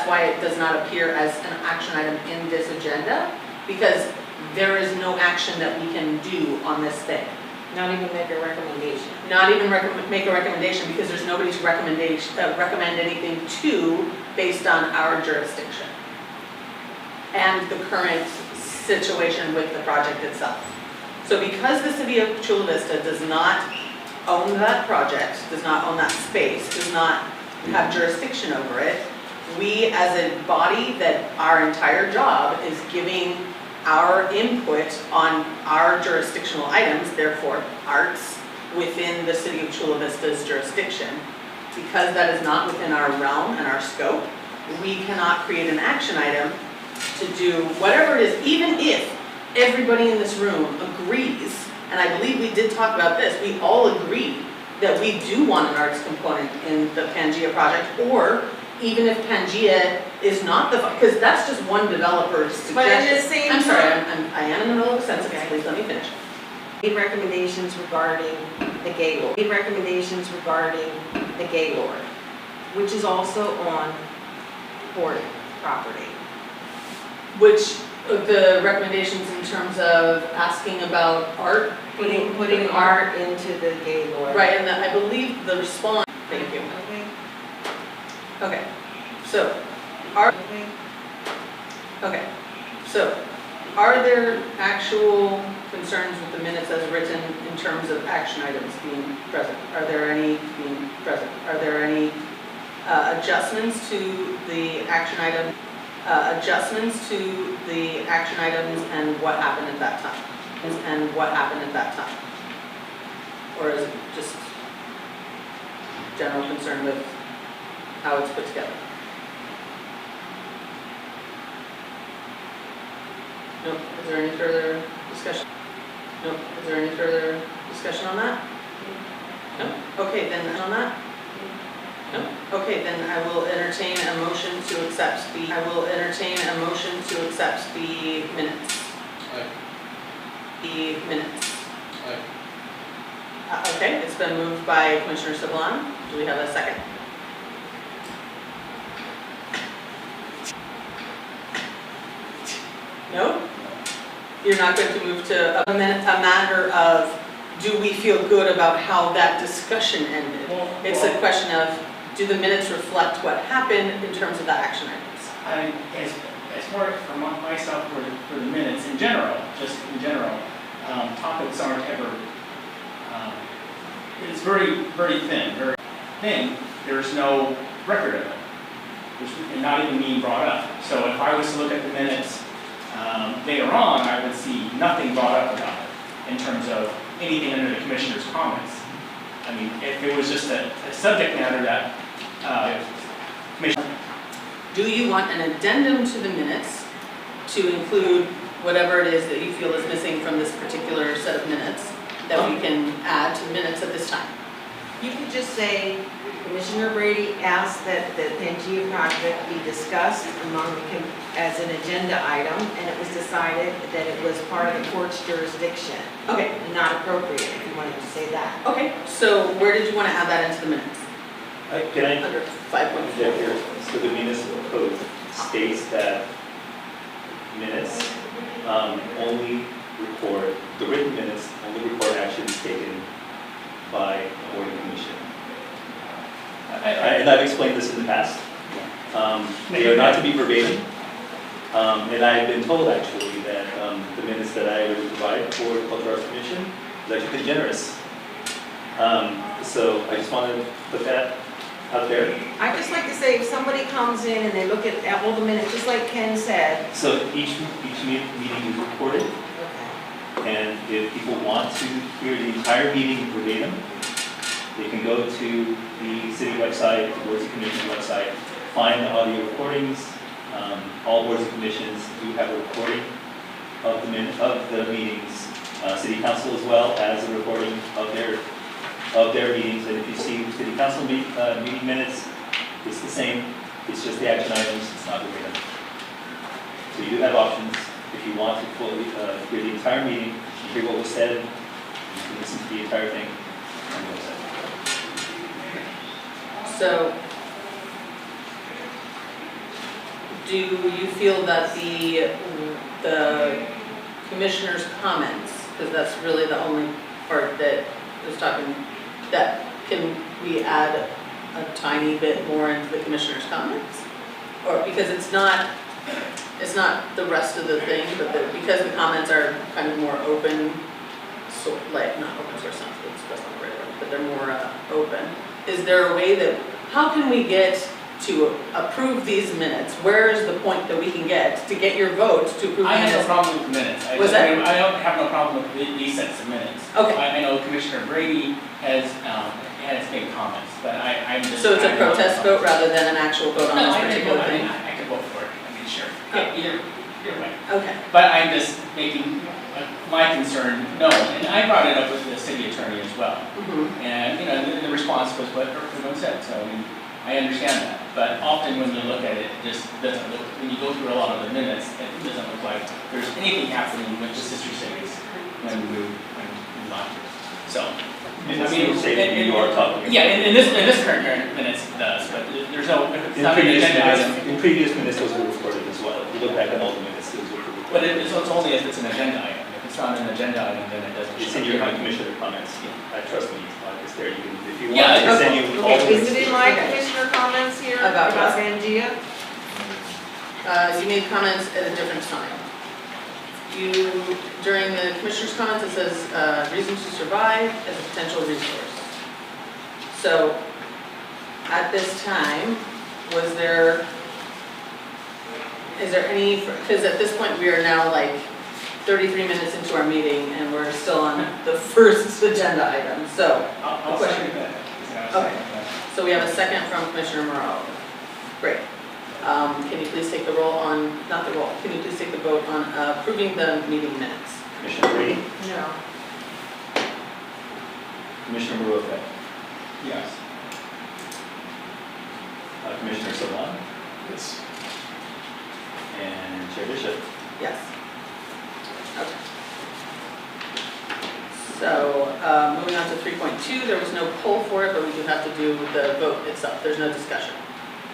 that's why it does not appear as an action item in this agenda, because there is no action that we can do on this thing. Not even make a recommendation. Not even make a recommendation, because there's nobody's recommendation, recommend anything to based on our jurisdiction and the current situation with the project itself. So because the city of Chula Vista does not own that project, does not own that space, does not have jurisdiction over it, we as a body that our entire job is giving our input on our jurisdictional items, therefore arts within the city of Chula Vista's jurisdiction. Because that is not within our realm and our scope, we cannot create an action item to do whatever it is, even if everybody in this room agrees, and I believe we did talk about this, we all agree that we do want an arts component in the Pangea project, or even if Pangea is not the, because that's just one developer's suggestion. But at the same I'm sorry, time, I am in the middle of a sentence, Okay. please let me finish. made recommendations regarding the Gaylord. Made recommendations regarding the Gaylord, which is also on port property. Which of the recommendations in terms of asking about art? Putting art into the Gaylord. Right, and I believe the response, thank you. Okay. Okay, so, are there actual concerns with the minutes as written in terms of action items being present? Are there any being present? Are there any adjustments to the action item? Adjustments to the action items and what happened at that time? And what happened at that time? Or is it just general concern with how it's put together? Nope. Is there any further discussion? Nope. Is there any further discussion on that? No. Okay, then on that? No. Okay, then I will entertain a motion to accept the. I will entertain a motion to accept the minutes. Aye. The minutes. Aye. Okay, it's been moved by Commissioner Sablan. Do we have a second? No? You're not going to move to a matter of, do we feel good about how that discussion ended? It's a question of, do the minutes reflect what happened in terms of the action items? As far for myself, for the minutes in general, just in general, topics aren't ever, it's very, very thin, very thin. There's no record of it. And not even being brought up. So if I was to look at the minutes later on, I would see nothing brought up about it in terms of anything under the commissioner's comments. I mean, if it was just a subject matter that commissioner. Do you want an addendum to the minutes to include whatever it is that you feel is missing from this particular set of minutes that we can add to the minutes at this time? You could just say, Commissioner Brady asked that the Pangea project be discussed as an agenda item, and it was decided that it was part of the court's jurisdiction. Okay. And not appropriate, if you wanted to say that. Okay, so where did you want to add that into the minutes? Can I Under 5.4. interject here? So the municipal code states that minutes only record, the written minutes only record actions taken by a board and commission. And I've explained this in the past. They are not to be verbatim. And I've been told actually that the minutes that I would provide for the Cultural Arts Commission is actually pretty generous. So I just wanted to put that out there. I just like to say, if somebody comes in and they look at all the minutes, just like Ken said. So each meeting is recorded, Okay. and if people want to hear the entire meeting verbatim, they can go to the city website, the boards and commissions website, find the audio recordings. All boards and commissions do have a recording of the meetings. City council as well as a recording of their meetings. And if you see city council meeting minutes, it's the same. It's just the action items. It's not verbatim. So you do have options. If you want to fully hear the entire meeting, hear what was said, you can listen to the entire thing on the website. So do you feel that the commissioner's comments, because that's really the only part that is talking, that can we add a tiny bit more into the commissioner's comments? Or because it's not the rest of the thing, but because the comments are kind of more open, so like, not open source, that's not the right word, but they're more open. Is there a way that, how can we get to approve these minutes? Where is the point that we can get to get your vote to approve I have no minutes? problem with the minutes. Was that- I don't have no problem with these sets of minutes. Okay. I know Commissioner Brady has made comments, but I'm just. So it's I a have no protest problem. vote rather than an actual vote on No, this I could particular vote, thing? I could vote for it, I mean, sure. Oh. You're right. Okay, But I'm just making my concern known, and I brought it up with the city attorney as well. And, the response was what everyone said, so I mean, I understand that. But often when you look at it, it just doesn't look, when you go through a lot of the minutes, it doesn't look like there's anything happening with the sister cities when we move on. So, In the same statement you are talking about. yeah, in this current minutes it does, but there's no, if it's In not an previous agenda minutes, item. in previous minutes, those were recorded as well. If you look back at all the minutes, those were recorded. But it's only if it's an agenda item. If it's not an agenda item, then it doesn't. It's in your commissioner comments. Trust me, it's there. You can, if you Yeah, want, I can send you all the Okay, is minutes. it in my commissioner comments here About about what? Pangea? you made comments at a different time. During the commissioner's comments, it says, reasons to survive as a potential resource. So, at this time, is there any, because at this point, we are now like 33 minutes into our meeting, and we're still on the first agenda item, so. I'll question. second that. Okay. So we have a second from Commissioner Morrow. Great. Can you please take the roll on, not the roll, can you please take the vote on approving the meeting minutes? Commissioner Brady, No. Commissioner Maroka, Yes. Commissioner Saban, Yes. and Chair Bishop. Yes. Okay. So, moving on to 3.2, there was no poll for it, but we do have to do the vote itself. There's no discussion.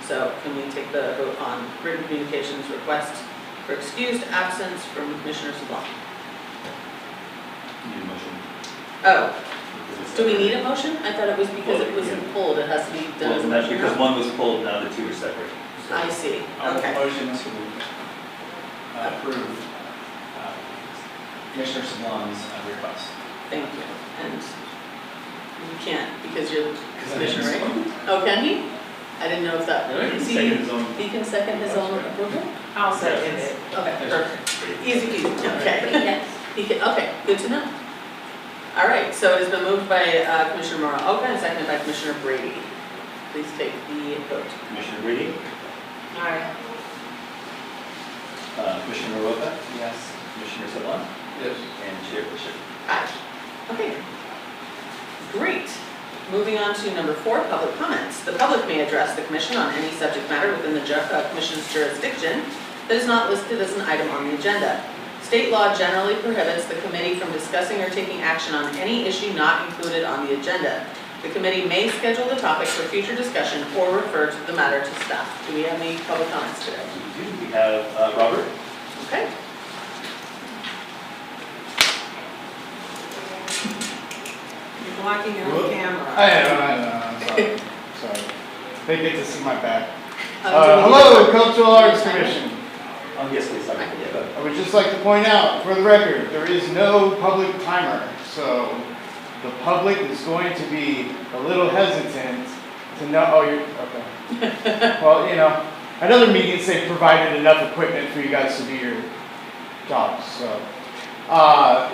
So can we take the vote on written communications request for excused absence from Commissioner Saban? Need a motion. Oh, because it's do we separate. need a motion? I thought it was because it wasn't pulled, it has to be done as a Well, that's motion. because one was pulled, now the two are separate. So- I see, I'll make a okay. motion to approve Commissioner Sablon's request. Thank you. And you can't because you're the I commissioner, didn't right? Oh, can he? I didn't know if that, Really? is Second he, his own. he can second his own approval? I'll second it. Okay, perfect. Great. Easy peasy, okay. He can, okay, good to know. All right, so it has been moved by Commissioner Morrow and seconded by Commissioner Brady. Please take the vote. Commissioner Brady, Aye. Commissioner Maroka, Yes. Commissioner Saban, Yes. and Chair Bishop. Aye. Okay. Great. Moving on to number 4, public comments. The public may address the commission on any subject matter within the commission's jurisdiction that is not listed as an item on the agenda. State law generally prohibits the committee from discussing or taking action on any issue not included on the agenda. The committee may schedule the topic for future discussion or refer to the matter to staff. Do we have any public comments today? We have Robert. Okay. You're blocking your own camera. I know, I'm sorry. Sorry. They get to see my back. Do we need Hello, to- Cultural Arts Commission. Oh, yes, please, sorry. Yeah, go ahead. I would just like to point out, for the record, there is no public timer, so the public is going to be a little hesitant to know, oh, you're, okay. Well, at other meetings, they've provided enough equipment for you guys to do your jobs, so.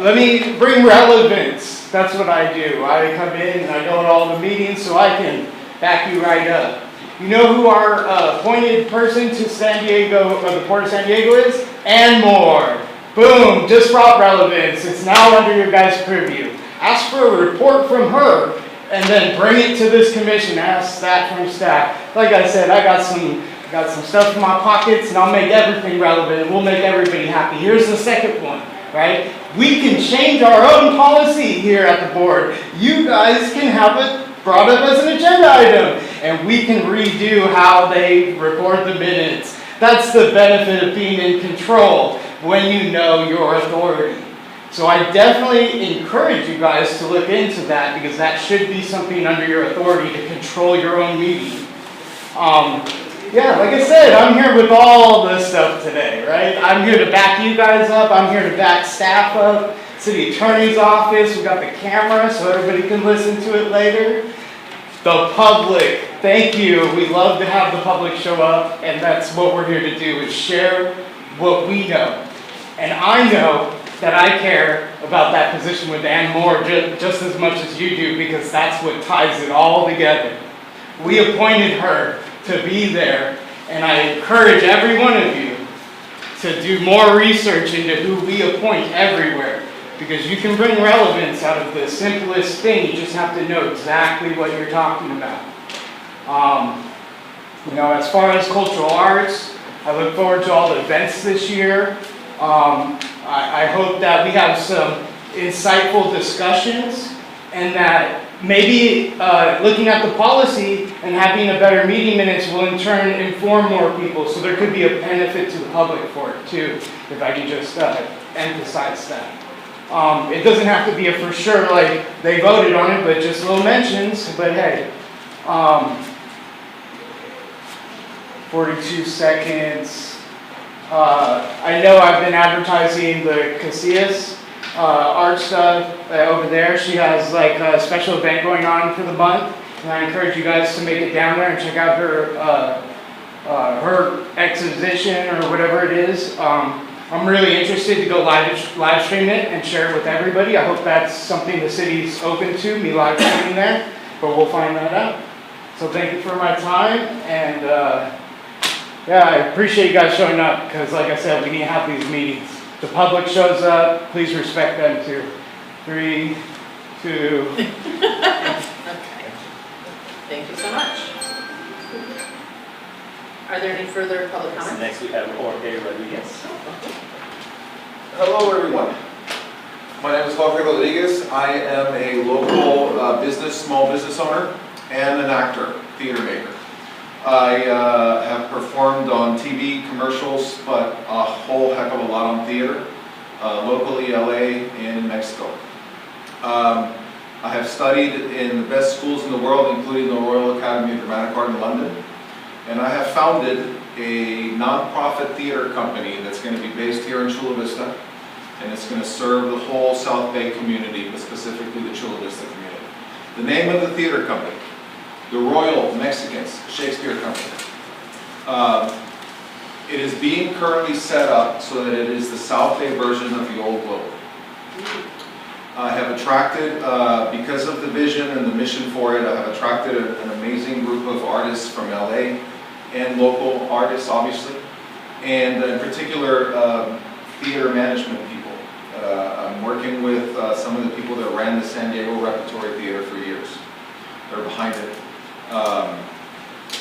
Let me bring relevance. That's what I do. I come in and I go to all the meetings so I can back you right up. You know who our appointed person to San Diego, or the Port of San Diego is? And more. Boom, just brought relevance. It's now under your guys' purview. Ask for a report from her and then bring it to this commission. Ask that from staff. Like I said, I got some stuff in my pockets and I'll make everything relevant and we'll make everybody happy. Here's the second one, right? We can change our own policy here at the board. You guys can have it brought up as an agenda item and we can redo how they record the minutes. That's the benefit of being in control when you know your authority. So I definitely encourage you guys to look into that because that should be something under your authority to control your own meeting. Yeah, like I said, I'm here with all this stuff today, right? I'm here to back you guys up. I'm here to back staff up. City Attorney's Office, we've got the camera so everybody can listen to it later. The public, thank you. We love to have the public show up, and that's what we're here to do, is share what we know. And I know that I care about that position with Ann Moore just as much as you do, because that's what ties it all together. We appointed her to be there, and I encourage every one of you to do more research into who we appoint everywhere, because you can bring relevance out of the simplest thing. You just have to know exactly what you're talking about. As far as cultural arts, I look forward to all the events this year. I hope that we have some insightful discussions, and that maybe looking at the policy and having a better meeting minutes will in turn inform more people. So there could be a benefit to the public for it too, if I can just emphasize that. It doesn't have to be a for sure, like they voted on it, but just little mentions. But hey, 42 seconds. I know I've been advertising the Casillas art stuff over there. She has like a special event going on for the month, and I encourage you guys to make it down there and check out her exhibition or whatever it is. I'm really interested to go live stream it and share it with everybody. I hope that's something the city's open to, me live streaming there, but we'll find that out. So thank you for my time, and yeah, I appreciate you guys showing up, because like I said, we need to have these meetings. The public shows up, please respect them too. 3, 2. Okay. Thank you so much. Are there any further public So comments? next we have Jorge Rodriguez. Hello, everyone. My name is Jorge Rodriguez. I am a local small business owner and an actor, theater maker. I have performed on TV commercials, but a whole heck of a lot on theater, locally, LA, and in Mexico. I have studied in the best schools in the world, including the Royal Academy of Dramatic Art in London. And I have founded a non-profit theater company that's going to be based here in Chula Vista, and it's going to serve the whole South Bay community, but specifically the Chula Vista community. The name of the theater company, the Royal Mexicans Shakespeare Company. It is being currently set up so that it is the South Bay version of the Old Globe. I have attracted, because of the vision and the mission for it, I have attracted an amazing group of artists from LA and local artists, obviously, and in particular, theater management people. I'm working with some of the people that ran the San Diego Repertory Theater for years. They're behind it.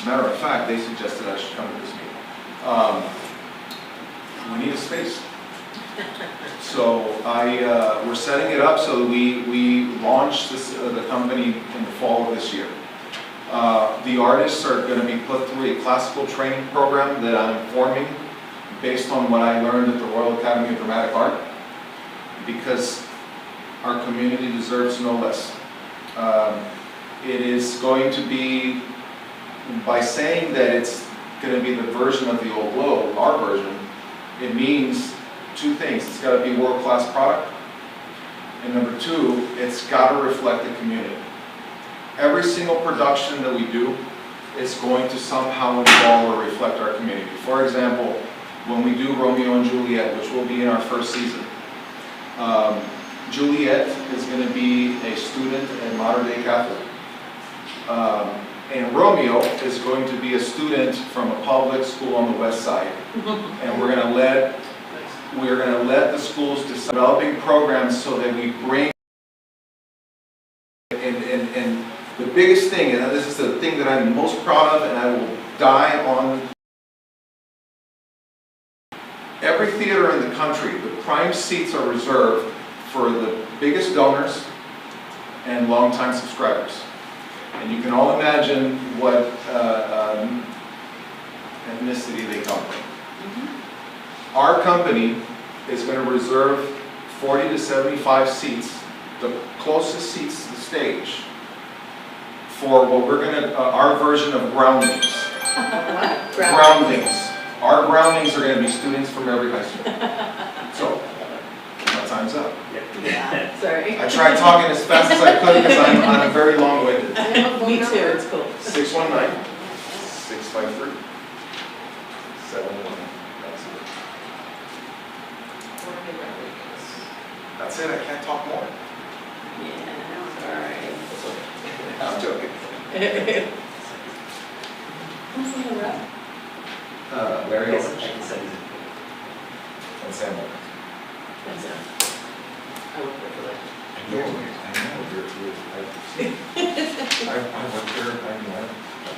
Matter of fact, they suggested I should come to this meeting. We need a space. So we're setting it up so that we launch the company in the fall of this year. The artists are going to be put through a classical training program that I'm forming based on what I learned at the Royal Academy of Dramatic Art, because our community deserves no less. It is going to be, by saying that it's going to be the version of the Old Globe, our version, it means two things. It's got to be world-class product, and number two, it's got to reflect the community. Every single production that we do is going to somehow involve or reflect our community. For example, when we do Romeo and Juliet, which will be in our first season, Juliet is going to be a student at Mater Dei Catholic. And Romeo is going to be a student from a public school on the west side. And we're going to let the schools decide developing programs so that we bring, and the biggest thing, and this is the thing that I'm most proud of, and I will die on. Every theater in the country, the prime seats are reserved for the biggest donors and longtime subscribers. And you can all imagine what ethnicity they come from. our company is gonna reserve 40 to 75 seats, the closest seats to the stage, for what we're gonna, our version of groundlings. What? Groundlings. Our groundlings are gonna be students from every high school. So, my time's up. Yeah, sorry. I tried talking as fast as I could because I'm very long-winded. Me too, it's cool. 619-653-71. That's it, I can't talk more. Yeah, sorry. I'm joking. Who's in the rep? Larry I Eldridge can send you. and Sam Moore. That's it. I work there for like. I know, I work there, I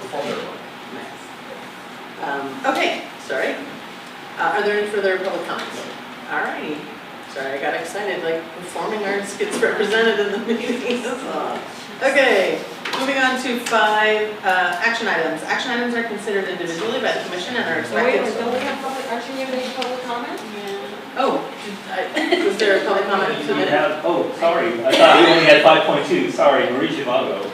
perform there a lot. Nice. Okay, sorry. Are there any further public comments? Alrighty. Sorry, I got excited, like performing arts gets represented in the meeting. Okay, moving on to 5 action items. Action items are considered individually by the commission and are Wait, expected. don't we have public, aren't you gonna make public comment? Oh, was there a public comment You submitted? have, oh, sorry, I thought we only had 5.2, sorry, Marie Chivago.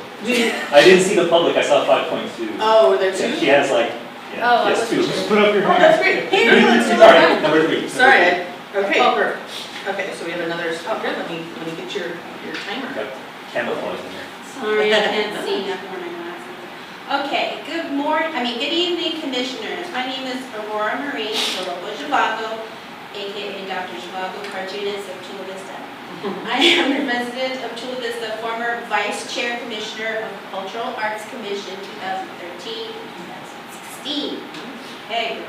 I didn't see the public, I saw 5.2. Oh, were there Yeah, 2? she has like, yeah, Oh, she has 2. Just put up your Oh, hand. that's great. Hey, let's do it. Sorry, number 3. Sorry, okay, Oh. perfect. Okay, so we have another speaker. Let me get your timer. Got camouflage in here. Sorry, I can't see after my glasses. Okay, good evening, commissioners. My name is Aurora Marie Solopo Zhivago, AKA Dr. Zhivago, cartoonist of Chula Vista. I am a resident of Chula Vista, former Vice Chair Commissioner of Cultural Arts Commission 2013 2016. Hey, girl.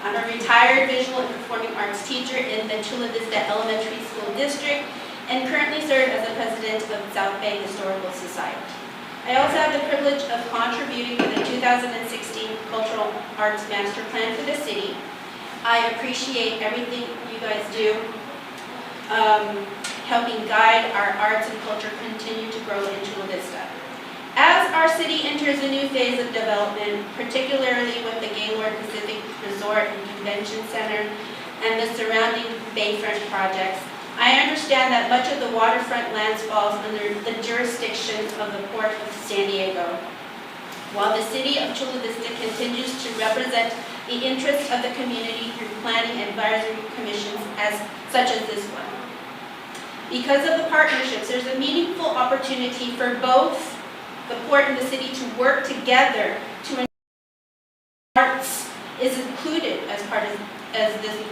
I'm a retired visual and performing arts teacher in the Chula Vista Elementary School District and currently serve as the president of South Bay Historical Society. I also have the privilege of contributing to the 2016 Cultural Arts Master Plan for the city. I appreciate everything you guys do, helping guide our arts and culture continue to grow in Chula Vista. As our city enters a new phase of development, particularly with the Gaylord Pacific Resort and Convention Center and the surrounding bayfront projects, I understand that much of the waterfront lands falls under the jurisdiction of the Port of San Diego. While the city of Chula Vista continues to represent the interests of the community through planning and advisory commissions such as this one. Because of the partnerships, there's a meaningful opportunity for both the port and the city to work together to ensure arts is included as part of this.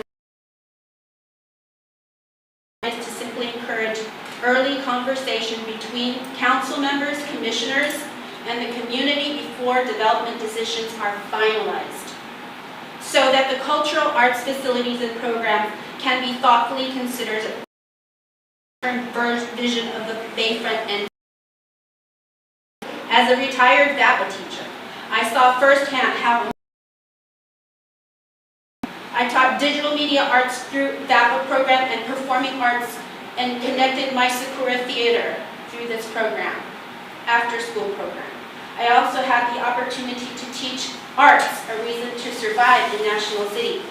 To simply encourage early conversation between council members, commissioners, and the community before development decisions are finalized, so that the cultural arts facilities and programs can be thoughtfully considered vision of the bayfront and as a retired DAPA teacher, I saw firsthand how I taught digital media arts through DAPA program and performing arts and connected my Sakura Theater through this program, after school program. I also had the opportunity to teach arts, a reason to survive in National City.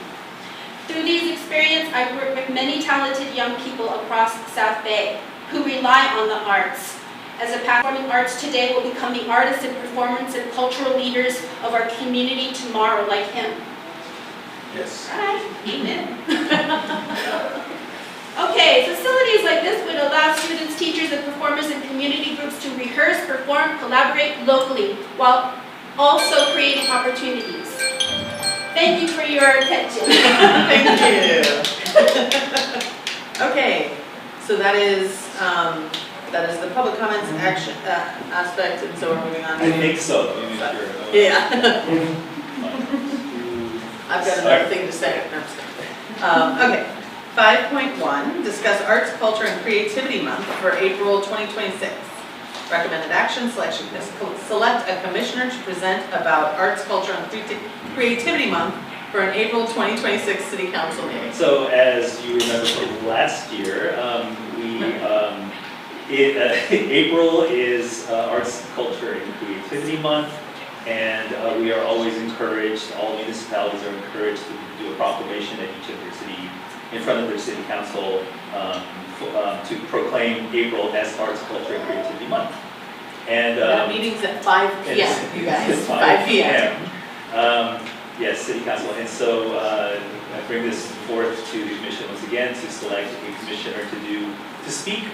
Through these experiences, I work with many talented young people across South Bay who rely on the arts. As a performing arts today will become the artists and performance and cultural leaders of our community tomorrow, like him. Yes. Right, amen. Okay, facilities like this would allow students, teachers, and performers and community groups to rehearse, perform, collaborate locally, while also creating opportunities. Thank you for your attention. Thank you. Okay, so that is the public comments action aspect, and so we're moving on to. I think so. Yeah. I've got another thing to say. No, I'm just kidding. Okay, 5.1, discuss Arts, Culture, and Creativity Month for April 2026. Recommended action, select a commissioner to present about Arts, Culture, and Creativity Month for an April 2026 City Council meeting. So as you remember from last year, April is Arts, Culture, and Creativity Month. And we are always encouraged, all municipalities are encouraged to do a proclamation at each of their city, in front of their city council, to proclaim April as Arts, Culture, and Creativity Month. And That meeting's at 5 it's- PM, you guys, it's 5 PM. Yes, city council, and so I bring this forth to the commission once again to select a commissioner to speak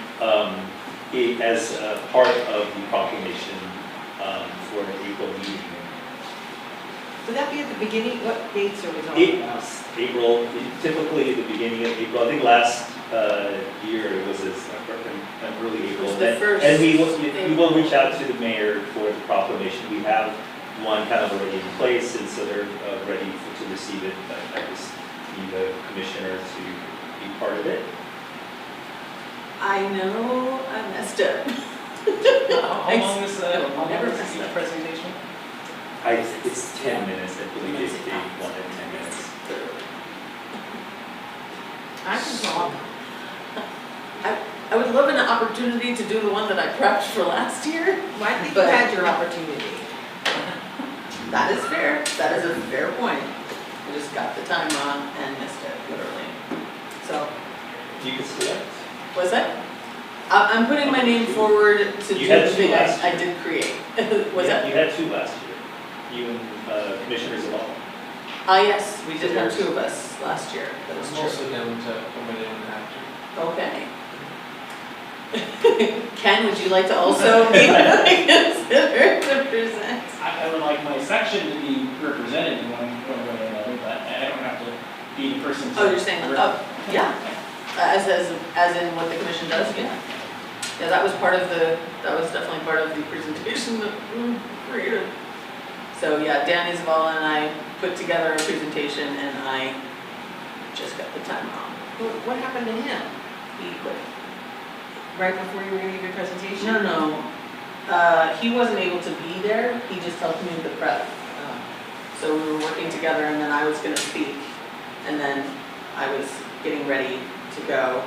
as a part of the proclamation for the April meeting. Would that be at the beginning? What dates are we talking about? April, typically at the beginning of April, I think last year it was an early April. was the first And we April. will reach out to the mayor for the proclamation. We have one kind of already in place, and so they're ready to receive it. But I just need the commissioner to be part of it. I know I messed up. How long is I'll never mess the up. presentation? It's 10 minutes, I believe they wanted 10 minutes. I can talk. I would love an opportunity to do the one that I prepped for last year. Well, I think you But- had your opportunity. That is fair, that is a fair point. I just got the time wrong and missed it, literally. So, You can select. was that? I'm putting my name forward to do You had the two thing last I year. did create. Was that? You had 2 last year. You and Commissioner Zavala. Yes, we did have 2 of us last year, that is I'm true. also down to come in after. Okay. Ken, would you like to also be considered to present? I would like my section to be represented in one way or another, but I don't have to be the person to. Oh, you're saying, yeah, as in what the commission does, yeah. Yeah, that was definitely part of the presentation that we created. So, yeah, Danny Zavala and I put together a presentation and I just got the time wrong. What happened to him? He quit. Right before you were gonna give your presentation? No, he wasn't able to be there, he just helped me with the prep. So we were working together and then I was gonna speak. And then I was getting ready to go,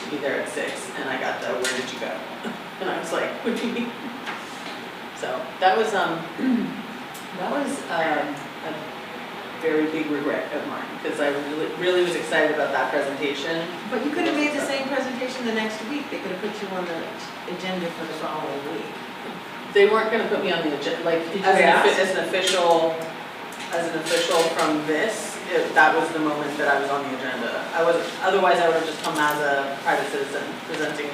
to be there at 6, and I got the, where did you go? And I was like, what do you mean? So that was a very big regret of mine, because I really was excited about that presentation. But you could have made the same presentation the next week. They could have put you on the agenda for the following week. They weren't gonna put me on the agenda, like, Did you as ask? an official from this, that was the moment that I was on the agenda. Otherwise I would have just come as a private citizen, presenting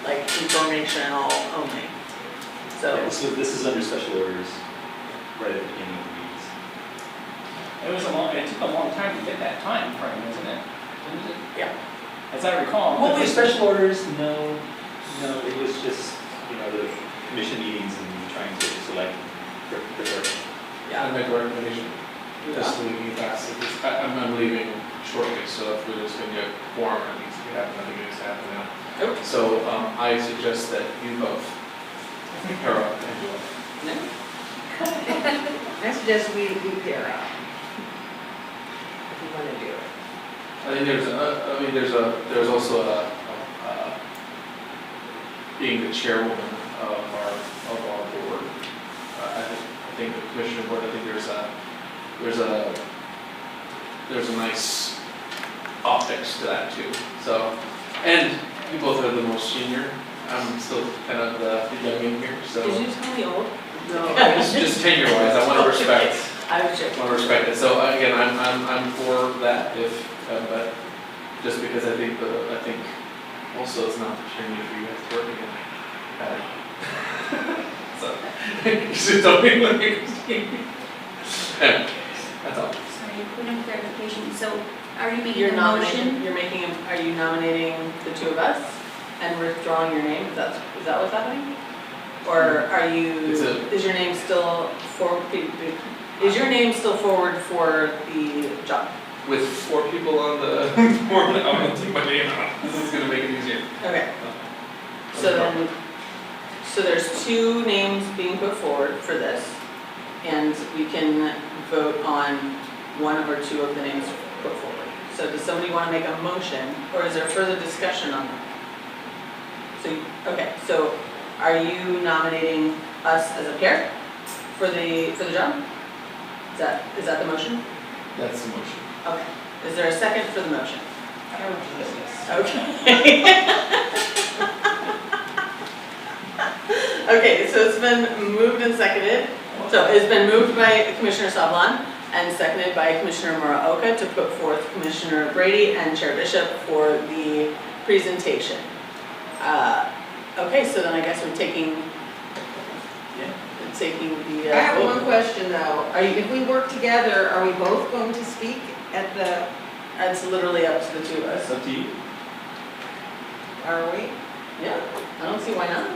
like informational only. So, Yeah, this is under special orders, right at the beginning of the meetings. It took a long time to get that time frame, wasn't it? Didn't it? Yeah. As I recall. Well, for special orders, no, it was just, the commission meetings and trying to select, prepare. yeah. I'd make a recommendation, just to leave fast, I'm leaving shortly, so if we're just gonna get quorum, it needs to be happening, I think it needs to happen now. Okay. So, I suggest that you both, Kara and Joel. I suggest we pair up. If you wanna do it. I think there's also being the chairwoman of our board. I think the commissioner board, I think there's a nice optics to that too. So, and you both are the most senior. I'm still kind of the youngin here, so. Did you tell me old? No, just tenure wise, I want to respect. I was joking. Want to respect it. So again, I'm for that but just because I think also it's an opportunity for you guys to work together. So, just don't be like, anyway, that's all. Sorry, point of clarification, so are you making You're a nominating, motion? are you nominating the 2 of us and withdrawing your name? Is that what's happening? Or are you, It's is your name still forward for the job? With 4 people on the board, I'm gonna take my name out. This is gonna make it easier. Okay. So there's 2 names being put forward for this, and we can vote on 1 or 2 of the names put forward. So does somebody want to make a motion, or is there further discussion on that? So are you nominating us as a pair for the job? Is that the motion? That's the motion. Okay. Is there a second for the motion? Oh, Jesus. Okay. Okay, so it's been moved and seconded. So it's been moved by Commissioner Sablan and seconded by Commissioner Muraoka to put forth Commissioner Brady and Chair Bishop for the presentation. Okay, so then I guess we're taking the. I have vote. one question though. If we work together, are we both going to speak at the, It's literally up to the two of It's us. up to you. are we? Yeah, I don't see why not.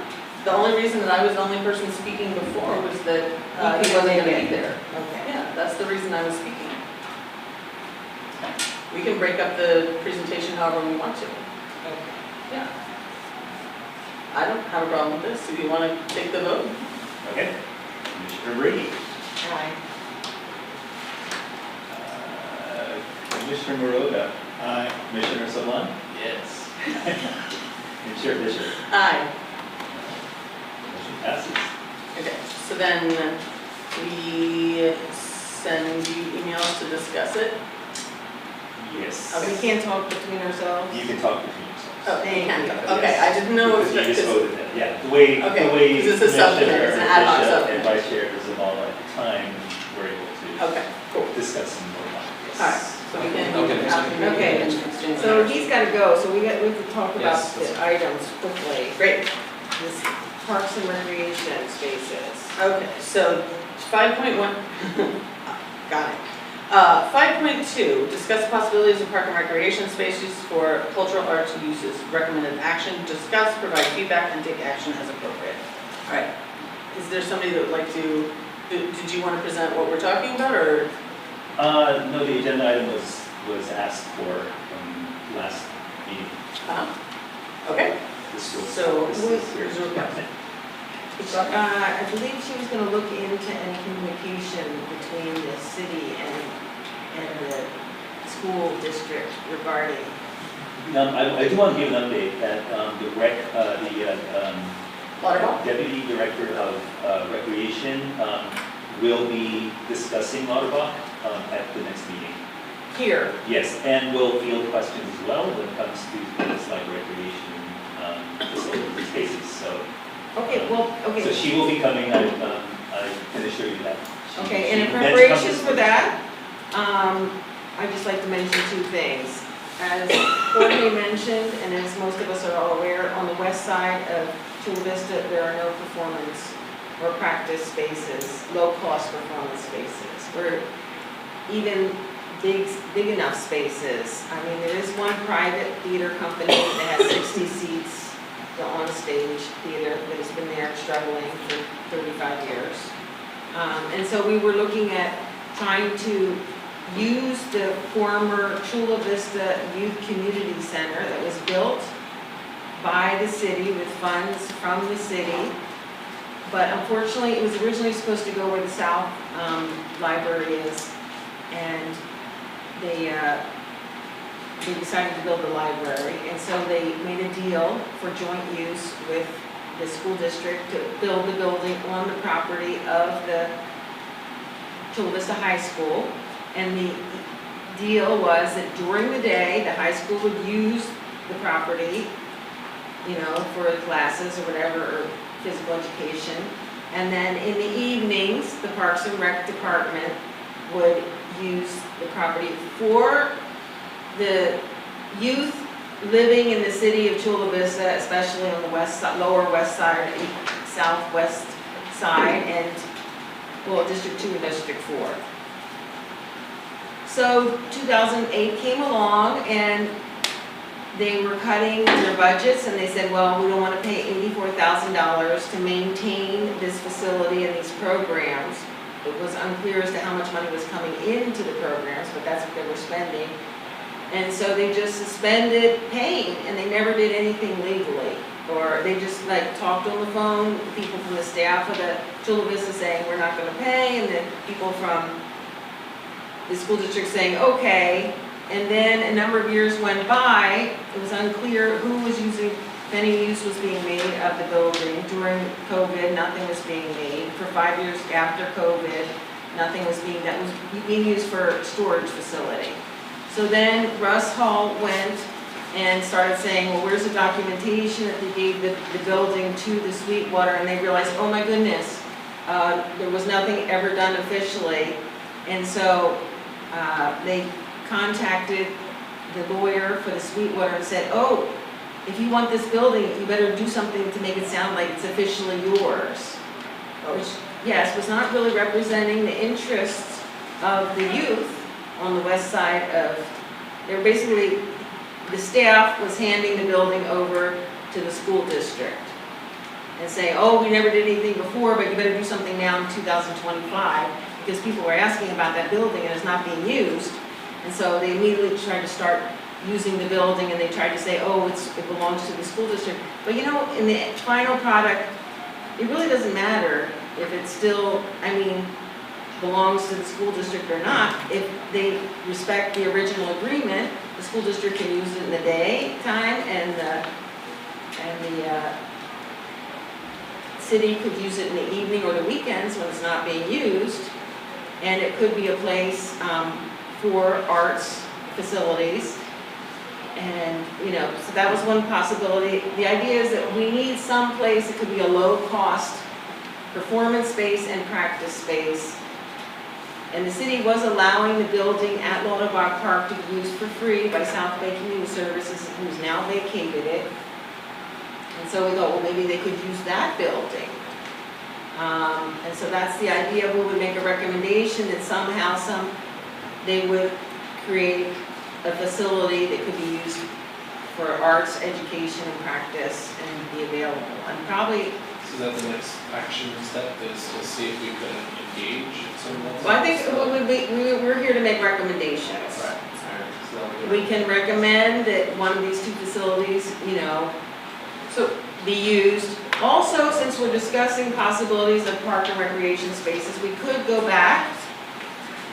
The only reason that I was the only person speaking before was that You he couldn't wasn't make gonna it. be there. Okay. Yeah, that's the reason I was speaking. We can break up the presentation however we want to. Yeah. I don't have a problem with this. Do you want to take the vote? Okay. Commissioner Brady. Aye. Commissioner Moroda. Aye. Commissioner Sablan. Yes. And Chair Bishop. Aye. Motion passes. Okay, so then we send you emails to discuss it. Yes. We can't talk between ourselves? You can talk between yourselves. Oh, you Thank can you. talk. Okay, I didn't know if Because you just because voted that, yeah, the way Okay, 'cause it's a subcommittee, it's an ad hoc Bishop subcommittee. and Vice Chair Zavala at the time were able to Okay, cool. discuss some more about this. All right, so we can. Okay. Okay, exchange So numbers. he's gotta go, so we have to talk about Yes, that's the items quickly. Great. This Parks and Recreation spaces. Okay, so 5.1, got it. 5.2, discuss possibilities of park and recreation spaces for cultural arts uses. Recommended action, discuss, provide feedback, and take action as appropriate. All right, is there somebody that would like to, did you want to present what we're talking about, or? No, the agenda item was asked for last meeting. Okay, This was- so this who is is here. who's requesting? I believe she was gonna look into any communication between the city and the school district regarding. I do want to give an update that Lauterbach? Deputy Director of Recreation will be discussing Lauterbach at the next meeting. Here. Yes, and will field questions as well when it comes to things like recreation facilities and spaces. So Okay, well, so okay, she will be coming, I can assure you that. okay, and in she meant to come preparation this for way. that, I'd just like to mention two things. As Jorge mentioned, and as most of us are all aware, on the west side of Chula Vista, there are no performance or practice spaces, low-cost performance spaces, or even big enough spaces. I mean, there is one private theater company that has 60 seats, the on-stage theater that has been there struggling for 35 years. And so we were looking at trying to use the former Chula Vista Youth Community Center that was built by the city with funds from the city. But unfortunately, it was originally supposed to go where the South Library is. And they decided to build a library. And so they made a deal for joint use with the school district to build the building on the property of the Chula Vista High School. And the deal was that during the day, the high school would use the property, you know, for classes or whatever, or physical education. And then in the evenings, the Parks and Rec Department would use the property for the youth living in the city of Chula Vista, especially on the west side, lower west side, southwest side, and, well, District 2 and District 4. So 2008 came along and they were cutting their budgets and they said, well, we don't want to pay $84,000 to maintain this facility and these programs. It was unclear as to how much money was coming into the programs, but that's what they were spending. And so they just suspended paying and they never did anything legally. Or they just like talked on the phone, people from the staff of the Chula Vista saying, we're not going to pay, and then people from the school district saying, okay. And then a number of years went by, it was unclear who was using if any use was being made of the building. During COVID, nothing was being made. For 5 years after COVID, nothing was being used for storage facility. So then Russ Hall went and started saying, well, where's the documentation that they gave the building to the Sweetwater? And they realized, oh my goodness, there was nothing ever done officially. And so they contacted the lawyer for the Sweetwater and said, oh, if you want this building, you better do something to make it sound like it's officially yours. Which, yes, was not really representing the interests of the youth on the west side of, they were basically, the staff was handing the building over to the school district and saying, oh, we never did anything before, but you better do something now in 2025, because people were asking about that building and it's not being used. And so they immediately tried to start using the building, and they tried to say, oh, it belongs to the school district. But you know, in the final product, it really doesn't matter if it's still, belongs to the school district or not. If they respect the original agreement, the school district can use it in the daytime, and the city could use it in the evening or the weekends when it's not being used. And it could be a place for arts facilities. And, so that was one possibility. The idea is that we need some place that could be a low-cost performance space and practice space. And the city was allowing the building at Lauterbach Park to be used for free by South Bay Community Services, who's now vacated it. And so we thought, well, maybe they could use that building. And so that's the idea. We would make a recommendation that somehow they would create a facility that could be used for arts, education, and practice, and be available. And probably, So that's the next action step, is to see if we can engage someone. well, I think we're here to make recommendations. Right, so that'll be- We can recommend that one of these two facilities, so be used. Also, since we're discussing possibilities of park and recreation spaces, we could go back,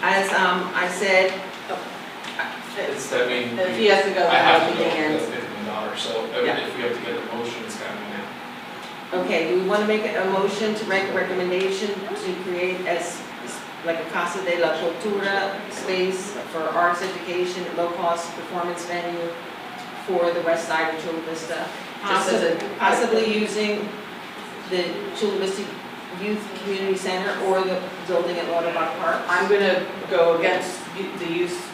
as I said, It's, If he has to go, I have that'll to be go the end. because it's my daughter, so Yeah. if we have to get a motion, it's gotta be now. okay, do we want to make a motion to make a recommendation to create like a Casa de la Cultura space for arts education, low-cost performance venue for the west side of Chula Vista? Just as a- Possibly using the Chula Vista Youth Community Center or the building at Lauterbach Park? I'm gonna go against the youth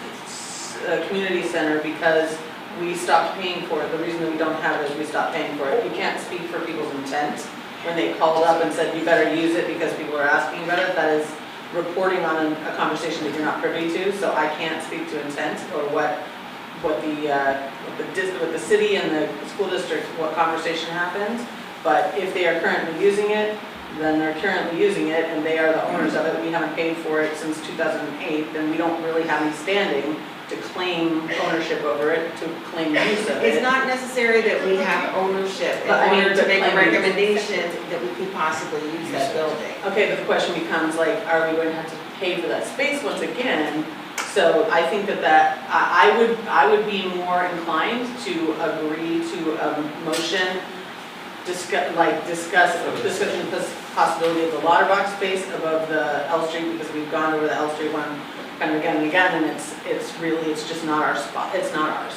community center because we stopped paying for it. The reason that we don't have it is we stopped paying for it. You can't speak for people's intent. When they called up and said, you better use it because people are asking about it, that is reporting on a conversation that you're not privy to, so I can't speak to intent or what the city and the school district, what conversation happened. But if they are currently using it, then they're currently using it and they are the owners of it. We haven't paid for it since 2008, then we don't really have any standing to claim ownership over it, to claim use of it. It's not necessary that we have ownership in But I mean, order to but make a claiming- recommendation that we could possibly use that building. Okay, but the question becomes like, are we going to have to pay for that space once again? So I think I would be more inclined to agree to a motion, discussing the possibility of the Lauterbach space above the L Street, because we've gone over the L Street one kind of again and again, and it's just not our spot, it's not ours.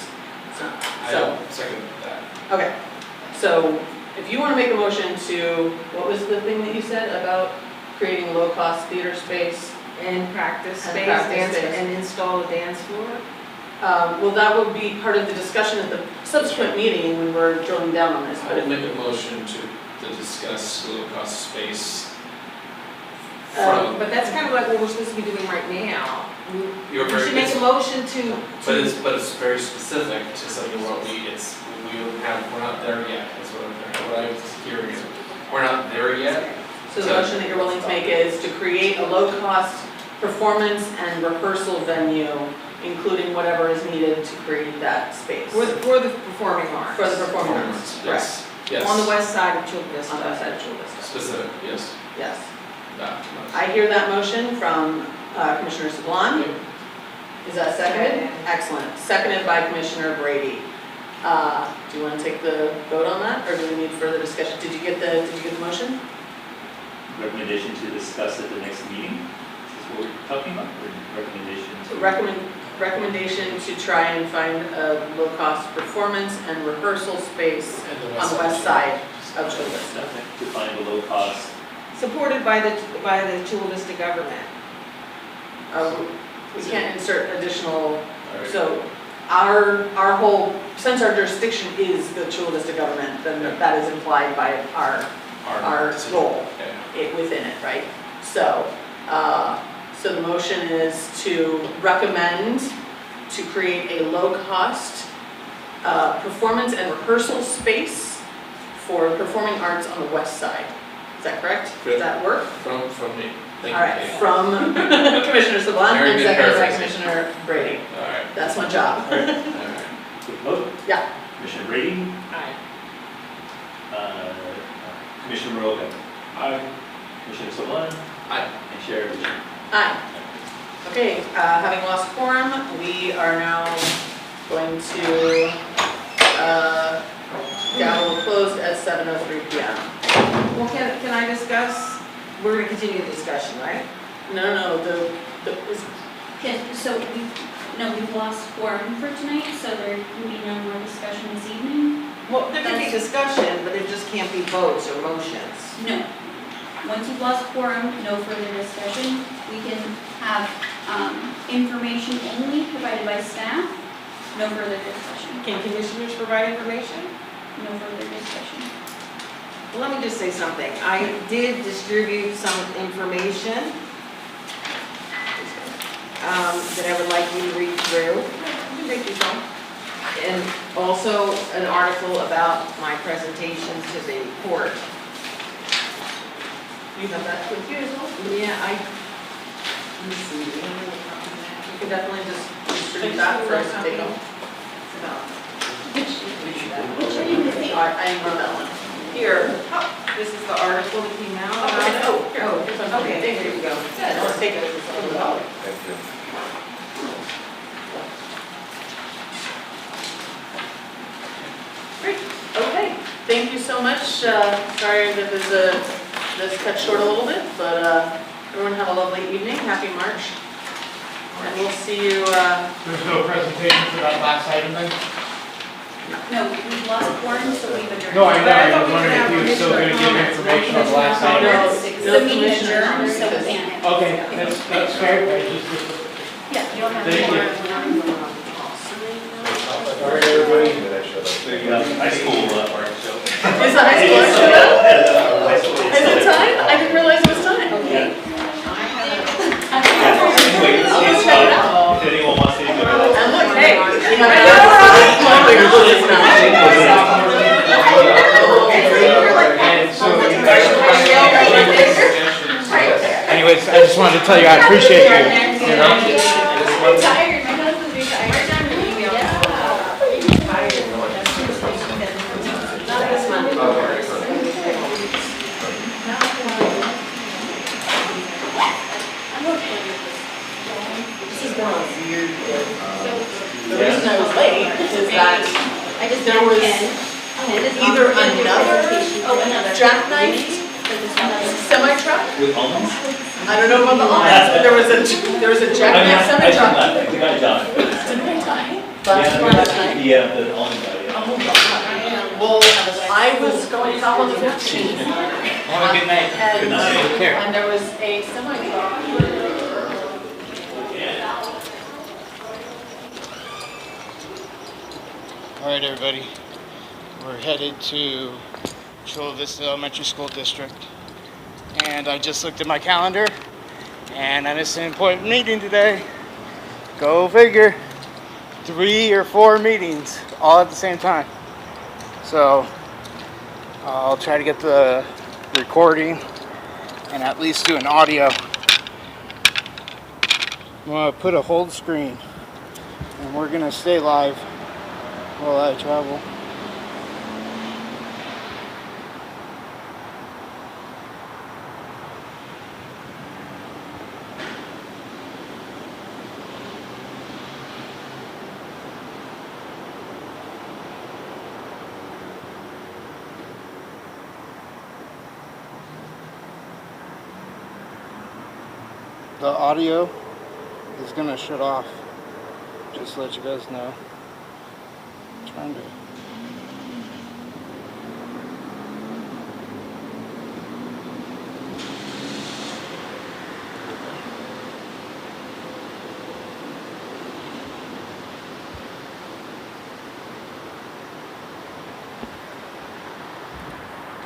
I So, don't second that. okay, so if you want to make a motion to, what was the thing that you said about creating low-cost theater space? And practice And space, practice space. and install a dance floor? Well, that would be part of the discussion at the subsequent meeting when we're drilling down on this, I but will if make a motion to discuss low-cost space But that's kind of like what we're supposed to be doing right now. You're We very, should make a motion to. but it's very specific to something what we're not there yet, is what I was hearing. We're not there yet. So the motion that you're willing to make is to create a low-cost performance and rehearsal venue, including whatever is needed to create that space. For the performing arts. For the performing arts, Yes, yes. On the west side of Chula Vista. On that side of Chula Vista. Specific, yes. Yes. That much. I hear that motion from Commissioner Sablan. Is that seconded? Excellent. Seconded by Commissioner Brady. Do you want to take the vote on that, or do we need further discussion? Did you get the motion? Recommendation to discuss at the next meeting? Is this what we're talking about, or recommendation to? Recommendation to try and find a low-cost performance and rehearsal space on the west side of Chula Vista. To find a low cost. Supported by the Chula Vista government. We can't insert additional, so our whole, since our jurisdiction is the Chula Vista government, then that is implied by our role within it, right? So, so the motion is to recommend to create a low-cost performance and rehearsal space for performing arts on the west side. Is that correct? Does that work? From me. Thank All you, right, Kate. from Commissioner Sablan Very and good seconded by paraphrasing. Commissioner Brady. All right, That's my job. all right. Quick vote? Yeah. Commissioner Brady? Aye. Commissioner Maroka? Aye. Commissioner Sablan? Aye. And Chair Richard? Aye. Okay, having lost quorum, we are now going to gavel closed at 7:03 PM. Well, can I discuss? We're gonna continue the discussion, right? No, We've lost quorum for tonight, so there can be no more discussion this evening. Well, there can be discussion, but it just can't be votes or motions. No. Once you've lost quorum, no further discussion. We can have information only provided by staff, no further discussion. Can commissioners provide information? No further discussion. Well, let me just say something. I did distribute some information that I would like you to read through. And also an article about my presentation to the court. you have that with you as well? Yeah, let me see. Do you have a copy of that? You can definitely just distribute that for us to take home. I wrote that one. Here, this is the article that came out about it. Okay, there you go. Yeah, let's take it. Thank you. Great, okay, thank you so much. Sorry that this cut short a little bit, but everyone have a lovely evening, happy March. And we'll see you, There's no presentation for that last item then? No, we've lost quorum, so we've adjourned. No, I know, I I thought was we wondering if were you were still gonna give gonna information on the last No, item. no. The meeting adjourned, so we can't. Okay, that's fair, I just, Yeah, you'll have Thank you. more. all right, everybody. High school art show. is the high school show up? High school. Is it time? I didn't realize it was time. Yeah. I'll go check it out. If anyone wants to go. And look, hey, we have my fingertips now. And so, anyways, I just wanted to tell you I appreciate you, you know? Retired, my husband's retired. Not this month. The reason I was late is that there was either another jackknife semi-truck. With almonds? I don't know about the odds, but there was a jackknife semi-truck. We got it done. Didn't I die? Last night? Yeah, the almond guy, yeah. Oh, God. Well, I was going south on the 15th. Have a good night. And, Good night. Take care. and there was a semi-truck. All right, everybody, we're headed to Chula Vista Elementary School District. And I just looked at my calendar, and I missed an important meeting today. Go figure. 3 or 4 meetings, all at the same time. So, I'll try to get the recording and at least do an audio. I'm gonna put a hold screen, and we're gonna stay live while I travel. The audio is gonna shut off. Just to let you guys know. I'm trying to.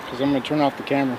Because I'm going to turn off the camera.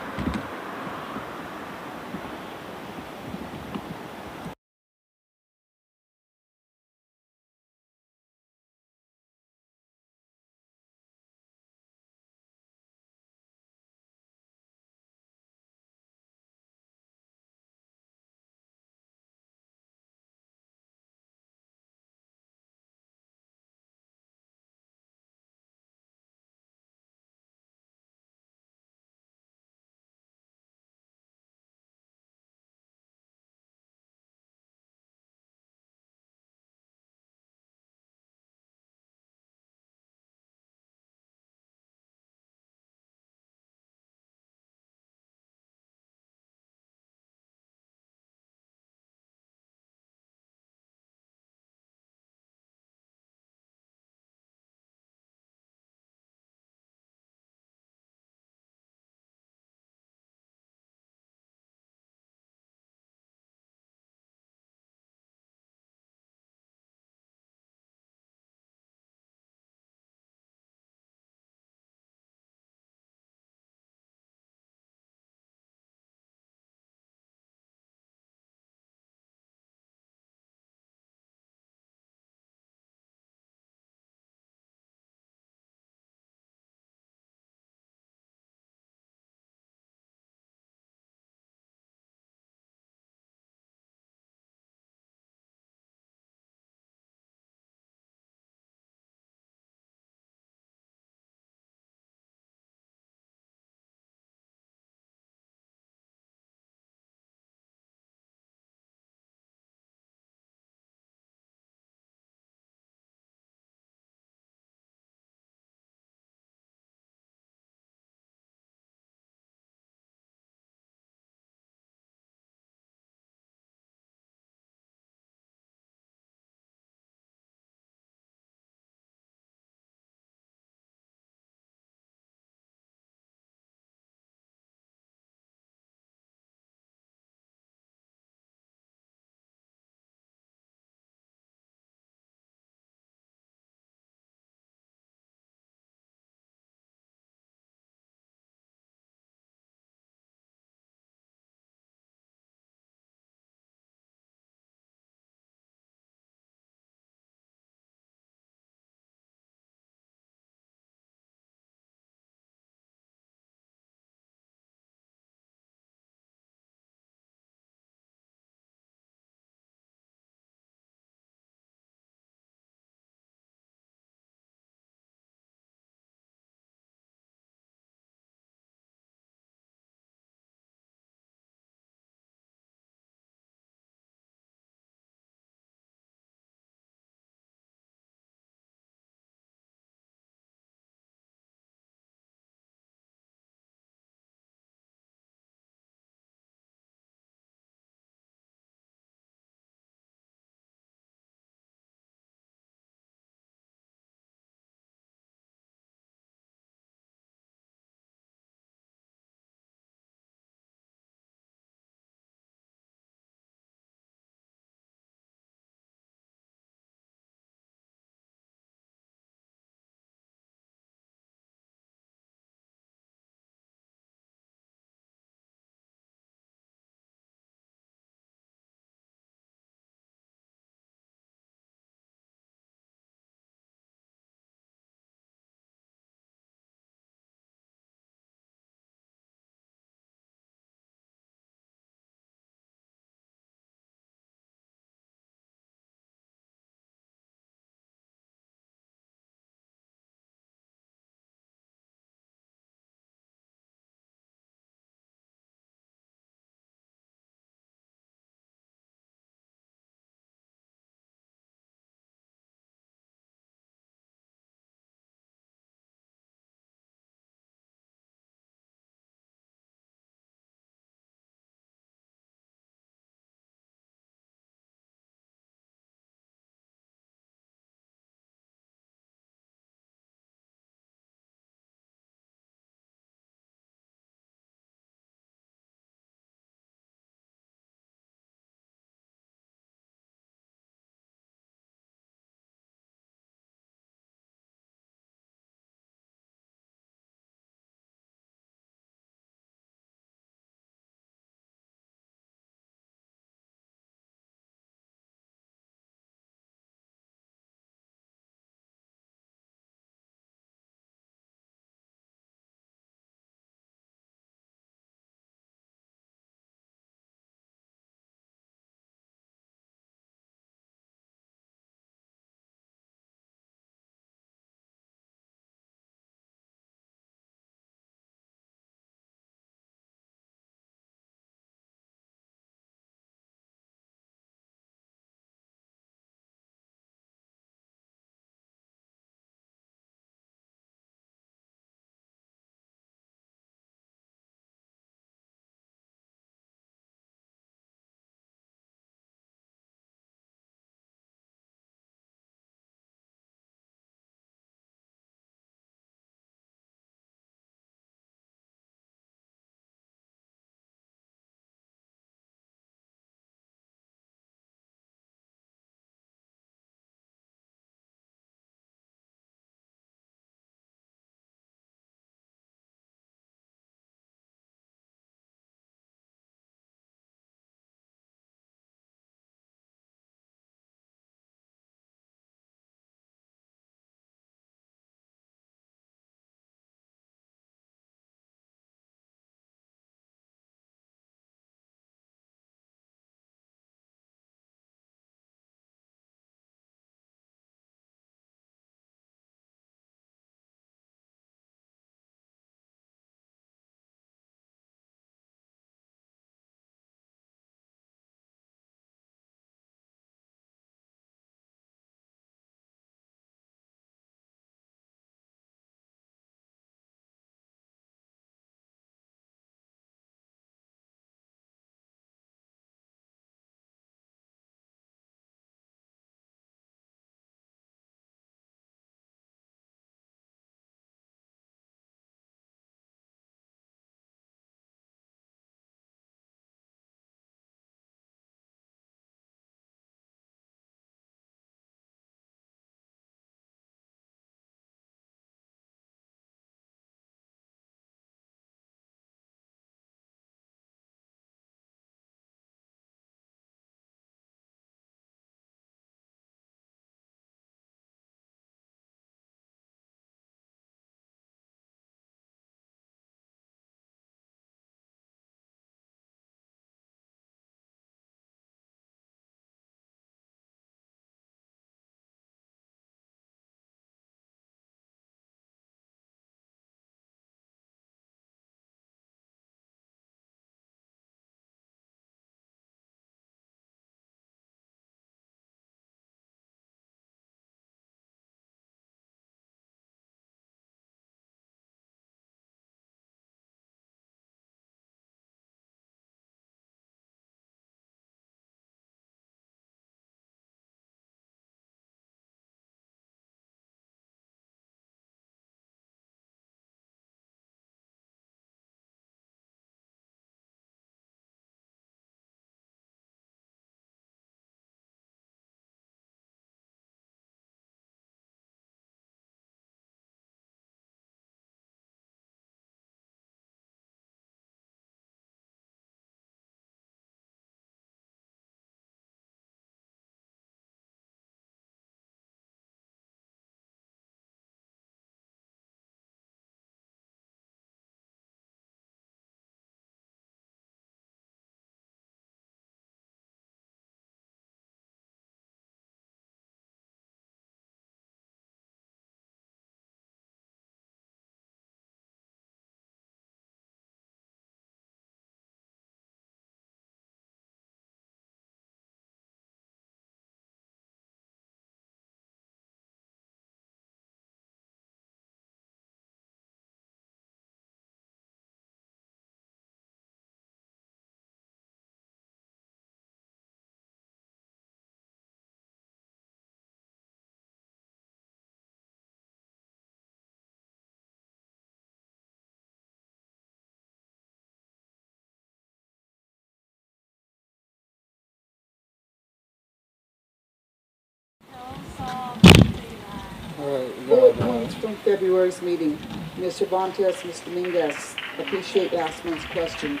Bullet points from February's meeting. Ms. Cervantes, Ms. Dominguez, appreciate last month's questions.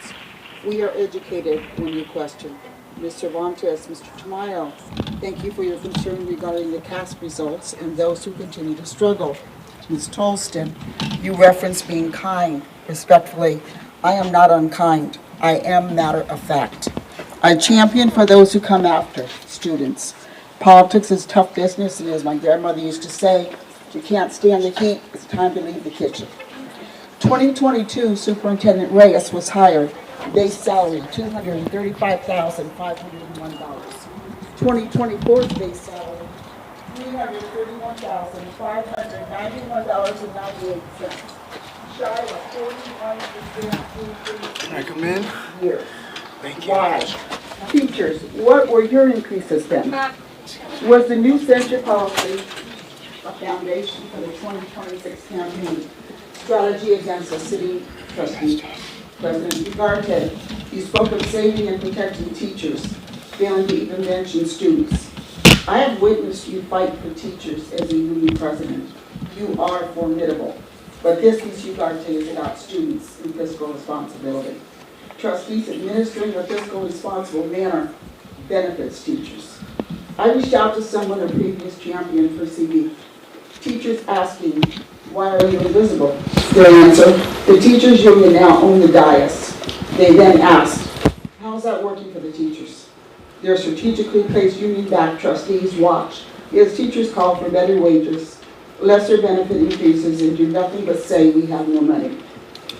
We are educated when you question. Ms. Cervantes, Mr. Tamayo, thank you for your concern regarding the CASP results and those who continue to struggle. Ms. Tolston, you referenced being kind. Respectfully, I am not unkind. I am matter of fact. I champion for those who come after students. Politics is tough business, and as my grandmother used to say, if you can't stand the heat, it's time to leave the kitchen. 2022 Superintendent Reyes was hired. Base salary, $235,501. 2024's base salary, $331,591.98. Shy of 41% increase. Can I come in? Year. Thank you. Why? Teachers, what were your increases then? Was the new censure policy a foundation for the 2026 campaign strategy against the city trustee? President Ugarte, you spoke of saving and protecting teachers, failing to even mention students. I have witnessed you fight for teachers as a union president. You are formidable. But this Ms. Ugarte is about students and fiscal responsibility. Trustees administering a fiscal responsible manner benefits teachers. I reached out to someone, a previous champion for CB. Teachers asking, why are you invisible? Their answer, the teachers union now own the dais. They then asked, how's that working for the teachers? Their strategically placed union-backed trustees watch as teachers call for better wages, lesser benefit increases, and do nothing but say we have no money.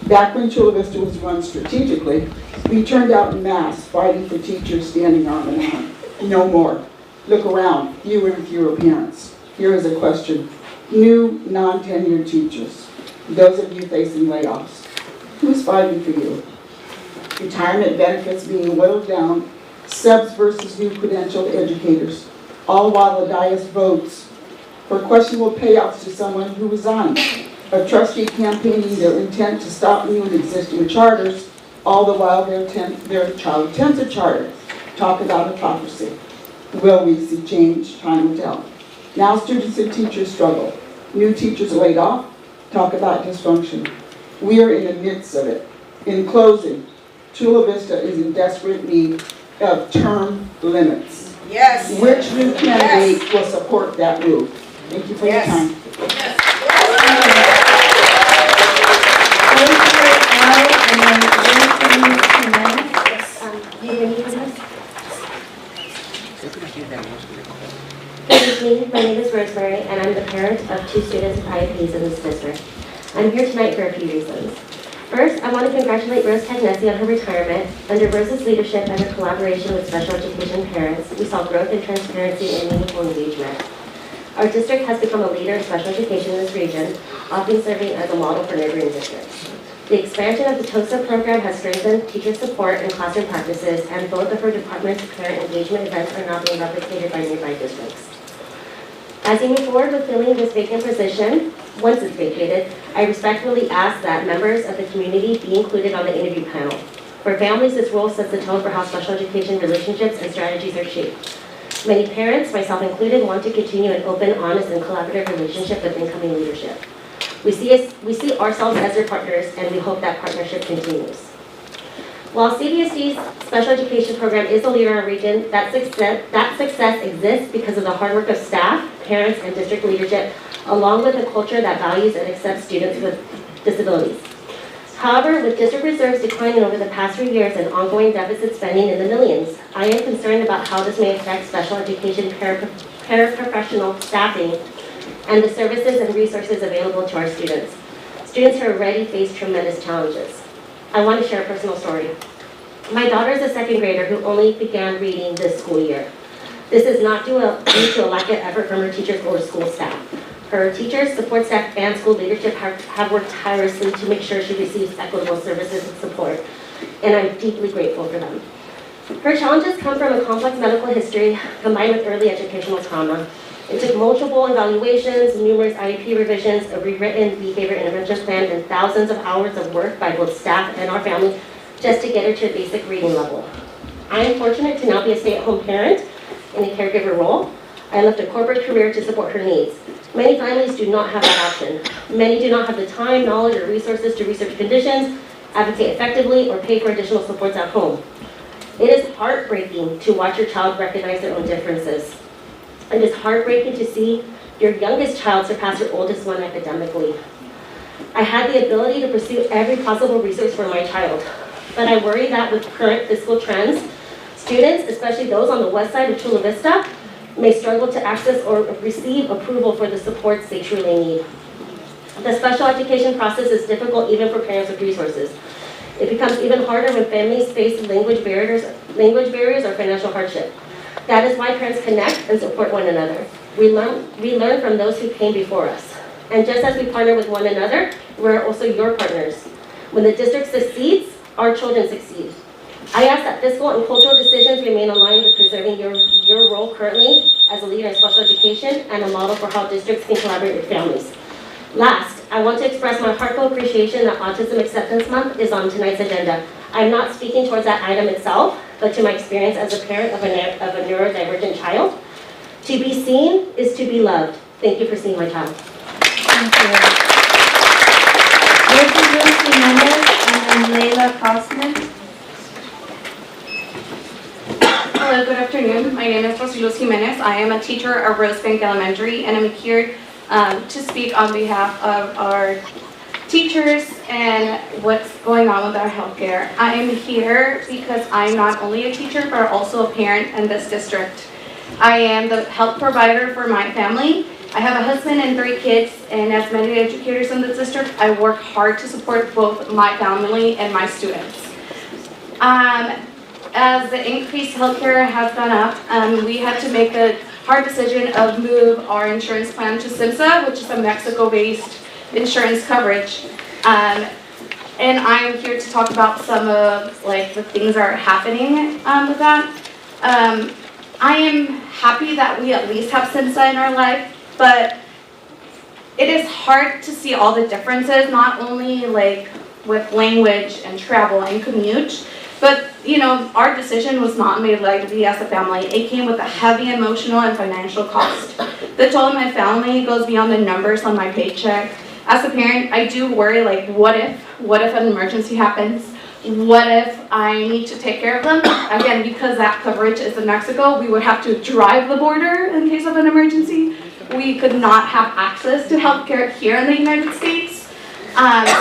Back when Chula Vista was run strategically, we turned out en masse fighting for teachers standing arm in arm. No more. Look around, fewer and fewer parents. Here is a question. New, non-tenured teachers, those of you facing layoffs, who's fighting for you? Retirement benefits being whittled down, subs versus new credentialed educators, all while the dais votes for questionable payouts to someone who resigned. A trustee campaigning their intent to stop new and existing charters, all the while their child attends a charter. Talk about hypocrisy. Will we see change? Time will tell. Now students and teachers struggle. New teachers laid off. Talk about dysfunction. We are in the midst of it. In closing, Chula Vista is in desperate need of term limits. Yes. Which new candidate will support that move? Thank you for your time. Good evening, my name is Rosemary, and I'm the parent of 2 students with IEPs in this district. I'm here tonight for a few reasons. First, I want to congratulate Rose Tagnesi on her retirement. Under Rose's leadership and her collaboration with special education parents, we saw growth in transparency and meaningful engagement. Our district has become a leader in special education in this region, often serving as a model for neighboring districts. The expansion of the TOSA program has strengthened teacher support and classroom practices, and both of her department's parent engagement events are now being replicated by nearby districts. As you move forward with filling this vacant position, once it's vacated, I respectfully ask that members of the community be included on the interview panel. For families, this role sets the tone for how special education relationships and strategies are shaped. Many parents, myself included, want to continue an open, honest, and collaborative relationship with incoming leadership. We see ourselves as their partners, and we hope that partnership continues. While CVSD's special education program is a leader in our region, that success exists because of the hard work of staff, parents, and district leadership, along with a culture that values and accepts students with disabilities. However, with district reserves declining over the past 3 years and ongoing deficit spending in the millions, I am concerned about how this may affect special education paraprofessional staffing and the services and resources available to our students. Students who already face tremendous challenges. I want to share a personal story. My daughter is a 2nd grader who only began reading this school year. This is not due to a lack of effort from her teachers or school staff. Her teachers, support staff, and school leadership have worked tirelessly to make sure she receives equitable services and support, and I'm deeply grateful for them. Her challenges come from a complex medical history combined with early educational trauma. It took multiple evaluations, numerous IEP revisions, a rewritten behavior intervention plan, and thousands of hours of work by both staff and our family just to get her to a basic reading level. I am fortunate to now be a stay-at-home parent in a caregiver role. I left a corporate career to support her needs. Many families do not have that option. Many do not have the time, knowledge, or resources to research conditions, advocate effectively, or pay for additional supports at home. It is heartbreaking to watch your child recognize their own differences. It is heartbreaking to see your youngest child surpass your oldest one academically. I had the ability to pursue every possible resource for my child, but I worry that with current fiscal trends, students, especially those on the west side of Chula Vista, may struggle to access or receive approval for the supports they truly need. The special education process is difficult even for parents with resources. It becomes even harder when families face language barriers or financial hardship. That is why parents connect and support one another. We learn from those who came before us. And just as we partner with one another, we're also your partners. When the district succeeds, our children succeed. I ask that fiscal and cultural decisions remain aligned with preserving your role currently as a leader in special education and a model for how districts can collaborate with families. Last, I want to express my heartfelt appreciation that Autism Acceptance Month is on tonight's agenda. I'm not speaking towards that item itself, but to my experience as a parent of a neurodivergent child. To be seen is to be loved. Thank you for seeing my child. Thank you. Rosie Jimenez and then Leila Kosman. Hello, good afternoon. My name is Rosie Jimenez. I am a teacher at Rosebank Elementary, and I'm here to speak on behalf of our teachers and what's going on with our healthcare. I am here because I'm not only a teacher, but also a parent in this district. I am the health provider for my family. I have a husband and 3 kids, and as many educators in this district, I work hard to support both my family and my students. As the increased healthcare has gone up, we had to make the hard decision of move our insurance plan to SIMSA, which is a Mexico-based insurance coverage. And I'm here to talk about some of the things that are happening with that. I am happy that we at least have SIMSA in our life, but it is hard to see all the differences, not only with language and travel and commute, but our decision was not made lightly as a family. It came with a heavy emotional and financial cost. The toll on my family goes beyond the numbers on my paycheck. As a parent, I do worry, what if an emergency happens? What if I need to take care of them? Again, because that coverage is in Mexico, we would have to drive the border in case of an emergency. We could not have access to healthcare here in the United States.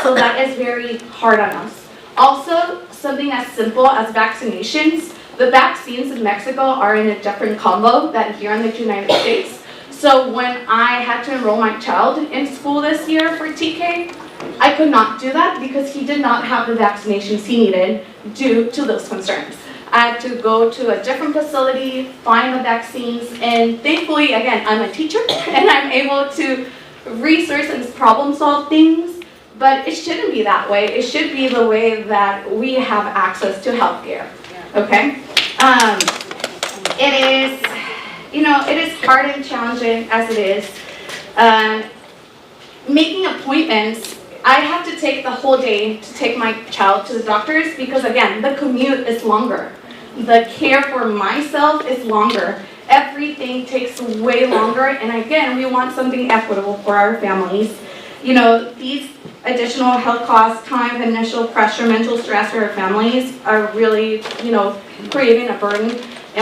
So that is very hard on us. Also, something as simple as vaccinations. The vaccines in Mexico are in a different combo than here in the United States. So when I had to enroll my child in school this year for TK, I could not do that because he did not have the vaccinations he needed due to those concerns. I had to go to a different facility, find the vaccines, and thankfully, again, I'm a teacher and I'm able to resource and problem solve things. But it shouldn't be that way. It should be the way that we have access to healthcare. Okay? It is hard and challenging as it is. Making appointments, I have to take the whole day to take my child to the doctors because, again, the commute is longer. The care for myself is longer. Everything takes way longer. And again, we want something equitable for our families. These additional health costs, time, financial pressure, mental stress for our families are really, creating a burden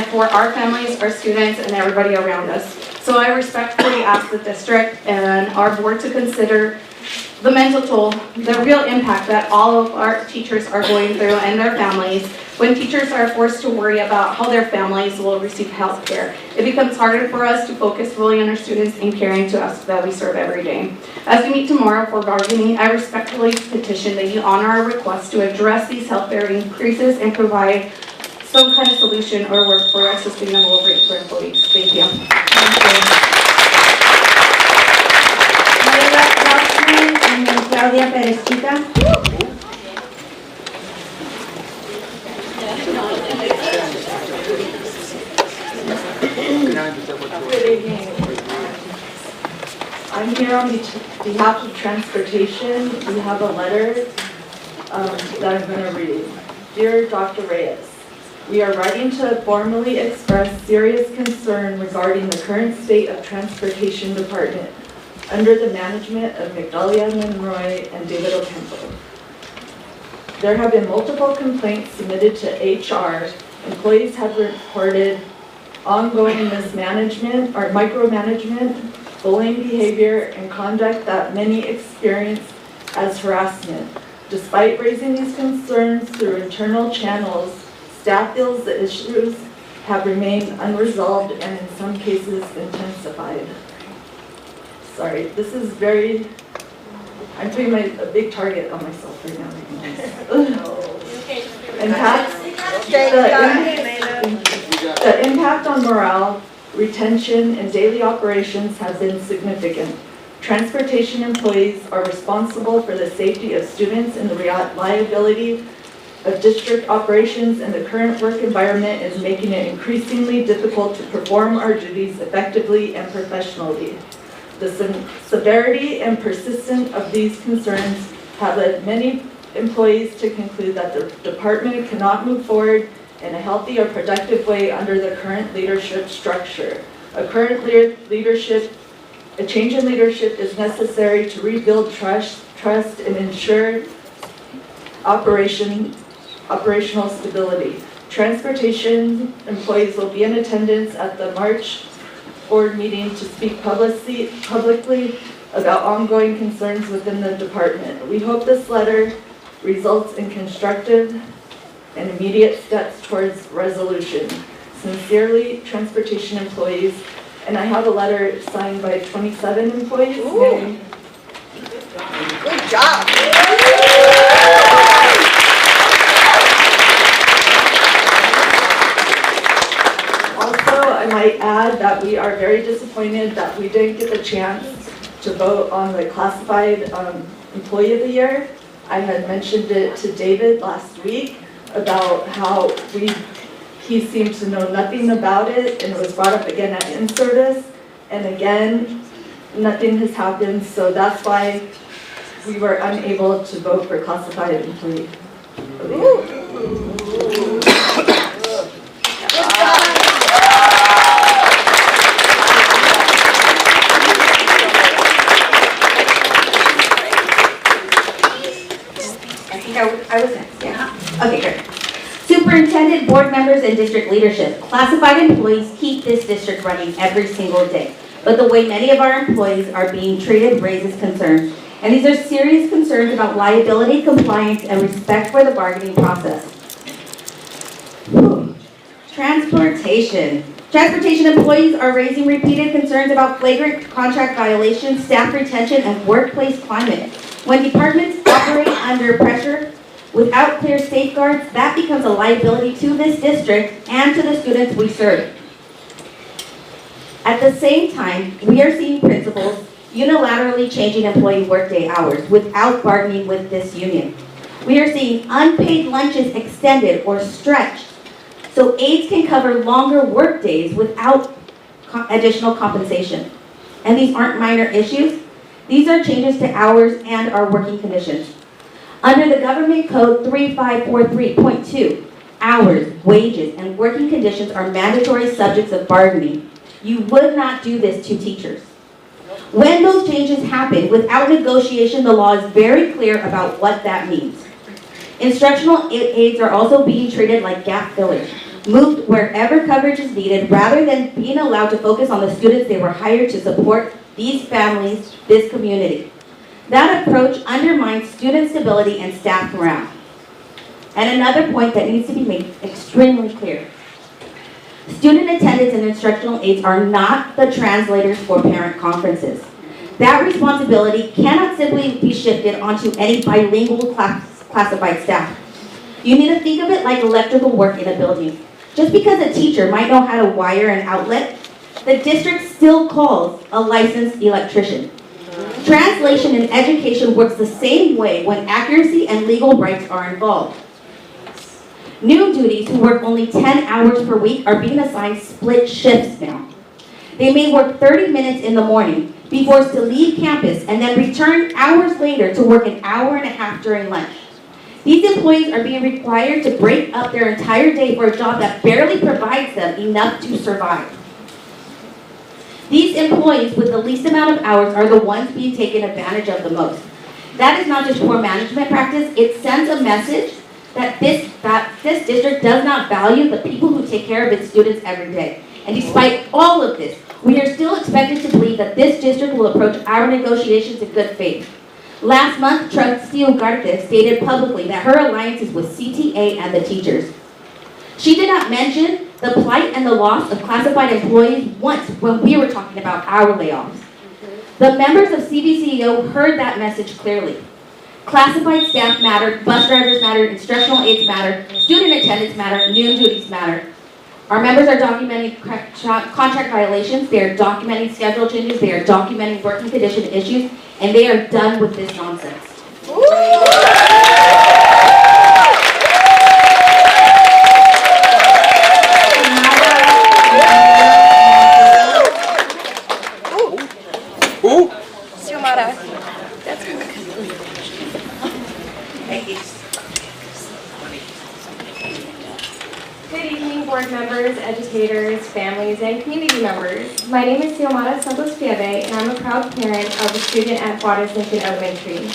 for our families, our students, and everybody around us. So I respectfully ask the district and our board to consider the mental toll, the real impact that all of our teachers are going through and their families when teachers are forced to worry about how their families will receive health care. It becomes harder for us to focus really on our students and caring to us that we serve every day. As we meet tomorrow for bargaining, I respectfully petition that you honor our request to address these health care increases and provide some kind of solution or work for a sustainable rate for employees. Thank you. And then Claudia Perezquita. Good evening. I'm here on behalf of transportation. We have a letter that I'm going to read. Dear Dr. Reyes, we are writing to formally express serious concern regarding the current state of transportation department. under the management of Migdalia Monroy and David Ocampo. There have been multiple complaints submitted to HR. Employees have reported ongoing mismanagement or micromanagement, bullying behavior, and conduct that many experience as harassment. Despite raising these concerns through internal channels, staff feels the issues have remained unresolved and in some cases intensified. Sorry, this is very, I'm putting a big target on myself right now. The impact on morale, retention, and daily operations has been significant. Transportation employees are responsible for the safety of students and the reliability of district operations, and the current work environment is making it increasingly difficult to perform our duties effectively and professionally. The severity and persistence of these concerns have led many employees to conclude that the department cannot move forward in a healthy or productive way under the current leadership structure. A change in leadership is necessary to rebuild trust and ensure operational stability. Transportation employees will be in attendance at the March board meeting to speak publicly about ongoing concerns within the department. We hope this letter results in constructive and immediate steps towards resolution. Sincerely, transportation employees. And I have a letter signed by 27 employees. Good job. Also, I might add that we are very disappointed that we didn't get the chance to vote on the classified employee of the year. I had mentioned it to David last week about how he seemed to know nothing about it, and it was brought up again at in-service, and again, nothing has happened, so that's why we were unable to vote for classified employee. I was next, yeah. Okay, great. Superintendent, board members, and district leadership. Classified employees keep this district running every single day. But the way many of our employees are being treated raises concerns. And these are serious concerns about liability, compliance, and respect for the bargaining process. Whew. Transportation. Transportation employees are raising repeated concerns about flagrant contract violations, staff retention, and workplace climate. When departments operate under pressure without clear safeguards, that becomes a liability to this district and to the students we serve. At the same time, we are seeing principals unilaterally changing employee workday hours without bargaining with this union. We are seeing unpaid lunches extended or stretched so aides can cover longer work days without additional compensation. And these aren't minor issues. These are changes to hours and our working conditions. Under the Government Code 3543.2, hours, wages, and working conditions are mandatory subjects of bargaining. You would not do this to teachers. When those changes happen without negotiation, the law is very clear about what that means. Instructional aides are also being treated like gap fillers, moved wherever coverage is needed rather than being allowed to focus on the students they were hired to support, these families, this community. That approach undermines student stability and staff morale. And another point that needs to be made extremely clear. Student attendance and instructional aides are not the translators for parent conferences. That responsibility cannot simply be shifted onto any bilingual classified staff. You need to think of it like electrical work in a building. Just because a teacher might know how to wire an outlet, the district still calls a licensed electrician. Translation in education works the same way when accuracy and legal rights are involved. New duties who work only 10 hours per week are being assigned split shifts now. They may work 30 minutes in the morning, be forced to leave campus, and then return hours later to work an hour and a half during lunch. These employees are being required to break up their entire day for a job that barely provides them enough to survive. These employees with the least amount of hours are the ones being taken advantage of the most. That is not just poor management practice, it sends a message that this district does not value the people who take care of its students every day. And despite all of this, we are still expected to believe that this district will approach our negotiations in good faith. Last month, Trustee Ugarte stated publicly that her alliance is with CTA and the teachers. She did not mention the plight and the loss of classified employees once when we were talking about our layoffs. The members of CBCEO heard that message clearly. Classified staff matter, bus drivers matter, instructional aides matter, student attendance matter, noon duties matter. Our members are documenting contract violations, they are documenting schedule changes, they are documenting working condition issues, and they are done with this nonsense. Good evening, board members, educators, families, and community members. My name is Xiomara Santos Pieve, and I'm a proud parent of a student at Juarez Lincoln Elementary.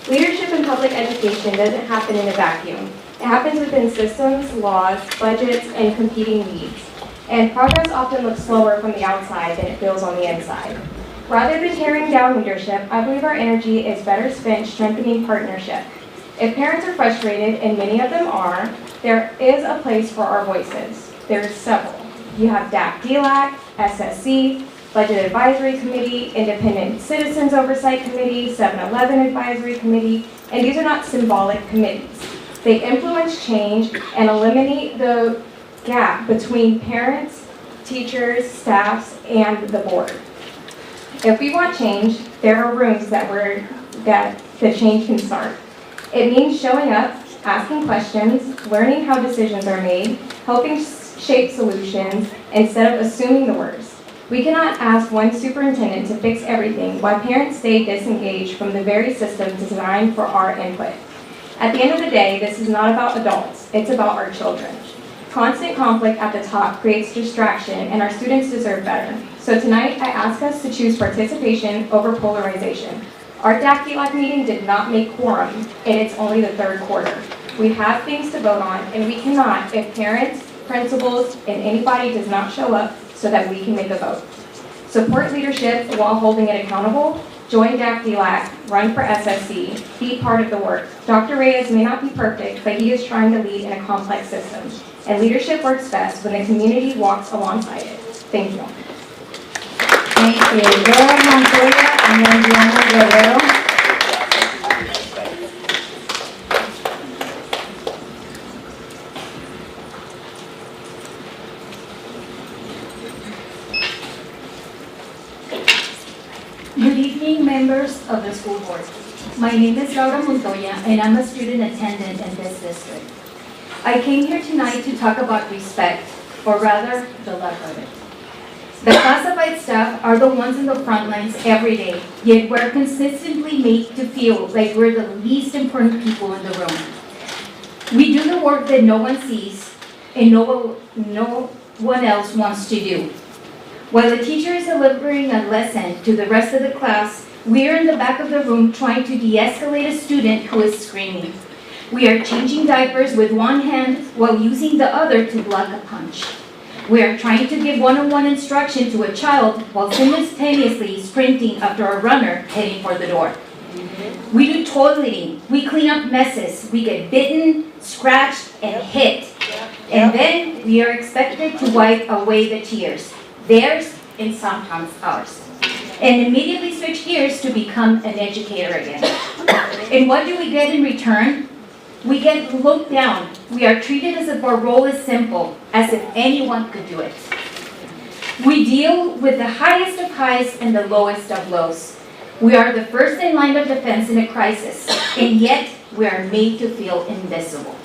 Leadership in public education doesn't happen in a vacuum. It happens within systems, laws, budgets, and competing needs. And progress often looks slower from the outside than it feels on the inside. Rather than tearing down leadership, I believe our energy is better spent strengthening partnership. If parents are frustrated, and many of them are, there is a place for our voices. There's several. You have DAC-DLAC, SSC, Budget Advisory Committee, Independent Citizens Oversight Committee, 7-Eleven Advisory Committee, and these are not symbolic committees. They influence change and eliminate the gap between parents, teachers, staffs, and the board. If we want change, there are rooms that the change can start. It means showing up, asking questions, learning how decisions are made, helping shape solutions instead of assuming the worst. We cannot ask one superintendent to fix everything while parents stay disengaged from the very system designed for our input. At the end of the day, this is not about adults, it's about our children. Constant conflict at the top creates distraction, and our students deserve better. So tonight, I ask us to choose participation over polarization. Our DAC-DLAC meeting did not make quorum, and it's only the third quarter. We have things to vote on, and we cannot if parents, principals, and anybody does not show up so that we can make a vote. Support leadership while holding it accountable. Join DAC-DLAC, run for SSC, be part of the work. Dr. Reyes may not be perfect, but he is trying to lead in a complex system. And leadership works best when the community walks alongside it. Thank you. Thank you. Laura Montoya and then Diana Guerrero. Good evening, members of the school board. My name is Laura Montoya, and I'm a student attendant in this district. I came here tonight to talk about respect, or rather, the lack of it. The classified staff are the ones in the front lines every day, yet we're consistently made to feel like we're the least important people in the room. We do the work that no one sees and no one else wants to do. While the teacher is delivering a lesson to the rest of the class, we are in the back of the room trying to de-escalate a student who is screaming. We are changing diapers with one hand while using the other to block a punch. We are trying to give one-on-one instruction to a child while simultaneously sprinting after a runner heading for the door. We do toileting, we clean up messes, we get bitten, scratched, and hit. And then we are expected to wipe away the tears, theirs and sometimes ours, and immediately switch gears to become an educator again. And what do we get in return? We get looked down. We are treated as if our role is simple, as if anyone could do it. We deal with the highest of highs and the lowest of lows. We are the first in line of defense in a crisis, and yet we are made to feel invisible.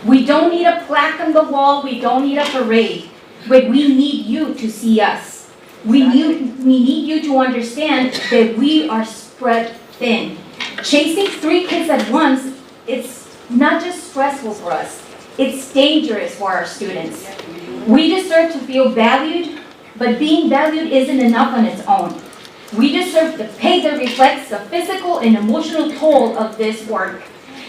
We don't need a plaque on the wall, we don't need a parade, but we need you to see us. We need you to understand that we are spread thin. Chasing 3 kids at once, it's not just stressful for us, it's dangerous for our students. We deserve to feel valued, but being valued isn't enough on its own. We deserve the pay that reflects the physical and emotional toll of this work.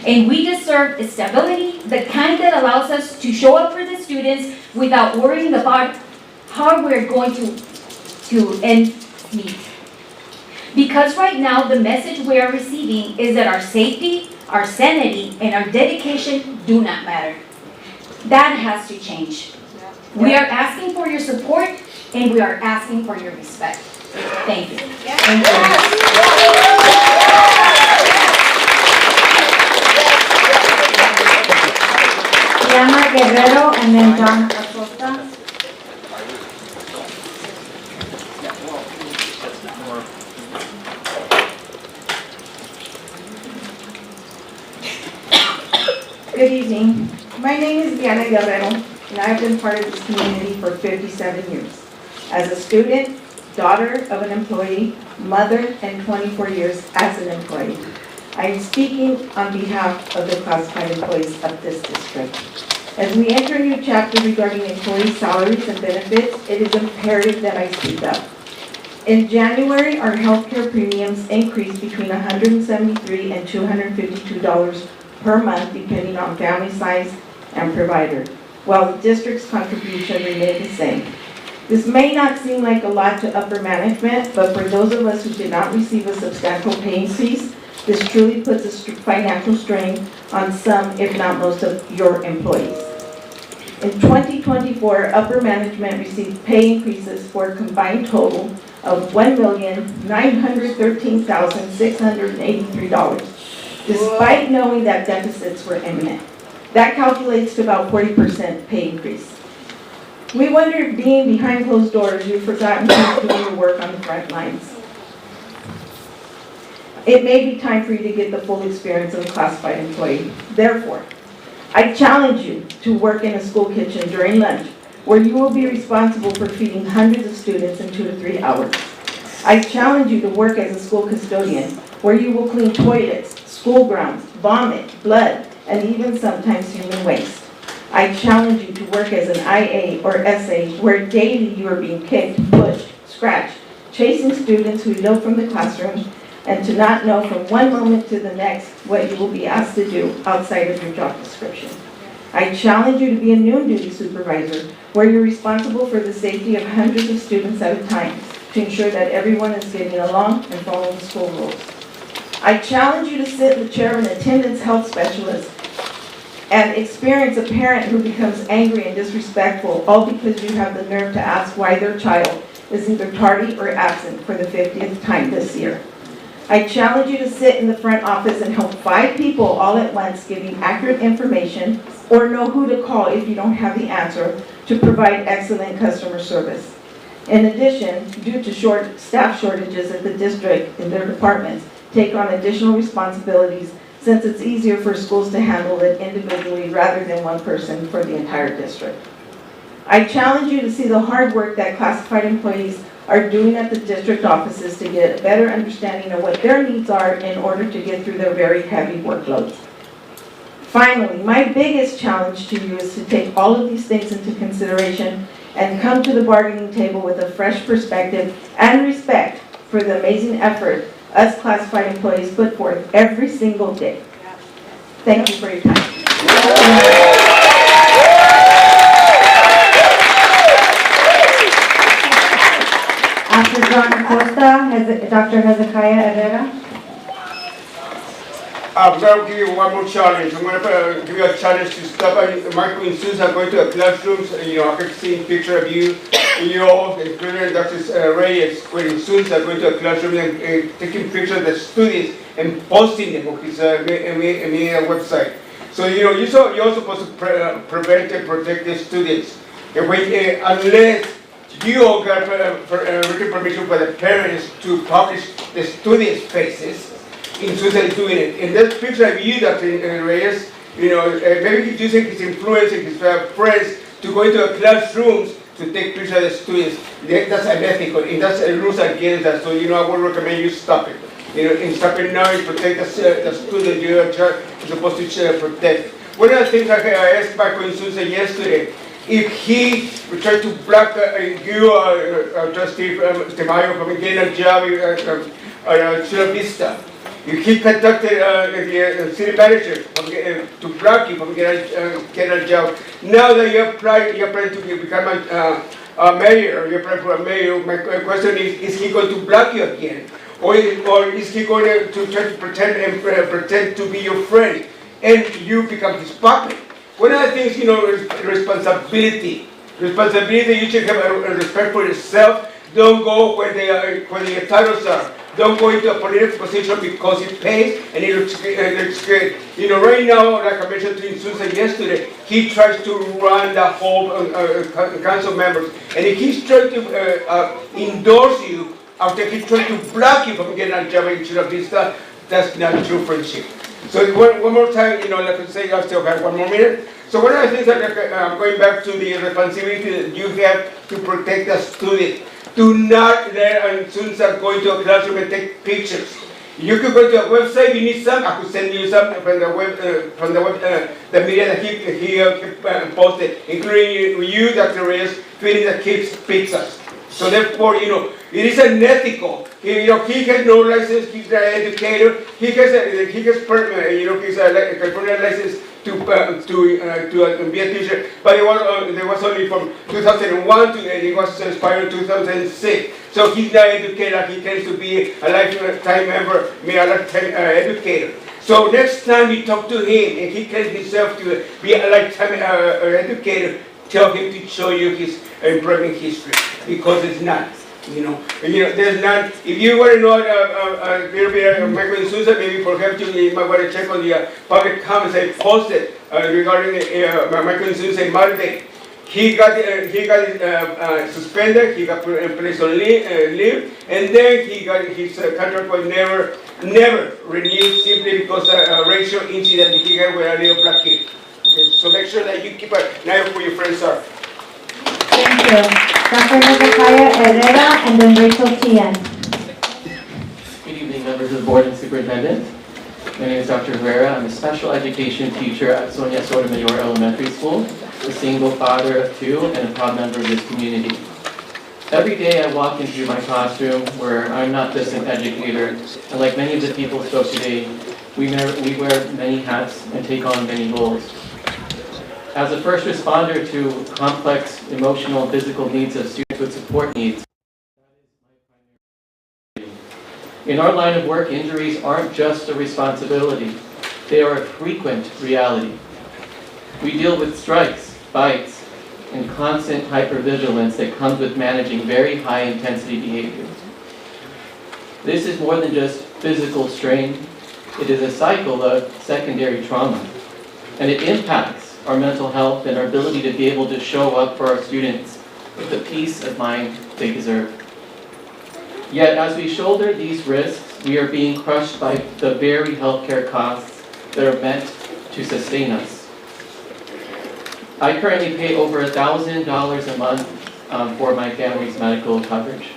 And we deserve stability, the kind that allows us to show up for the students without worrying about how we're going to end meet. Because right now, the message we are receiving is that our safety, our sanity, and our dedication do not matter. That has to change. We are asking for your support, and we are asking for your respect. Thank you. Thank Diana Guerrero and then John Acosta. Good evening. My name is Diana Guerrero, and I've been part of this community for 57 years. As a student, daughter of an employee, mother, and 24 years as an employee. I am speaking on behalf of the classified employees of this district. As we enter a new chapter regarding employee salaries and benefits, it is imperative that I speak up. In January, our healthcare premiums increased between $173 and $252 per month, depending on family size and provider, while the district's contribution remained the same. This may not seem like a lot to upper management, but for those of us who did not receive a substantial pay increase, this truly puts a financial strain on some, if not most, of your employees. In 2024, upper management received pay increases for a combined total of $1,913,683, despite knowing that deficits were imminent. That calculates to about 40% pay increase. We wonder if being behind closed doors, you've forgotten who's doing the work on the front lines. It may be time for you to get the full experience of a classified employee. Therefore, I challenge you to work in a school kitchen during lunch, where you will be responsible for feeding hundreds of students in 2 to 3 hours. I challenge you to work as a school custodian, where you will clean toilets, school grounds, vomit, blood, and even sometimes human waste. I challenge you to work as an IA or SA, where daily you are being kicked, pushed, scratched, chasing students who know from the classroom, and to not know from one moment to the next what you will be asked to do outside of your job description. I challenge you to be a noon duty supervisor, where you're responsible for the safety of hundreds of students at a time to ensure that everyone is getting along and following school rules. I challenge you to sit in the chair of an attendance health specialist and experience a parent who becomes angry and disrespectful, all because you have the nerve to ask why their child is either tardy or absent for the 50th time this year. I challenge you to sit in the front office and help 5 people all at once giving accurate information or know who to call if you don't have the answer to provide excellent customer service. In addition, due to staff shortages at the district in their departments, take on additional responsibilities since it's easier for schools to handle it individually rather than one person for the entire district. I challenge you to see the hard work that classified employees are doing at the district offices to get a better understanding of what their needs are in order to get through their very heavy workloads. Finally, my biggest challenge to you is to take all of these things into consideration and come to the bargaining table with a fresh perspective and respect for the amazing effort us classified employees put forth every single day. Thank you for your time. After John Acosta, Dr. Hezekiah Herrera. I'm going to give you one more challenge. I'm going to give you a challenge to stop. Michael and Susan are going to the classrooms. I can see a picture of you. You all, including Dr. Reyes, when students are going to a classroom and taking pictures of the students and posting them on his website. So you're also supposed to prevent and protect the students. And unless you all got written permission by the parents to publish the students' faces, in Susan is doing it. And that picture of you, Dr. Reyes, maybe he's using his influence and his friends to go into the classrooms to take pictures of the students. That's unethical, and that's rules against that. So I would recommend you stop it. And stop it now and protect the student you're supposed to protect. One of the things I asked Michael and Susan yesterday, if he tried to block you, trustee Tamayo, from getting a job at Chula Vista, if he contacted the city manager to block you from getting a job, now that you apply to become a mayor, you apply for a mayor, my question is he going to block you again? Or is he going to try to pretend to be your friend and you become his puppet? One of the things, is responsibility. Responsibility, you should have a respect for yourself. Don't go where the titles are. Don't go into a political position because it pays and it looks good. Right now, like I mentioned to Susan yesterday, he tries to run the whole council members. And if he's trying to endorse you, after he tried to block you from getting a job in Chula Vista, that's not true friendship. So one more time, like I say, I still have 1 more minute. So one of the things that going back to the responsibility that you have to protect the student. Do not let students go into a classroom and take pictures. You could go to a website. You need some. I could send you some from the the media that he posted, including you, Dr. Reyes, feeding the kids pizzas. So therefore, it is unethical. He has no license. He's an educator. He has he's a California license to be a teacher. But it was only from 2001 and it was expired in 2006. So he's not an educator. He tends to be a lifetime member, a lifetime educator. So next time you talk to him and he claims himself to be a lifetime educator, tell him to show you his employment history, because it's not. There's not. If you want to know a little bit of Michael Sousa, maybe perhaps you might want to check on the public comments I posted regarding Michael Sousa in Monday. He got suspended. He got placed on leave, and then his contract was never renewed simply because a racial incident that he had with a little black kid. Okay, so make sure that you keep an eye out who your friends are. Thank you. Dr. Hezekiah Herrera and then Rachel Tien. Good evening, members of the board and superintendent. My name is Dr. Herrera. I'm a special education teacher at Sonia Sotomayor Elementary School, a single father of 2 and a proud member of this community. Every day I walk into my classroom where I'm not just an educator, and like many of the people who spoke today, we wear many hats and take on many roles. As a first responder to complex emotional and physical needs of students with support needs, in our line of work, injuries aren't just a responsibility, they are a frequent reality. We deal with strikes, bites, and constant hypervigilance that comes with managing very high intensity behavior. This is more than just physical strain, it is a cycle of secondary trauma, and it impacts our mental health and our ability to be able to show up for our students with the peace of mind they deserve. Yet as we shoulder these risks, we are being crushed by the very healthcare costs that are meant to sustain us. I currently pay over $1,000 a month for my family's medical coverage.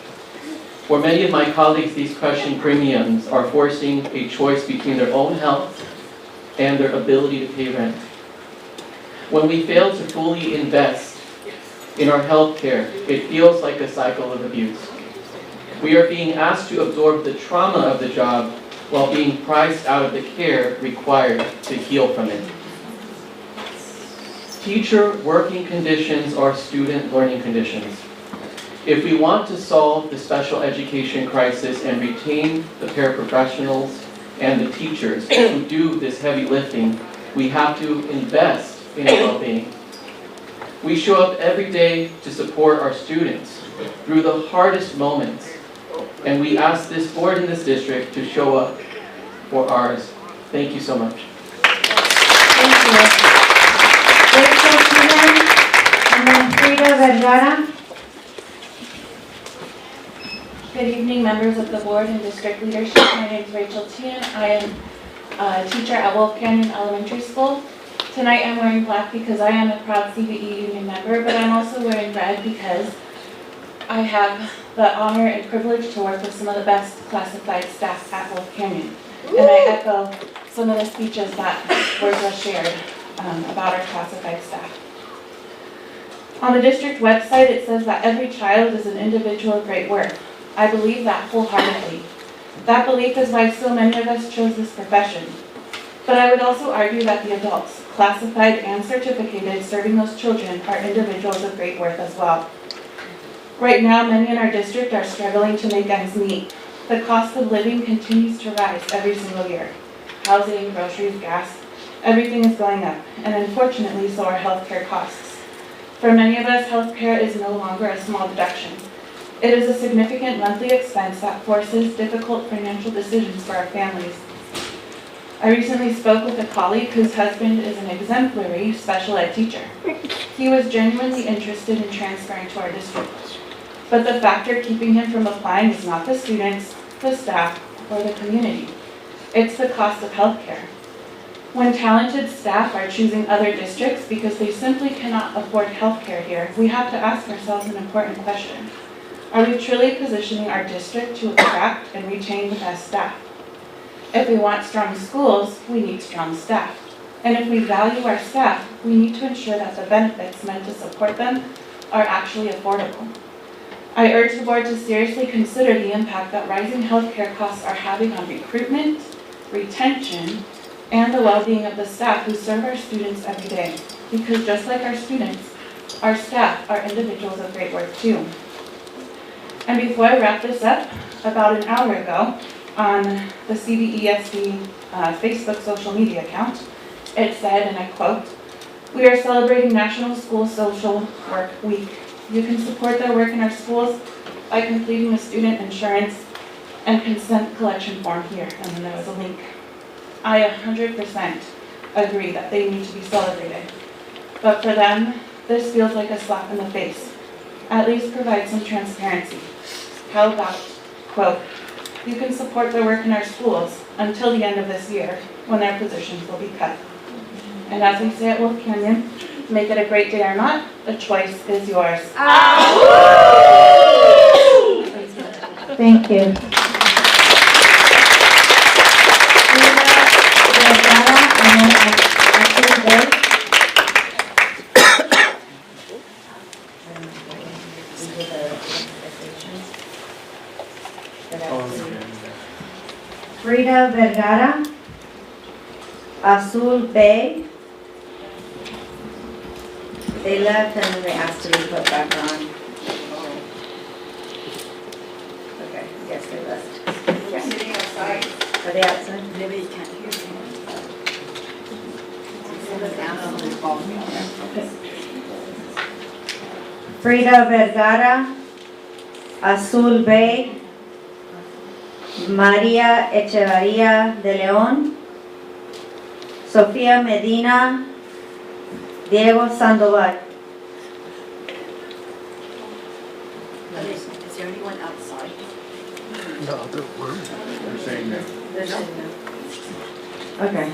For many of my colleagues, these crushing premiums are forcing a choice between their own health and their ability to pay rent. When we fail to fully invest in our health care, it feels like a cycle of abuse. We are being asked to absorb the trauma of the job while being priced out of the care required to heal from it. Teacher working conditions are student learning conditions. If we want to solve the special education crisis and retain the paraprofessionals and the teachers who do this heavy lifting, we have to invest in well-being. We show up every day to support our students through the hardest moments, and we ask this board in this district to show up for ours. Thank you so much. Thank you. Rachel Tien and then Frida Vergara. Good evening, members of the board and district leadership. My name is Rachel Tien. I am a teacher at Wolf Canyon Elementary School. Tonight I'm wearing black because I am a proud CBE union member, but I'm also wearing red because I have the honor and privilege to work with some of the best classified staff at Wolf Canyon. And I echo some of the speeches that were just shared about our classified staff. On the district website, it says that every child is an individual of great worth. I believe that wholeheartedly. That belief is why so many of us chose this profession. But I would also argue that the adults, classified and certificated, serving those children are individuals of great worth as well. Right now, many in our district are struggling to make ends meet. The cost of living continues to rise every single year. Housing, groceries, gas, everything is going up, and unfortunately, so are healthcare costs. For many of us, healthcare is no longer a small deduction. It is a significant monthly expense that forces difficult financial decisions for our families. I recently spoke with a colleague whose husband is an exemplary special ed teacher. He was genuinely interested in transferring to our district. But the factor keeping him from applying is not the students, the staff, or the community. It's the cost of healthcare. When talented staff are choosing other districts because they simply cannot afford healthcare here, we have to ask ourselves an important question. Are we truly positioning our district to attract and retain the best staff? If we want strong schools, we need strong staff. And if we value our staff, we need to ensure that the benefits meant to support them are actually affordable. I urge the board to seriously consider the impact that rising healthcare costs are having on recruitment, retention, and the well-being of the staff who serve our students every day. Because just like our students, our staff are individuals of great worth too. And before I wrap this up, about an hour ago, on the CVESD Facebook social media account, it said, and I quote, "We are celebrating National School Social Work Week. You can support their work in our schools by completing the student insurance and consent collection form here." And then there was a link. I 100% agree that they need to be celebrated. But for them, this feels like a slap in the face. At least provide some transparency. How about, quote, "You can support their work in our schools until the end of this year, when their positions will be cut." And as we say at Wolf Canyon, make it a great day or not, the choice is yours. Thank you. Frida Vergara, Azul Bay. They left and then they asked to be put back on. Okay, yes, they left. They're sitting outside. Are they outside? Maybe you can't hear me. Okay. Frida Vergara, Azul Bay, María Echevarría de León, Sofía Medina, Diego Sandoval. Is there anyone outside? No, they're saying no. There's no. Okay.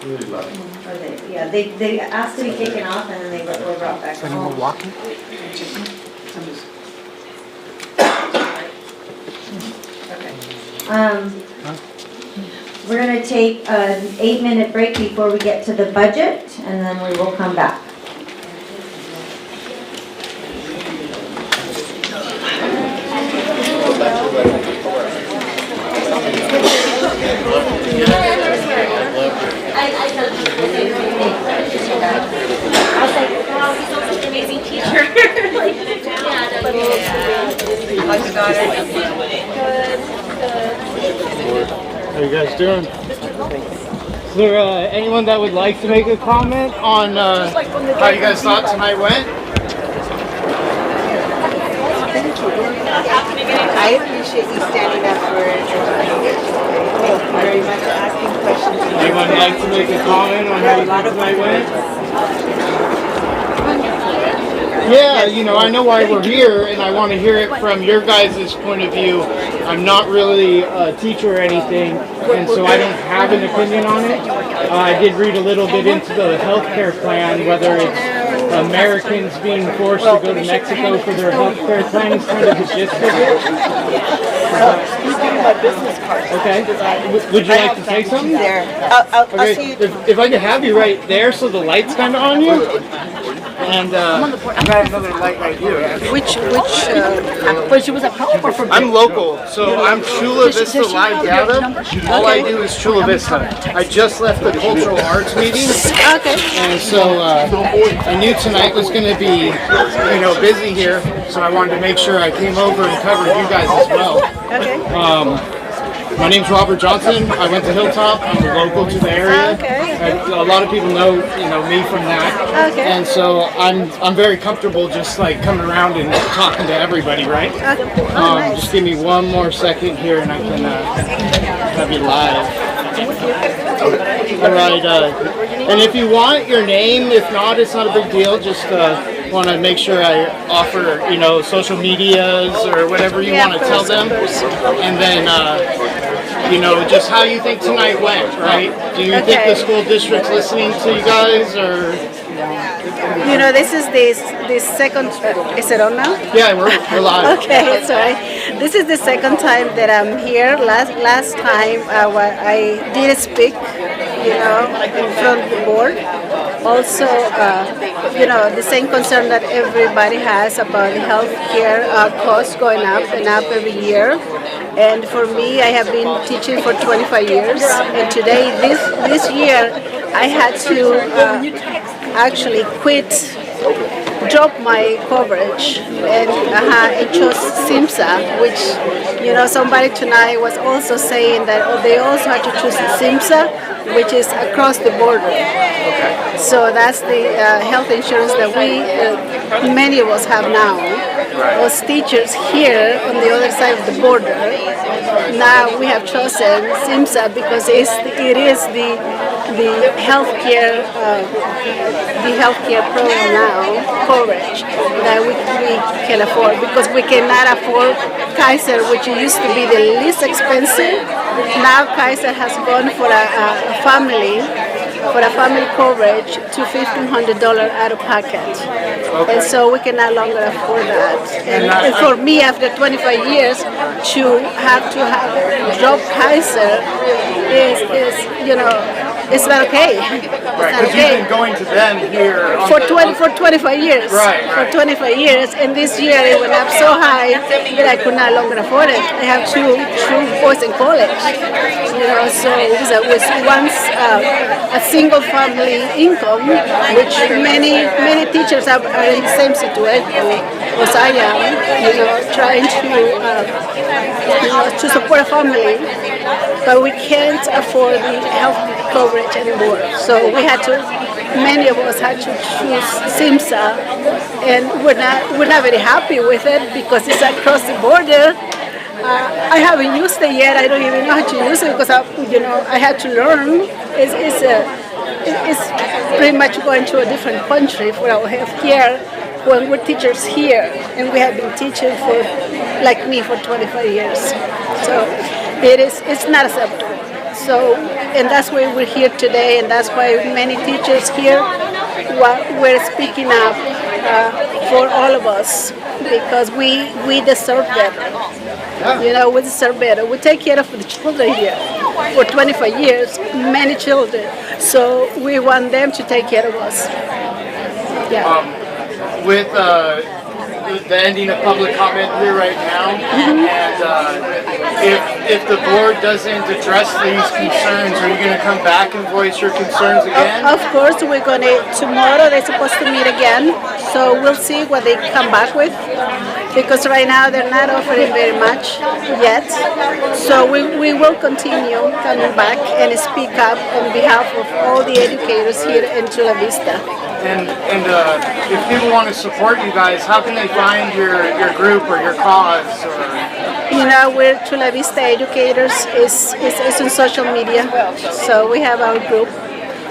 Really loud. Yeah, they asked to be taken off and then they were brought back on. Anyone walking? We're gonna take an 8-minute break before we get to the budget, and then we will come back. I was like, wow, he's such an amazing teacher. Like, How's your daughter? How you guys doing? Is there anyone that would like to make a comment on how you guys thought tonight went? I appreciate you standing up for it. Thank you very much for asking questions. Anyone like to make a comment on how you thought tonight went? Yeah, you know, I know why we're here, and I want to hear it from your guys' point of view. I'm not really a teacher or anything, and so I don't have an opinion on it. I did read a little bit into the healthcare plan, whether it's Americans being forced to go to Mexico for their healthcare plan is kind of the gist of it. my business card. Okay. Would you like to say something? There. I'll Okay, see you. if I could have you right there so the light's kind of on you. And I've got another light right here. Which she was at home or from? I'm local, so I'm Chula Vista Live Data. All I do is Chula Vista. I just left the cultural arts meeting. Okay. And so I knew tonight was going to be, busy here, so I wanted to make sure I came over and covered you guys as well. Okay. My name's Robert Johnson. I went to Hilltop. I'm local to the area. Okay. A lot of people know me from that. Okay. And so I'm very comfortable just like coming around and talking to everybody, right? Nice. Just give me one more second here and I can have you live. All right. And if you want your name, if not, it's not a big deal. Just want to make sure I offer, social medias or whatever you want to tell them. And then, just how you think tonight went, right? Do you think the school district's listening to you guys or? This is the second, is it on now? Yeah, we're live. Okay, sorry. This is the second time that I'm here. Last time I did speak, in front of the board. Also, the same concern that everybody has about the healthcare costs going up and up every year. And for me, I have been teaching for 25 years. And today, this year, I had to actually drop my coverage and chose SIMSA, which, somebody tonight was also saying that they also had to choose SIMSA, which is across the border. Okay. So that's the health insurance that many of us have now. Those teachers here on the other side of the border, now we have chosen SIMSA because it is the healthcare program now, coverage, that we can afford, because we cannot afford Kaiser, which used to be the least expensive. Now Kaiser has gone for a family coverage to $1,500 out of pocket. Okay. And so we can no longer afford that. And for me, after 25 years, to have drop Kaiser it's not okay. Right, because you've been going to them here for 25 years. Right. For 25 years, and this year it went up so high that I could no longer afford it. I have two boys in college, so it was once a single family income, which many teachers are in the same situation as I am, trying to support a family, but we can't afford the health coverage anymore. So many of us had to choose SIMSA, and we're not very happy with it because it's across the border. I haven't used it yet. I don't even know how to use it because I had to learn. It's pretty much going to a different country for our health care when we're teachers here, and we have been teaching like me for 25 years. So it's not acceptable. So, and that's why we're here today, and that's why many teachers here we're speaking up for all of us, because we deserve better. We deserve better. We take care of the children here for 25 years, many children. So we want them to take care of us. Yeah. With the ending of public comment here right now, and if the board doesn't address these concerns, are you going to come back and voice your concerns again? Of course, we're going to, tomorrow they're supposed to meet again, so we'll see what they come back with, because right now they're not offering very much yet. So we will continue coming back and speak up on behalf of all the educators here in Chula Vista. And if people want to support you guys, how can they find your group or your cause? We're Chula Vista Educators. It's on social media, so we have our group.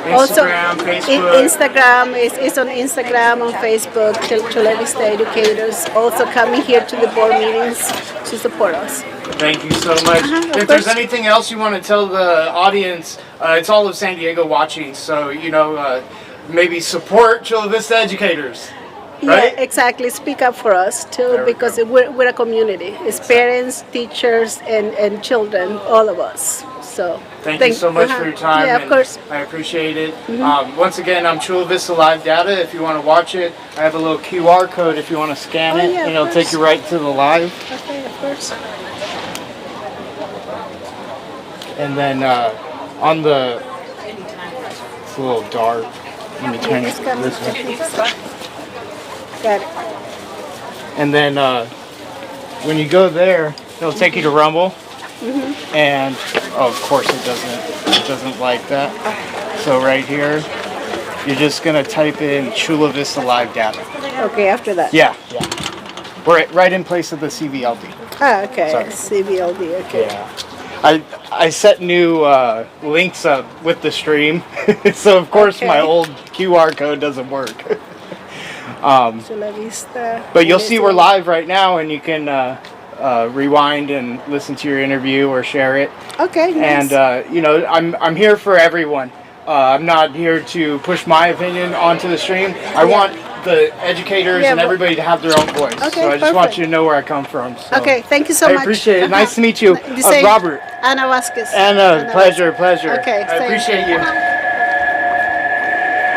Instagram, Facebook. Instagram is on Instagram, on Facebook, Chula Vista Educators. Also coming here to the board meetings to support us. Thank you so much. If there's anything else you want to tell the audience, it's all of San Diego watching, so maybe support Chula Vista Educators. Yeah, exactly. Speak up for us too, because we're a community. It's parents, teachers, and children, all of us. So Thank you so much for your time. Yeah, of and course. I appreciate it. Once again, I'm Chula Vista Live Data. If you want to watch it, I have a little QR code if you want to scan it, yeah, and of it'll take course. you right to the live. Okay, of course. And then on the, it's a little dark. Let me turn it this way. Got it. And then when you go there, it'll take you to Rumble. And of course it doesn't like that. So right here, you're just gonna type in Chula Vista Live Data. Okay, after that. Yeah. We're right in place of the CVLD. Ah, okay. Sorry. CVLD. Okay. Yeah. I set new links up with the stream, so of course my old QR code doesn't work. Chula Vista. But you'll see we're live right now, and you can rewind and listen to your interview or share it. Okay. Nice. And I'm here for everyone. I'm not here to push my opinion onto the stream. I want the educators and everybody to have their own voice. Okay, so I just want perfect. you to know where I come from. So. Okay, thank you so I much. appreciate it. Nice to meet you, The same. Robert. Anna Vasquez. Anna, pleasure. Okay, I same. appreciate you.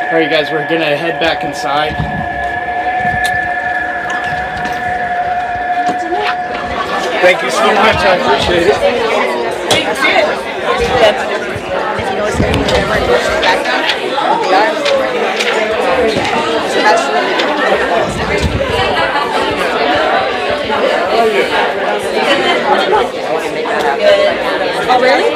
All right, guys, we're gonna head back inside. Thank you so much. I appreciate it. Oh, really?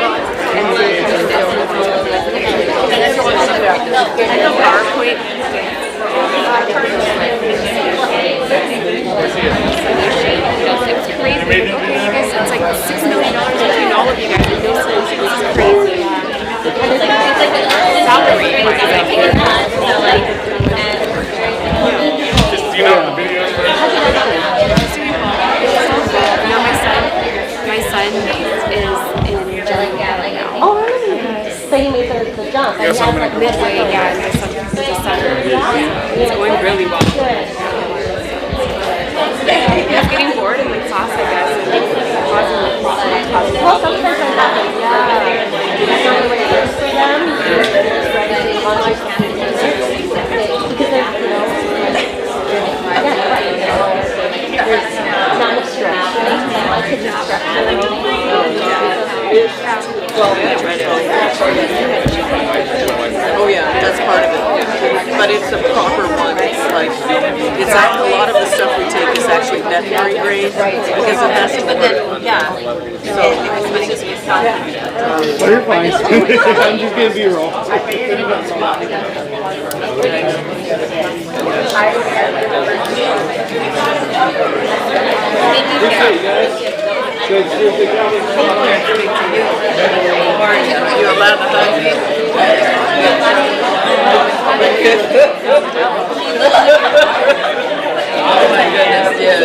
It's crazy. Okay, you guys, it's like $6 million between all of you guys. And no solutions. This is crazy. Salary wise, I think it's not. Do you know the video? Now my son is in general now. Oh, really? So you made the jump. Yes, I'm like midway, yeah, and my son is a summer. It's going really well. Good. I'm getting bored in the class, I guess. Well, sometimes that happens, yeah. That's the only way it works for them. Because they're, again, right, there's not enough stress. Oh yeah, that's part of it. But it's a proper one. It's like, it's a lot of the stuff we take is actually veterinary grade because it has to be. Yeah. So it's just. Oh, you're fine. I'm just gonna be roll. You're allowed to hug me. Oh my goodness, yeah.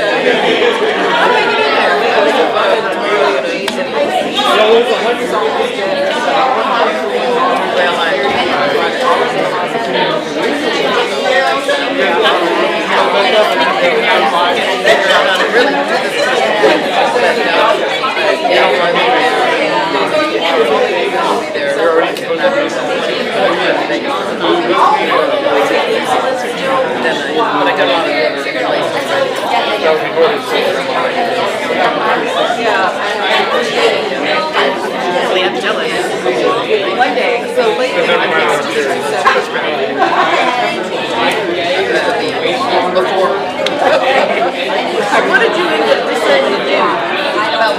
One day, so lately, before. What did you decide to do? About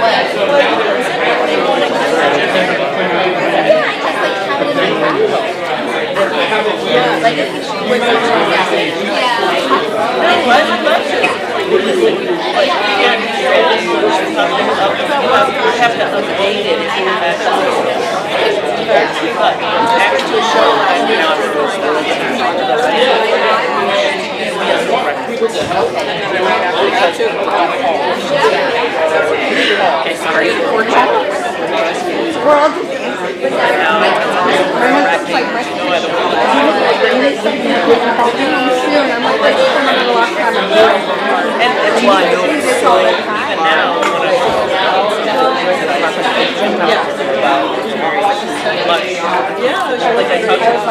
I have to update it. After the show, I went out okay, sorry. We're all just And why I know it's so even now, when like I talked about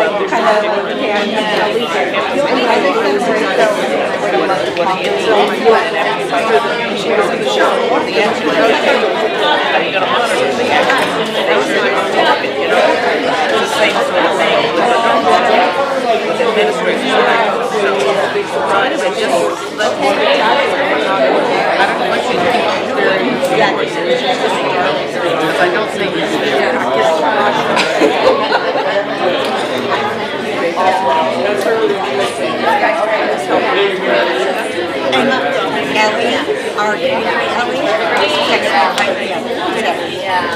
I don't think Ellie, our community Ellie, just texted me right now.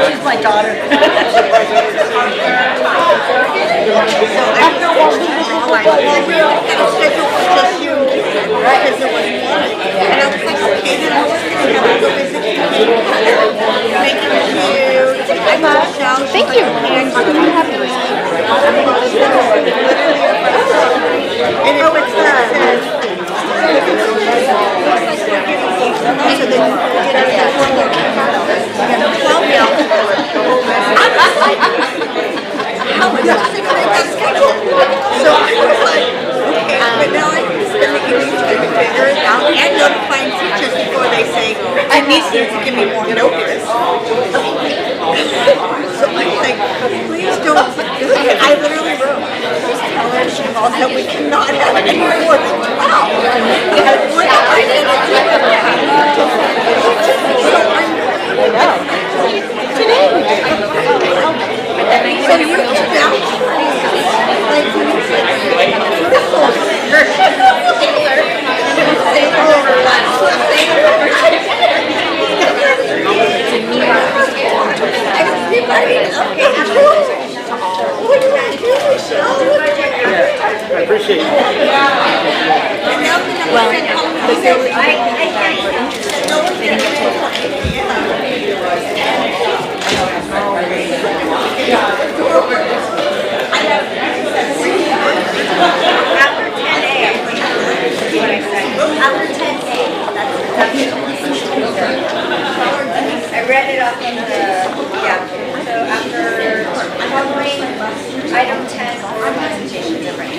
She's my daughter. So after all, I had a schedule for just you, because there was one. And I was like, okay, then I was going to go visit you. Make it cute. I got a shout. Thank you. And it was says, so then you get that one more how much else they make that schedule? So I was like, okay, but now I'm spending a week to figure it out and notifying teachers before they say, I need you to give me more notice. So I'm like, please don't, I literally wrote, tell our Chanel that we cannot have any more than 12. We're not going to do so you now, like, I appreciate it. I read it off in the, yeah, so after covering item 10, our presentations are ready.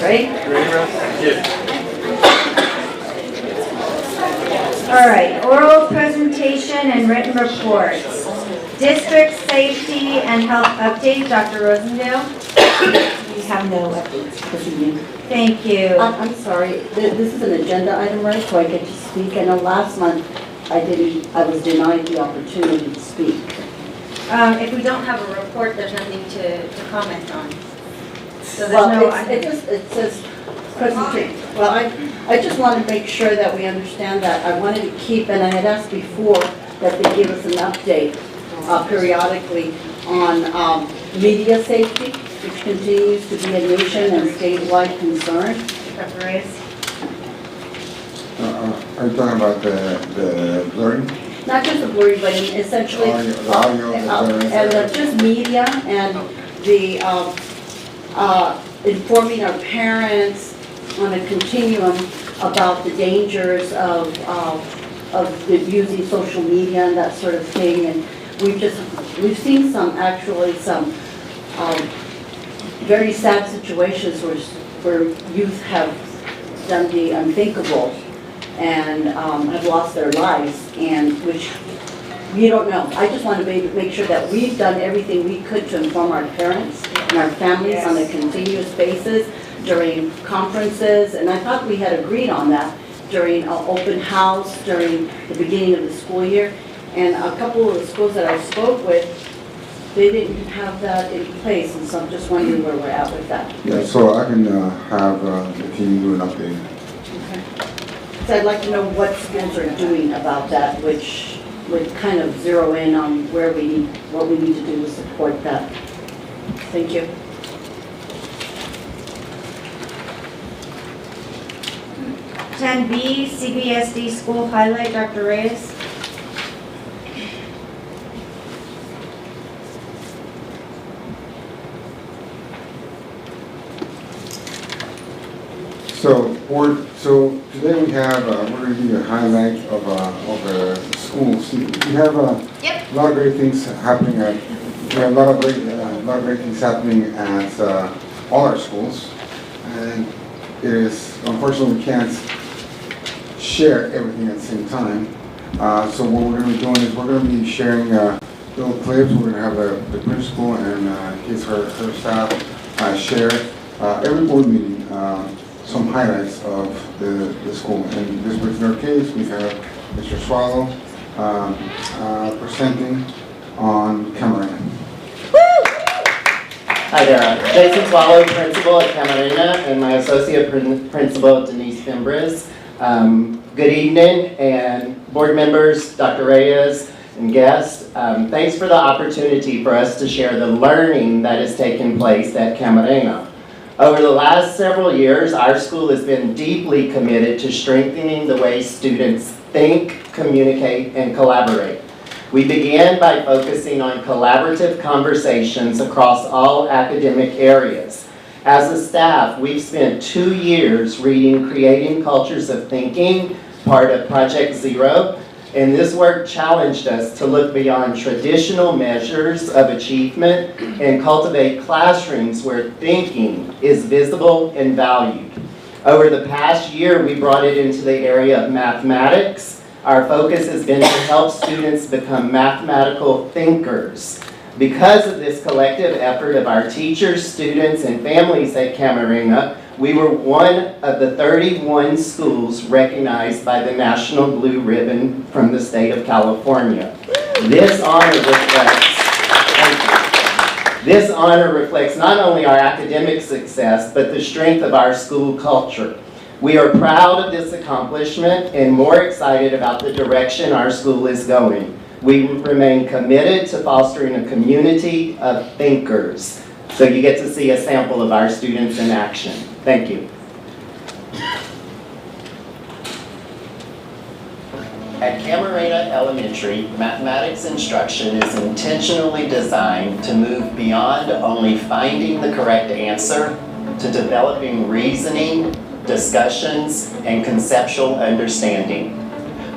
Ready? All right, oral presentation and written reports. District safety and health update, Dr. Rosendale. We have no updates this evening. Thank you. I'm sorry, this is an agenda item, right, so I get to speak. I know last month I was denied the opportunity to speak. If we don't have a report, there's nothing to comment on. So there's Well, no. it says presentation. Well, I just want to make sure that we understand that. I wanted to keep, and I had asked before that they give us an update periodically on media safety, which continues to be a nation and statewide concern. Are you talking about the blurring? Not just the blurry, but essentially, and just media and the informing our parents on a continuum about the dangers of using social media and that sort of thing. And we've seen some very sad situations where youth have done the unthinkable and have lost their lives, and which we don't know. I just want to make sure that we've done everything we could to inform our parents and our families on a continuous basis during conferences, and I thought we had agreed on that during an open house during the beginning of the school year. And a couple of the schools that I spoke with they didn't have that in place, and so I'm just wondering where we're at with that. Yeah, so I can have the team do an update. So I'd like to know what schools are doing about that, which would kind of zero in on what we need to do to support that. Thank you. Ten B, CBSD school highlight, Dr. Reyes. So today we have, we're going to give you a highlight of the schools. We have a lot of great things happening we have a lot of great things happening at all our schools. And it is, unfortunately, we can't share everything at the same time. So what we're going to be doing is we're going to be sharing little clips. We're going to have the principal and her staff share every board meeting some highlights of the school. In this particular case, we have Mr. Swallow presenting on Camarena. Hi there, Jason Swallow, principal at Camarena, and my associate principal, Denise Fimbres. Good evening, and board members, Dr. Reyes, and guests. Thanks for the opportunity for us to share the learning that has taken place at Camarena. Over the last several years, our school has been deeply committed to strengthening the way students think, communicate, and collaborate. We began by focusing on collaborative conversations across all academic areas. As a staff, we've spent 2 years reading Creating Cultures of Thinking, part of Project Zero, and this work challenged us to look beyond traditional measures of achievement and cultivate classrooms where thinking is visible and valued. Over the past year, we brought it into the area of mathematics. Our focus has been to help students become mathematical thinkers. Because of this collective effort of our teachers, students, and families at Camarena, we were one of the 31 schools recognized by the National Blue Ribbon from the state of California. This honor reflects not only our academic success, but the strength of our school culture. We are proud of this accomplishment and more excited about the direction our school is going. We remain committed to fostering a community of thinkers. So you get to see a sample of our students in action. Thank you. At Camarena Elementary, mathematics instruction is intentionally designed to move beyond only finding the correct answer to developing reasoning, discussions, and conceptual understanding.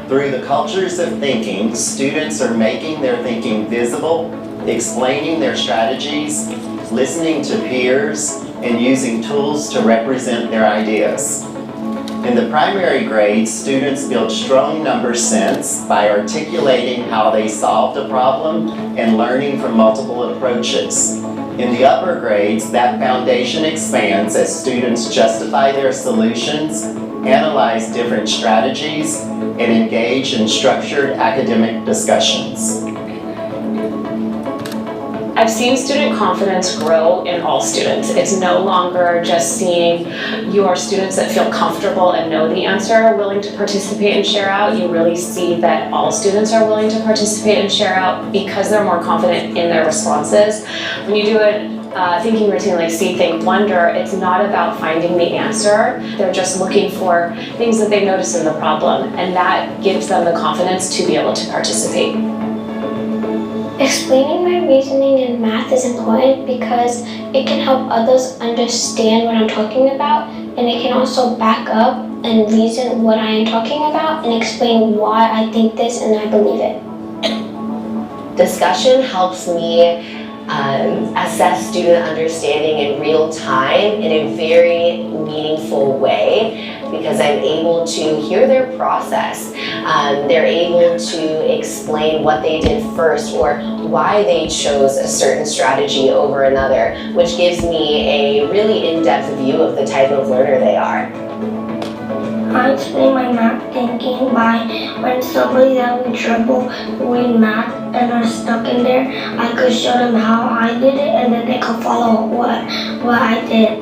Through the cultures of thinking, students are making their thinking visible, explaining their strategies, listening to peers, and using tools to represent their ideas. In the primary grades, students build strong number sense by articulating how they solved a problem and learning from multiple approaches. In the upper grades, that foundation expands as students justify their solutions, analyze different strategies, and engage in structured academic discussions. I've seen student confidence grow in all students. It's no longer just seeing your students that feel comfortable and know the answer willing to participate and share out. You really see that all students are willing to participate and share out because they're more confident in their responses. When you do a thinking routine like See, Think, Wonder, it's not about finding the answer. They're just looking for things that they notice in the problem, and that gives them the confidence to be able to participate. Explaining my reasoning in math is important because it can help others understand what I'm talking about, and it can also back up and reason what I am talking about and explain why I think this and I believe it. Discussion helps me assess student understanding in real time in a very meaningful way because I'm able to hear their process. They're able to explain what they did first or why they chose a certain strategy over another, which gives me a really in-depth view of the type of learner they are. I explain my math thinking by when somebody that would trouble with math and are stuck in there, I could show them how I did it, and then they could follow what I did.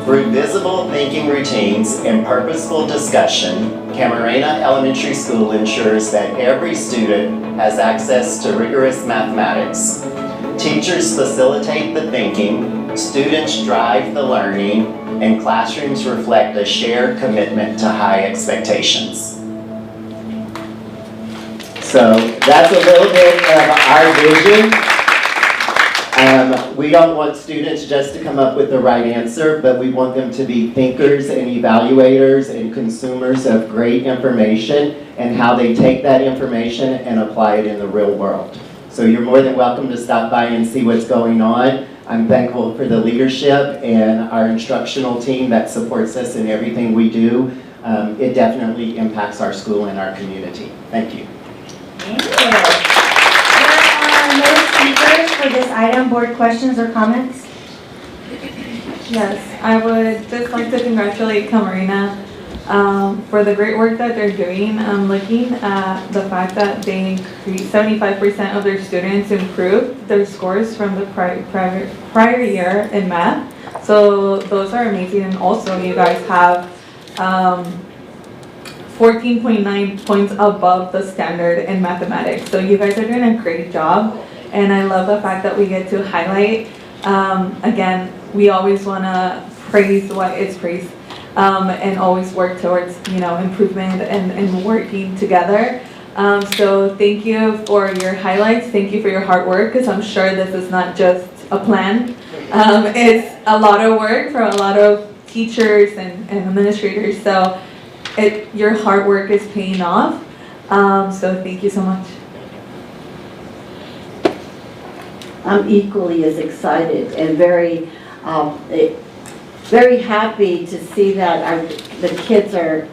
Through visible thinking routines and purposeful discussion, Camarena Elementary School ensures that every student has access to rigorous mathematics. Teachers facilitate the thinking, students drive the learning, and classrooms reflect a shared commitment to high expectations. So that's a little bit of our vision. We don't want students just to come up with the right answer, but we want them to be thinkers and evaluators and consumers of great information and how they take that information and apply it in the real world. So you're more than welcome to stop by and see what's going on. I'm thankful for the leadership and our instructional team that supports us in everything we do. It definitely impacts our school and our community. Thank you. Thank you. There are no speakers for this item. Board questions or comments? Yes, I would just like to congratulate Camarena for the great work that they're doing. I'm looking at the fact that they increased 75% of their students improved their scores from the prior year in math. So those are amazing. And also you guys have 14.9 points above the standard in mathematics. So you guys are doing a great job. And I love the fact that we get to highlight, again, we always want to praise what is praised and always work towards, improvement and working together. So thank you for your highlights. Thank you for your hard work, because I'm sure this is not just a plan. It's a lot of work for a lot of teachers and administrators. So your hard work is paying off. So thank you so much. I'm equally as excited and very happy to see that the kids are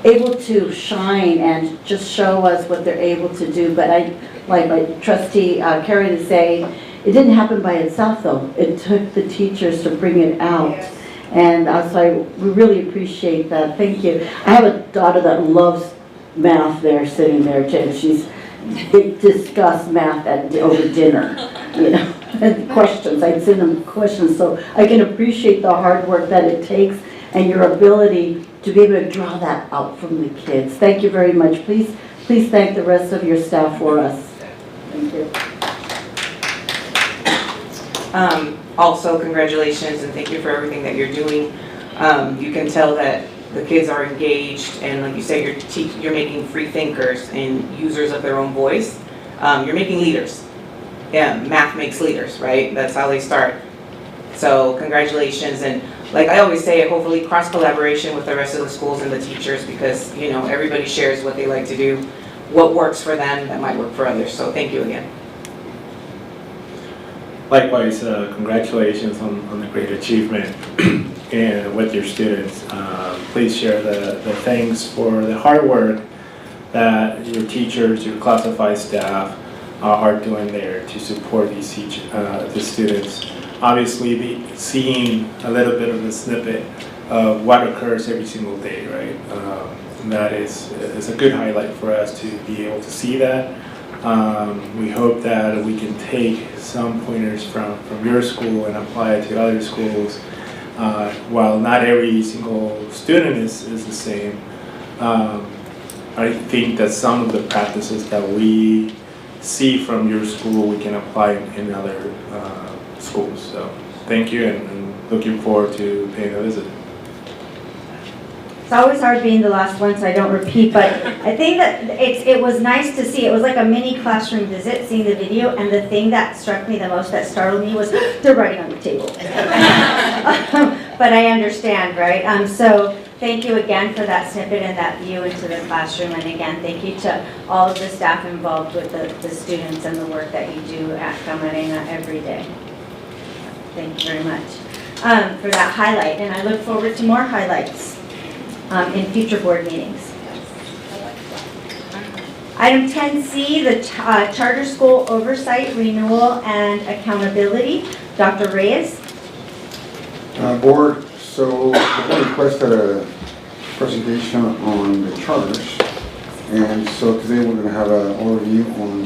able to shine and just show us what they're able to do. But like my trustee Karen is saying, it didn't happen by itself though. It took the teachers to bring it out. Yes. And so we really appreciate that. Thank you. I have a daughter that loves math there, sitting there too. They discuss math over dinner, and questions. I'd send them questions, so I can appreciate the hard work that it takes and your ability to be able to draw that out from the kids. Thank you very much. Please thank the rest of your staff for us. Thank you. Also, congratulations and thank you for everything that you're doing. You can tell that the kids are engaged, and like you said, you're making free thinkers and users of their own voice. You're making leaders. Yeah, math makes leaders, right? That's how they start. So congratulations, and like I always say, hopefully cross collaboration with the rest of the schools and the teachers, because everybody shares what they like to do, what works for them that might work for others. So thank you again. Likewise, congratulations on the great achievement and with your students. Please share the thanks for the hard work that your teachers, your classified staff are doing there to support the students. Obviously, seeing a little bit of a snippet of what occurs every single day, right? That is a good highlight for us to be able to see that. We hope that we can take some pointers from your school and apply it to other schools. While not every single student is the same, I think that some of the practices that we see from your school we can apply in other schools. So thank you, and looking forward to paying a visit. It's always hard being the last one, so I don't repeat, but I think that it was nice to see. It was like a mini classroom visit, seeing the video, and the thing that struck me the most, that startled me, was they're writing on the table. But I understand, right? So thank you again for that snippet and that view into the classroom, and again, thank you to all of the staff involved with the students and the work that you do at Camarena every day. Thank you very much for that highlight, and I look forward to more highlights in future board meetings. Item 10C, the Charter School Oversight, Renewal, and Accountability. Dr. Reyes. Board, so the board requested a presentation on the charters. And so today we're going to have an overview on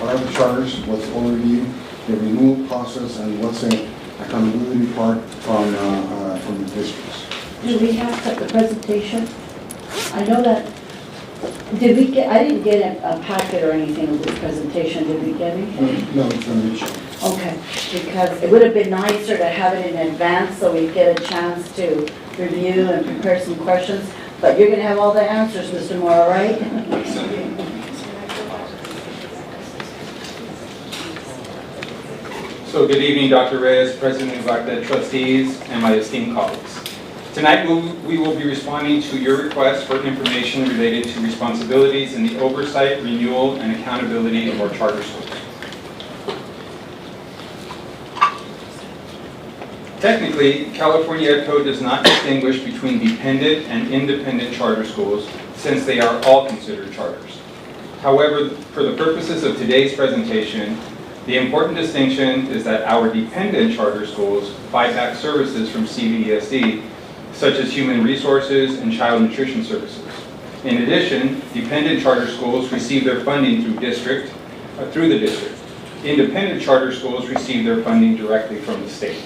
what are the charters, what's the overview, the renewal process, and what's the accountability part from the districts. Do we have the presentation? I know that, did we get, I didn't get a packet or anything of this presentation, did we get anything? No, it's going to be shown. Okay, because it would have been nicer to have it in advance so we get a chance to review and prepare some questions, but you're going to have all the answers, Mr. Mora, right? So good evening, Dr. Reyes, President-elect, trustees, and my esteemed colleagues. Tonight we will be responding to your request for information related to responsibilities in the oversight, renewal, and accountability of our charter schools. Technically, California Ed Code does not distinguish between dependent and independent charter schools since they are all considered charters. However, for the purposes of today's presentation, the important distinction is that our dependent charter schools buy back services from CVESD, such as human resources and child nutrition services. In addition, dependent charter schools receive their funding through the district. Independent charter schools receive their funding directly from the state.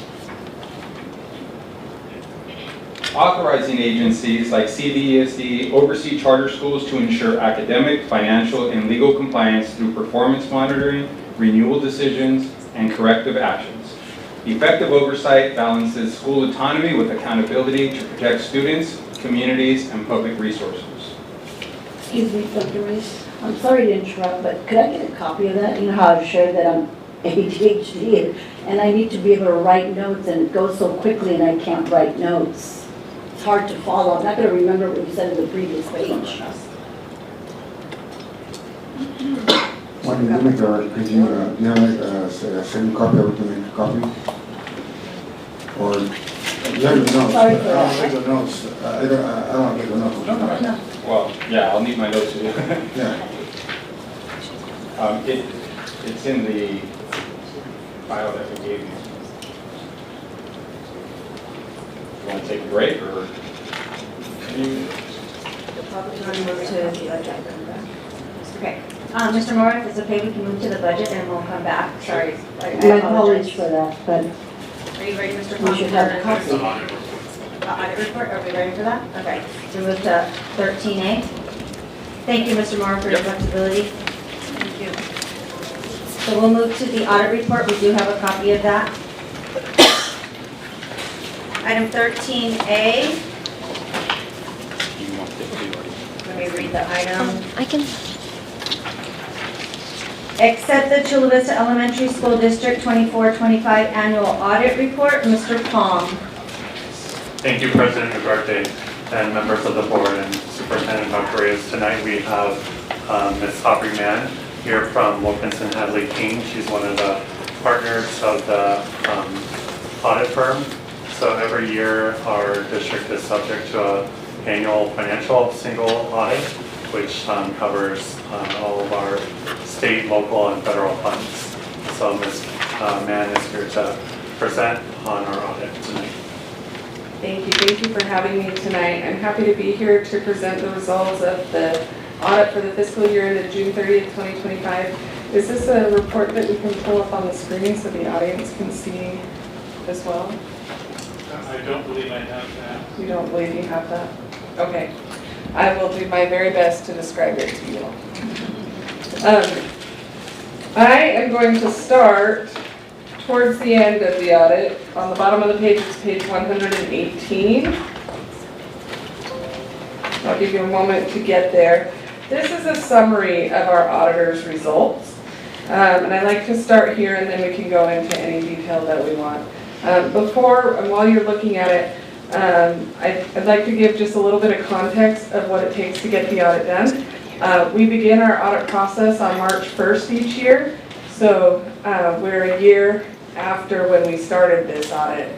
Authorizing agencies like CVESD oversee charter schools to ensure academic, financial, and legal compliance through performance monitoring, renewal decisions, and corrective actions. Effective oversight balances school autonomy with accountability to protect students, communities, and public resources. Excuse me, Dr. Reyes, I'm sorry to interrupt, but could I get a copy of that? You know how I've shared that I'm ADHD and I need to be able to write notes and it goes so quickly and I can't write notes. It's hard to follow. I'm not going to remember what you said in the previous page. When you make could you have like a second copy, or we can make a copy? Or you have the notes. Sorry I for don't that. get the notes. I don't get the notes. No. Well, yeah, I'll need my notes too. Yeah. It's in the file that we gave you. You want to take a break or? Okay. Mr. Moore, if it's okay, we can move to the budget and we'll come back. Sorry. I My apologies apologize. for that, but Are you ready, Mr. we Fong, should have a for copy. audit report? Are we ready for that? Okay. So move to 13A. Thank you, Mr. Moore, for your flexibility. Thank you. So we'll move to the audit report. We do have a copy of that. Item 13A. Let me read the item. I can. Accept the Chula Vista Elementary School District 24-25 Annual Audit Report. Mr. Pong. Thank you, President Ugarte and members of the board and Superintendent Dr. Reyes. Tonight we have Ms. Aubrey Mann here from Wilkinson Hadley King. She's one of the partners of the audit firm. So every year our district is subject to an annual financial single audit, which covers all of our state, local, and federal funds. So Ms. Mann is here to present on our audit tonight. Thank you for having me tonight. I'm happy to be here to present the results of the audit for the fiscal year ended June 30th, 2025. Is this a report that we can pull up on the screen so the audience can see as well? I don't believe I have that. You don't believe you have that? Okay. I will do my very best to describe it to you. I am going to start towards the end of the audit. On the bottom of the page, it's page 118. I'll give you a moment to get there. This is a summary of our auditor's results. And I'd like to start here and then we can go into any detail that we want. While you're looking at it, I'd like to give just a little bit of context of what it takes to get the audit done. We begin our audit process on March 1st each year. So we're a year after when we started this audit.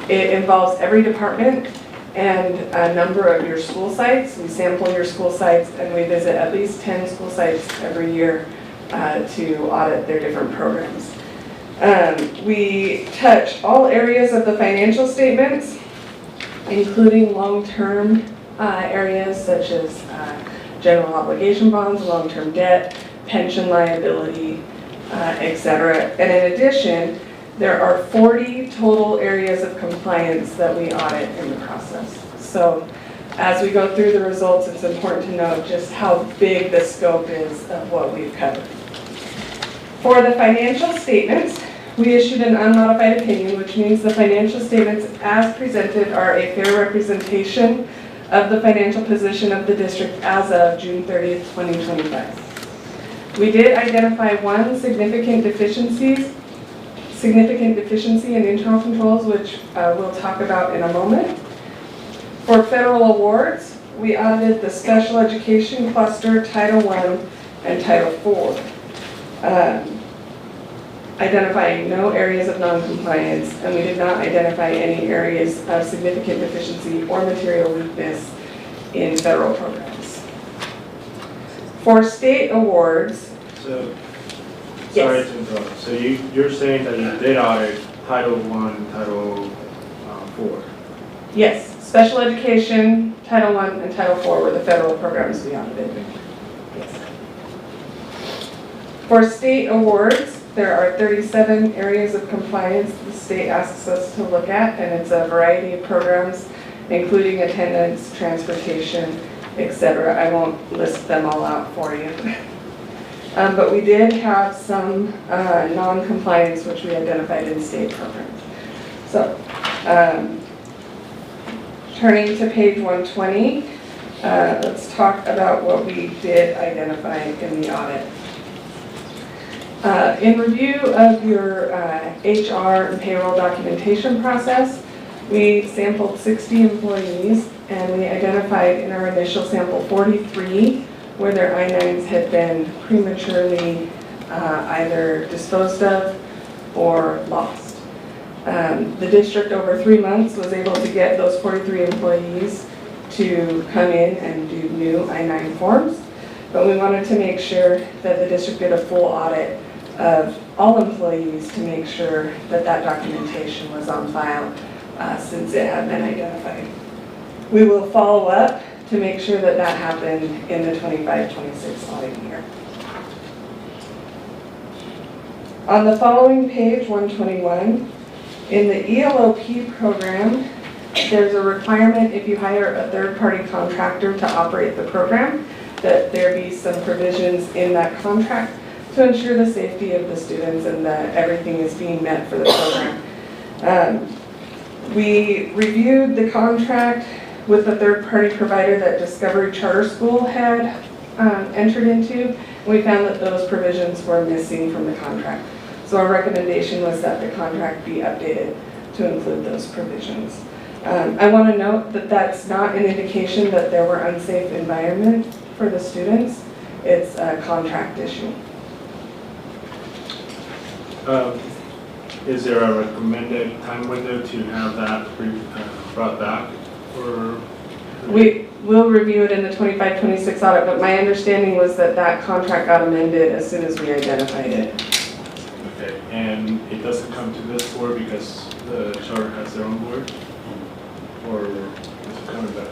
It involves every department and a number of your school sites. We sample your school sites and we visit at least 10 school sites every year to audit their different programs. We touch all areas of the financial statements, including long-term areas such as general obligation bonds, long-term debt, pension liability, etc. And in addition, there are 40 total areas of compliance that we audit in the process. So as we go through the results, it's important to note just how big the scope is of what we've covered. For the financial statements, we issued an unmodified opinion, which means the financial statements as presented are a fair representation of the financial position of the district as of June 30th, 2025. We did identify one significant deficiency in internal controls, which we'll talk about in a moment. For federal awards, we audited the special education cluster, Title I and Title IV, identifying no areas of non-compliance, and we did not identify any areas of significant deficiency or material weakness in federal programs. For state awards, So, yes. sorry to interrupt. So you're saying that you did audit Title I, Title IV? Yes, special education, Title I and Title IV were the federal programs we audited. Yes. For state awards, there are 37 areas of compliance the state asks us to look at, and it's a variety of programs, including attendance, transportation, etc. I won't list them all out for you. But we did have some non-compliance, which we identified in state programs. So, turning to page 120, let's talk about what we did identify in the audit. In review of your HR and payroll documentation process, we sampled 60 employees, and we identified in our initial sample 43 where their I-9s had been prematurely either disposed of or lost. The district over 3 months was able to get those 43 employees to come in and do new I-9 forms, but we wanted to make sure that the district did a full audit of all employees to make sure that that documentation was on file since it had been identified. We will follow up to make sure that that happened in the 25-26 audit year. On the following page, 121, in the ELOP program, there's a requirement if you hire a third-party contractor to operate the program, that there be some provisions in that contract to ensure the safety of the students and that everything is being met for the program. We reviewed the contract with the third-party provider that Discovery Charter School had entered into, and we found that those provisions were missing from the contract. So our recommendation was that the contract be updated to include those provisions. I want to note that that's not an indication that there were unsafe environment for the students. It's a contract issue. Is there a recommended time window to have that brought back? Or We will review it in the 25-26 audit, but my understanding was that that contract got amended as soon as we identified it. okay, and it doesn't come to this board because the charter has their own board, or is it coming back?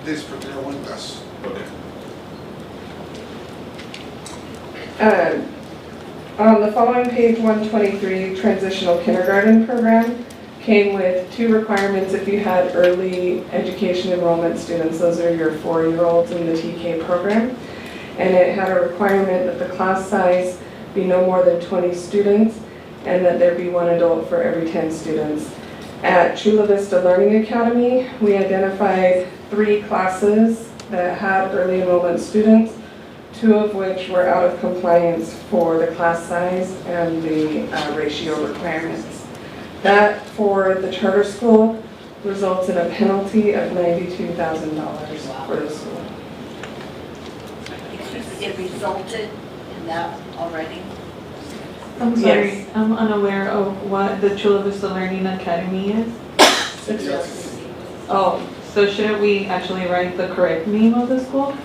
This particular one does. Okay. On the following page, 123, transitional kindergarten program came with 2 requirements if you had early education enrollment students. Those are your 4-year-olds in the TK program. And it had a requirement that the class size be no more than 20 students and that there be 1 adult for every 10 students. At Chula Vista Learning Academy, we identified 3 classes that had early enrollment students, 2 of which were out of compliance for the class size and the ratio requirements. That, for the charter school, results in a penalty of $92,000 for the school. It resulted in that already? I'm sorry, Yes. I'm unaware of what the Chula Vista Learning Academy is. Oh, so shouldn't we actually write the correct name of the school?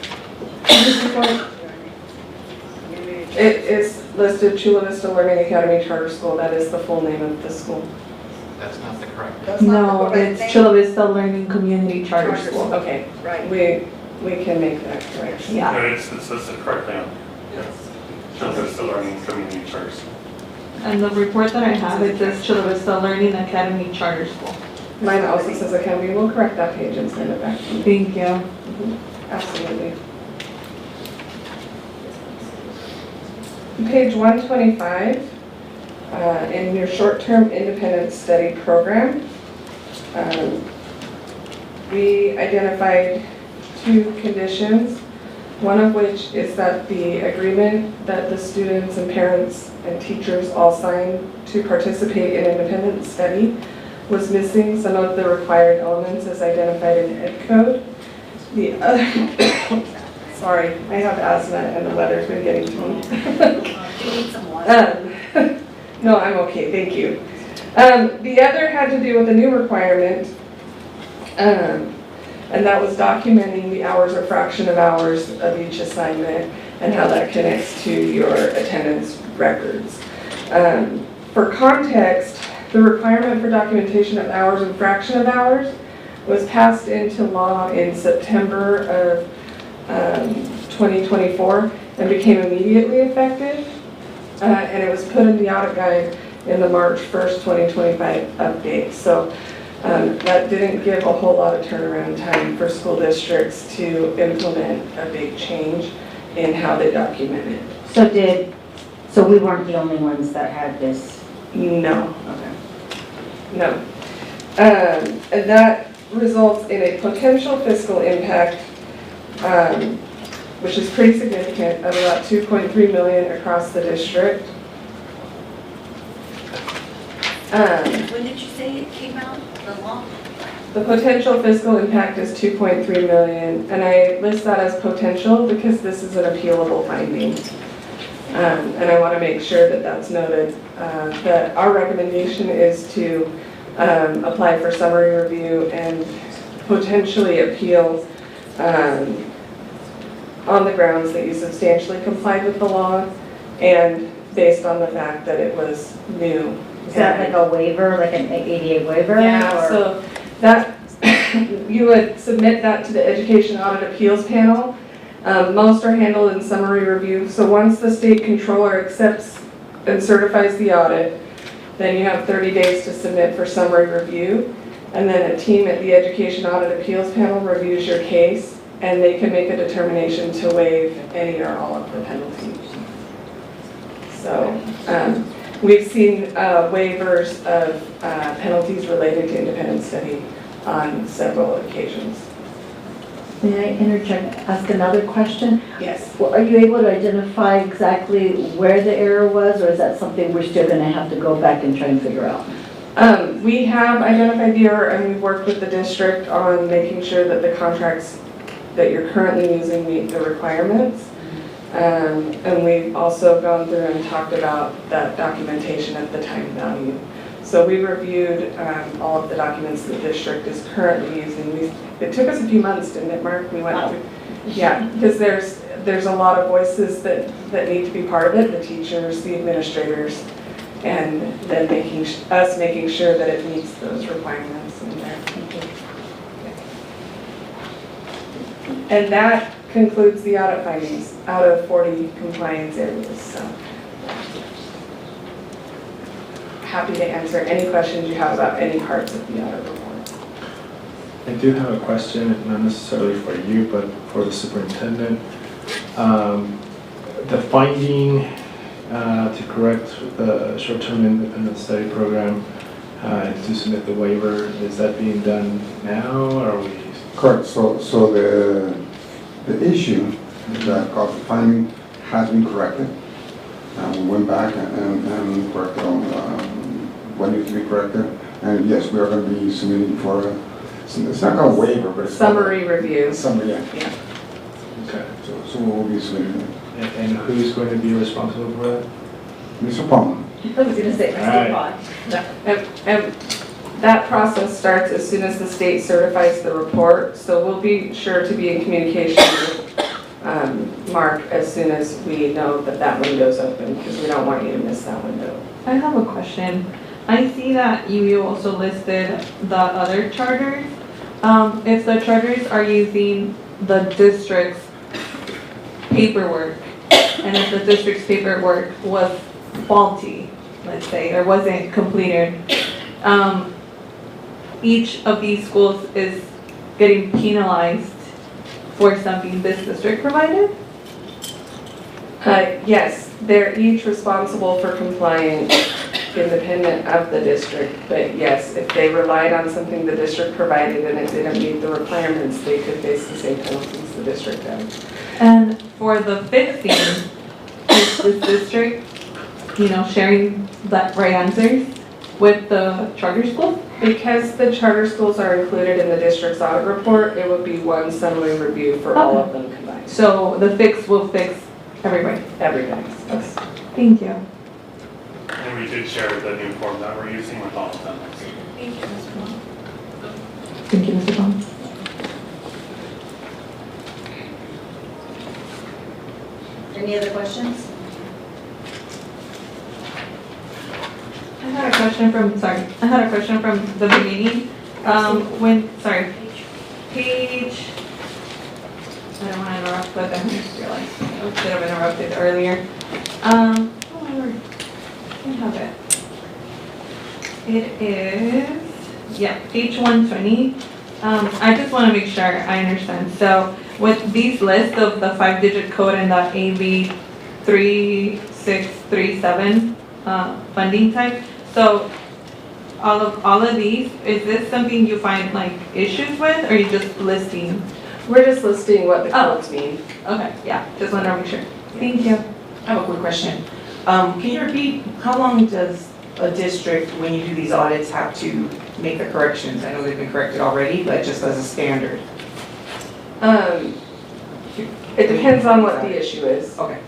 It is listed Chula Vista Learning Academy Charter School. That is the full name of the school. that's not the correct. No, it's Chula Vista Learning Community Charter School. Okay, Right. we can make that correction. Yeah. No, it's listed correctly on. Chula Vista Learning Community Charter School. And the report that I have, it says Chula Vista Learning Academy Charter School. Mine also says Academy. We'll correct that page and send it back to you. Thank you. Absolutely. Page 125, in your short-term independent study program, we identified 2 conditions, one of which is that the agreement that the students and parents and teachers all signed to participate in independent study was missing some of the required elements as identified in Ed Code. The other, sorry, I have asthma and the weather's been getting to me. Do you need some water? No, I'm okay, thank you. The other had to do with a new requirement, and that was documenting the hours or fraction of hours of each assignment and how that connects to your attendance records. For context, the requirement for documentation of hours and fraction of hours was passed into law in September of 2024 and became immediately effective. And it was put in the audit guide in the March 1st, 2025 update. So that didn't give a whole lot of turnaround time for school districts to implement a big change in how they document it. So we weren't the only ones that had this? No. Okay. No. And that results in a potential fiscal impact, which is pretty significant, of about $2.3 million across the district. When did you say it came out, the law? The potential fiscal impact is $2.3 million, and I list that as potential because this is an appealable finding. And I want to make sure that that's noted, that our recommendation is to apply for summary review and potentially appeal on the grounds that you substantially complied with the law and based on the fact that it was new. Is that like a waiver, like an ADA waiver? Yeah, or? so that, you would submit that to the Education Audit Appeals Panel. Most are handled in summary review. So once the state controller accepts and certifies the audit, then you have 30 days to submit for summary review. And then a team at the Education Audit Appeals Panel reviews your case, and they can make a determination to waive any or all of the penalties. So we've seen waivers of penalties related to independent study on several occasions. May I interject, ask another question? Yes. Well, are you able to identify exactly where the error was, or is that something we're still going to have to go back and try and figure out? We have identified the error, and we've worked with the district on making sure that the contracts that you're currently using meet the requirements. And we've also gone through and talked about that documentation at the time value. So we reviewed all of the documents the district is currently using. It took us a few months, didn't it, Mark? We went through, yeah, because there's a lot of voices that need to be part of it, the teachers, the administrators, and then making sure that it meets those requirements in there. And that concludes the audit findings out of 40 compliance areas. So happy to answer any questions you have about any parts of the audit report. I do have a question, not necessarily for you, but for the superintendent. The finding to correct the short-term independent study program to submit the waiver, is that being done now, or are we? Correct, so the issue that caused the finding has been corrected. We went back and corrected on what needs to be corrected. And yes, we are going to be submitting for, it's not called waiver, but it's summary review. Summary, yeah. Okay. So we'll be submitting it. And who's going to be responsible for that? Mr. Palmer. I was going to say, Mr. Pond. And that process starts as soon as the state certifies the report. So we'll be sure to be in communication with Mark as soon as we know that window's open, because we don't want you to miss that window. I have a question. I see that you also listed the other charters. If the charters are using the district's paperwork, and if the district's paperwork was faulty, let's say, or wasn't completed, each of these schools is getting penalized for something this district provided? Yes, they're each responsible for compliance independent of the district, but yes, if they relied on something the district provided and it didn't meet the requirements, they could face the same penalties the district does. And for the fixing, is this district, sharing that right answers with the charter school? Because the charter schools are included in the district's audit report, it would be one summary review for all of them combined. So the fix will fix everybody? Everybody. Yes. Thank you. And we did share the new form that we're using with all of them. Thank you, Mr. Bond. Thank you, Mr. Bond. Any other questions? I had a question from the beginning. Page, I don't want to interrupt, but I just realized I should have interrupted earlier. Oh my word, I have it. It is, page 120. I just want to make sure I understand. So with these lists of the 5-digit code and the AV 3637 funding type, so all of these, is this something you find like issues with, or are you just listing? We're just listing what the codes mean. Okay, yeah, just want to make sure. Thank you. I have a quick question. Can you repeat, how long does a district, when you do these audits, have to make the corrections? I know they've been corrected already, but just as a standard. It depends on what the issue is. Okay.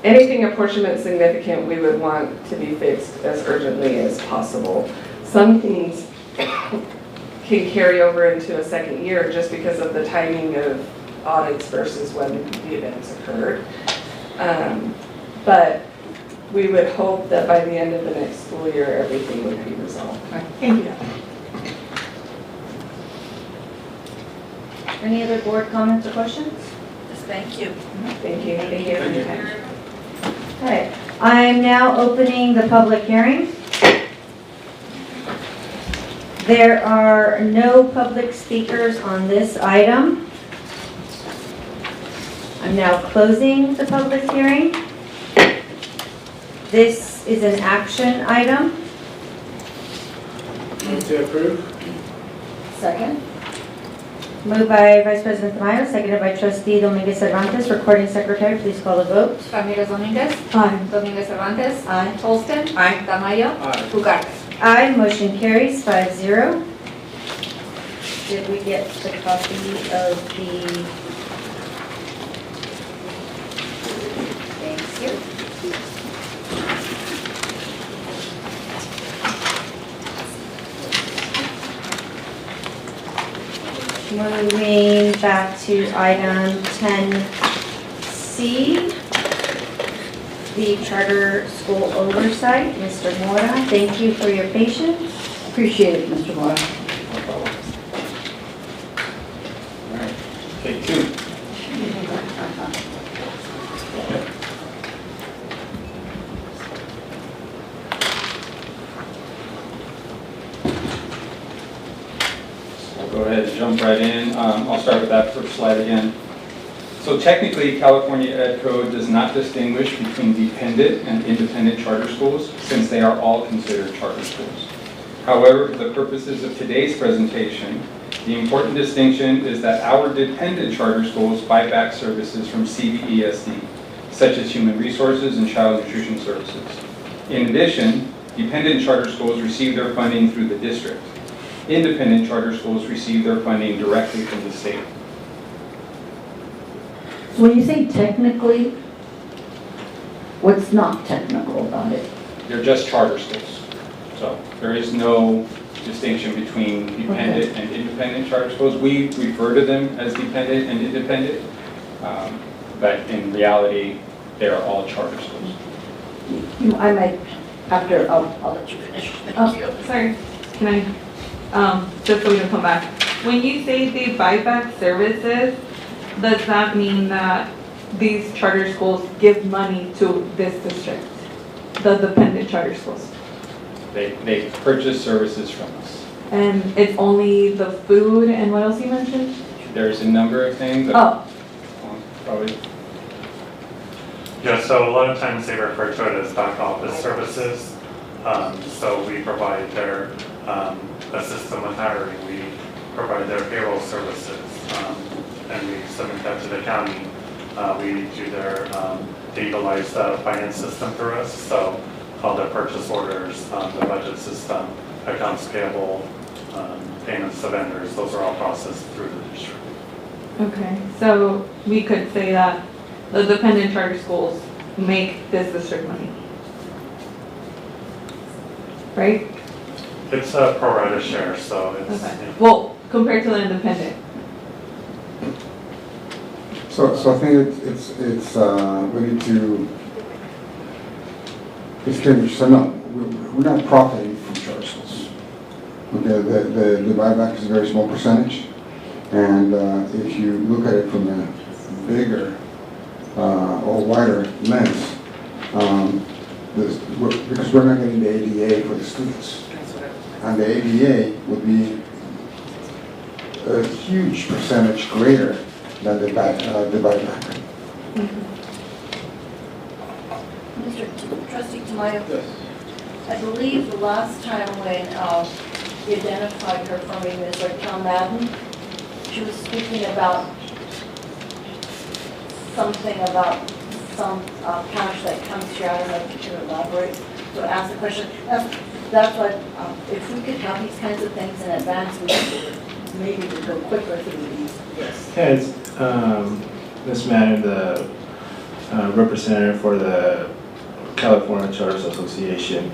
Anything apportionment significant, we would want to be fixed as urgently as possible. Some things can carry over into a second year just because of the timing of audits versus when the events occurred. But we would hope that by the end of the next school year, everything would be resolved. Thank you. Any other board comments or questions? Just thank you. Thank you. Thank you for your time. Okay, I'm now opening the public hearing. There are no public speakers on this item. I'm now closing the public hearing. This is an action item. Move to approve. Second. Moved by Vice President Tamayo, seconded by Trustee Dominguez Cervantes. Recording Secretary, please call the vote. Ramirez Dominguez. Aye. Dominguez Cervantes. Aye. Holston. Aye. Tamayo. Aye. Ugarte. Aye, motion carries 5-0. Did we get the copy of the? Thank you. Moving back to item 10C, the charter school oversight. Mr. Mora, thank you for your patience. Appreciate it, Mr. Mora. All right, take two. Go ahead and jump right in. I'll start with that first slide again. So technically, California Ed Code does not distinguish between dependent and independent charter schools, since they are all considered charter schools. However, for the purposes of today's presentation, the important distinction is that our dependent charter schools buy back services from CVESD, such as human resources and child nutrition services. In addition, dependent charter schools receive their funding through the district. Independent charter schools receive their funding directly from the state. So when you say technically, what's not technical about it? They're just charter schools. So there is no distinction between dependent and independent charter schools. We refer to them as dependent and independent, but in reality, they are all charter schools. I might after, I'll let you finish. Thank you. Oh, sorry, can I, just so we don't come back. When you say the buyback services, does that mean that these charter schools give money to this district? The dependent charter schools? They purchase services from us. And it's only the food and what else you mentioned? There's a number of things. That probably. Yeah, so a lot of times they refer to it as back office services. So we provide their assist them with hiring, we provide their payroll services, and we submit that to the county. We do they utilize the finance system through us, so all their purchase orders, the budget system, accounts payable, payments to vendors, those are all processed through the district. Okay, so we could say that the dependent charter schools make this district money, right? It's a pro rata share, so it's. Okay. Yeah. Well, compared to the independent. So I think we need to distinguish. So no, we're not profiting from charter schools. Okay, the buyback is a very small percentage, and if you look at it from a bigger or wider lens, because we're not getting the ADA for the students, and the ADA would be a huge percentage greater than the buyback. Trustee Tamayo? Yes. I believe the last time when you identified her for me, Ms. Raquel Madden, she was speaking about something about some cash that comes here. I don't know if you can elaborate to ask the question. That's what, if we could have these kinds of things in advance, we maybe would go quicker through these. Yes. Yeah, it's Ms. Madden, the representative for the California Charters Association,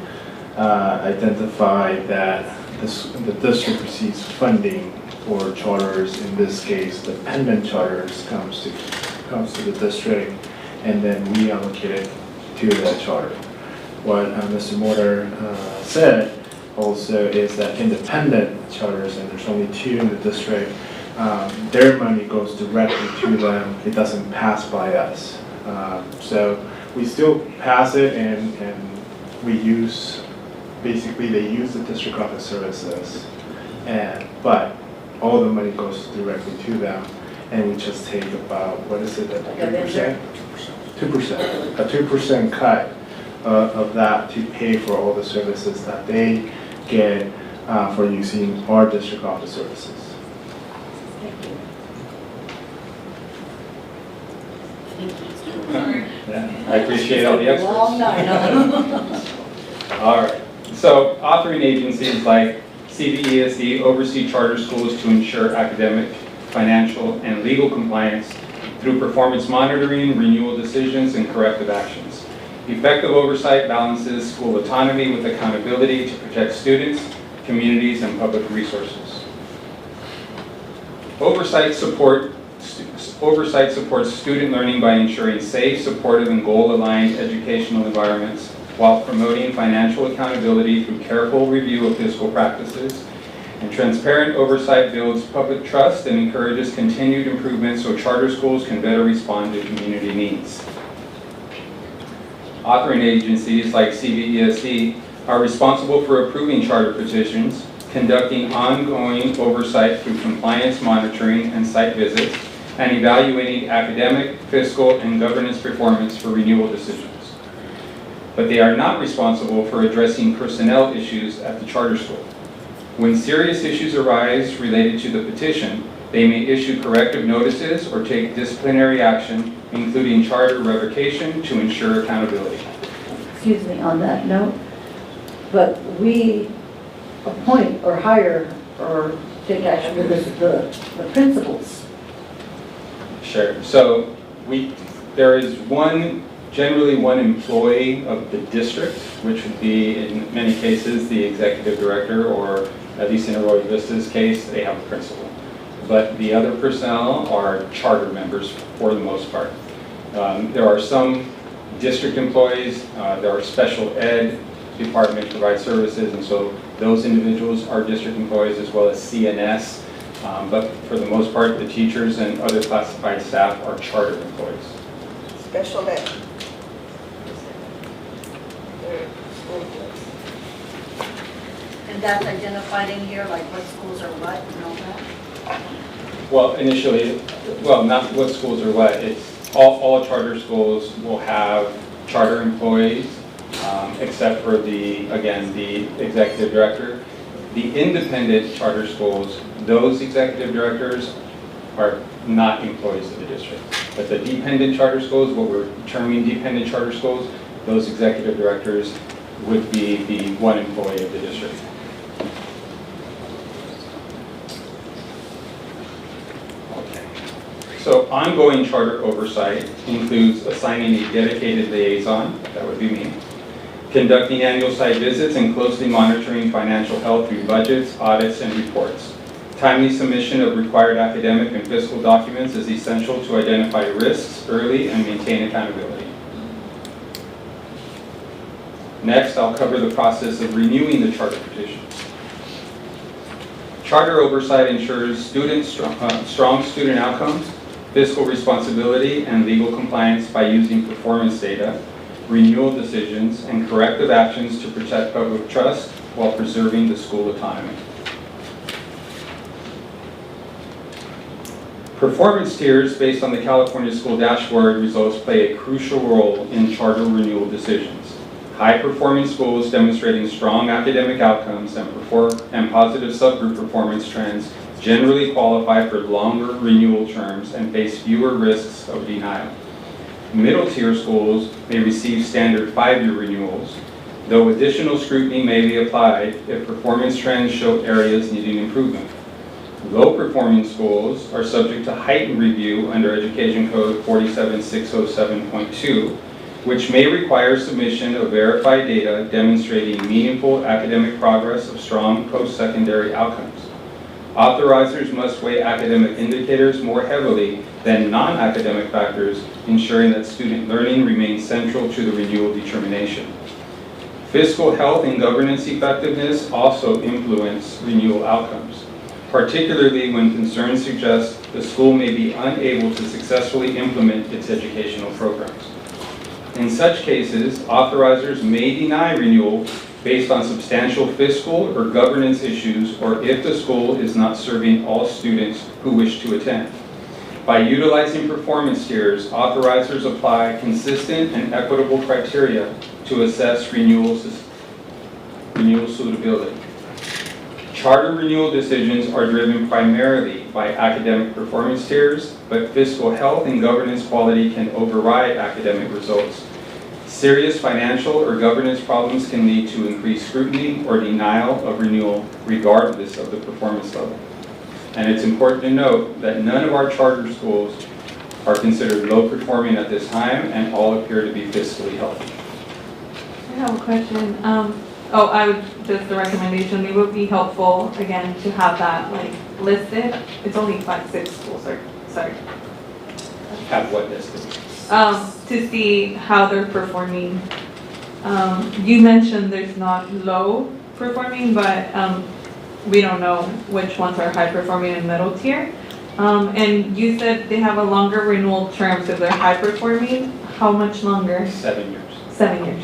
identified that the district receives funding for charters. In this case, dependent charters comes to the district, and then we allocate it to that charter. What Mr. Mortar said also is that independent charters, and there's only 2 in the district, their money goes directly to them. It doesn't pass by us. So we still pass it, and we use, basically they use the district office services, but all the money goes directly to them, and we just take about, what is it, 3%? 2%. A 2% cut of that to pay for all the services that they get for using our district office services. Yeah, I appreciate all the experts. Long night. All right. So authoring agencies like CVESD oversee charter schools to ensure academic, financial, and legal compliance through performance monitoring, renewal decisions, and corrective actions. Effective oversight balances school autonomy with accountability to protect students, communities, and public resources. Oversight supports student learning by ensuring safe, supportive, and goal-aligned educational environments while promoting financial accountability through careful review of fiscal practices. And transparent oversight builds public trust and encourages continued improvement so charter schools can better respond to community needs. Authoring agencies like CVESD are responsible for approving charter petitions, conducting ongoing oversight through compliance monitoring and site visits, and evaluating academic, fiscal, and governance performance for renewal decisions. But they are not responsible for addressing personnel issues at the charter school. When serious issues arise related to the petition, they may issue corrective notices or take disciplinary action, including charter revocation, to ensure accountability. Excuse me, on that note, but we appoint or hire or take action with the principals. Sure. So there is generally one employee of the district, which would be in many cases the executive director, or at least in Arroyo Vista's case, they have a principal. But the other personnel are charter members for the most part. There are some district employees, there are special ed department provide services, and so those individuals are district employees as well as CNS. But for the most part, the teachers and other classified staff are charter employees. Special ed. And that's identified in here, like what schools are what and all that? Well, initially, not what schools are what, it's all charter schools will have charter employees, except for the executive director. The independent charter schools, those executive directors are not employees of the district. But the dependent charter schools, what we're terming dependent charter schools, those executive directors would be the one employee of the district. So ongoing charter oversight includes assigning a dedicated liaison, that would be me, conducting annual site visits and closely monitoring financial health through budgets, audits, and reports. Timely submission of required academic and fiscal documents is essential to identify risks early and maintain accountability. Next, I'll cover the process of renewing the charter petitions. Charter oversight ensures strong student outcomes, fiscal responsibility, and legal compliance by using performance data, renewal decisions, and corrective actions to protect public trust while preserving the school autonomy. Performance tiers based on the California School Dashboard results play a crucial role in charter renewal decisions. High-performing schools demonstrating strong academic outcomes and positive subgroup performance trends generally qualify for longer renewal terms and face fewer risks of denial. Middle-tier schools may receive standard 5-year renewals, though additional scrutiny may be applied if performance trends show areas needing improvement. Low-performing schools are subject to heightened review under Education Code 47607.2, which may require submission of verified data demonstrating meaningful academic progress of strong post-secondary outcomes. Authorizers must weigh academic indicators more heavily than non-academic factors, ensuring that student learning remains central to the renewal determination. Fiscal health and governance effectiveness also influence renewal outcomes, particularly when concerns suggest the school may be unable to successfully implement its educational programs. In such cases, authorizers may deny renewal based on substantial fiscal or governance issues, or if the school is not serving all students who wish to attend. By utilizing performance tiers, authorizers apply consistent and equitable criteria to assess renewal suitability. Charter renewal decisions are driven primarily by academic performance tiers, but fiscal health and governance quality can override academic results. Serious financial or governance problems can lead to increased scrutiny or denial of renewal regardless of the performance level. And it's important to note that none of our charter schools are considered low performing at this time, and all appear to be fiscally healthy. I have a question. Just the recommendation, it would be helpful, again, to have that like listed. It's only 5-6 schools, sorry. Have what listed? To see how they're performing. You mentioned there's not low performing, but we don't know which ones are high performing and middle tier. And you said they have a longer renewal term, so if they're high performing, how much longer? 7 years. 7 years.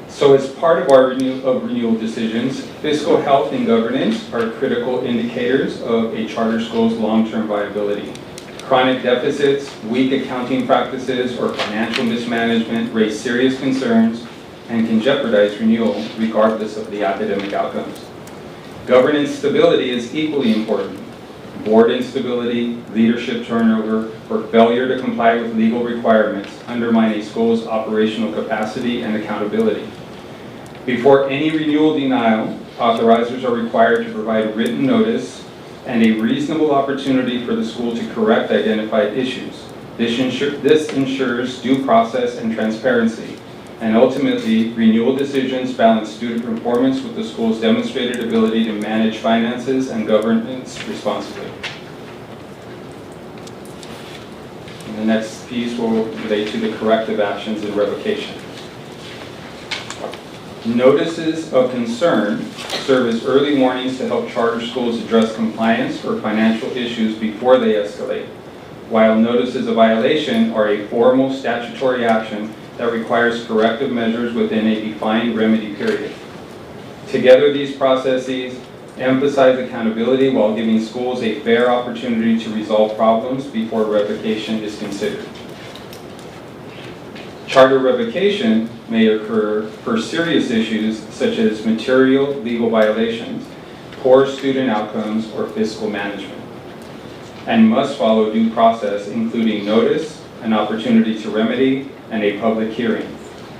So as part of our renewal decisions, fiscal health and governance are critical indicators of a charter school's long-term viability. Chronic deficits, weak accounting practices, or financial mismanagement raise serious concerns and can jeopardize renewal regardless of the academic outcomes. Governance stability is equally important. Board instability, leadership turnover, or failure to comply with legal requirements undermine a school's operational capacity and accountability. Before any renewal denial, authorizers are required to provide written notice and a reasonable opportunity for the school to correct identified issues. This ensures due process and transparency, and ultimately, renewal decisions balance student performance with the school's demonstrated ability to manage finances and governance responsibly. And the next piece will relate to the corrective actions and revocation. Notices of concern serve as early warnings to help charter schools address compliance or financial issues before they escalate, while notices of violation are a formal statutory action that requires corrective measures within a defined remedy period. Together, these processes emphasize accountability while giving schools a fair opportunity to resolve problems before revocation is considered. Charter revocation may occur for serious issues such as material legal violations, poor student outcomes, or fiscal management, and must follow due process, including notice, an opportunity to remedy, and a public hearing.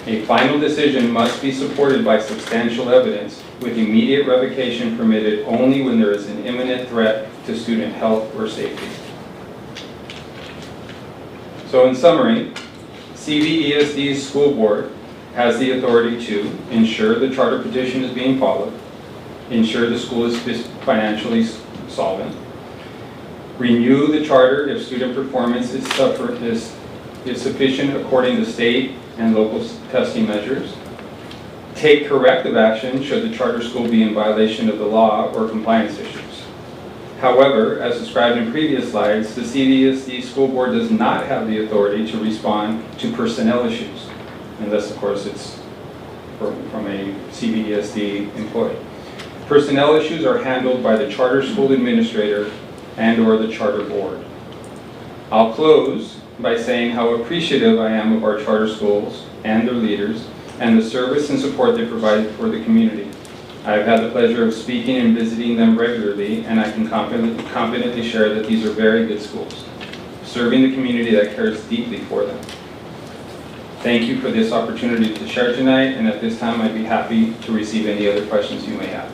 A final decision must be supported by substantial evidence, with immediate revocation permitted only when there is an imminent threat to student health or safety. So in summary, CVESD's school board has the authority to ensure the charter petition is being followed, ensure the school is financially solvent, renew the charter if student performance is sufficient according to state and local testing measures, take corrective action should the charter school be in violation of the law or compliance issues. However, as described in previous slides, the CVESD school board does not have the authority to respond to personnel issues, unless of course it's from a CVESD employee. Personnel issues are handled by the charter school administrator and/or the charter board. I'll close by saying how appreciative I am of our charter schools and their leaders and the service and support they provide for the community. I've had the pleasure of speaking and visiting them regularly, and I can confidently share that these are very good schools, serving the community that cares deeply for them. Thank you for this opportunity to share tonight, and at this time I'd be happy to receive any other questions you may have.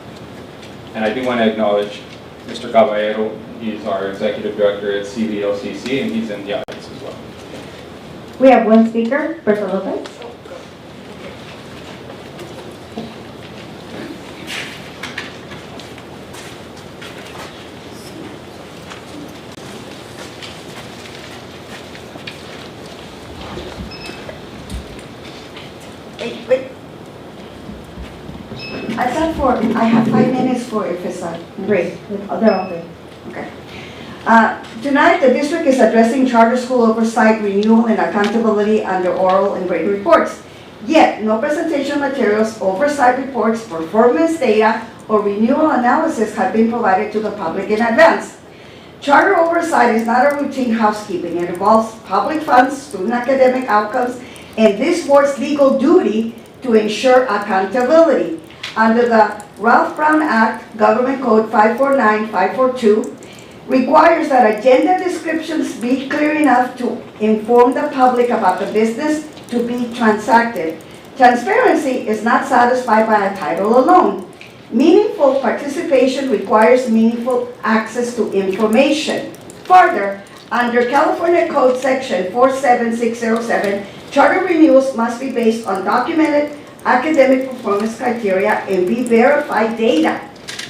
And I do want to acknowledge Mr. Caballero. He's our executive director at CVLCC, and he's in the audience as well. We have one speaker, Bertha Lopez. Wait. I have 5 minutes for if it's great. They're all good. Okay. Tonight, the district is addressing charter school oversight, renewal, and accountability under oral and written reports. Yet, no presentation materials, oversight reports, performance data, or renewal analysis have been provided to the public in advance. Charter oversight is not a routine housekeeping. It involves public funds, student academic outcomes, and this board's legal duty to ensure accountability. Under the Ralph Brown Act, Government Code 549542, requires that agenda descriptions be clear enough to inform the public about the business to be transacted. Transparency is not satisfied by a title alone. Meaningful participation requires meaningful access to information. Further, under California Code Section 47607, charter renewals must be based on documented academic performance criteria and be verified data.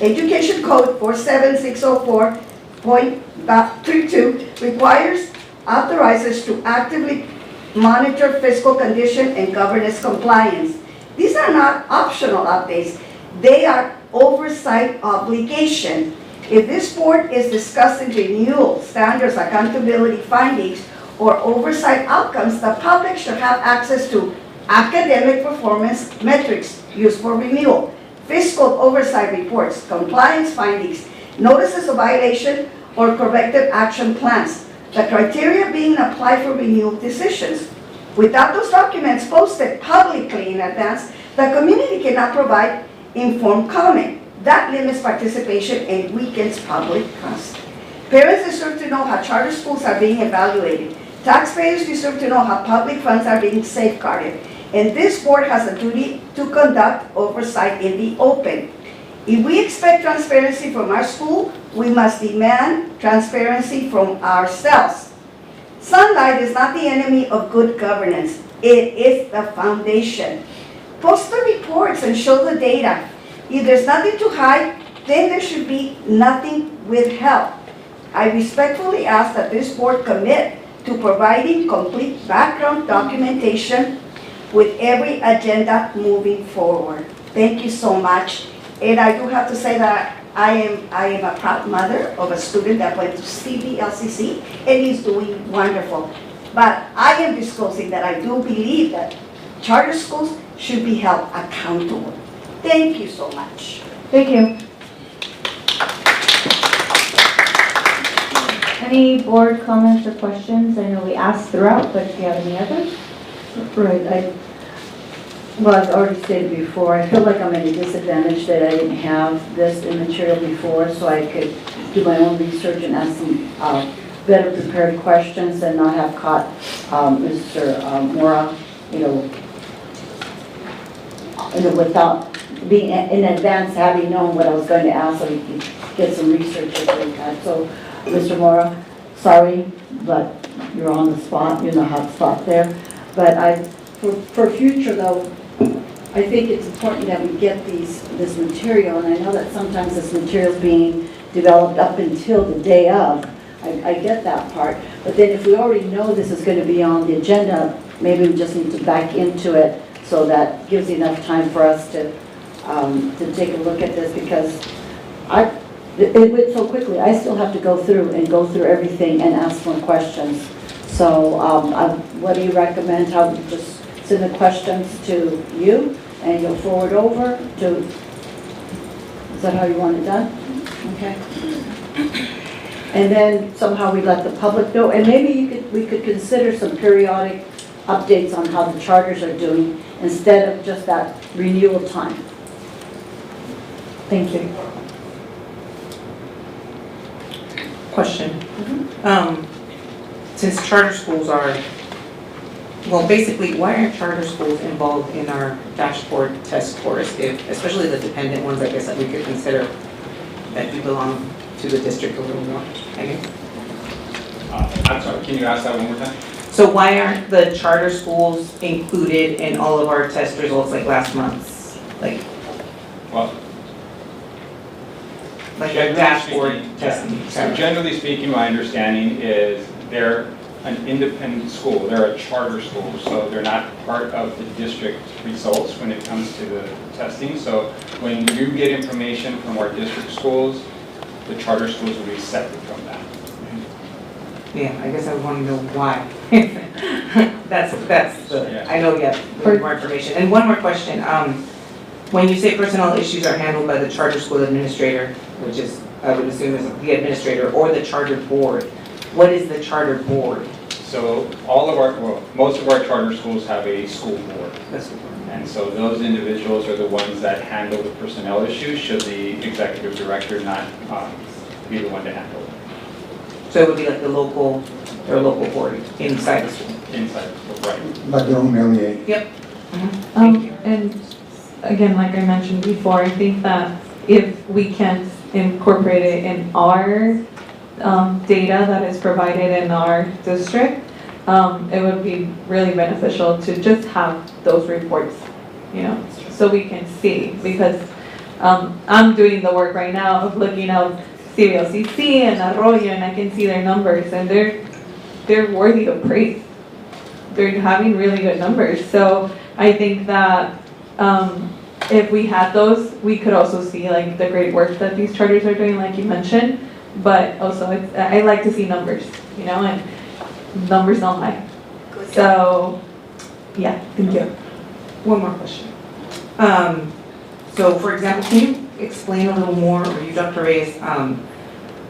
Education Code 47604.32 authorizes to actively monitor fiscal condition and governance compliance. These are not optional updates. They are oversight obligation. If this board is discussing renewal, standards, accountability findings, or oversight outcomes, the public should have access to academic performance metrics used for renewal, fiscal oversight reports, compliance findings, notices of violation, or corrective action plans, the criteria being applied for renewal decisions. Without those documents posted publicly in advance, the community cannot provide informed comment. That limits participation and weakens public trust. Parents deserve to know how charter schools are being evaluated. Taxpayers deserve to know how public funds are being safeguarded. And this board has a duty to conduct oversight in the open. If we expect transparency from our school, we must demand transparency from ourselves. Sunlight is not the enemy of good governance. It is the foundation. Post the reports and show the data. If there's nothing to hide, then there should be nothing withheld. I respectfully ask that this board commit to providing complete background documentation with every agenda moving forward. Thank you so much. And I do have to say that I am a proud mother of a student that went to CBLCC and he's doing wonderful. But I am disclosing that I do believe that charter schools should be held accountable. Thank you so much. Thank you. Any board comments or questions? I know we asked throughout, but do you have any others? Right, well, I've already stated before, I feel like I'm at a disadvantage that I didn't have this material before, so I could do my own research and ask some better prepared questions and not have caught Mr. Mora, without being in advance, having known what I was going to ask, so he could get some research that we had. So, Mr. Mora, sorry, but you're on the spot, you're in the hot spot there. But for future though, I think it's important that we get this material, and I know that sometimes this material is being developed up until the day of. I get that part, but then if we already know this is going to be on the agenda, maybe we just need to back into it so that gives enough time for us to take a look at this, because it went so quickly. I still have to go through everything and ask more questions. So what do you recommend? How just send the questions to you and you'll forward over to, is that how you want it done? Okay. And then somehow we let the public know, and maybe we could consider some periodic updates on how the charters are doing instead of just that renewal time. Thank you. Question. Since charter schools are, well, basically, why aren't charter schools involved in our dashboard test scores, especially the dependent ones, I guess, that we could consider that do belong to the district a little more? I'm sorry, can you ask that one more time? So why aren't the charter schools included in all of our test results like last month's? Like a dashboard testing. So generally speaking, my understanding is they're an independent school. They're a charter school, so they're not part of the district results when it comes to the testing. So when you get information from our district schools, the charter schools will be separate from that. Yeah, I guess I want to know why. that's I know, yeah, we need more information. And one more question. When you say personnel issues are handled by the charter school administrator, which is, I would assume is the administrator or the charter board, what is the charter board? So most of our charter schools have a school board. And so those individuals are the ones that handle the personnel issues, should the executive director not be the one to handle it. So it would be like their local board inside the school? Inside the school, right. Like their own LEA. Yep. And again, like I mentioned before, I think that if we can't incorporate it in our data that is provided in our district, it would be really beneficial to just have those reports, so we can see, because I'm doing the work right now of looking up CBLCC and Arroyo, and I can see their numbers, and they're worthy of praise. They're having really good numbers. So I think that if we had those, we could also see like the great work that these charters are doing, like you mentioned. But also, I like to see numbers, and numbers don't lie. So, yeah, thank you. One more question. So, for example, can you explain a little more, or you, Dr. Reyes,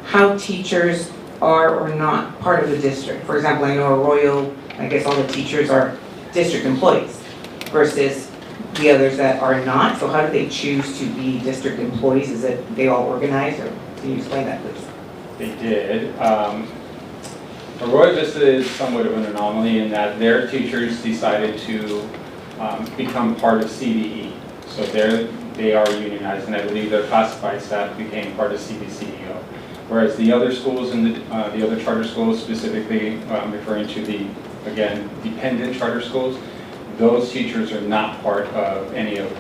how teachers are or not part of the district? For example, I know Arroyo, I guess all the teachers are district employees versus the others that are not. So how do they choose to be district employees? Is it they all organize, or can you explain that, please? They did. Arroyo Vista is somewhat of an anomaly in that their teachers decided to become part of CDE. So they are unionized, and I believe their classified staff became part of CBCEO. Whereas the other schools and the other charter schools, specifically referring to the, again, dependent charter schools, those teachers are not part of any of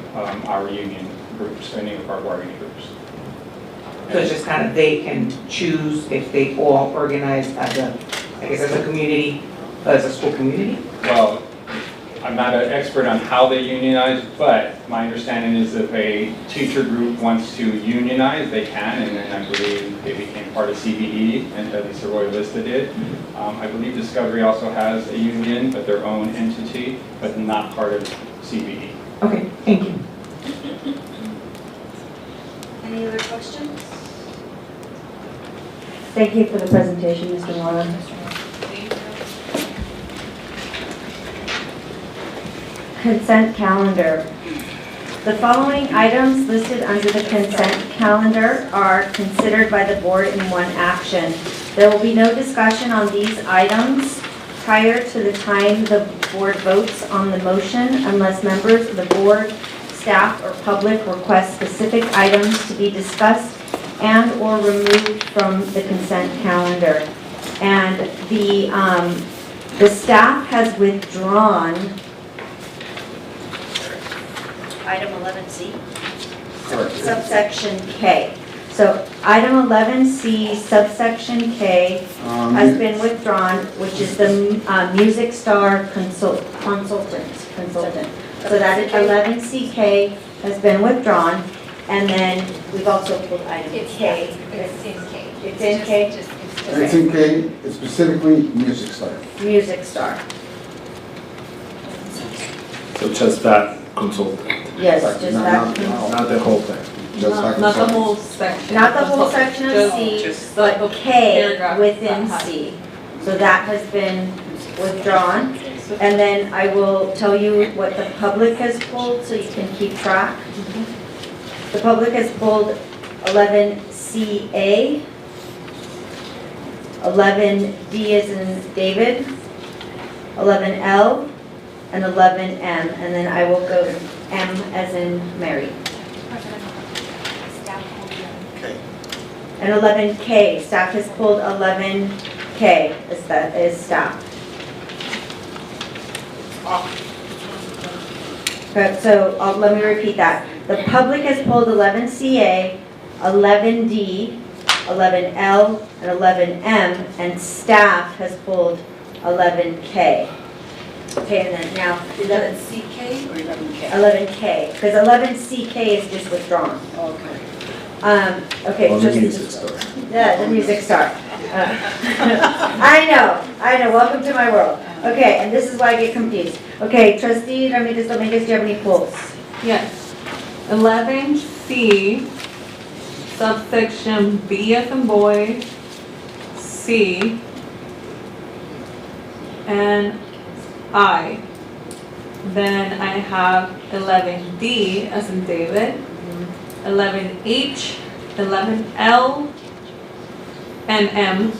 our union groups, any of our bargaining groups. So it's just kind of they can choose if they all organize as a, I guess as a community, as a school community? Well, I'm not an expert on how they unionize, but my understanding is if a teacher group wants to unionize, they can, and then I believe they became part of CBE, and at least Arroyo Vista did. I believe Discovery also has a union, but their own entity, but not part of CBE. Okay, thank you. Any other questions? Thank you for the presentation, Mr. Mora. Consent calendar. The following items listed under the consent calendar are considered by the board in one action. There will be no discussion on these items prior to the time the board votes on the motion unless members of the board, staff, or public request specific items to be discussed and or removed from the consent calendar. And the staff has withdrawn item 11C, subsection K. So item 11C, subsection K, has been withdrawn, which is the Music Star consultant. So that is 11CK has been withdrawn, and then we've also pulled item K. It's in K. It's in K? It's in K, it's specifically Music Star. Music Star. So just that consultant, Yes, just that. not the whole thing. Just like Not the consultant. whole section. Not the whole section of C, Just but the K paragraph within that had- C. So that has been withdrawn. And then I will tell you what the public has pulled so you can keep track. The public has pulled 11CA, 11D as in David, 11L, and 11M. And then I will go M as in Mary. And 11K, staff has pulled 11K is staff. Okay, so let me repeat that. The public has pulled 11CA, 11D, 11L, and 11M, and staff has pulled 11K. Okay, and then now. 11CK or 11K? 11K, because 11CK is just withdrawn. Okay. Okay. On the just- Music Star. Yeah, the Music Star. I know, welcome to my world. Okay, and this is why I get confused. Okay, trustee Ramirez Dominguez, do you have any pulls? Yes. 11C, subsection B as in boy, C, and I. Then I have 11D as in David, 11H, 11L, and M,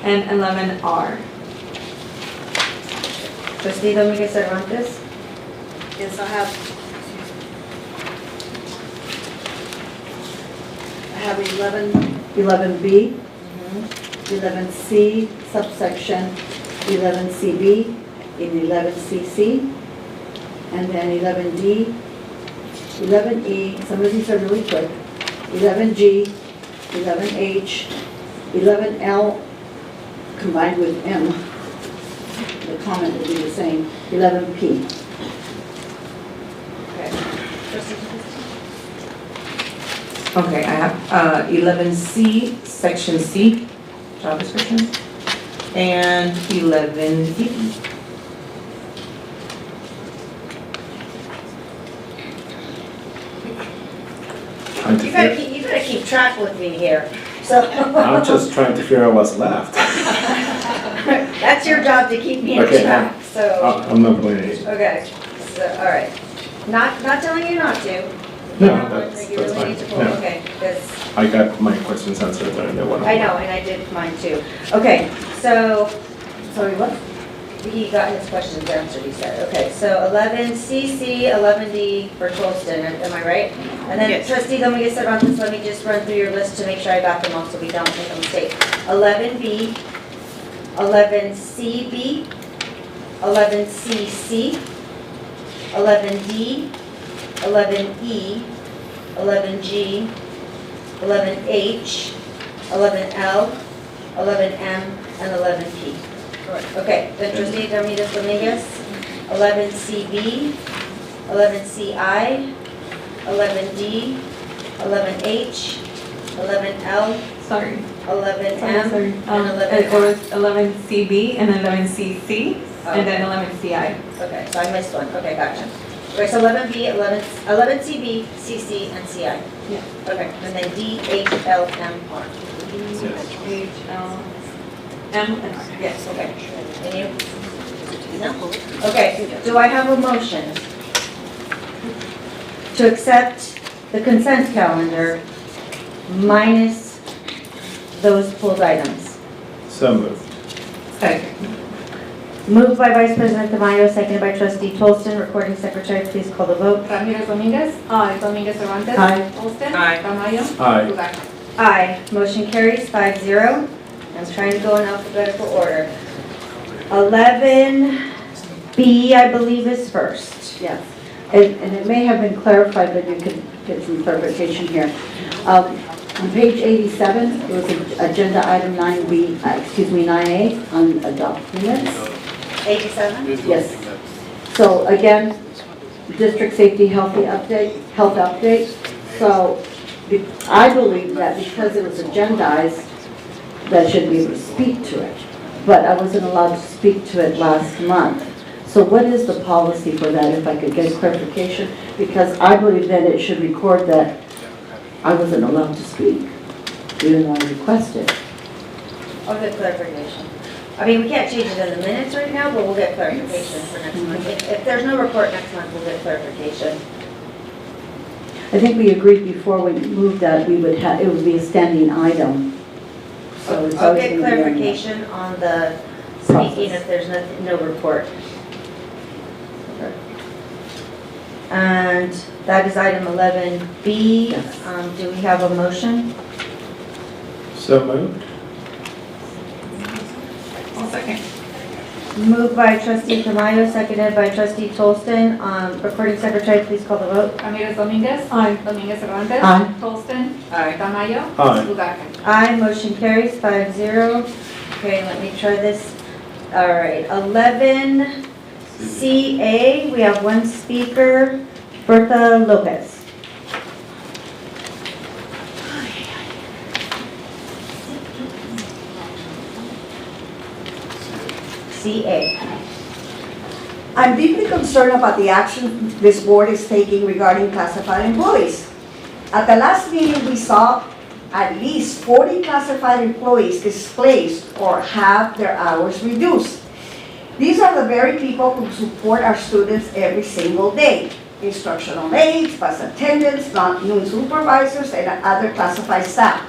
and 11R. Trustee Dominguez Cervantes? Yes, I have 11. 11B, 11C, subsection 11CB, in 11CC, and then 11D, 11E, some of these are really quick, 11G, 11H, 11L combined with M, the comment will be the same, 11P. Okay, I have 11C, section C, job description, and 11D. You gotta keep track with me here. So. I'm just trying to figure out what's left. That's your job to keep me in Okay, track, so. I'm not blaming you. Okay, so, all right. Not telling you not to. No, You that's really fine. need to pull, Yeah. okay, because I got my questions answered during the one. I know, and I did mine too. Okay, so, sorry, what? He got his questions answered, he said. Okay, so 11CC, 11D for Colston, am I right? And then Yes. trustee Dominguez Cervantes, let me just run through your list to make sure I got them all so we don't make a mistake. 11B, 11CB, 11CC, 11D, 11E, 11G, 11H, 11L, 11M, and 11P. Okay, then trustee Ramirez Dominguez? 11CB, 11CI, 11D, 11H, 11L, Sorry. 11M, Sorry. and It 11R. was 11CB and 11CC and then 11CI. Okay, so I missed one. Okay, gotcha. Okay, so 11B, 11CB, CC, and CI. Yeah. Okay, and then D, H, L, M, R. H, L, M, and R. Yes, okay. And you? No? Okay, do I have a motion to accept the consent calendar minus those pulled items? So moved. Second. Moved by Vice President Tamayo, seconded by Trustee Tolson. Recording Secretary, please call the vote. Ramirez Dominguez. Aye. Dominguez Cervantes. Aye. Olsten. Aye. Tamayo. Aye. Ugarteche. Aye. Motion carries 5-0. I'm trying to go in alphabetical order. 11B, I believe, is first. Yes, and it may have been clarified, but you could get some clarification here. On page 87, it was agenda item 9A on adopt minutes. 87? Yes. So again, district safety health update. So I believe that because it was agendized, that I should be able to speak to it. But I wasn't allowed to speak to it last month. So what is the policy for that, if I could get clarification? Because I believe that it should record that I wasn't allowed to speak, even though I requested. I'll get clarification. I mean, we can't change it in the minutes right now, but we'll get clarification for next month. If there's no report next month, we'll get clarification. I think we agreed before we moved that we would have, it would be a standing item. So it's I'll always get gonna be on the clarification on the speaking if there's no report. And that is item 11B. Do we have a motion? So moved. I'll second. Moved by Trustee Tamayo, seconded by Trustee Tolson. Recording Secretary, please call the vote. Ramirez Dominguez. Aye. Dominguez Cervantes. Aye. Olsten. Aye. Tamayo. Aye. Ugarteche. Aye, motion carries 5-0. Okay, let me try this. All right, 11CA, we have one speaker, Bertha Lopez. CA. I'm deeply concerned about the action this board is taking regarding classified employees. At the last meeting, we saw at least 40 classified employees displaced or have their hours reduced. These are the very people who support our students every single day. Instructional aides, bus attendants, noon supervisors, and other classified staff.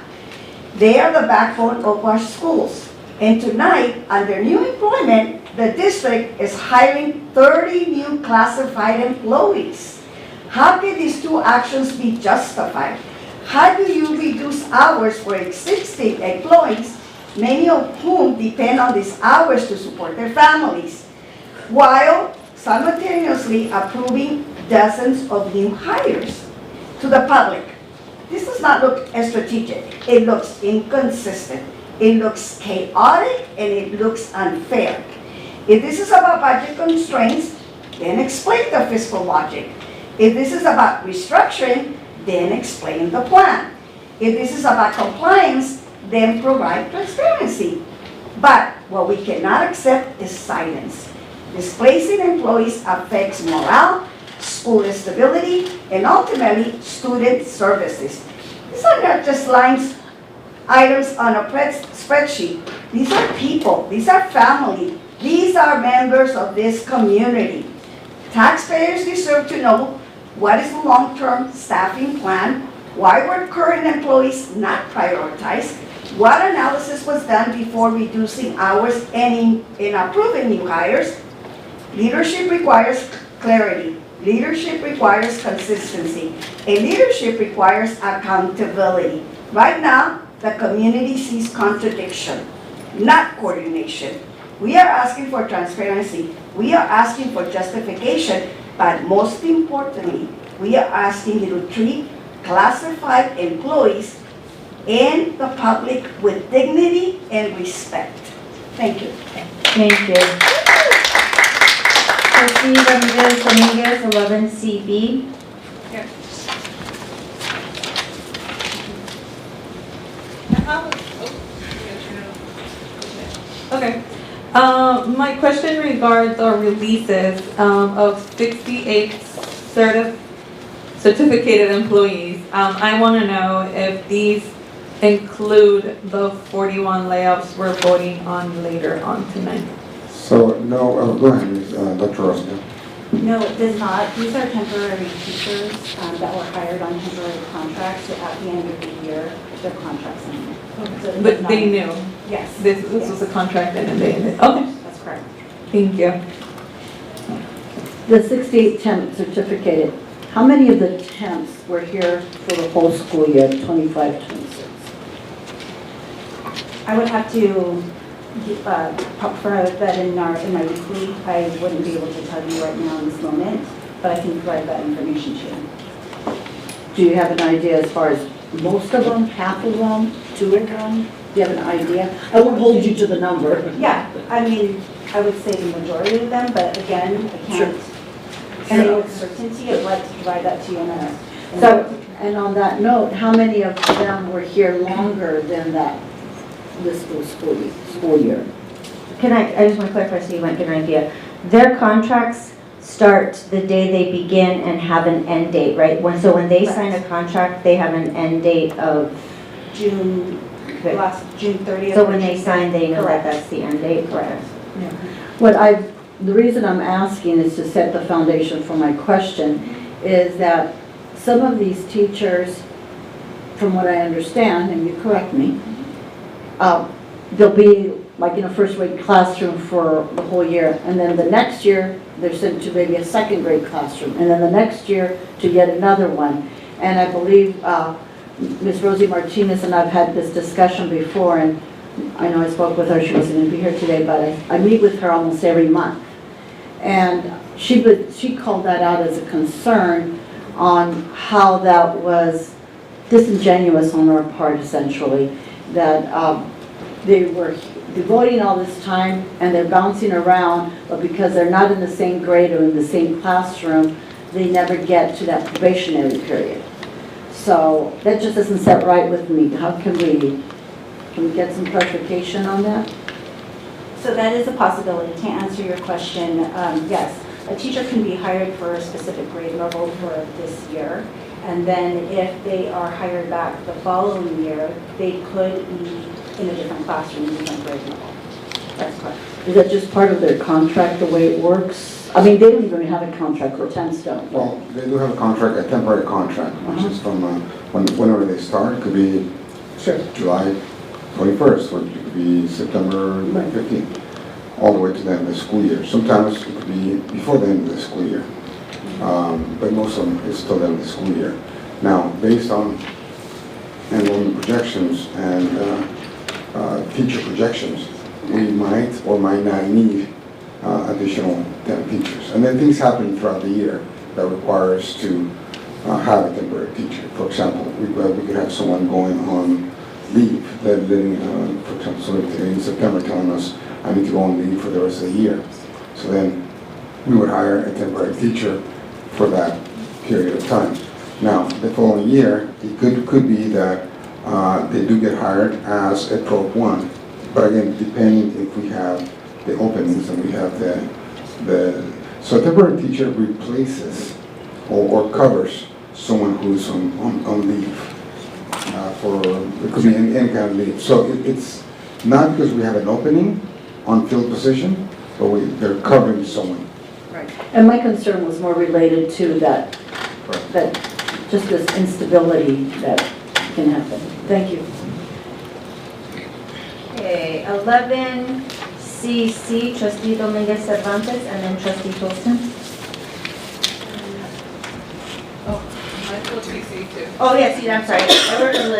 They are the backbone of our schools. And tonight, under new employment, the district is hiring 30 new classified employees. How can these two actions be justified? How do you reduce hours for existing employees, many of whom depend on these hours to support their families, while simultaneously approving dozens of new hires? To the public, this does not look strategic. It looks inconsistent. It looks chaotic, and it looks unfair. If this is about budget constraints, then explain the fiscal logic. If this is about restructuring, then explain the plan. If this is about compliance, then provide transparency. But what we cannot accept is silence. Displacing employees affects morale, school stability, and ultimately student services. These are not just items on a spreadsheet. These are people, these are family, these are members of this community. Taxpayers deserve to know what is the long-term staffing plan, why were current employees not prioritized, what analysis was done before reducing hours and in approving new hires. Leadership requires clarity. Leadership requires consistency. And leadership requires accountability. Right now, the community sees contradiction, not coordination. We are asking for transparency. We are asking for justification. But most importantly, we are asking you to treat classified employees and the public with dignity and respect. Thank you. Thank you. Trustee Ramirez Dominguez, 11CB. Okay. My question regards our releases of 68 certificated employees. I want to know if these include the 41 layoffs we're voting on later on tonight. So, no, go ahead, Ms. Dr. Roscoe. No, it does not. These are temporary teachers that were hired on temporary contracts, so at the end of the year, their contracts ended. So it But does they not- knew Yes. this was a contract and they ended. Okay, That's correct. thank you. The 68 temp certificated, how many of the temps were here for the whole school year, 25, 26? I would have to provide that in my weekly. I wouldn't be able to tell you right now in this moment, but I can provide that information to you. Do you have an idea as far as most of them, half of them, two of them? Do you have an idea? I won't hold you to the number. Yeah, I mean, I would say the majority of them, but again, I can't say with certainty. I'd like to provide that to you in a. So, and on that note, how many of them were here longer than this school year? I just want to clarify so you might get an idea. Their contracts start the day they begin and have an end date, right? So when they sign a contract, they have an end date of June 30th. So when they sign, they know that Correct. that's the end date? Correct. The reason I'm asking is to set the foundation for my question, is that some of these teachers, from what I understand, and you correct me, they'll be like in a first grade classroom for the whole year, and then the next year, they're sent to maybe a second grade classroom, and then the next year to yet another one. And I believe Ms. Rosie Martinez and I've had this discussion before, and I know I spoke with her, she wasn't going to be here today, but I meet with her almost every month. And she called that out as a concern on how that was disingenuous on our part, essentially, that they were devoting all this time and they're bouncing around, but because they're not in the same grade or in the same classroom, they never get to that probationary period. So that just doesn't set right with me. How can we get some clarification on that? So that is a possibility. To answer your question, yes, a teacher can be hired for a specific grade level for this year. And then if they are hired back the following year, they could be in a different classroom, a different grade level. That's correct. Is that just part of their contract, the way it works? I mean, they don't even have a contract, or temps don't. Well, they do have a contract, a temporary contract, which is from whenever they start. It could be July 21st, or it could be September 15th, all the way to the end of the school year. Sometimes it could be before the end of the school year, but most of them is still the end of the school year. Now, based on enrollment projections and teacher projections, we might or might not need additional temp teachers. And then things happen throughout the year that require us to have a temporary teacher. For example, we could have someone going on leave, for example, somebody in September telling us, I need to go on leave for the rest of the year. So then we would hire a temporary teacher for that period of time. Now, the following year, it could be that they do get hired as a Prop 1, but again, depending if we have the openings and we have so a temporary teacher replaces or covers someone who's on leave it could be any kind of leave. So it's not because we have an opening on field position, but they're covering someone. Right. And my concern was more related to that just this instability that can happen. Thank you. Okay, 11CC, Trustee Dominguez Cervantes, and then Trustee Tolson. I told CC too. Oh, yes, I'm sorry. I wrote in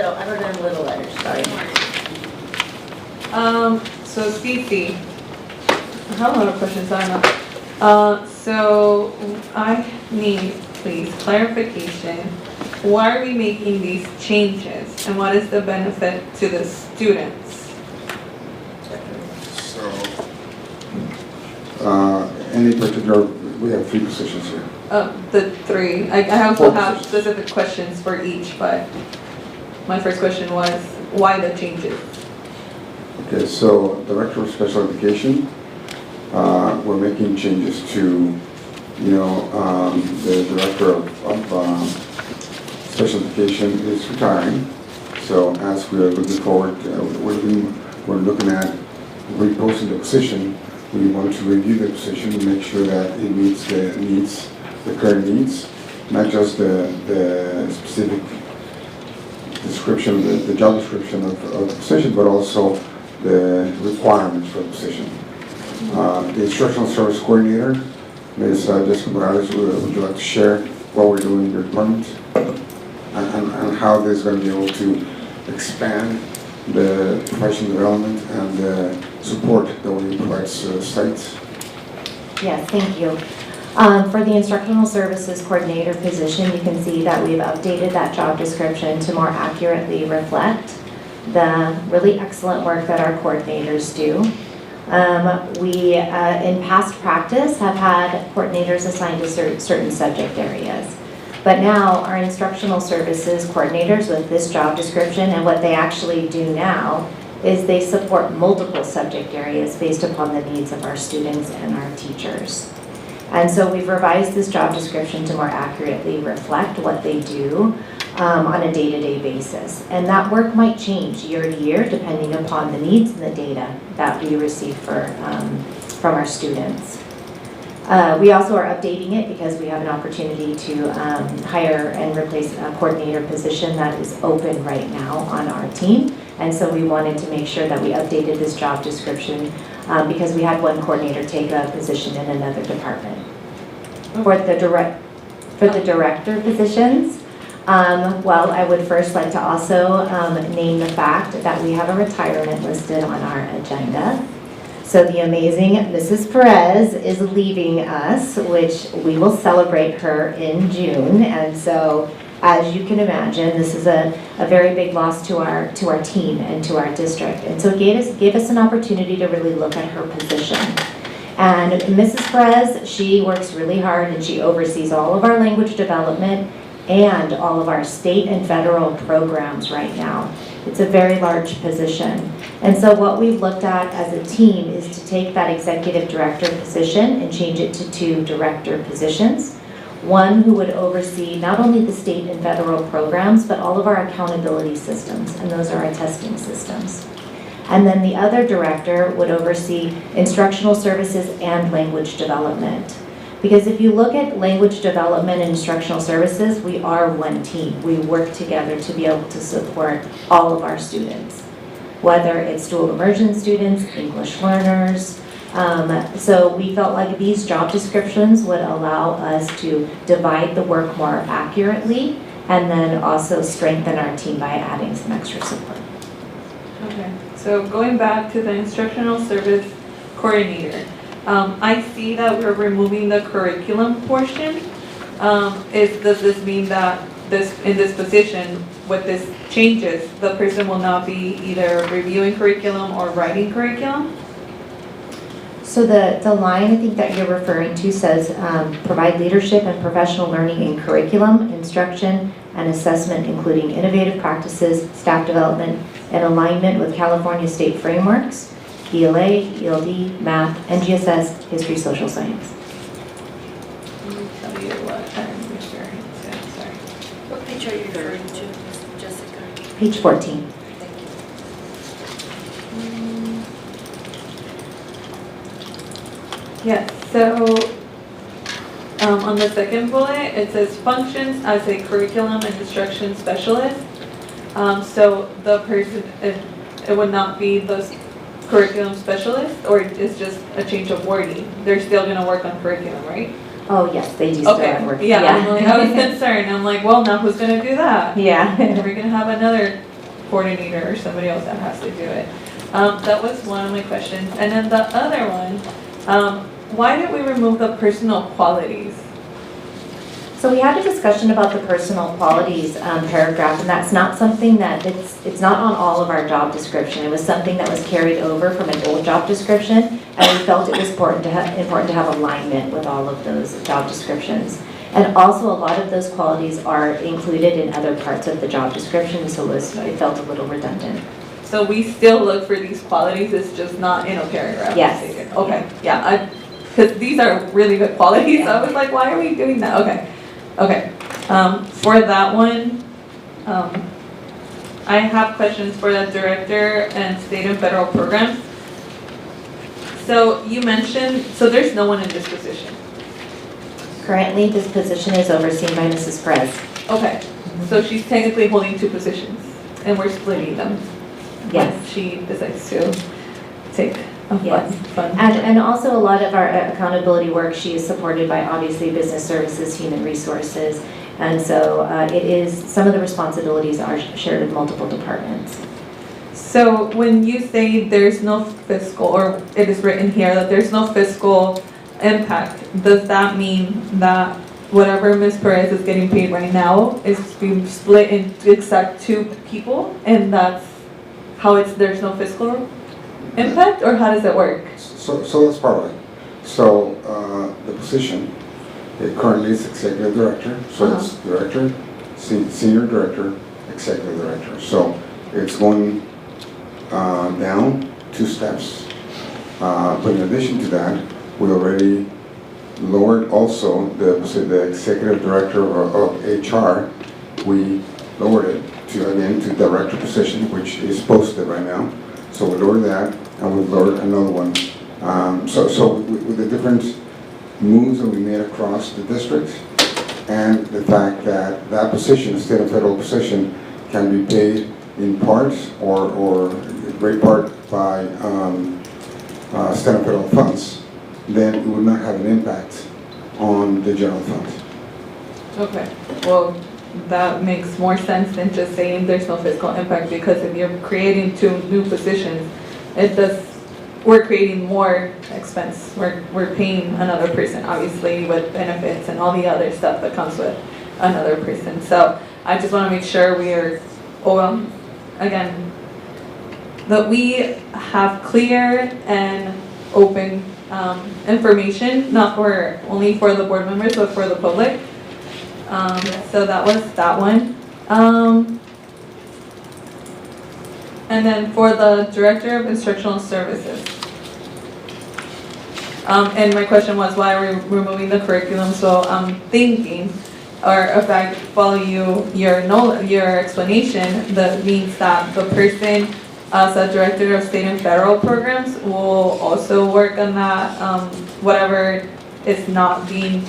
little letters, sorry. So CC, I have a lot of questions, I don't know. So I need, please, clarification. Why are we making these changes and what is the benefit to the students? So, any particular we have 3 positions here. The 3. I also 4 have positions. specific questions for each, but my first question was, why the changes? Okay, so Director of Special Education, we're making changes to, the Director of Special Education is retiring. So as we are looking forward, we're looking at reposting the position. We want to review the position and make sure that it meets the needs, the current needs, not just the specific description, the job description of the position, but also the requirements for the position. The Instructional Service Coordinator, Ms. Jessica Morales, would you like to share what we're doing in your department and how this is going to be able to expand the professional development and the support that we provide to sites? Yes, thank you. For the Instructional Services Coordinator position, you can see that we've updated that job description to more accurately reflect the really excellent work that our coordinators do. We, in past practice, have had coordinators assigned to certain subject areas. But now our instructional services coordinators with this job description, and what they actually do now is they support multiple subject areas based upon the needs of our students and our teachers. And so we've revised this job description to more accurately reflect what they do on a day-to-day basis. And that work might change year to year depending upon the needs and the data that we receive from our students. We also are updating it because we have an opportunity to hire and replace a coordinator position that is open right now on our team. And so we wanted to make sure that we updated this job description because we had one coordinator take a position in another department. For the director positions, well, I would first like to also name the fact that we have a retirement listed on our agenda. So the amazing Mrs. Perez is leaving us, which we will celebrate her in June. And so, as you can imagine, this is a very big loss to our team and to our district. And so it gave us an opportunity to really look at her position. And Mrs. Perez, she works really hard and she oversees all of our language development and all of our state and federal programs right now. It's a very large position. And so what we've looked at as a team is to take that executive director position and change it to 2 director positions. One who would oversee not only the state and federal programs, but all of our accountability systems, and those are our testing systems. And then the other director would oversee instructional services and language development. Because if you look at language development and instructional services, we are one team. We work together to be able to support all of our students, whether it's dual immersion students, English learners. So we felt like these job descriptions would allow us to divide the work more accurately and then also strengthen our team by adding some extra support. Okay, so going back to the instructional service coordinator, I see that we're removing the curriculum portion. Does this mean that in this position, with this changes, the person will not be either reviewing curriculum or writing curriculum? So the line I think that you're referring to says provide leadership and professional learning in curriculum, instruction, and assessment, including innovative practices, staff development, and alignment with California state frameworks, ELA, ELD, math, NGSS, history, social science. Let me tell you what I'm referring to, sorry. What page are you referring to, Jessica? Page 14. Yes, so on the second bullet, it says functions as a curriculum and instruction specialist. So the person, it would not be the curriculum specialist, or it's just a change of wording? They're still going to work on curriculum, right? Oh, yes, they do still Okay, work. yeah, I was concerned. I'm like, well, now who's going to do that? Yeah. We're going to have another coordinator or somebody else that has to do it. That was one of my questions. And then the other one, why did we remove the personal qualities? So we had a discussion about the personal qualities paragraph, and that's not something that, it's not on all of our job description. It was something that was carried over from an old job description, and we felt it was important to have alignment with all of those job descriptions. And also, a lot of those qualities are included in other parts of the job description, so it felt a little redundant. So we still look for these qualities, it's just not in a paragraph? Yes. Stated. Okay, yeah, because these are really good qualities, so I was like, why are we doing that? Okay, for that one, I have questions for the director and state and federal programs. So you mentioned, so there's no one in this position? Currently, this position is overseen by Mrs. Perez. Okay, so she's technically holding two positions, and we're splitting them? Yes. When she decides to take a fun. And also a lot of our accountability work, she is supported by obviously business services, human resources, and so some of the responsibilities are shared with multiple departments. So when you say there's no fiscal, or it is written here that there's no fiscal impact, does that mean that whatever Ms. Perez is getting paid right now is being split into exact two people, and that's how there's no fiscal impact, or how does it work? So that's part of it. So the position, it currently is executive director, so it's director, senior director, executive director. So it's going down 2 steps. But in addition to that, we already lowered also the executive director of HR. We lowered it to director position, which is posted right now. So we lowered that, and we lowered another one. So with the different moves that we made across the district, and the fact that that position, a state and federal position, can be paid in part or a great part by state and federal funds, then it would not have an impact on the general fund. Okay, well, that makes more sense than just saying there's no fiscal impact, because if you're creating 2 new positions, we're creating more expense. We're paying another person, obviously, with benefits and all the other stuff that comes with another person. So I just want to make sure we are, again, that we have clear and open information, not only for the board members, but for the public. So that was that one. And then for the Director of Instructional Services. And my question was, why are we removing the curriculum? So I'm thinking, or if I follow your explanation, that means that the person as a Director of State and Federal Programs will also work on that, whatever is not being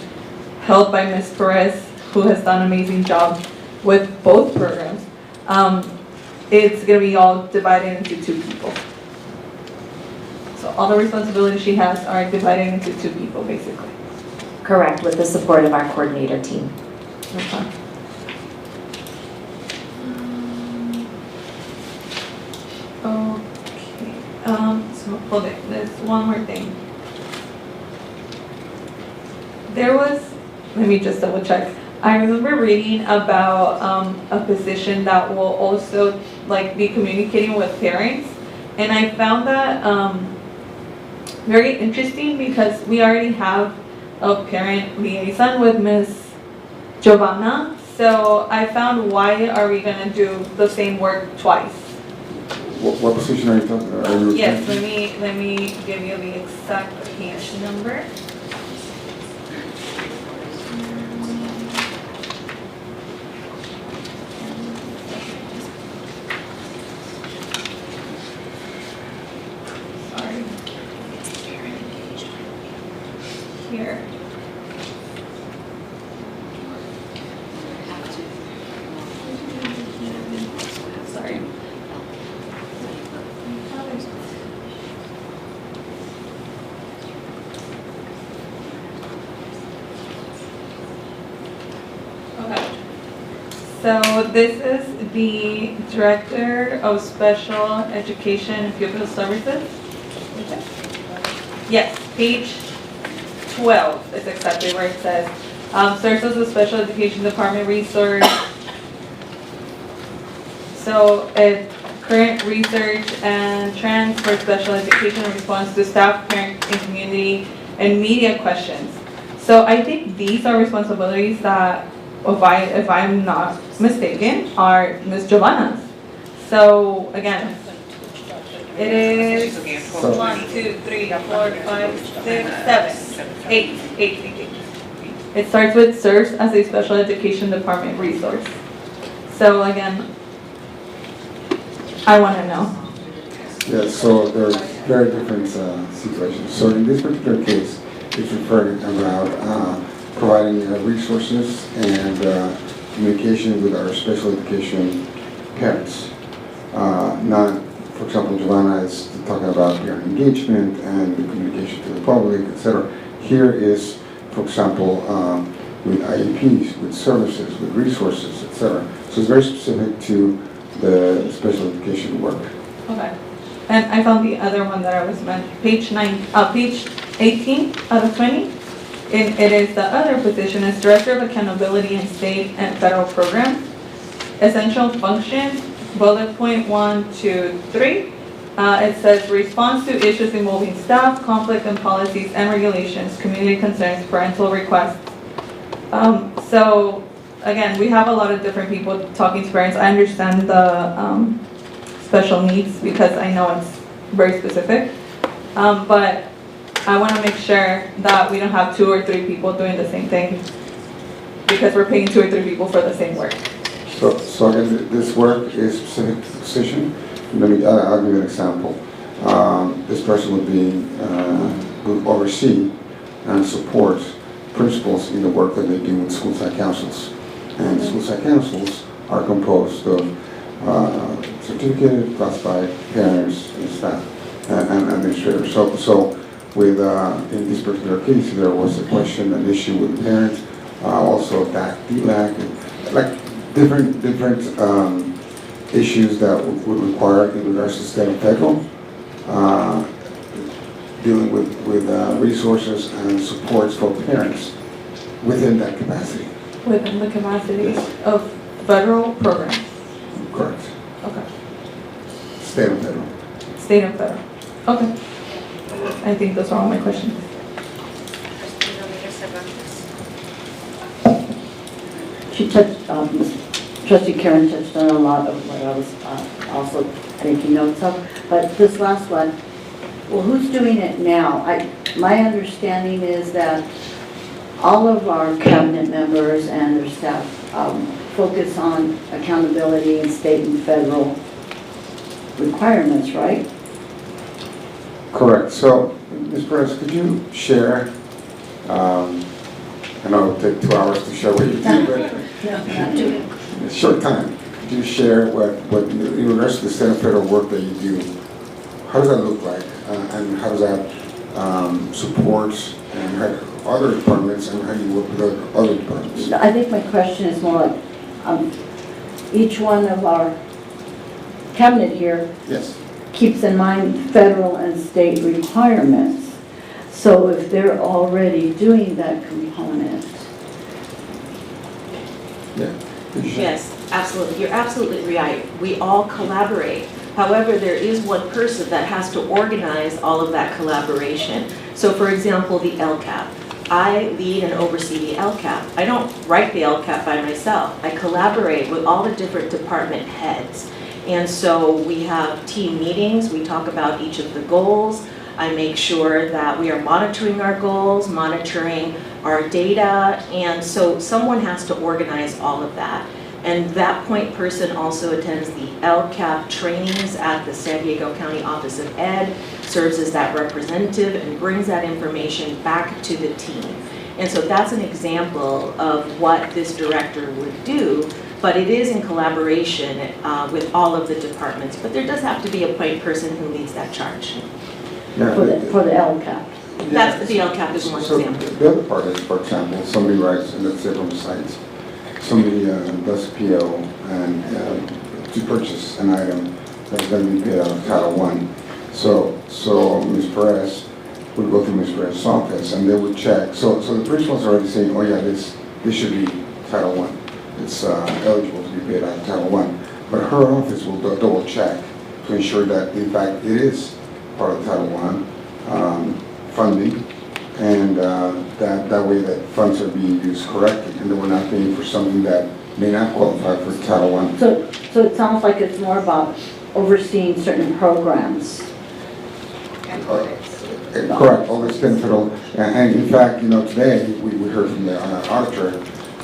held by Ms. Perez, who has done an amazing job with both programs. It's going to be all divided into 2 people. So all the responsibilities she has are divided into 2 people, basically. Correct, with the support of our coordinator team. Okay. So hold it, there's one more thing. Let me just double check. I remember reading about a position that will also be communicating with parents, and I found that very interesting, because we already have a parent liaison with Ms. Giovanna. So I found, why are we gonna do the same work twice? What position are you talking about? Yes, let me give you the exact page number. Sorry. Here. Sorry. Okay. So this is the Director of Special Education and Pupil Services. Okay. Yes, page 12 is exactly where it says Serves as a special education department resource. So current research and trends for special education in response to staff, parent, and community and media questions. So I think these are responsibilities that, if I'm not mistaken, are Ms. Giovanna's. So again, it is 1, 2, 3, 4, 5, 6, 7, 8. It starts with serves as a special education department resource. So again, I want to know. Yes, so there are very different situations. So in this particular case, it's referring about providing resources and communication with our special education parents. Not, for example, Giovanna is talking about parent engagement and the communication to the public, etc. Here is, for example, with IEPs, with services, with resources, etc. So it's very specific to the special education work. Okay. And I found the other one that I was meant, page 18 out of 20. And it is the other position is Director of Accountability in State and Federal Programs. Essential function, bullet point 1, 2, 3. It says response to issues involving staff, conflict and policies and regulations, community concerns, parental requests. So again, we have a lot of different people talking to parents. I understand the special needs because I know it's very specific. But I want to make sure that we don't have 2 or 3 people doing the same thing because we're paying 2 or 3 people for the same work. So again, this work is specific to the position. I'll give you an example. This person would oversee and support principals in the work that they do with school site councils. And school site councils are composed of certificated, classified parents and staff and administrators. So with in this particular case, there was a question, an issue with the parents, also DAC, DLAC, and like different issues that would require, in regards to state and federal, dealing with resources and supports for parents within that capacity. Within the capacity of federal programs. Correct. Okay. State and federal. State and federal. Okay. I think those are all my questions. She touched, Trustee Karen touched on a lot of what I was also taking notes of, but this last one, well, who's doing it now? My understanding is that all of our cabinet members and their staff focus on accountability and state and federal requirements, right? Correct. So, Ms. Perez, could you share, I know it'll take 2 hours to share what you do, but not doing in a short time, could you share what in regards to the state and federal work that you do, how does that look like? And how does that support and how other departments and how do you work with other departments? I think my question is more like, each one of our cabinet here Yes. keeps in mind federal and state requirements. So if they're already doing that component. Yeah. Yes, absolutely. You're absolutely right. We all collaborate. However, there is one person that has to organize all of that collaboration. So for example, the LCAP. I lead and oversee the LCAP. I don't write the LCAP by myself. I collaborate with all the different department heads. And so we have team meetings. We talk about each of the goals. I make sure that we are monitoring our goals, monitoring our data. And so someone has to organize all of that. And that point person also attends the LCAP trainings at the San Diego County Office of Ed, serves as that representative and brings that information back to the team. And so that's an example of what this director would do, but it is in collaboration with all of the departments. But there does have to be a point person who leads that charge. Yeah, For the LCAP. That's the LCAP is one example. The other part is, for example, somebody writes, and let's say from the site, somebody does a PO and to purchase an item that's going to be paid out of Title I. So Ms. Perez would go to Ms. Perez's office and they would check. So the principal's already saying, oh yeah, this this should be Title I. It's eligible to be paid out of Title I. But her office will double check to ensure that in fact it is part of Title I funding, and that way that funds are being used correctly, and that we're not paying for something that may not qualify for Title I. So it sounds like it's more about overseeing certain programs. Correct, all this benefit, and in fact, today, we heard from the auditor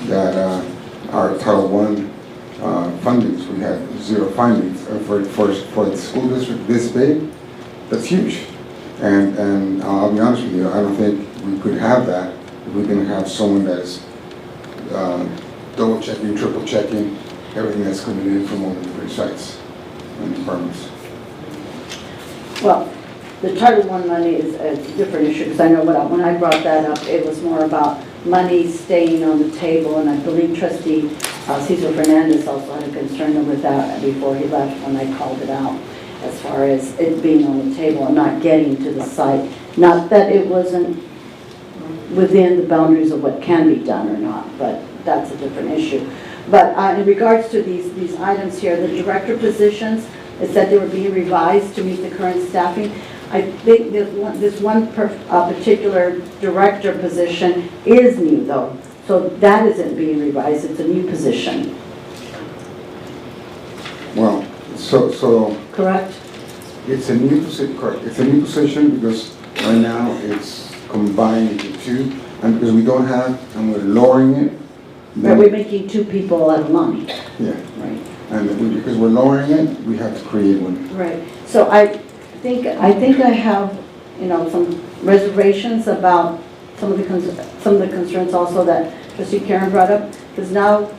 that our Title I fundings, we had zero findings for the school district this big. That's huge, and I'll be honest with you, I don't think we could have that if we didn't have someone that is double checking, triple checking everything that's coming in from all the different sites and departments. Well, the Title I money is a different issue, because I know when I brought that up, it was more about money staying on the table, and I believe Trustee Cesar Fernandez also had a concern with that before he left when I called it out, as far as it being on the table and not getting to the site. Not that it wasn't within the boundaries of what can be done or not, but that's a different issue. But in regards to these items here, the director positions, it said they were being revised to meet the current staffing. I think this one particular director position is new though, so that isn't being revised, it's a new position. Well, so correct? It's a new position, correct. It's a new position because right now it's combined into two, and because we don't have, and we're lowering it. But we're making two people a lot of money. Yeah. Right. And because we're lowering it, we have to create one. Right. So I think I have, some reservations about some of the concerns also that Trustee Karen brought up. Because now,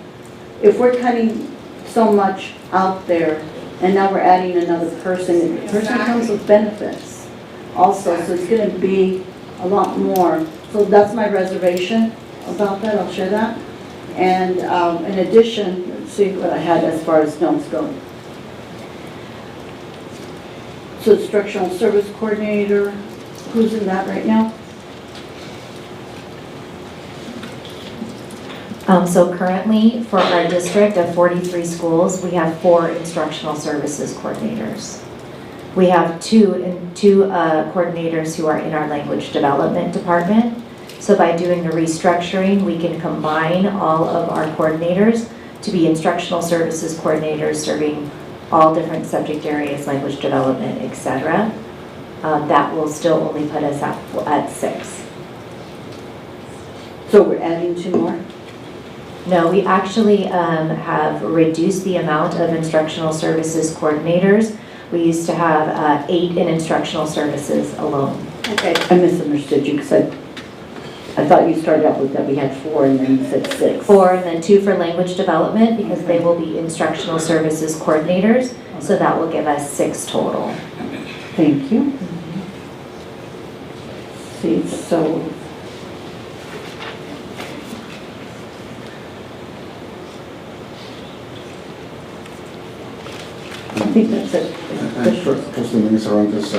if we're cutting so much out there, and now we're adding another person, the person comes with benefits also, so it's going to be a lot more. So that's my reservation about that. I'll share that. And in addition, let's see what I had as far as notes go. So instructional service coordinator, who's in that right now? So currently, for our district of 43 schools, we have 4 instructional services coordinators. We have two coordinators who are in our language development department. So by doing the restructuring, we can combine all of our coordinators to be instructional services coordinators serving all different subject areas, language development, etc. That will still only put us at 6. So we're adding 2 more? No, we actually have reduced the amount of instructional services coordinators. We used to have 8 in instructional services alone. Okay, I misunderstood you because I thought you started out with that we had 4 and then you said 6. 4 and then 2 for language development because they will be instructional services coordinators. So that will give us 6 total. Thank you. See, so I think that's it. Trustee Mendes-Arantes,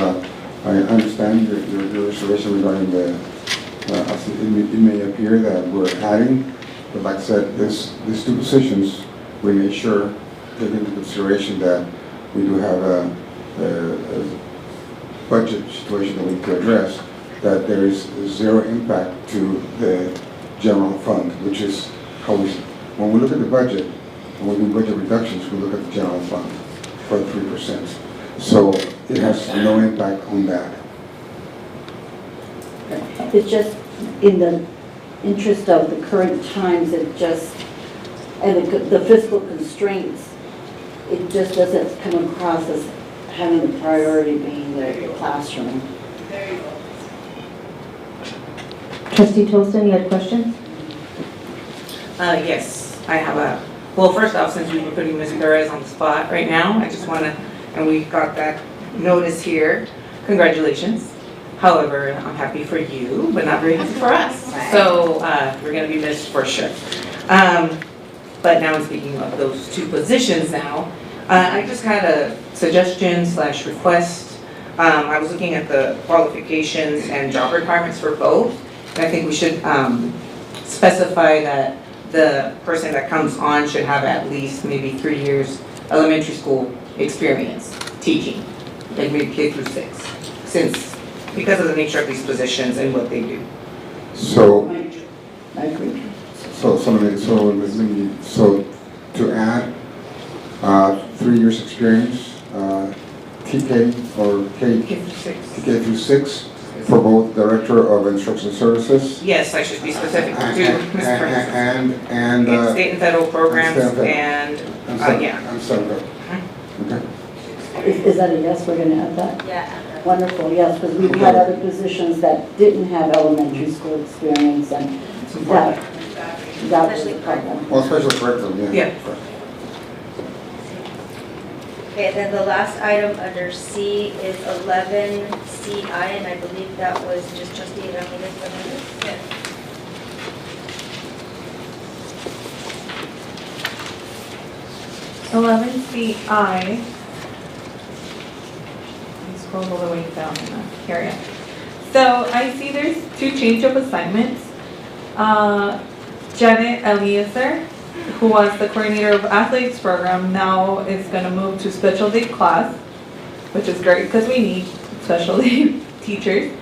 I understand your reservation regarding the, it may appear that we're adding, but like I said, these 2 positions, we made sure, take into consideration that we do have a budget situation that we need to address, that there is 0 impact to the general fund, which is how when we look at the budget, when we do budget reductions, we look at the general fund for 3%. So it has no impact on that. It's just in the interest of the current times, and the fiscal constraints, it just doesn't come across as having the priority being the classroom. Trustee Tolson, you had questions? Yes, I have well, first off, since we were putting Ms. Perez on the spot right now, I just want to, and we got that notice here, congratulations. However, I'm happy for you, but not very happy for us. So we're going to be missed for sure. But now I'm speaking of those 2 positions now. I just had a suggestion / request. I was looking at the qualifications and job requirements for both. And I think we should specify that the person that comes on should have at least maybe 3 years elementary school experience teaching, like maybe K through 6, because of the nature of these positions and what they do. So, I agree. so to add 3 years experience, TK or K through 6 for both Director of Instruction Services. Yes, I should be specific to Ms. Prince. And State and federal programs and, yeah. I'm sorry. Okay. Is that a yes, we're going to add that? Yeah. Wonderful, yes, because we've had other positions that didn't have elementary school experience, and that was the problem. Well, special curriculum, yeah. Yeah. Okay, then the last item under C is 11CI, and I believe that was just trustee Ramirez Fernandez. Yes. CI. Scroll all the way down in the area. So I see there's 2 change of assignments. Janet Eliezer, who was the coordinator of athletics program, now is going to move to special day class, which is great because we need special day teachers.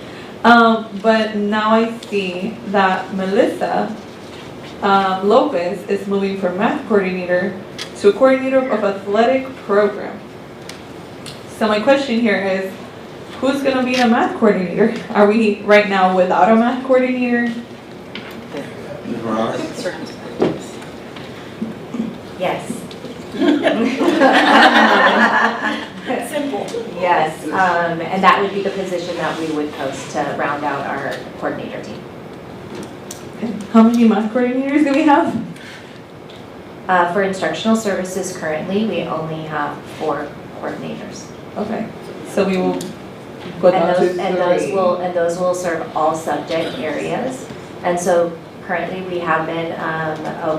But now I see that Melissa Lopez is moving from math coordinator to a coordinator of athletic program. So my question here is, who's going to be the math coordinator? Are we right now without a math coordinator? Yes. Simple. Yes, and that would be the position that we would post to round out our coordinator team. How many math coordinators do we have? For instructional services currently, we only have 4 coordinators. Okay, so we will go down to 3. And those will serve all subject areas. And so currently we have been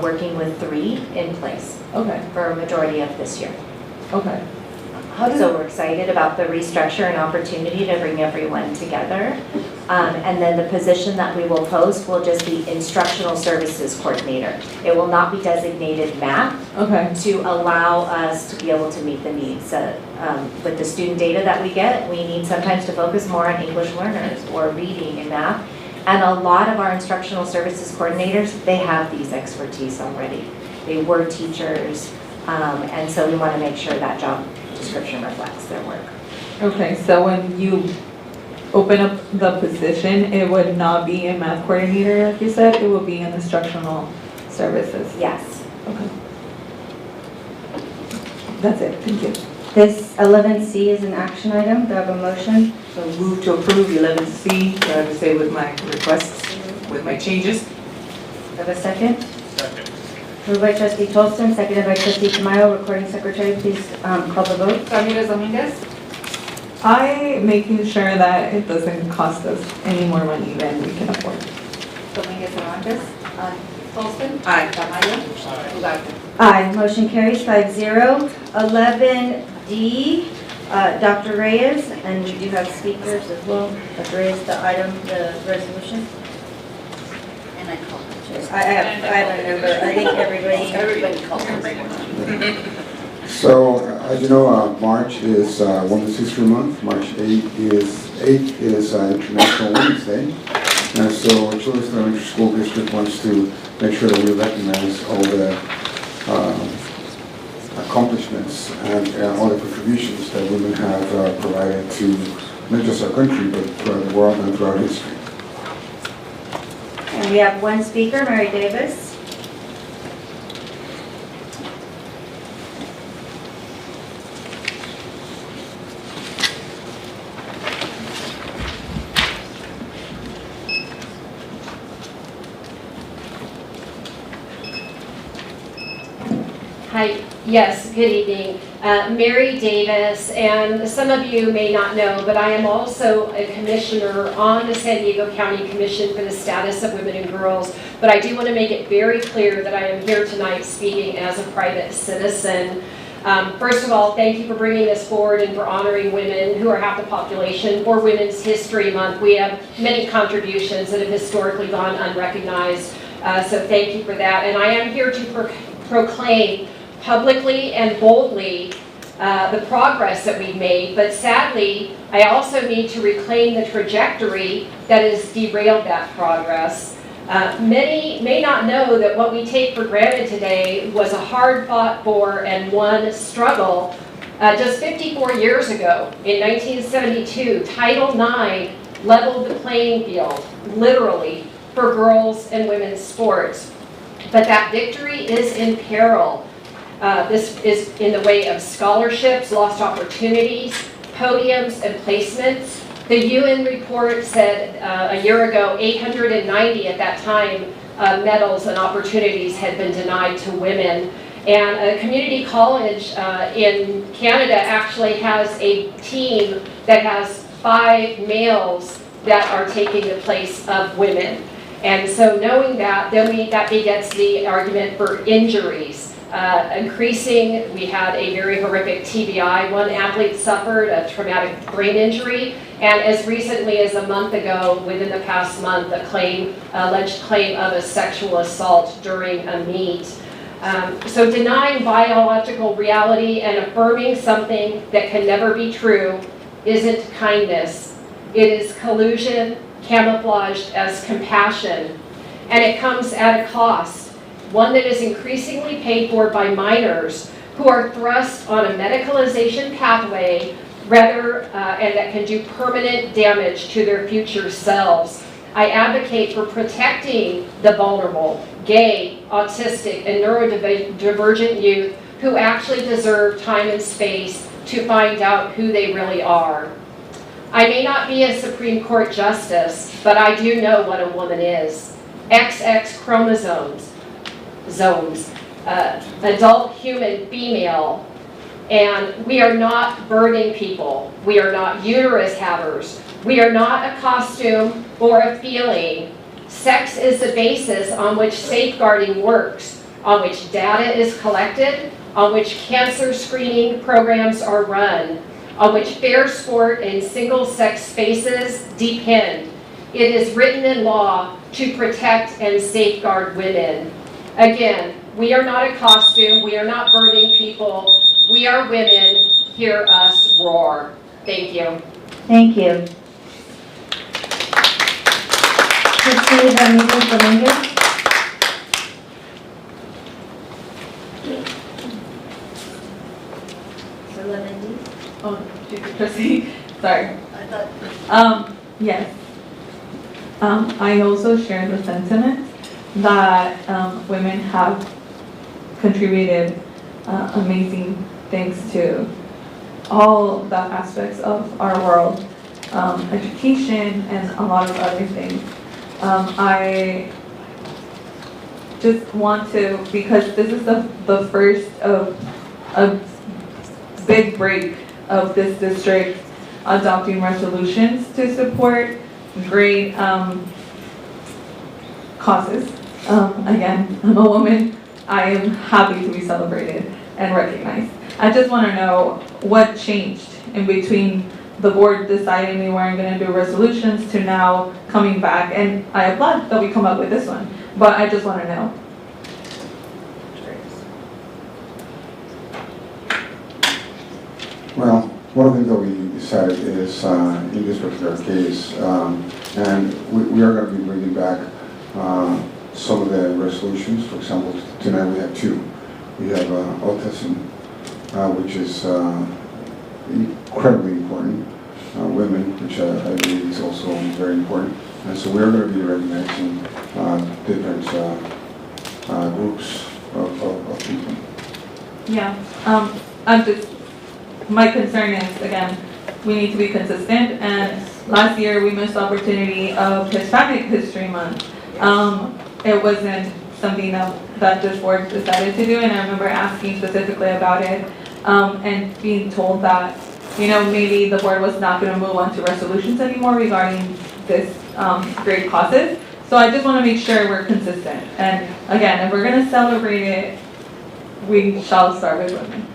working with 3 in place. Okay. For a majority of this year. Okay. So we're excited about the restructure and opportunity to bring everyone together. And then the position that we will post will just be instructional services coordinator. It will not be designated math. Okay. To allow us to be able to meet the needs. With the student data that we get, we need sometimes to focus more on English learners or reading and math. And a lot of our instructional services coordinators, they have these expertise already. They were teachers, and so we want to make sure that job description reflects their work. Okay, so when you open up the position, it would not be a math coordinator, like you said, it will be in instructional services? Yes. Okay. That's it, thank you. This 11C is an action item. Do I have a motion? So move to approve 11C, so I have to say with my requests, with my changes. Do I have a second? Second. Moved by trustee Tolson, seconded by trustee Tamayo. Recording secretary, please call the vote. Ramirez Dominguez? I'm making sure that it doesn't cost us any more money than we can afford. Dominguez Cervantes. Tolson. Aye. Tamayo. Ugarte. Aye, motion carries 5-0. 11D, Dr. Reyes, and we do have speakers as well. Dr. Reyes, the item, the resolution. And I call her. I remember, I think Everybody calls her. So, as you know, March is Women's History Month. March 8th is International Women's Day. And so Children's Elementary School District wants to make sure that we recognize all the accomplishments and all the contributions that women have provided to not just our country, but throughout the world and throughout history. And we have one speaker, Mary Davis. Hi, yes, good evening. Mary Davis, and some of you may not know, but I am also a commissioner on the San Diego County Commission for the Status of Women and Girls, but I do want to make it very clear that I am here tonight speaking as a private citizen. First of all, thank you for bringing this forward and for honoring women who are half the population. For Women's History Month, we have many contributions that have historically gone unrecognized. So thank you for that. And I am here to proclaim publicly and boldly the progress that we've made, but sadly, I also need to reclaim the trajectory that has derailed that progress. Many may not know that what we take for granted today was a hard fought for and won struggle. Just 54 years ago, in 1972, Title IX leveled the playing field, literally, for girls and women's sports. But that victory is in peril. This is in the way of scholarships, lost opportunities, podiums, and placements. The UN report said a year ago, 890 at that time medals and opportunities had been denied to women. And a community college in Canada actually has a team that has 5 males that are taking the place of women. And so knowing that, then that begets the argument for injuries. Increasing, we had a very horrific TBI. One athlete suffered a traumatic brain injury, and as recently as a month ago, within the past month, alleged claim of a sexual assault during a meet. So denying biological reality and affirming something that can never be true isn't kindness. It is collusion camouflaged as compassion, and it comes at a cost, one that is increasingly paid for by minors who are thrust on a medicalization pathway and that can do permanent damage to their future selves. I advocate for protecting the vulnerable, gay, autistic, and neurodivergent youth who actually deserve time and space to find out who they really are. I may not be a Supreme Court justice, but I do know what a woman is. XX chromosomes, adult human female, and we are not burning people. We are not uterus havers. We are not a costume or a feeling. Sex is the basis on which safeguarding works, on which data is collected, on which cancer screening programs are run, on which fair sport and single-sex spaces depend. It is written in law to protect and safeguard women. Again, we are not a costume. We are not burning people. We are women. Hear us roar. Thank you. Thank you. Trustee Ramirez Dominguez. Oh, trustee, sorry. Yes. I also share the sentiment that women have contributed amazing things to all the aspects of our world, education and a lot of other things. I just want to, because this is the first of a big break of this district adopting resolutions to support great causes. Again, I'm a woman. I am happy to be celebrated and recognized. I just want to know what changed in between the board deciding we weren't going to do resolutions to now coming back. And I applaud that we come up with this one, but I just want to know. Well, one of the things that we decided is, in this particular case, and we are going to be bringing back some of the resolutions. For example, tonight we have 2. We have autism, which is incredibly important. Women, which I believe is also very important. And so we're going to be recognizing different groups of people. Yeah, my concern is, again, we need to be consistent, and last year we missed the opportunity of Hispanic History Month. It wasn't something that this board decided to do, and I remember asking specifically about it, and being told that, maybe the board was not going to move on to resolutions anymore regarding this great causes. So I just want to make sure we're consistent. And again, if we're going to celebrate it, we shall start with women.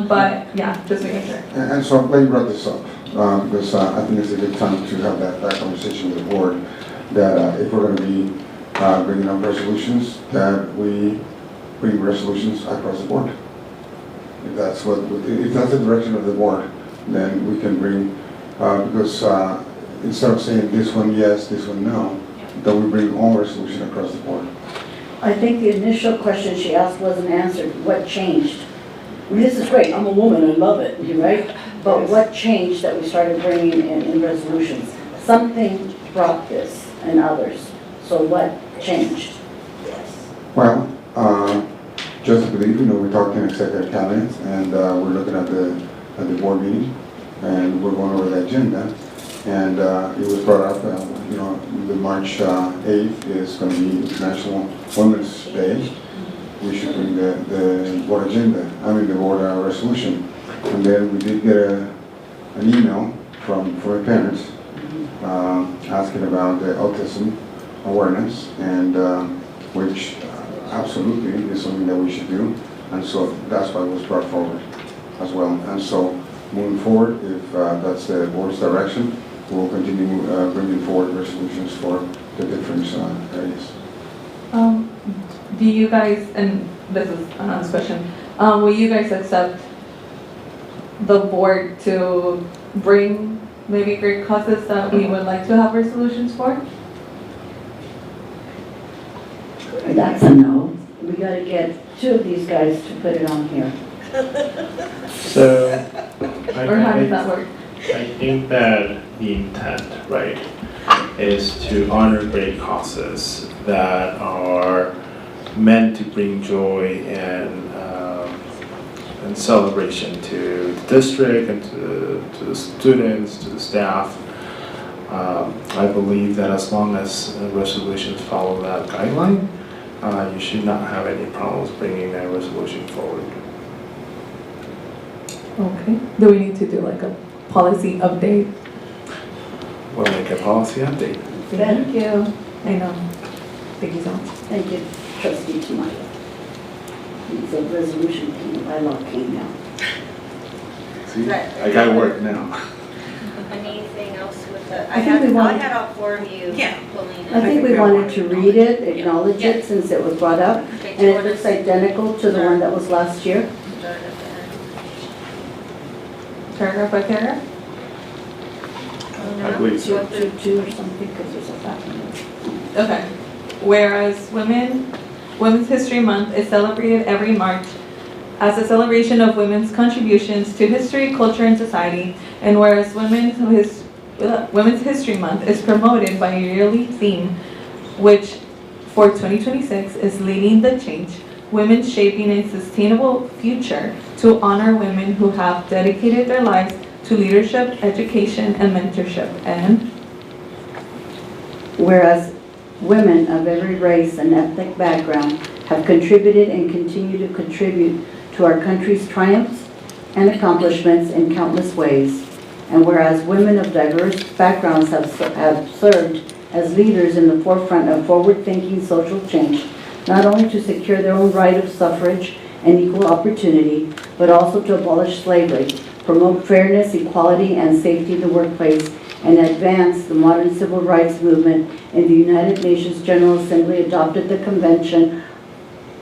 But yeah, just making sure. And so I'm glad you brought this up, because I think it's a good time to have that conversation with the board, that if we're going to be bringing up resolutions, that we bring resolutions across the board. If that's the direction of the board, then we can bring, because instead of saying this one yes, this one no, then we bring all resolution across the board. I think the initial question she asked wasn't answered. What changed? I mean, this is great. I'm a woman. I love it, right? But what changed that we started bringing in resolutions? Something brought this and others. So what changed? Well, just to believe, we're talking executive cabinet, and we're looking at the board meeting, and we're going over the agenda, and it was brought up, the March 8th is going to be International Women's Day. We should bring the board agenda, the board resolution. And then we did get an email from the parents asking about the autism awareness, and which absolutely is something that we should do. And so that's why it was brought forward as well. And so moving forward, if that's the board's direction, we'll continue bringing forward resolutions for the different areas. Do you guys, and this is Anand's question, will you guys accept the board to bring maybe great causes that we would like to have resolutions for? That's a no. We gotta get two of these guys to put it on here. So, Or how does that work? I think that the intent, right, is to honor great causes that are meant to bring joy and celebration to the district and to the students, to the staff. I believe that as long as resolutions follow that guideline, you should not have any problems bringing that resolution forward. Okay. Do we need to do like a policy update? We'll make a policy update. Thank you. I know. Thank you so much. Thank you, Trustee Tamaya. It's a resolution king, bylaw king now. See, I got work now. Anything else with the, I think we want- I had all four of you pulling in. I think we wanted to read it, acknowledge it since it was brought up, and it looks identical to the one that was last year. Paragraph by paragraph? I believe so. Two or something, because there's a fact. Okay. Whereas Women's History Month is celebrated every March as a celebration of women's contributions to history, culture, and society, and whereas Women's History Month is promoted by a yearly theme, which for 2026 is Leading the Change, Women Shaping a Sustainable Future, to honor women who have dedicated their lives to leadership, education, and mentorship, and whereas women of every race and ethnic background have contributed and continue to contribute to our country's triumphs and accomplishments in countless ways, and whereas women of diverse backgrounds have served as leaders in the forefront of forward-thinking social change, not only to secure their own right of suffrage and equal opportunity, but also to abolish slavery, promote fairness, equality, and safety in the workplace, and advance the modern civil rights movement. In the United Nations General Assembly adopted the Convention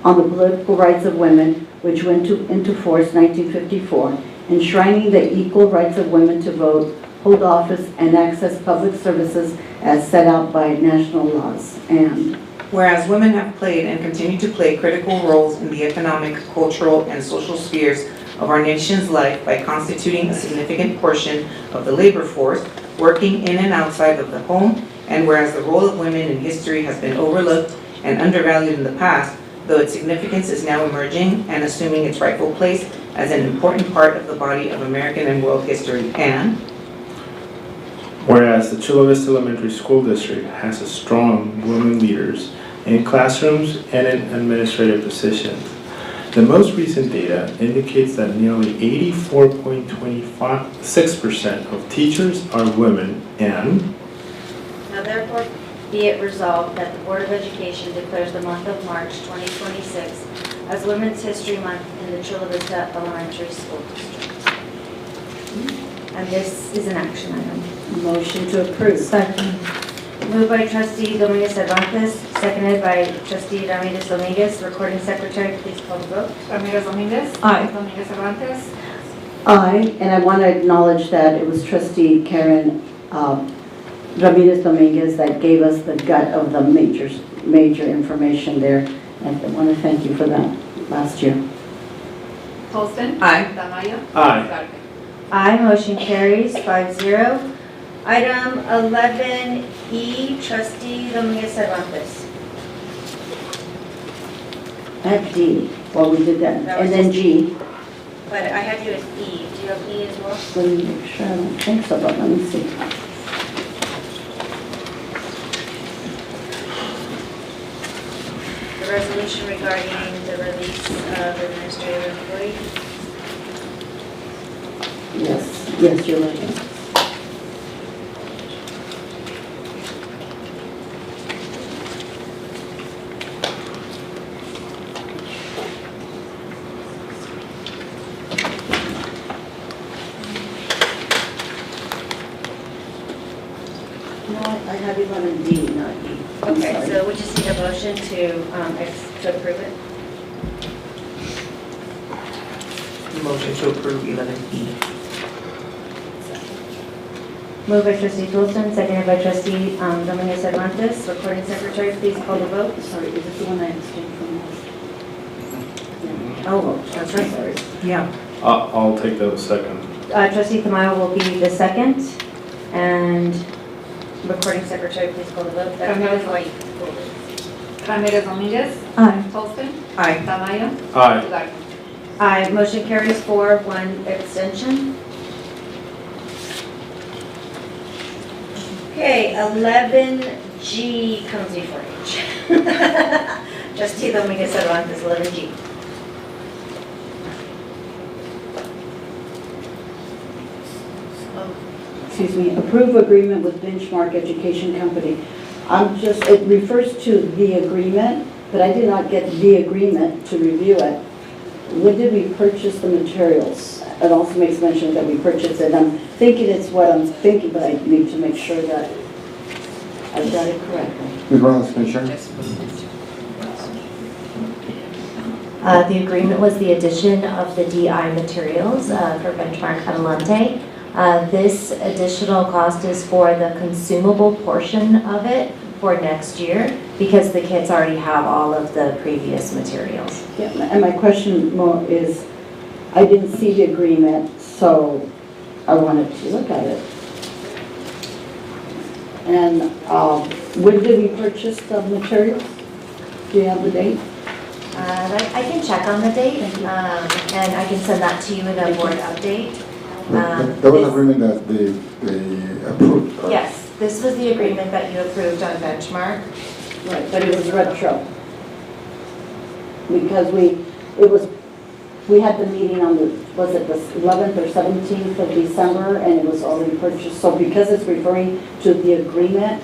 on the Political Rights of Women, which went into force 1954, enshrining the equal rights of women to vote, hold office, and access public services as set out by national laws. And whereas women have played and continue to play critical roles in the economic, cultural, and social spheres of our nation's life by constituting a significant portion of the labor force, working in and outside of the home, and whereas the role of women in history has been overlooked and undervalued in the past, though its significance is now emerging and assuming its rightful place as an important part of the body of American and world history, and whereas the Chula Vista Elementary School District has a strong women leaders in classrooms and in administrative positions. The most recent data indicates that nearly 84.26% of teachers are women, and Now therefore be it resolved that the Board of Education declares the month of March 2026 as Women's History Month in the Chula Vista Elementary School District. And this is an action item. motion to approve. Second. Moved by trustee Dominguez Cervantes, seconded by trustee Ramirez Dominguez. Recording secretary, please call the vote. Ramirez Dominguez. Aye. Dominguez Cervantes. Aye, and I want to acknowledge that it was trustee Karen Ramirez Dominguez that gave us the gut of the major information there. And I want to thank you for that last year. Holston. Aye. Tamayo. Aye. Aye, motion carries 5-0. Item 11E, trustee Dominguez Cervantes. I have D, well, we did that, That was and then just- G. But I had you as E. Do you have E as well? Let me make sure, I don't think so, but let me see. The resolution regarding the release of administrative employee. Yes, you're right. No, I have you on a D, not E. I'm Okay, sorry. so we just need a motion to approve it. Motion to approve 11E. Moved by trustee Wilson, seconded by trustee Dominguez Cervantes. Recording secretary, please call the vote. Sorry, is this the one I abstained from last? Oh, that's right. Sorry. Yeah. I'll take that second. Trustee Tamayo will be the second, and recording secretary, please call the vote. That's not Ramirez. white. Ramirez Dominguez. Aye. Holston. Aye. Tamayo. Aye. Ugarte. Aye, motion carries 4-1 abstention. Okay, 11G comes before H. Trustee Dominguez Cervantes, 11G. Excuse me, approve agreement with Benchmark Education Company. It refers to the agreement, but I did not get the agreement to review it. When did we purchase the materials? It also makes mention that we purchased it. I'm thinking it's what I'm thinking, but I need to make sure that I've got it correctly. Ms. Brown, Commissioner? The agreement was the addition of the DI materials for Benchmark Adelante. This additional cost is for the consumable portion of it for next year because the kids already have all of the previous materials. Yeah, and my question more is, I didn't see the agreement, so I wanted to look at it. And when did we purchase the materials? Do you have the date? I can check on the date, and I can send that to you in a board update. That was agreement that they approved, correct? Yes, this was the agreement that you approved on Benchmark. Right, but it was retro. Because we had the meeting on was it the 11th or 17th of December, and it was already purchased. So because it's referring to the agreement,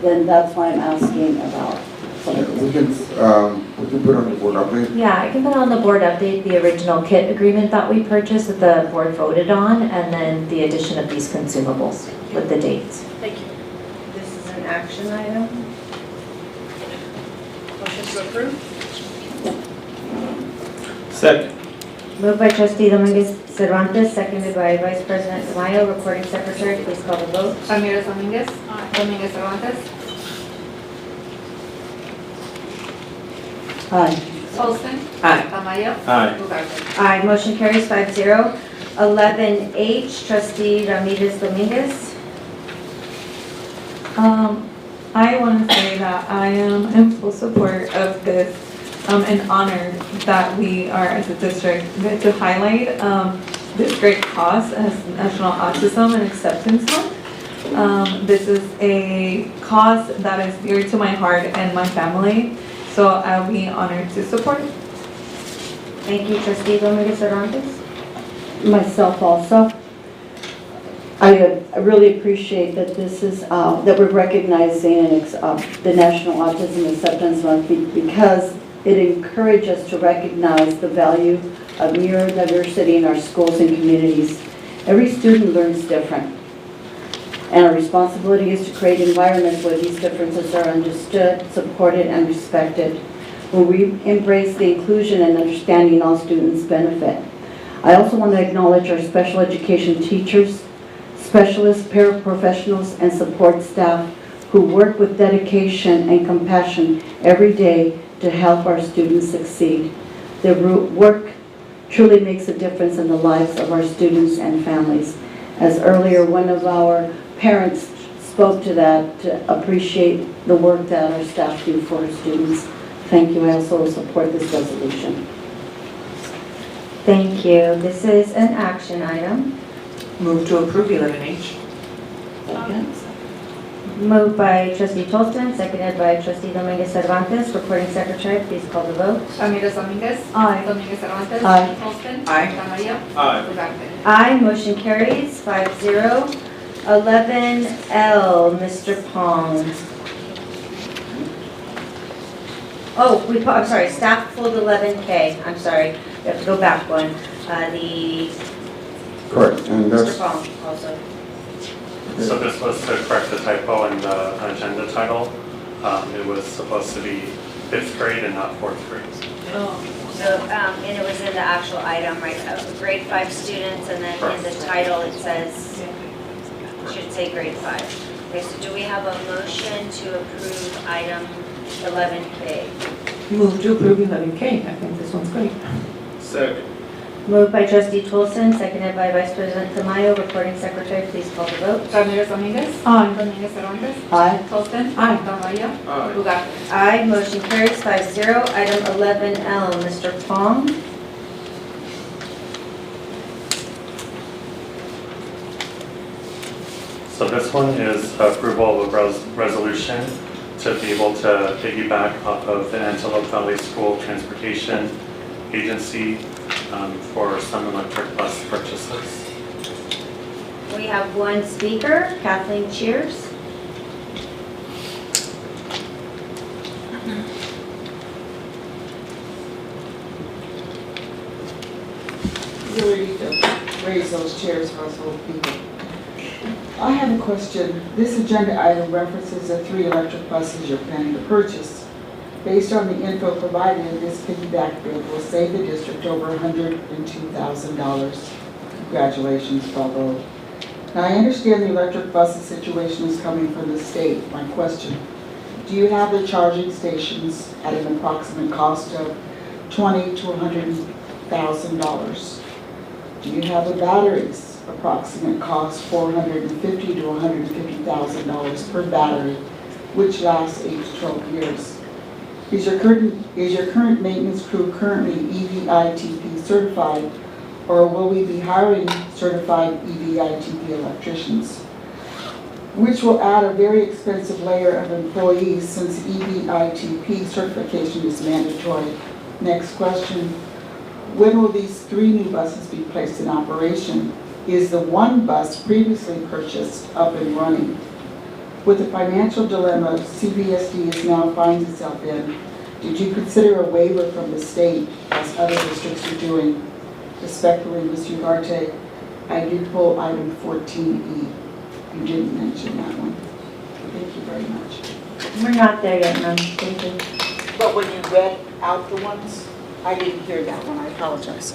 then that's why I'm asking about. We can put on the board update. Yeah, I can put on the board update the original kit agreement that we purchased that the board voted on, and then the addition of these consumables with the dates. Thank you. This is an action item. Motion to approve. Second. Moved by trustee Dominguez Cervantes, seconded by vice president Tamayo. Recording secretary, please call the vote. Ramirez Dominguez. Dominguez Cervantes. Aye. Holston. Aye. Tamayo. Aye. Ugarte. Aye, motion carries 5-0. 11H, trustee Ramirez Dominguez. I want to say that I am in full support of this and honored that we are, as a district, get to highlight this great cause as National Autism and Acceptance Month. This is a cause that is dear to my heart and my family, so I'll be honored to support. Thank you, trustee Dominguez Cervantes. Myself also. I really appreciate that this is, that we're recognizing the National Autism Acceptance Month because it encourages us to recognize the value of neurodiversity in our schools and communities. Every student learns different. And our responsibility is to create environments where these differences are understood, supported, and respected, where we embrace the inclusion and understanding all students benefit. I also want to acknowledge our special education teachers, specialists, paraprofessionals, and support staff who work with dedication and compassion every day to help our students succeed. Their work truly makes a difference in the lives of our students and families. As earlier, one of our parents spoke to that, to appreciate the work that our staff do for our students. Thank you. I also support this resolution. Thank you. This is an action item. Move to approve 11H. Moved by trustee Tolson, seconded by trustee Dominguez Cervantes. Recording secretary, please call the vote. Ramirez Dominguez. Aye. Dominguez Cervantes. Aye. Holston. Aye. Camarillo. Aye. Ugarte. Aye, motion carries 5-0. 11L, Mr. Pong. Oh, I'm sorry, staff pulled 11K. I'm sorry, we have to go back one. The, Correct, and Mr. that's, Pong also. So this was to correct the typo in the agenda title. It was supposed to be 5th grade and not 4th grade. So, and it was in the actual item, right, grade 5 students, and then in the title it says, should say grade 5. Okay, so do we have a motion to approve item 11K? Move to approve 11K. I think this one's great. Second. Moved by trustee Tolson, seconded by vice president Tamayo. Recording secretary, please call the vote. Ramirez Dominguez. Aye. Dominguez Cervantes. Aye. Holston. Aye. Camarillo. Aye. Ugarte. Aye, motion carries 5-0. Item 11L, Mr. Pong. So this one is approval of a resolution to be able to piggyback off of the Antelope Valley School Transportation Agency for some electric bus purchases. We have one speaker, Kathleen Cheers. Really need to raise those chairs for us old people. I have a question. This agenda item references the 3 electric buses you're planning to purchase. Based on the info provided, this piggyback bid will save the district over $102,000. Congratulations, bravo. Now, I understand the electric buses situation is coming from the state. My question, do you have the charging stations at an approximate cost of $20,000 to $100,000? Do you have the batteries? Approximate cost $450,000 to $150,000 per battery, which lasts 8 to 12 years. Is your current maintenance crew currently EVITP certified, or will we be hiring certified EVITP electricians? Which will add a very expensive layer of employees since EVITP certification is mandatory. Next question, when will these 3 new buses be placed in operation? Is the 1 bus previously purchased up and running? With the financial dilemma CVSD is now finds itself in, did you consider a waiver from the state as other districts are doing? Respectfully, Ms. Ugarte, I did pull item 14E. You didn't mention that one. Thank you very much. We're not there yet, ma'am. Thank you. But when you read out the ones, I didn't hear that one, I apologize.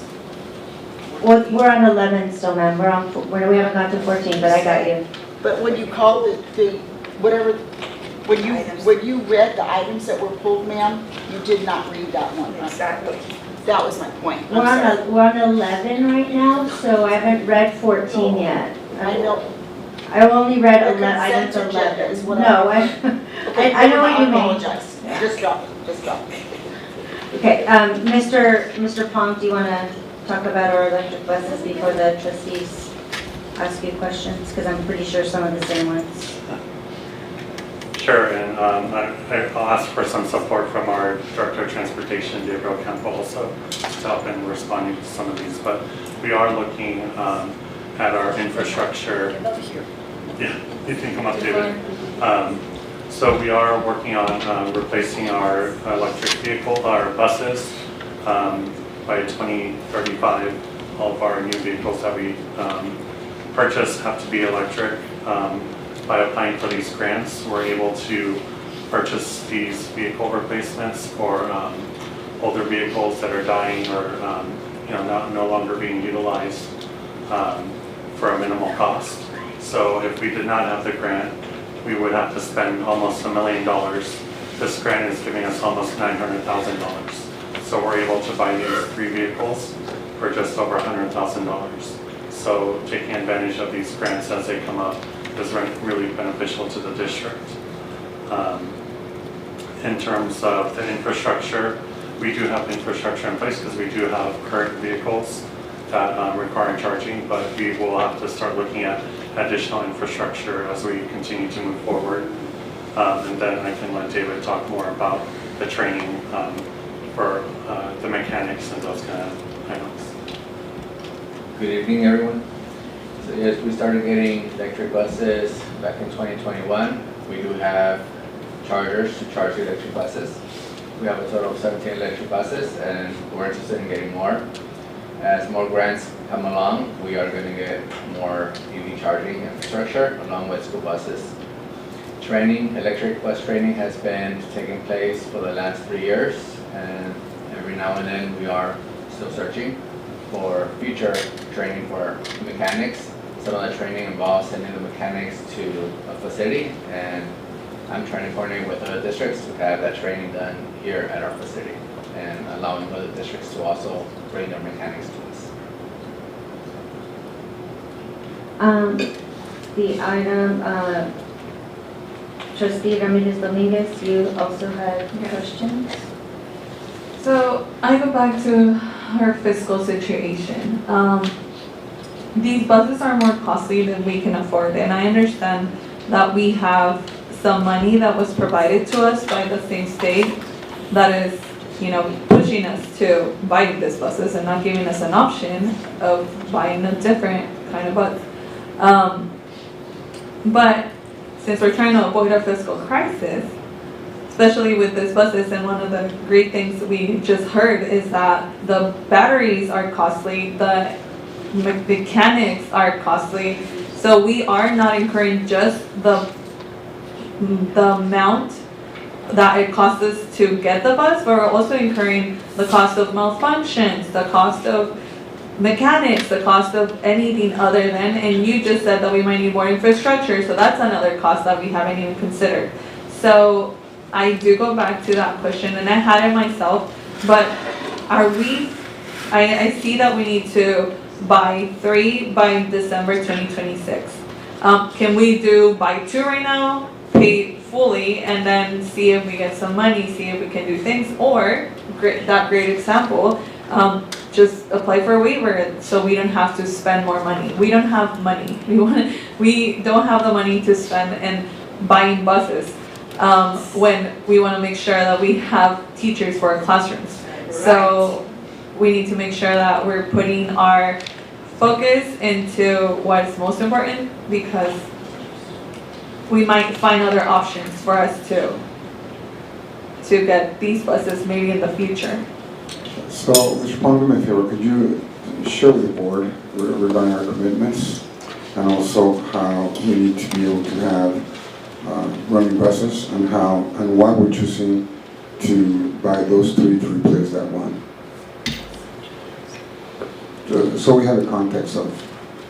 Well, we're on 11 still, ma'am. We haven't got to 14, but I got you. But when you called it when you read the items that were pulled, ma'am, you did not read that one. Exactly. That was my point. We're on 11 right now, so I haven't read 14 yet. I know. I only read The 11. I consent didn't agenda 11. is what No, Okay, I know what you mean. I apologize. Just drop it, just drop it. Okay, Mr. Pong, do you want to talk about our electric buses before the trustees ask you questions? Because I'm pretty sure some of the same ones. Sure, and I'll ask for some support from our Director of Transportation, Gabriel Campo, also to help in responding to some of these. But we are looking at our infrastructure. Yeah, you can come up, David. So we are working on replacing our electric vehicle, our buses, by 2035. All of our new vehicles that we purchase have to be electric. by applying for these grants, we're able to purchase these vehicle replacements for older vehicles that are dying or no longer being utilized for a minimal cost. So if we did not have the grant, we would have to spend almost $1 million. This grant is giving us almost $900,000. So we're able to buy these 3 vehicles for just over $100,000. So taking advantage of these grants as they come up is really beneficial to the district. In terms of the infrastructure, we do have infrastructure in place because we do have current vehicles that require charging, but we will have to start looking at additional infrastructure as we continue to move forward. And then I can let David talk more about the training for the mechanics and those kind of items. Good evening, everyone. So yes, we started getting electric buses back in 2021. We do have chargers to charge the electric buses. We have a total of 17 electric buses, and we're interested in getting more. As more grants come along, we are going to get more EV charging infrastructure along with school buses. Training, electric bus training has been taking place for the last 3 years, and every now and then we are still searching for future training for mechanics. Some of the training involves sending the mechanics to a facility, and I'm trying to coordinate with other districts to have that training done here at our facility and allowing other districts to also bring their mechanics to us. The item, Trustee Ramirez Dominguez, you also had questions? So I go back to our fiscal situation. These buses are more costly than we can afford, and I understand that we have some money that was provided to us by the same state that is, pushing us to buy these buses and not giving us an option of buying a different kind of bus. But since we're trying to avoid our fiscal crisis, especially with these buses, and one of the great things we just heard is that the batteries are costly, the mechanics are costly, so we are not incurring just the amount that it costs us to get the bus, but we're also incurring the cost of malfunctions, the cost of mechanics, the cost of anything other than, and you just said that we might need more infrastructure, so that's another cost that we haven't even considered. So I do go back to that question, and I had it myself, but are we, I see that we need to buy 3 by December 2026. Can we do buy 2 right now, pay fully, and then see if we get some money, see if we can do things, or that great example, just apply for a waiver so we don't have to spend more money. We don't have money. We don't have the money to spend in buying buses when we want to make sure that we have teachers for our classrooms. So we need to make sure that we're putting our focus into what's most important, because we might find other options for us to get these buses maybe in the future. So, Mr. Pong, do me a favor, could you share with the board regarding our commitments and also how we need to be able to have running buses and why we're choosing to buy those 3 to replace that one? So we have a context of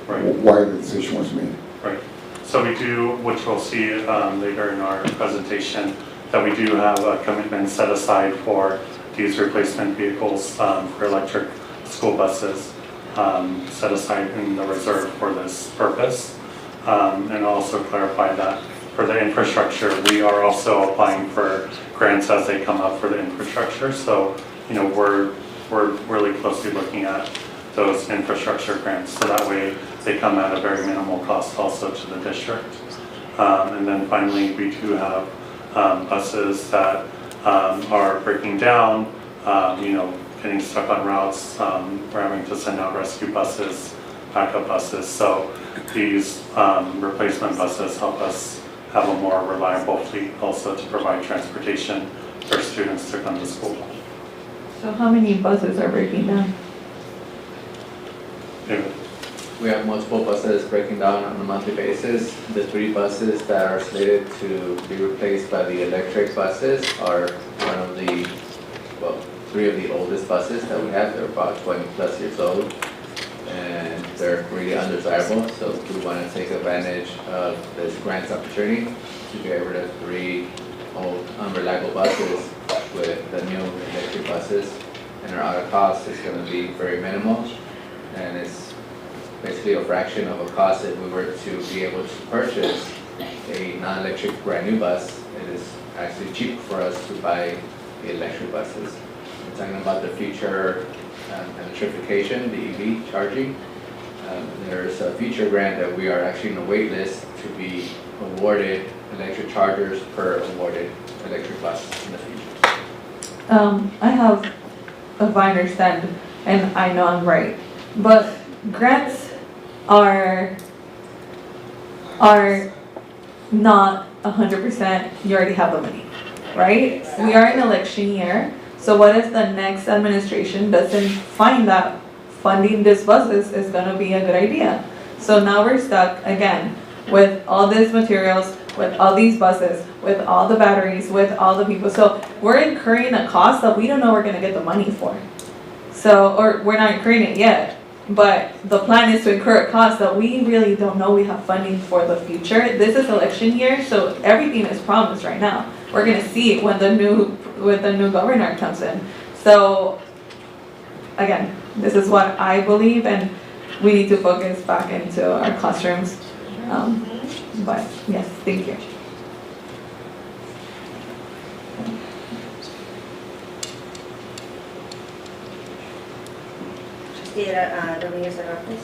why the decision was made. Right. So we do, which we'll see later in our presentation, that we do have a commitment set aside for these replacement vehicles for electric school buses set aside in the reserve for this purpose. And also clarify that for the infrastructure, we are also applying for grants as they come up for the infrastructure. So, we're really closely looking at those infrastructure grants, so that way they come at a very minimal cost also to the district. And then finally, we do have buses that are breaking down, getting stuck on routes. We're having to send out rescue buses, backup buses. So these replacement buses help us have a more reliable fleet also to provide transportation for students to come to school. So how many buses are breaking down? David? we have multiple buses breaking down on a monthly basis. The 3 buses that are slated to be replaced by the electric buses are one of the, well, 3 of the oldest buses that we have. They're about 20 plus years old, and they're really undesirable. So we want to take advantage of this grant opportunity to get rid of 3 old unreliable buses with the new electric buses. And our auto cost is going to be very minimal, and it's basically a fraction of a cost if we were to be able to purchase a non-electric brand new bus. It is actually cheap for us to buy the electric buses. We're talking about the future electrification, the EV charging. There's a future grant that we are actually in a wait list to be awarded electric chargers per awarded electric bus in the future. I have, if I understand, and I know I'm right, but grants are not 100%, you already have the money, right? We are in election year, so what if the next administration doesn't find that funding these buses is gonna be a good idea? So now we're stuck again with all these materials, with all these buses, with all the batteries, with all the people. So we're incurring a cost that we don't know we're gonna get the money for. So, or we're not incurring it yet, but the plan is to incur a cost that we really don't know we have funding for the future. This is election year, so everything is promised right now. We're gonna see it when the new governor comes in. So again, this is what I believe, and we need to focus back into our classrooms. But yes, thank you. Dominguez Lopez.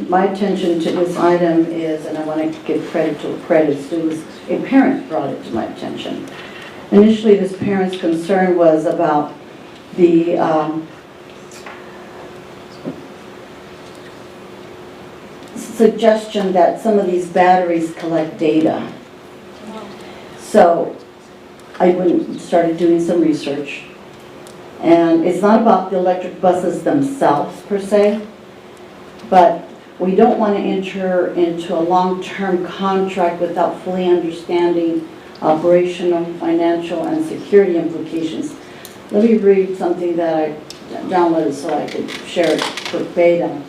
My attention to this item is, and I want to give credit to credit's due, is a parent brought it to my attention. Initially, this parent's concern was about the suggestion that some of these batteries collect data. So I went and started doing some research. And it's not about the electric buses themselves per se, but we don't want to enter into a long-term contract without fully understanding operational, financial, and security implications. Let me read something that I downloaded so I could share it verbatim.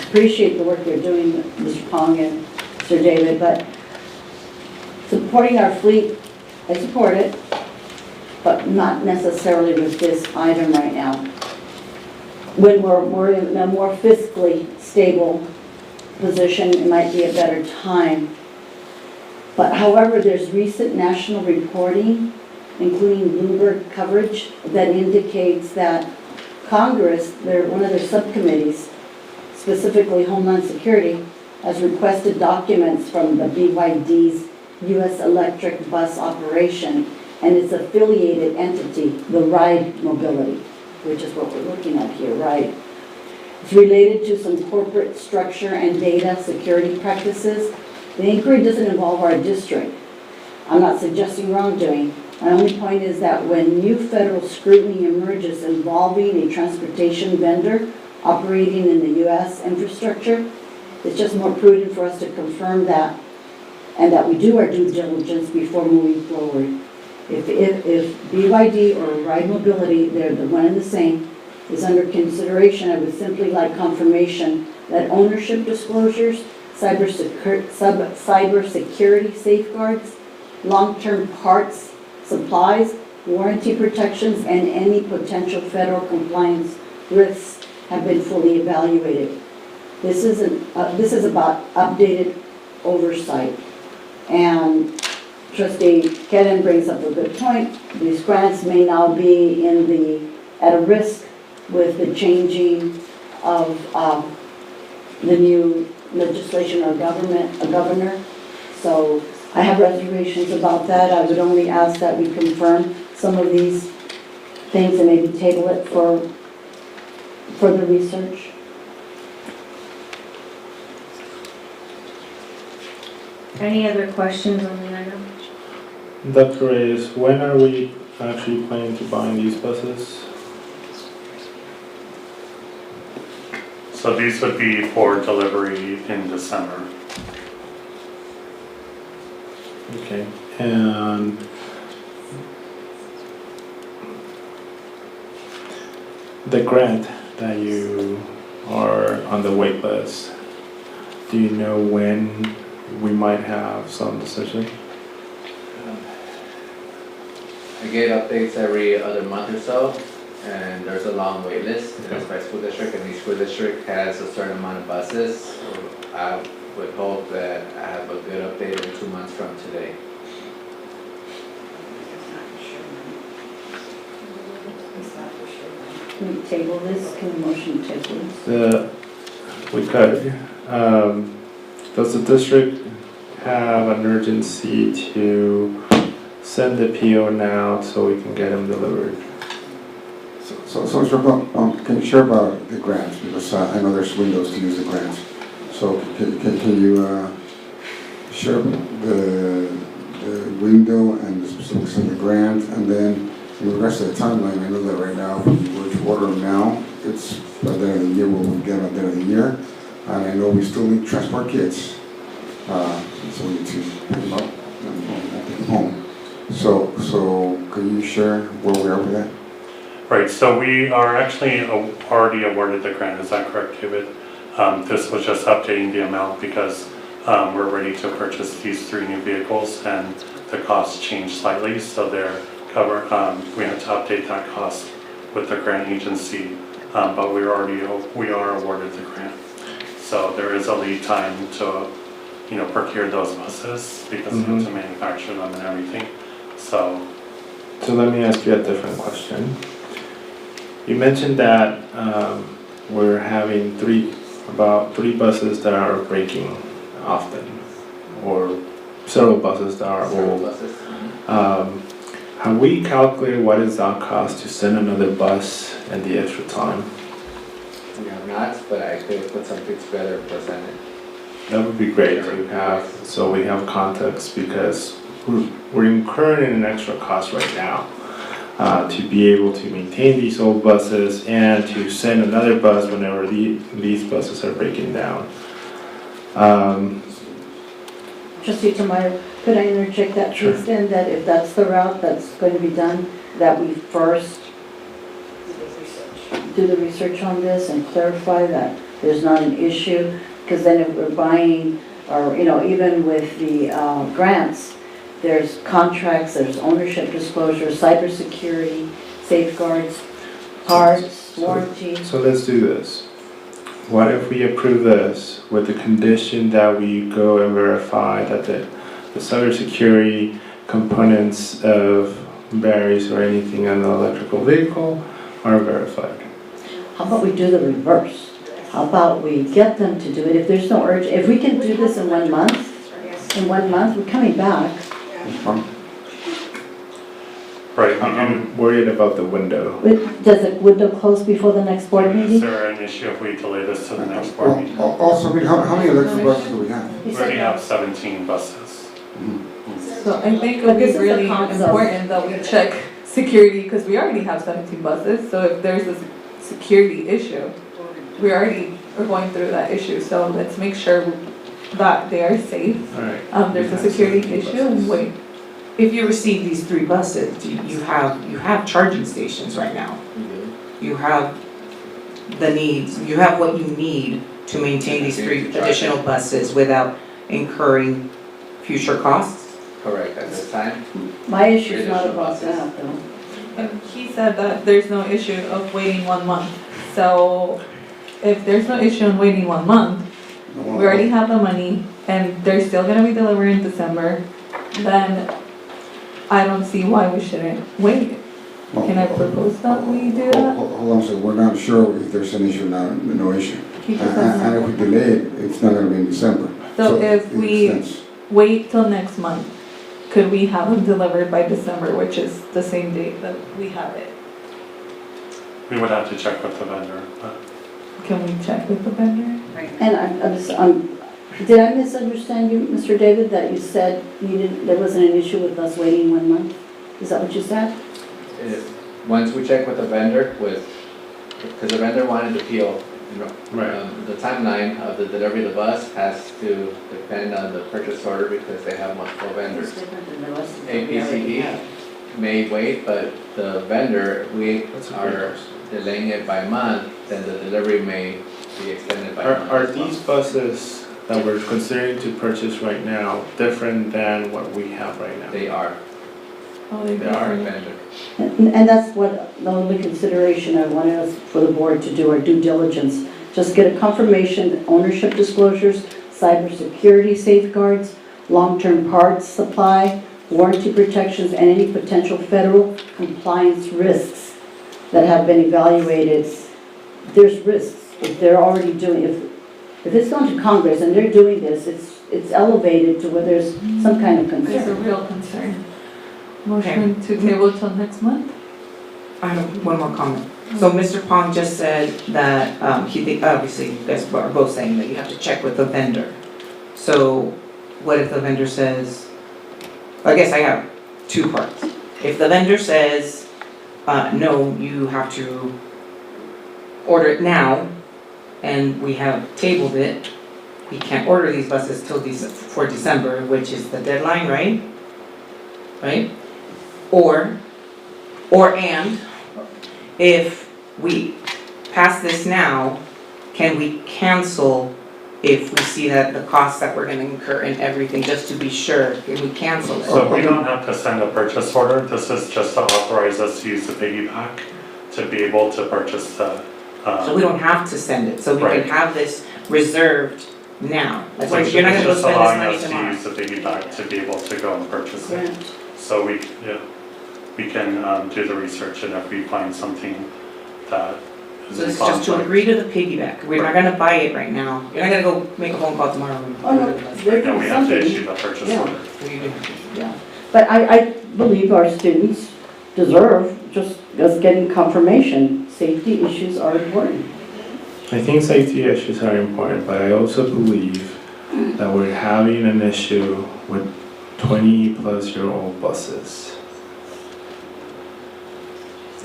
Appreciate the work you're doing, Mr. Pong and Mr. David, but supporting our fleet, I support it, but not necessarily with this item right now. When we're in a more fiscally stable position, it might be a better time. But however, there's recent national reporting, including Bloomberg coverage, that indicates that Congress, one of their subcommittees, specifically Homeland Security, has requested documents from the BYD's U.S. electric bus operation and its affiliated entity, the Ride Mobility, which is what we're looking at here, Ride. It's related to some corporate structure and data security practices. The inquiry doesn't involve our district. I'm not suggesting wrongdoing. My only point is that when new federal scrutiny emerges involving a transportation vendor operating in the U.S. infrastructure, it's just more prudent for us to confirm that and that we do our due diligence before moving forward. If BYD or Ride Mobility, they're the one and the same, is under consideration, I would simply like confirmation that ownership disclosures, cybersecurity safeguards, long-term parts, supplies, warranty protections, and any potential federal compliance risks have been fully evaluated. This is about updated oversight. And Trustee Kellen brings up a good point. These grants may now be at a risk with the changing of the new legislation or governor. So I have reservations about that. I would only ask that we confirm some of these things and maybe table it for further research. Any other questions on the item? Dr. Reyes, when are we actually planning to buy these buses? So these would be for delivery in December. Okay, and the grant that you are on the wait list, do you know when we might have some decision? I get updates every other month or so, and there's a long wait list. It's by school district, and each school district has a certain amount of buses. So I would hope that I have a good update in 2 months from today. Can we table this? Can we motion to table this? We could. Does the district have an urgency to send the PO now so we can get them delivered? So Mr. Can you share about the grants, because I know there's windows to use the grants. So can you share the window and the specifics of the grant, and then in regards to the timeline, I know that right now, if we were to order them now, it's by the end of the year, we'll get them at the end of the year. And I know we still need to transport kids, so we need to pick them up and take them home. So could you share where we are with that? Right, so we are actually already awarded the grant, is that correct, David? This was just updating the amount because we're ready to purchase these 3 new vehicles and the costs changed slightly, so they're covered. We had to update that cost with the grant agency, but we are awarded the grant. So there is a lead time to, procure those buses because we have to manufacture them and everything. So let me ask you a different question. You mentioned that we're having about three buses that are breaking often, or several buses that are old. Have we calculated what is our cost to send another bus and the extra time? We have not, but I could put something together and present it. That would be great to have, so we have context, because we're incurring an extra cost right now to be able to maintain these old buses and to send another bus whenever these buses are breaking down. Trustee Tamayo, could I interject that please then, that if that's the route that's going to be done, that we first do the research on this and clarify that there's not an issue, because then if we're buying, or even with the grants, there's contracts, there's ownership disclosure, cybersecurity, safeguards, parts, warranty. So let's do this. What if we approve this with the condition that we go and verify that the cybersecurity components of batteries or anything on the electrical vehicle are verified? How about we do the reverse? How about we get them to do it if there's no urge? If we can do this in 1 month, we're coming back. Right. I'm worried about the window. Does the window close before the next board meeting? Is there an issue if we delay this to the next board meeting? Also, how many electric buses do we have? We already have 17 buses. So I think it would be really important that we check security, because we already have 17 buses, so if there's a security issue, we already are going through that issue, so let's make sure that they are safe. There's a security issue, and wait. If you receive these 3 buses, you have charging stations right now. You have the needs, you have what you need to maintain these 3 additional buses without incurring future costs? Correct, at this time. My issue is not about that though. And he said that there's no issue of waiting 1 month. So if there's no issue in waiting 1 month, we already have the money and they're still gonna be delivered in December, then I don't see why we shouldn't wait. Can I propose that we do that? Hold on a second, we're not sure if there's an issue or not, no issue. And if we delay it, it's not gonna be in December. So if we wait till next month, could we have them delivered by December, which is the same date that we have it? We would have to check with the vendor. Can we check with the vendor? And did I misunderstand you, Mr. David, that you said there wasn't an issue with us waiting 1 month? Is that what you said? Once we check with the vendor, because the vendor wanted the PO The timeline of the delivery of the bus has to depend on the purchase order because they have multiple vendors. APCD may wait, but the vendor, we are delaying it by a month, then the delivery may be extended by a month. Are these buses that we're considering to purchase right now different than what we have right now? They are. Oh, They are. Vendor. And that's what the only consideration I wanted us for the board to do, our due diligence. Just get a confirmation that ownership disclosures, cybersecurity safeguards, long-term parts supply, warranty protections, and any potential federal compliance risks that have been evaluated. There's risks. If they're already doing, if it's gone to Congress and they're doing this, it's elevated to where there's some kind of concern. It's a real concern. Motion to table till next month? I have one more comment. So Mr. Pong just said that obviously you guys are both saying that you have to check with the vendor. So what if the vendor says, I guess I have two parts. If the vendor says, no, you have to order it now, and we have tabled it, we can't order these buses till for December, which is the deadline, right? Right? And if we pass this now, can we cancel if we see that the costs that we're gonna incur and everything, just to be sure, can we cancel it? So we don't have to send a purchase order, this is just to authorize us to use the piggyback to be able to purchase the. So we don't have to send it, so we Right. can have this reserved now. Like, It's you're not gonna go just spend this allowing money us to tomorrow. use the piggyback to be able to go and purchase it. Grant. So we can do the research, and if we find something that is So in it's just to conflict. agree to the piggyback, we're not gonna buy it right now, you're not gonna go make a phone call tomorrow. And Oh, no, order the bus. they're No, we doing have to something. issue the purchase Yeah. order. So you do. Yeah, but I believe our students deserve just us getting confirmation. Safety issues are important. I think safety issues are important, but I also believe that we're having an issue with 20-plus-year-old buses.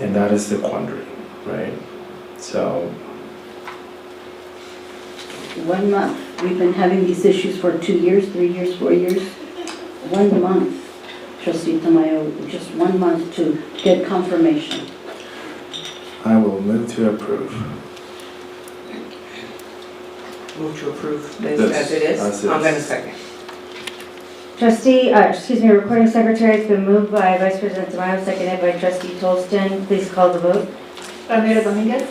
And that is the quandary, right? So, 1 month, we've been having these issues for 2 years, 3 years, 4 years. 1 month, Trustee Tamayo, just 1 month to get confirmation. I will move to approve. Move to approve this This, as it is? as I'm gonna is. second. Recording secretary, it's been moved by Vice President Tamayo, seconded by Trustee Tolston. Please call the vote. Ramiro Dominguez,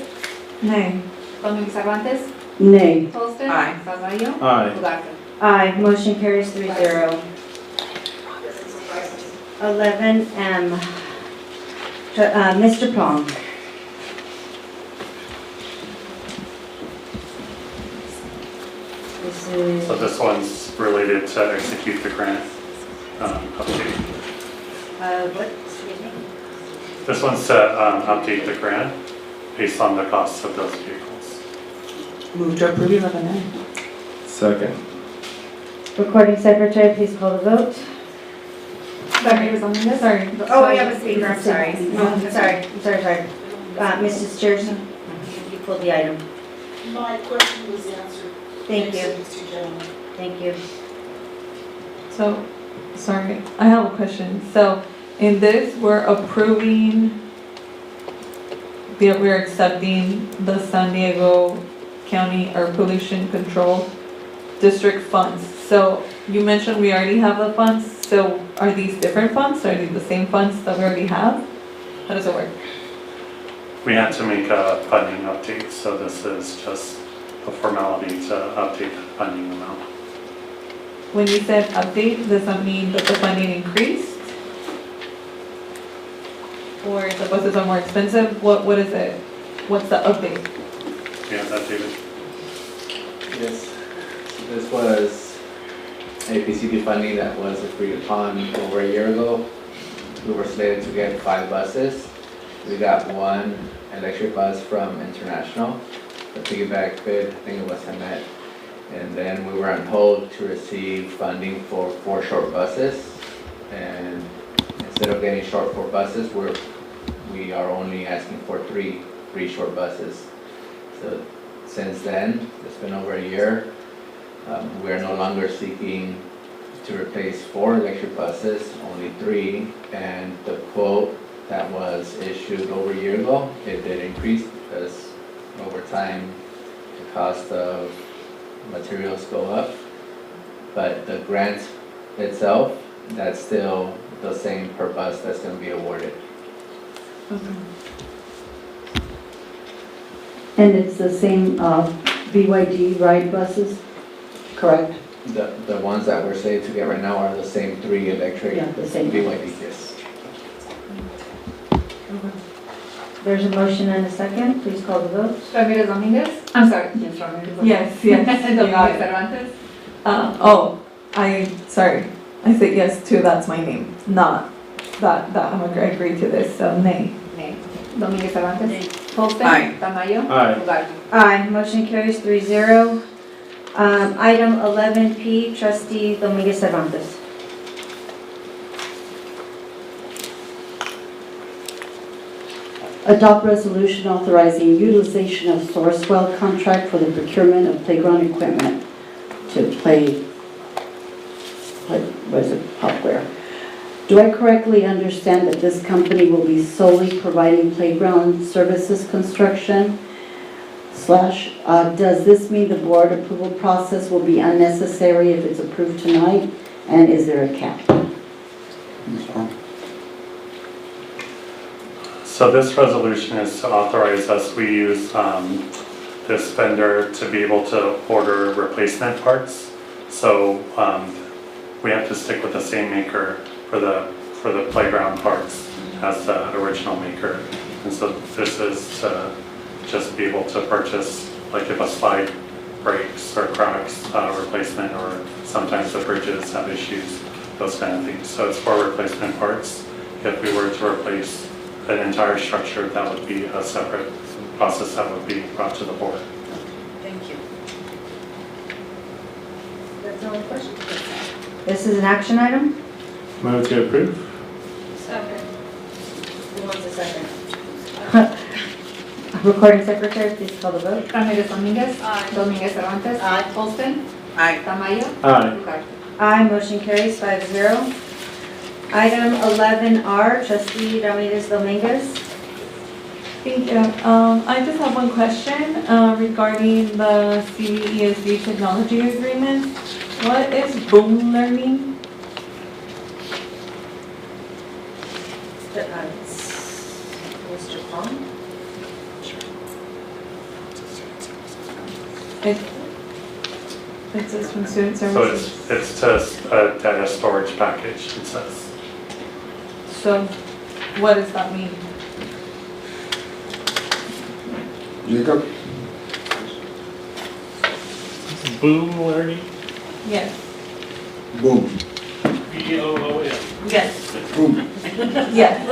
Nay. Dominguez Cervantes, Nay. Holston. Aye. Carballo. Aye. Ugarte. Aye, motion carries 3-0. 11M. Mr. Pong. This is. So this one's related to execute the grant update. What, excuse me? This one's to update the grant based on the costs of those vehicles. Move to approve 11A. Second. Recording secretary, please call the vote. Ramiro Dominguez. Sorry. Oh, we have a speaker, I'm sorry. I'm sorry. Mrs. Stewart, you pulled the item. My question was answered. Thank you. Mr. Gentleman. Thank you. So, sorry, I have a question. So, in this, we're approving, we're accepting the San Diego County Air Pollution Control District funds. So, you mentioned we already have the funds, so are these different funds? Are these the same funds that we already have? How does it work? We had to make a funding update, so this is just a formality to update the funding amount. When you said update, does that mean that the funding increased? Or the buses are more expensive? What is it? What's the update? Yeah, that David. Yes, this was APCD funding that was agreed upon over a year ago. We were slated to get 5 buses. We got 1 electric bus from International. The piggyback bid, I think it was met. And then we were on hold to receive funding for 4 short buses. And instead of getting short 4 buses, we are only asking for three short buses. So since then. It's been over a year. We are no longer seeking to replace 4 electric buses, only 3. And the quote that was issued over a year ago, it did increase because over time, the cost of materials go up. But the grant itself, that's still the same per bus that's going to be awarded. And it's the same BYD ride buses, correct? The ones that we're slated to get right now are the same 3 electric Yeah, the same. BYD, yes. There's a motion and a second, please call the vote. Ramirez Dominguez? I'm sorry, yes, Ramirez Dominguez. Yes, yes. And Dominguez Cervantes? Sorry. I said yes to that's my name, not that I agree to this, so nay. Nay. Dominguez Cervantes? Holston? Aye. Tamayo? Aye. Ugarte? Aye, motion carries 3-0. Item 11P, trustee Dominguez Cervantes. Adopt resolution authorizing utilization of Sourcewell contract for the procurement of playground equipment to play, what is it, Popware. Do I correctly understand that this company will be solely providing playground services construction? Does this mean the board approval process will be unnecessary if it's approved tonight? And is there a cap? So this resolution is to authorize us, we use this vendor to be able to order replacement parts. So we have to stick with the same maker for the playground parts as the original maker. And so this is to just be able to purchase, like if a slide breaks or cracks, replacement, or sometimes the bridges have issues, those kind of things. So it's for replacement parts. If we were to replace an entire structure, that would be a separate process that would be brought to the board. Thank you. That's the only question. This is an action item. Move to approve. Second. Who wants a second? Recording secretary, please call the vote. Ramirez Dominguez? Aye. Dominguez Cervantes? Aye. Holston? Aye. Tamayo? Aye. Ugarte? Aye, motion carries 5-0. Item 11R, trustee Ramirez Dominguez. Thank you. I just have one question regarding the CESD technology agreement. What is Boom Learning? Mr. Pong? It says from Student So Services. it's just a data storage package, it says. So what does that mean? Jacob? Boom Learning? Yes. Boom. B-O-O-M. Yes. Boom. Yes.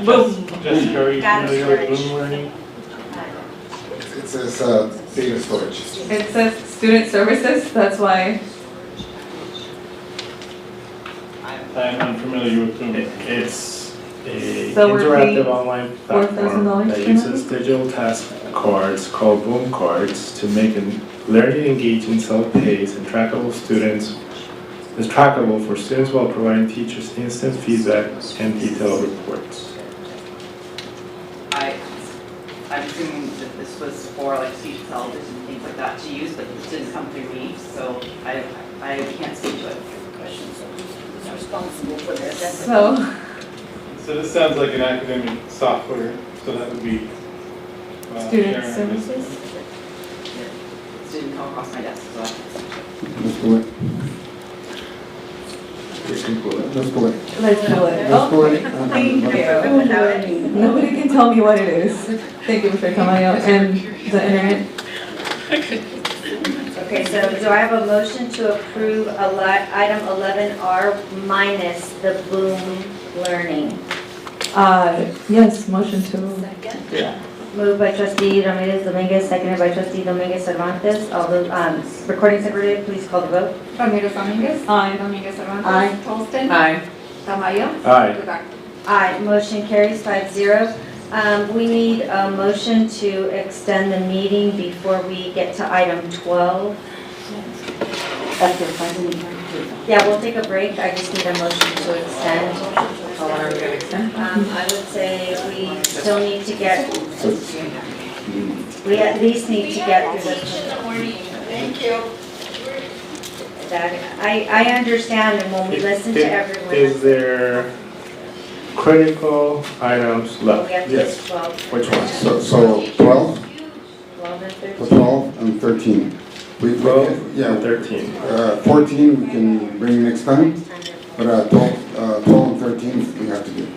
Boom. Just are you Data familiar with storage. Boom Learning? It says data storage. It says Student Services, that's why. I'm unfamiliar with Boom. It's a So we're paying interactive online platform $4,000 that for uses digital task cards called Boom Cards to make learning engaging, self-paced, and trackable is trackable for students while providing teachers instant feedback and detailed reports. I'm assuming that this was for like speech television and things like that to use, but this didn't come through me, so I can't speak to it. Questions of who's responsible for this? So, So this sounds like an academic software, so that would be. Student Sharon. Services? It didn't come across my desk, so I can't speak to it. Let's do it. Let's do it. Let's do it. Let's do it. Thank you. Nobody can tell me what it is. Thank you, Mr. Tamayo, and the internet. Okay, so do I have a motion to approve item 11R minus the Boom Learning? Yes, motion to. Moved by trustee Ramirez Dominguez, seconded by trustee Dominguez Cervantes. All the, recording secretary, please call the vote. Ramirez Dominguez? Aye. Dominguez Cervantes? Aye. Holston? Aye. Tamayo? Aye. Ugarte? Aye, motion carries 5-0. We need a motion to extend the meeting before we get to item 12. After 5 minutes. Yeah, we'll take a break. I just need a motion to extend. How long are we gonna extend? I would say we still need to get, we at least need to get through the. Thank you. I understand, and when we listen to everyone. Is there critical items left? We have to Yes. 12. Which ones? So 12, 12 and 13. 12 and 13. We 12 yeah, and 13. 14 we can bring next time, but 12 and 13 we have to do.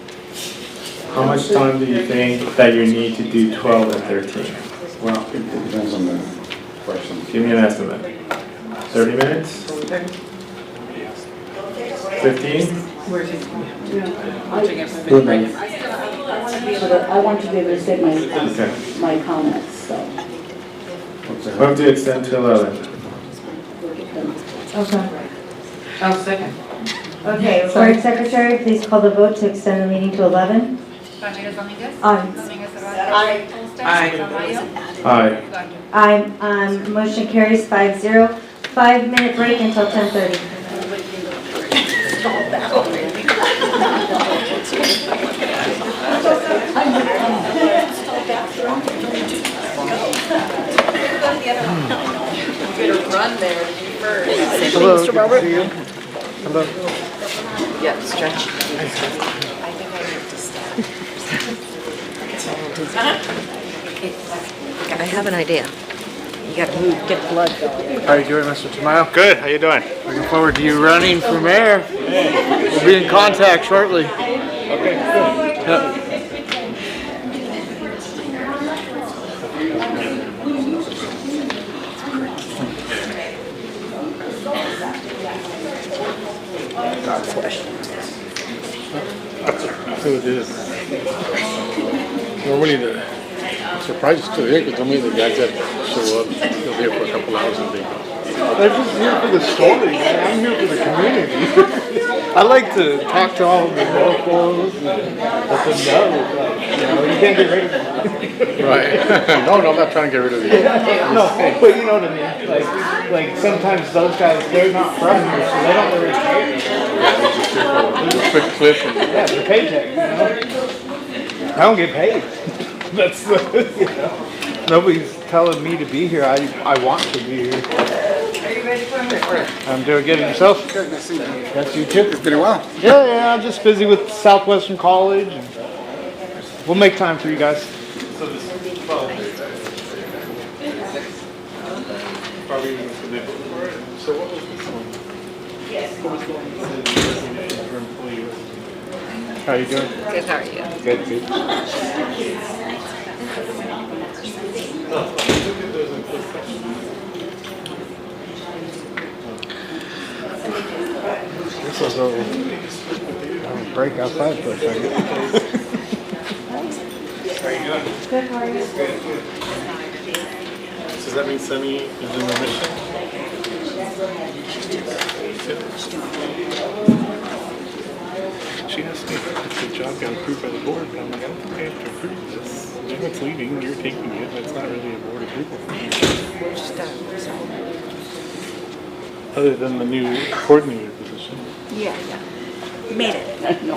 How much time do you think that you need to do 12 and 13? Well, it depends on the question. Give me an estimate. 30 minutes? 15? Good, man. I want to be able to say Okay. my comments, so. We have to extend to 11. Okay. Oh, second. Okay, Board Secretary, please call the vote to extend the meeting to 11. Ramirez Dominguez. Aye. Dominguez Cervantes. Holston. Tamayo. Aye. Aye, motion carries 5-0. 5-minute break until 10:30. Better run there first. Hello, Mr. Robert. Hello. Yeah, stretch. I have an idea. You gotta move, get blood going. How you doing, Mr. Tamayo? Good. How you doing? Looking forward to you running for mayor. We'll be in contact shortly. Okay, good. Yep. So it is. Normally the surprise is still here because normally the guys that show up, they'll be here for a couple hours and they go. I'm just here for the story, man. I'm here for the community. I like to talk to all the locals and let them know, you can't get rid of them. Right. No, I'm not trying to get rid of you. No, but you know what I mean. Like sometimes those guys, they're not from here, so they don't really care. Just a quick clip and Yeah, it's a paycheck, you know? I don't get paid. That's the, nobody's telling me to be here. I want to be here. Are you ready for me? I'm doing good. And yourself? Good, nice seeing you. That's you too. It's been a while. Yeah, I'm just busy with Southwestern College. And we'll make time for you guys. So this 12. Probably for the. So what was this one? What was the one that said for employees? How you doing? Good, how are you? Good, good. Look at those in closed session. This was a break outside for a second. How you doing? Good, how are you? Good, good. Does that mean Sunny is in remission? She asked me if the job got approved by the board, but I'm like, I don't think I have to approve this. Janet's leaving, you're taking it, that's not really a board approval for me. Other than the new coordinator position. Yeah. You made it. No.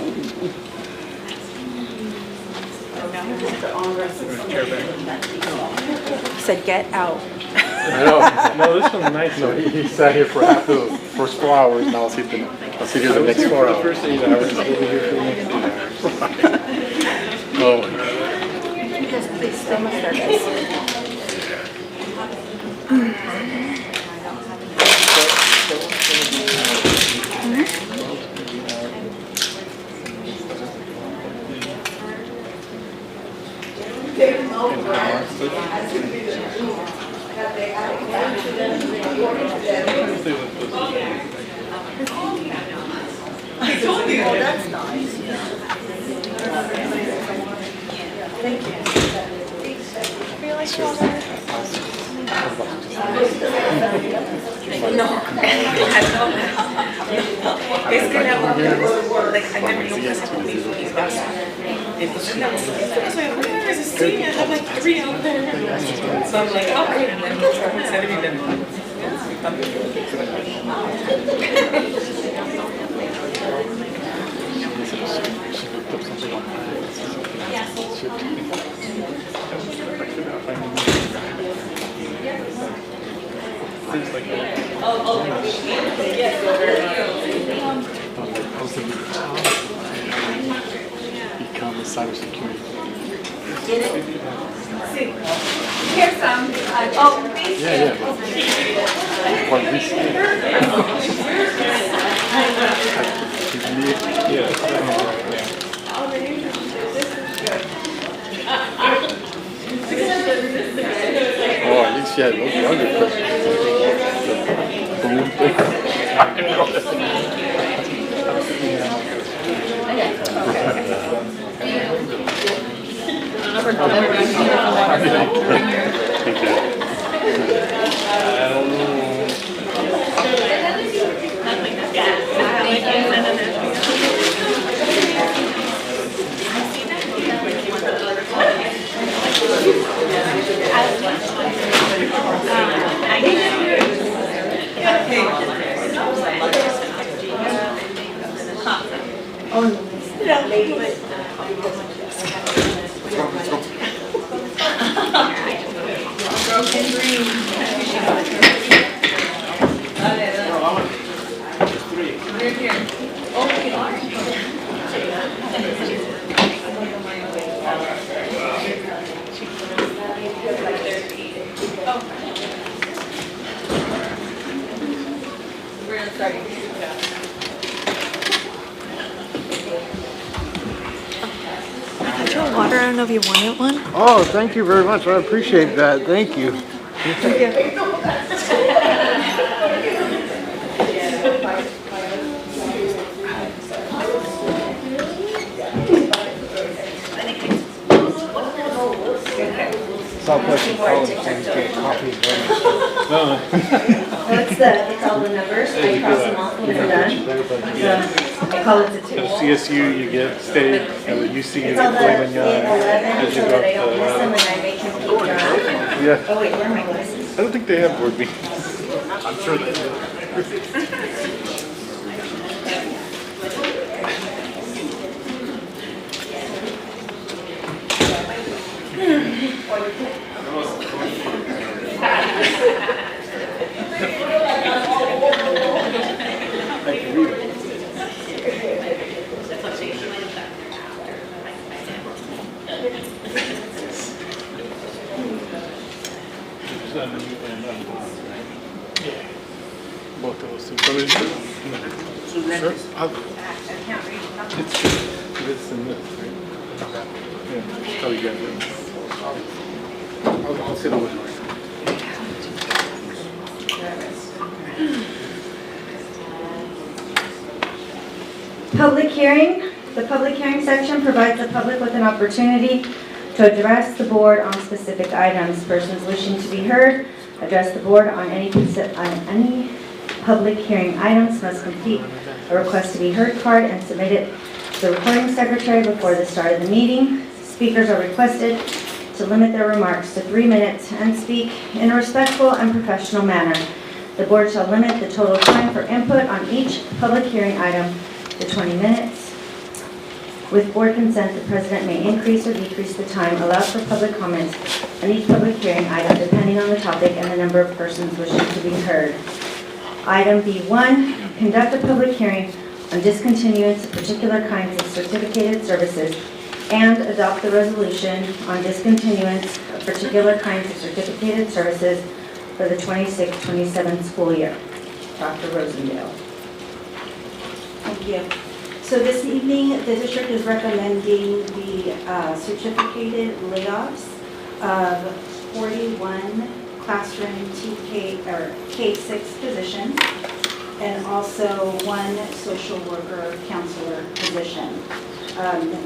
Said get out. I know. No, this one's nice. No, he sat here for half the first 4 hours, and I'll sit here the next 4 hours. The first 8 hours, I'll be here for the next 8 hours. Oh. Yes, please, stay my service. I told you. Oh, that's nice. Thank you. No, es que la like I never knew because I believe he's Entonces la there's a scene, I have like 3 out there. So I'm like, okay, and then we'll try 70 then. Become a cybersecurity. Here's some. Oh, please. Yeah. What we see. Oh, at least she had those other questions. Boom thing. Water, I don't know if you wanted one. Oh, thank you very much. I appreciate that. Thank you. Southwestern College things get copies. It's all the numbers, I cross them off when we're done. I call it the two. At CSU, you get state, and at UC, you It's all get the Brigham Young. 11, As you so go that I up don't miss them and I make them keep drawing. Yeah. Oh wait, where are my glasses? I don't think they have board meetings. I'm sure they do. Both of those things. Sure. It's this and this, right? Yeah. Oh, you got it. I'll sit over there. Public hearing. The public hearing section provides the public with an opportunity to address the board on specific items. Persons wishing to be heard, address the board on any public hearing items must complete a request to be heard card and submit it to the recording secretary before the start of the meeting. Speakers are requested to limit their remarks to 3 minutes and speak in a respectful and professional manner. The board shall limit the total time for input on each public hearing item to 20 minutes. With board consent, the president may increase or decrease the time allowed for public comments on each public hearing item depending on the topic and the number of persons wishing to be heard. Item B1, conduct a public hearing on discontinuance of particular kinds of certificated services and adopt the resolution on discontinuance of particular kinds of certificated services for the 26-27 school year. Dr. Rosendale. Thank you. So this evening, the district is recommending the certificated layoffs of 41 classroom TK or K6 positions and also 1 social worker counselor position.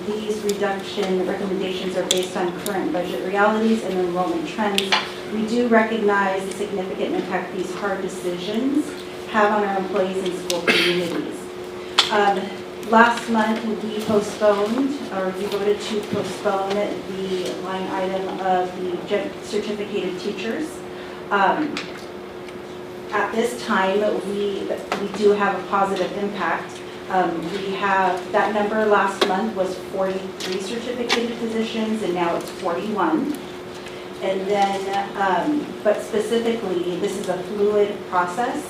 These reduction recommendations are based on current budget realities and enrollment trends. We do recognize the significant impact these hard decisions have on our employees and school communities. Last month, we postponed, or we voted to postpone the line item of the certificated teachers. At this time, we do have a positive impact. We have, that number last month was 43 certificated positions, and now it's 41. And then, but specifically, this is a fluid process.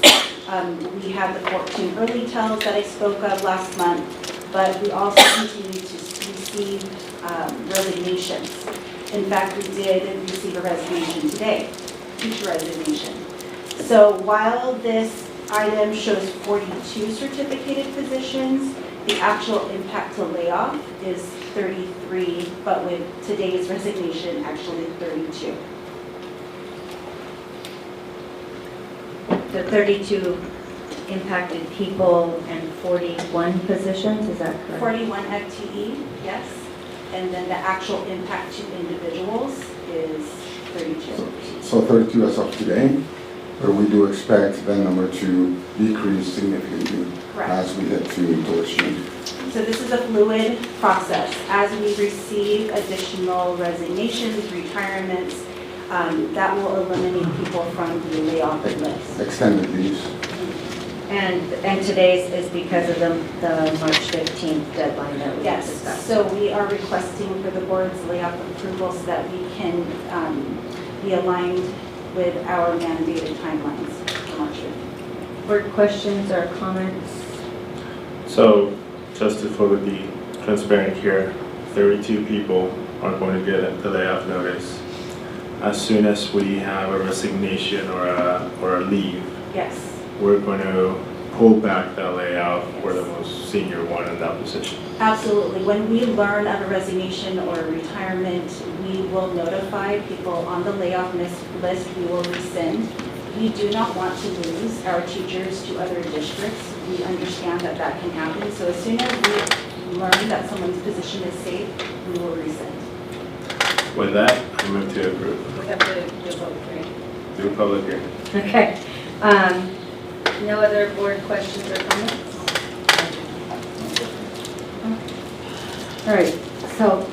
We have the 14 early tells that I spoke of last month, but we also continue to receive resignations. In fact, we did receive a resignation today, teacher resignation. So while this item shows 42 certificated positions, the actual impact to layoff is 33, but with today's resignation, actually 32. The 32 impacted people and 41 positions, is that correct? 41 FTE, yes. And then the actual impact to individuals is 32. So 32 as of today, but we do expect that number to decrease significantly Correct. as we head towards June. So this is a fluid process. As we receive additional resignations, retirements, that will eliminate people from the layoff list. Extended leaves. And today's is because of the March 15th deadline that we Yes, discussed. so we are requesting for the board's layoff approval so that we can be aligned with our mandated timelines for March 15th. Board questions or comments? So, just to fully be transparent here, 32 people are going to get the layoff notice. As soon as we have a resignation or a leave, Yes. we're going to pull back that layoff for the most senior one in that position. Absolutely. When we learn of a resignation or a retirement, we will notify people on the layoff list. We will rescind. We do not want to lose our teachers to other districts. We understand that that can happen. So as soon as we learn that someone's position is safe, we will rescind. With that, I move to approve. We have to do a public hearing. Do a public hearing. Okay. No other board questions or comments? All right, so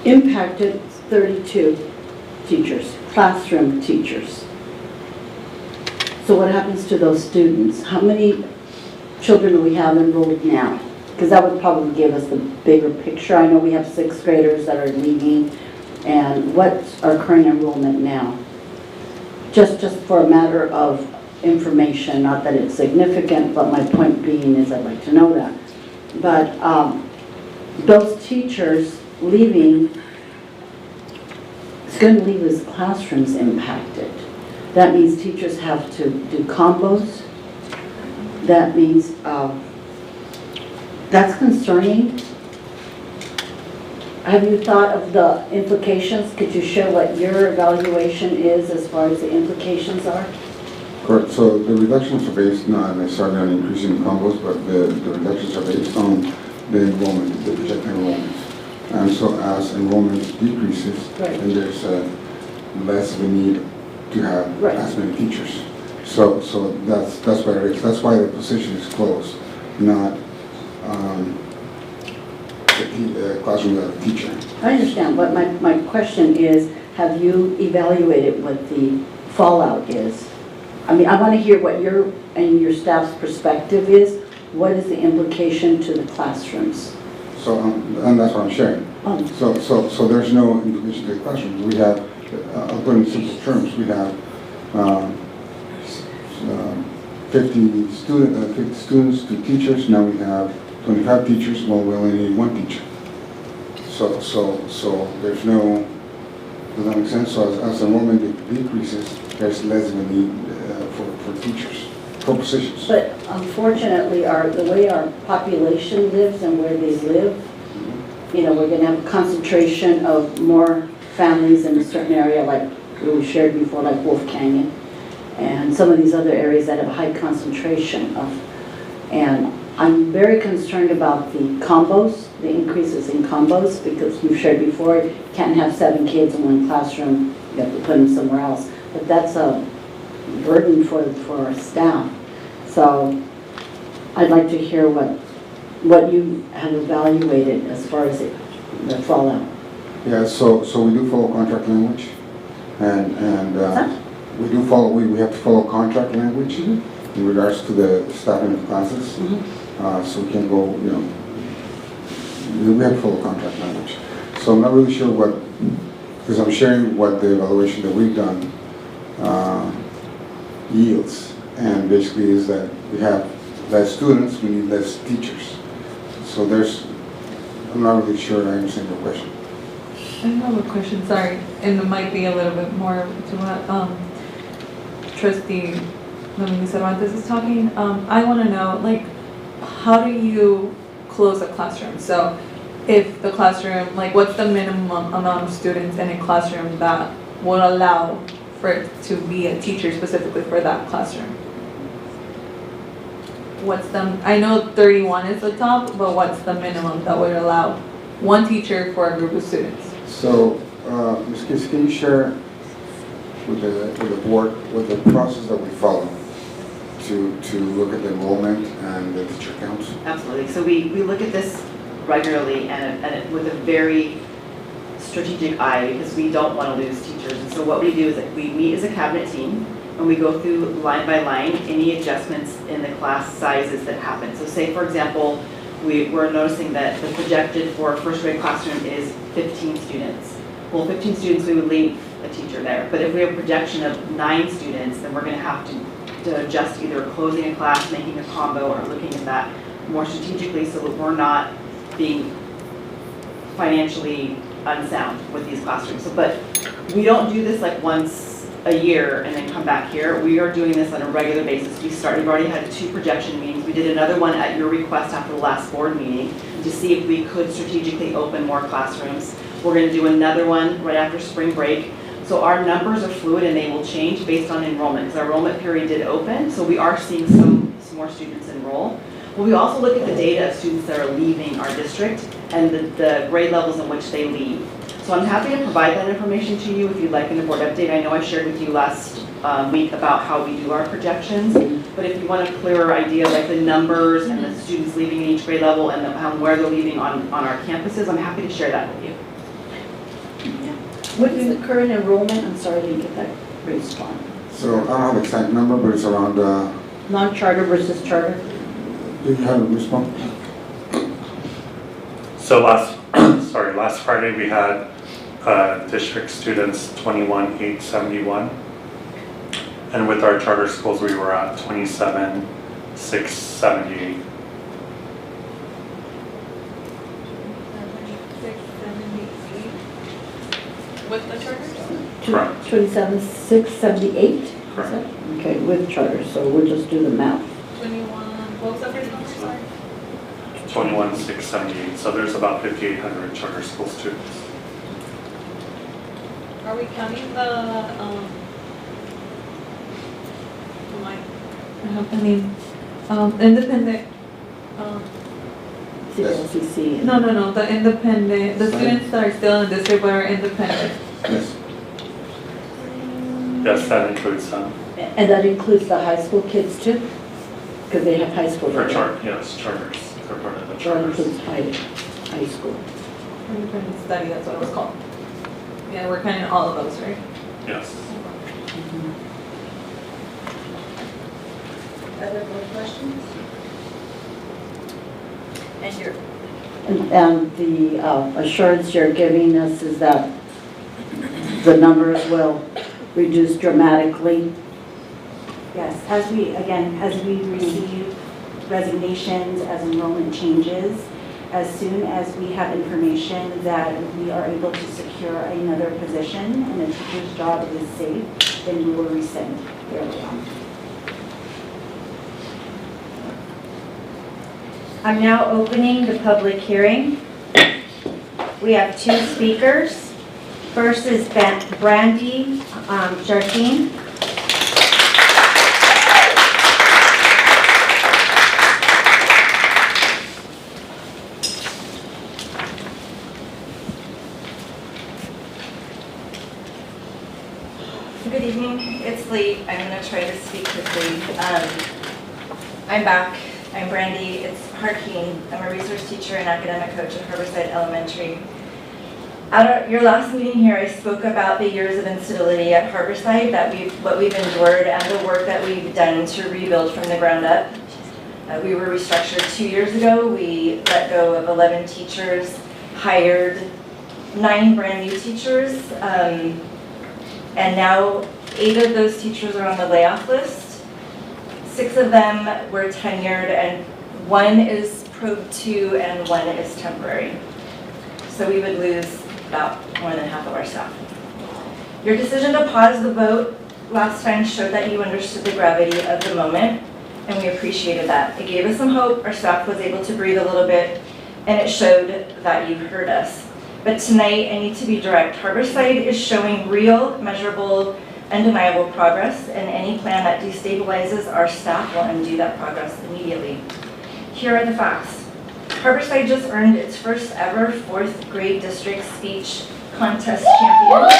impacted 32 teachers, classroom teachers. So what happens to those students? How many children do we have enrolled now? Because that would probably give us the bigger picture. I know we have 6th graders that are leaving, and what's our current enrollment now? Just for a matter of information, not that it's significant, but my point being is I'd like to know that. But those teachers leaving, it's going to leave us classrooms impacted. That means teachers have to do combos. That means, that's concerning. Have you thought of the implications? Could you share what your evaluation is as far as the implications are? Correct. So the reductions are based not necessarily on increasing combos, but the reductions are based on the enrollment, the projected enrollment. And so as enrollment decreases, then there's less of a need to have as many teachers. So that's what it is. That's why the position is closed, not the classroom without a teacher. I understand, but my question is, have you evaluated what the fallout is? I mean, I want to hear what your and your staff's perspective is. What is the implication to the classrooms? So, and that's what I'm sharing. So there's no implication to the classrooms. We have, I'll put it in simple terms, we have 50 students to teachers. Now we have 25 teachers. Well, we only need 1 teacher. So there's no, does that make sense? So as enrollment decreases, there's less of a need for teachers, for positions. But unfortunately, the way our population lives and where they live, you know, we're going to have a concentration of more families in a certain area, like we shared before, like Wolf Canyon, and some of these other areas that have a high concentration of. And I'm very concerned about the combos, the increases in combos, because we've shared before, you can't have 7 kids in one classroom, you have to put them somewhere else. But that's a burden for our staff. So I'd like to hear what what you have evaluated as far as the fallout. Yeah, so we do follow contract language, and we do follow, we have to follow contract language in regards to the staffing of classes. So we can go, you know, we have to follow contract language. So I'm not really sure what, because I'm sharing what the evaluation that we've done yields, and basically is that we have less students, we need less teachers. So I'm not really sure I understand your question. I have a question, sorry, and it might be a little bit more to what Trustee Dominguez Cervantes is talking. I want to know, like, how do you close a classroom? So if the classroom, like, what's the minimum amount of students in a classroom that would allow for it to be a teacher specifically for that classroom? I know 31 is the top, but what's the minimum that would allow one teacher for a group of students? So, Ms. Kiss, can you share with the board what the process that we follow to look at the enrollment and the teacher counts? Absolutely. So we look at this regularly and with a very strategic eye, because we don't want to lose teachers. And so what we do is that we meet as a cabinet team and we go through line by line any adjustments in the class sizes that happen. So say, for example, we're noticing that the projected for a first grade classroom is 15 students. Well, 15 students, we would leave a teacher there. But if we have a projection of 9 students, then we're going to have to adjust either closing a class, making a combo, or looking at that more strategically so that we're not being financially unsound with these classrooms. So, but we don't do this like once a year and then come back here. We are doing this on a regular basis. We've already had 2 projection meetings. We did another one at your request after the last board meeting to see if we could strategically open more classrooms. We're going to do another one right after spring break. So our numbers are fluid and they will change based on enrollment, because our enrollment period did open, so we are seeing some more students enroll. But we also look at the data of students that are leaving our district and the grade levels in which they leave. So I'm happy to provide that information to you if you'd like in the board update. I know I shared with you last week about how we do our projections, but if you want a clearer idea, like the numbers and the students leaving in each grade level and where they're leaving on our campuses, I'm happy to share that with you. What is the current enrollment? I'm sorry, I didn't get that response. So I don't have an exact number, but it's around, Non-charter versus charter? do you have a response? So last Friday we had district students 21,871, and with our charter schools we were at 27,678. With the charters? Correct. 27,678? Correct. Okay, with charter, so we'll just do the math. 21, what was that first number, sorry? 21,678. So there's about 5,800 charter school students. Are we counting the, independent, CLCC? no, the independent, the students that are still in the district but are independent? Yes. Yes, that includes some. And that includes the high school kids too? Because they have high school. For there. yes, charters. They're part of the That charters. includes high school. Independent study, that's what it was called. Yeah, we're counting all of those, right? Yes. Other board questions? And your And the assurance you're giving us is that the numbers will reduce dramatically? Yes, as we receive resignations, as enrollment changes, as soon as we have information that we are able to secure another position and a teacher's job is safe, then we will rescind early on. I'm now opening the public hearing. We have 2 speakers. First is Brandy Jardine. Good evening, it's late. I'm going to try to speak quickly. I'm back I'm Brandy, it's Harkeen. I'm a resource teacher and academic coach at Harborside Elementary. At your last meeting here, I spoke about the years of instability at Harborside, what we've endured and the work that we've done to rebuild from the ground up. We were restructured 2 years ago. We let go of 11 teachers, hired 9 brand new teachers, and now 8 of those teachers are on the layoff list. 6 of them were tenured, and 1 is Probe 2 and 1 is temporary. So we would lose about more than half of our staff. Your decision to pause the vote last time showed that you understood the gravity of the moment, and we appreciated that. It gave us some hope, our staff was able to breathe a little bit, and it showed that you heard us. But tonight, I need to be direct. Harborside is showing real, measurable, undeniable progress, and any plan that destabilizes our staff will undo that progress immediately. Here are the facts. Harborside just earned its first ever 4th grade district speech contest champion.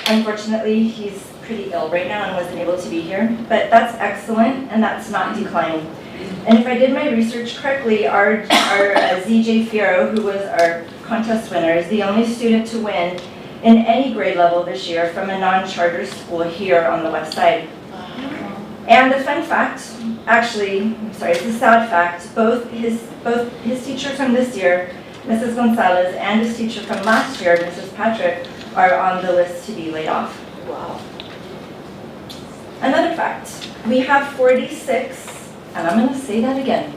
Unfortunately, he's pretty ill right now and wasn't able to be here, but that's excellent and that's not decline. And if I did my research correctly, our ZJ Fierro, who was our contest winner, is the only student to win in any grade level this year from a non-charter school here on the west side. And a fun fact, actually, I'm sorry, it's a sad fact, both his teacher from this year, Mrs. Gonzalez, and his teacher from last year, Mrs. Patrick, are on the list to be laid off. Wow. Another fact, we have 46, and I'm going to say that again,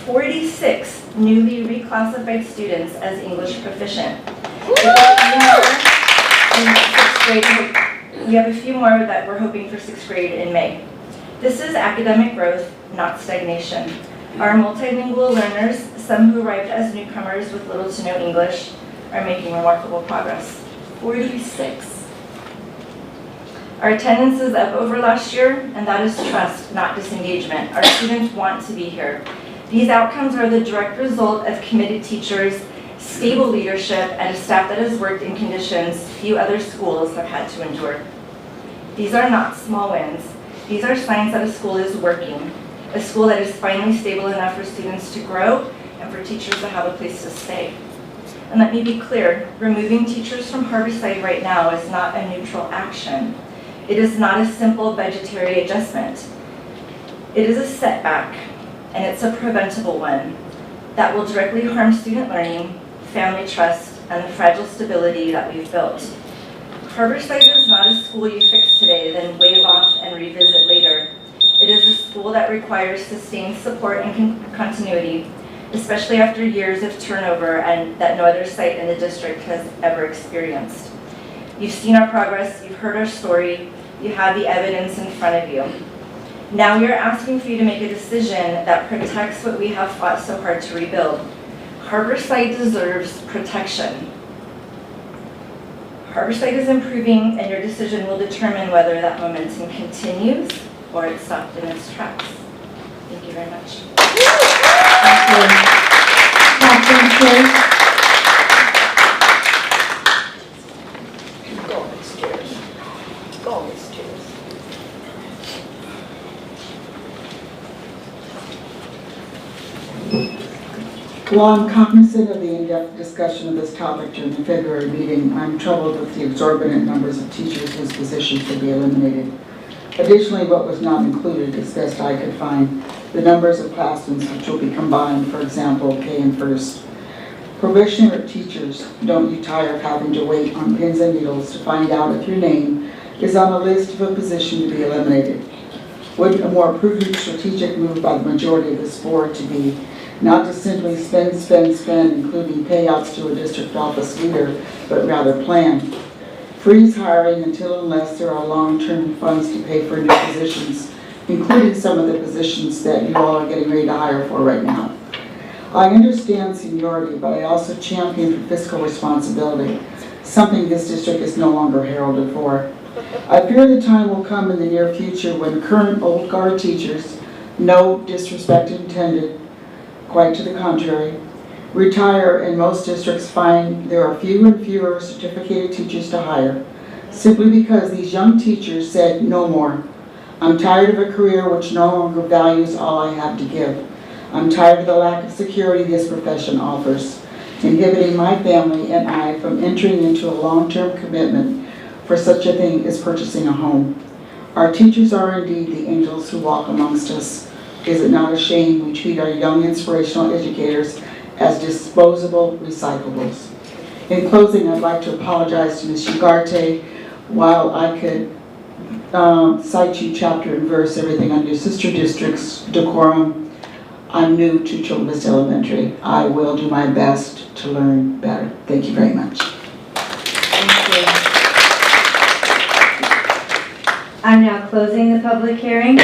46 newly reclassified students as English proficient. We have a few more that we're hoping for 6th grade in May. This is academic growth, not stagnation. Our multilingual learners, some who arrived as newcomers with little to no English, are making remarkable progress. 46. Our attendance is up over last year, and that is trust, not disengagement. Our students want to be here. These outcomes are the direct result of committed teachers, stable leadership, and a staff that has worked in conditions few other schools have had to endure. These are not small wins. These are signs that a school is working, a school that is finally stable enough for students to grow and for teachers to have a place to stay. And let me be clear, removing teachers from Harborside right now is not a neutral action. It is not a simple budgetary adjustment. It is a setback, and it's a preventable one that will directly harm student learning, family trust, and the fragile stability that we've built. Harborside is not a school you fix today, then wave off and revisit later. It is a school that requires sustained support and continuity, especially after years of turnover and that no other site in the district has ever experienced. You've seen our progress, you've heard our story, you have the evidence in front of you. Now we are asking for you to make a decision that protects what we have fought so hard to rebuild. Harborside deserves protection. Harborside is improving, and your decision will determine whether that momentum continues or it's stopped in its tracks. Thank you very much. While I'm cognizant of the in-depth discussion of this topic during the February meeting, I'm troubled with the exorbitant numbers of teachers whose positions will be eliminated. Additionally, what was not included, as best I could find, the numbers of classrooms which will be combined, for example, K and FIRST. Probationary teachers, don't you tire of having to wait on pins and needles to find out if your name is on a list of a position to be eliminated? Wouldn't a more prudent strategic move by the majority of this board to be not to simply spend, including payouts to a district office leader, but rather plan? Freeze hiring until unless there are long-term funds to pay for new positions, including some of the positions that you all are getting ready to hire for right now. I understand seniority, but I also champion for fiscal responsibility, something this district is no longer heralded for. I fear the time will come in the near future when current old guard teachers, no disrespect intended, quite to the contrary, retire, and most districts find there are fewer and fewer certificated teachers to hire, simply because these young teachers said no more. I'm tired of a career which no longer values all I have to give. I'm tired of the lack of security this profession offers, inhibiting my family and I from entering into a long-term commitment for such a thing as purchasing a home. Our teachers are indeed the angels who walk amongst us. Is it not a shame we treat our young inspirational educators as disposable recyclables? In closing, I'd like to apologize to Ms. Ugarte. While I could cite you chapter and verse, everything under sister districts, decorum, I'm new to Chula Vista Elementary. I will do my best to learn better. Thank you very much. Thank you. I'm now closing the public hearing.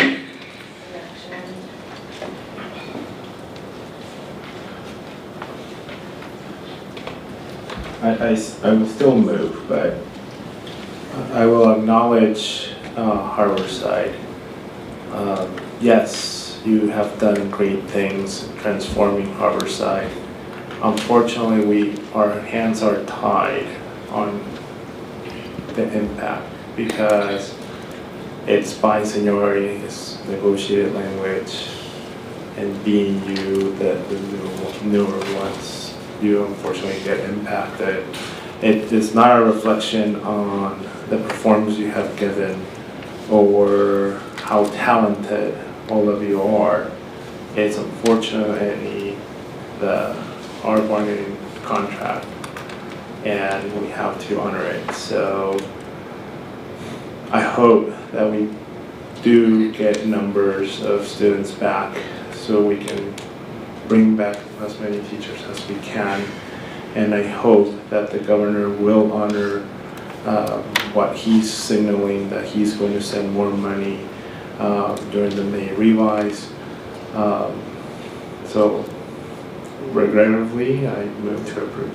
I will still move, but I will acknowledge Harborside. Yes, you have done great things transforming Harborside. Unfortunately, our hands are tied on the impact because it's by seniority, it's negotiated language, and being you, the newer ones, you unfortunately get impacted. It is not a reflection on the performance you have given or how talented all of you are. It's unfortunately our bargaining contract, and we have to honor it. So I hope that we do get numbers of students back so we can bring back as many teachers as we can. And I hope that the governor will honor what he's signaling, that he's going to send more money during the May revise. So regrettably, I move to approve.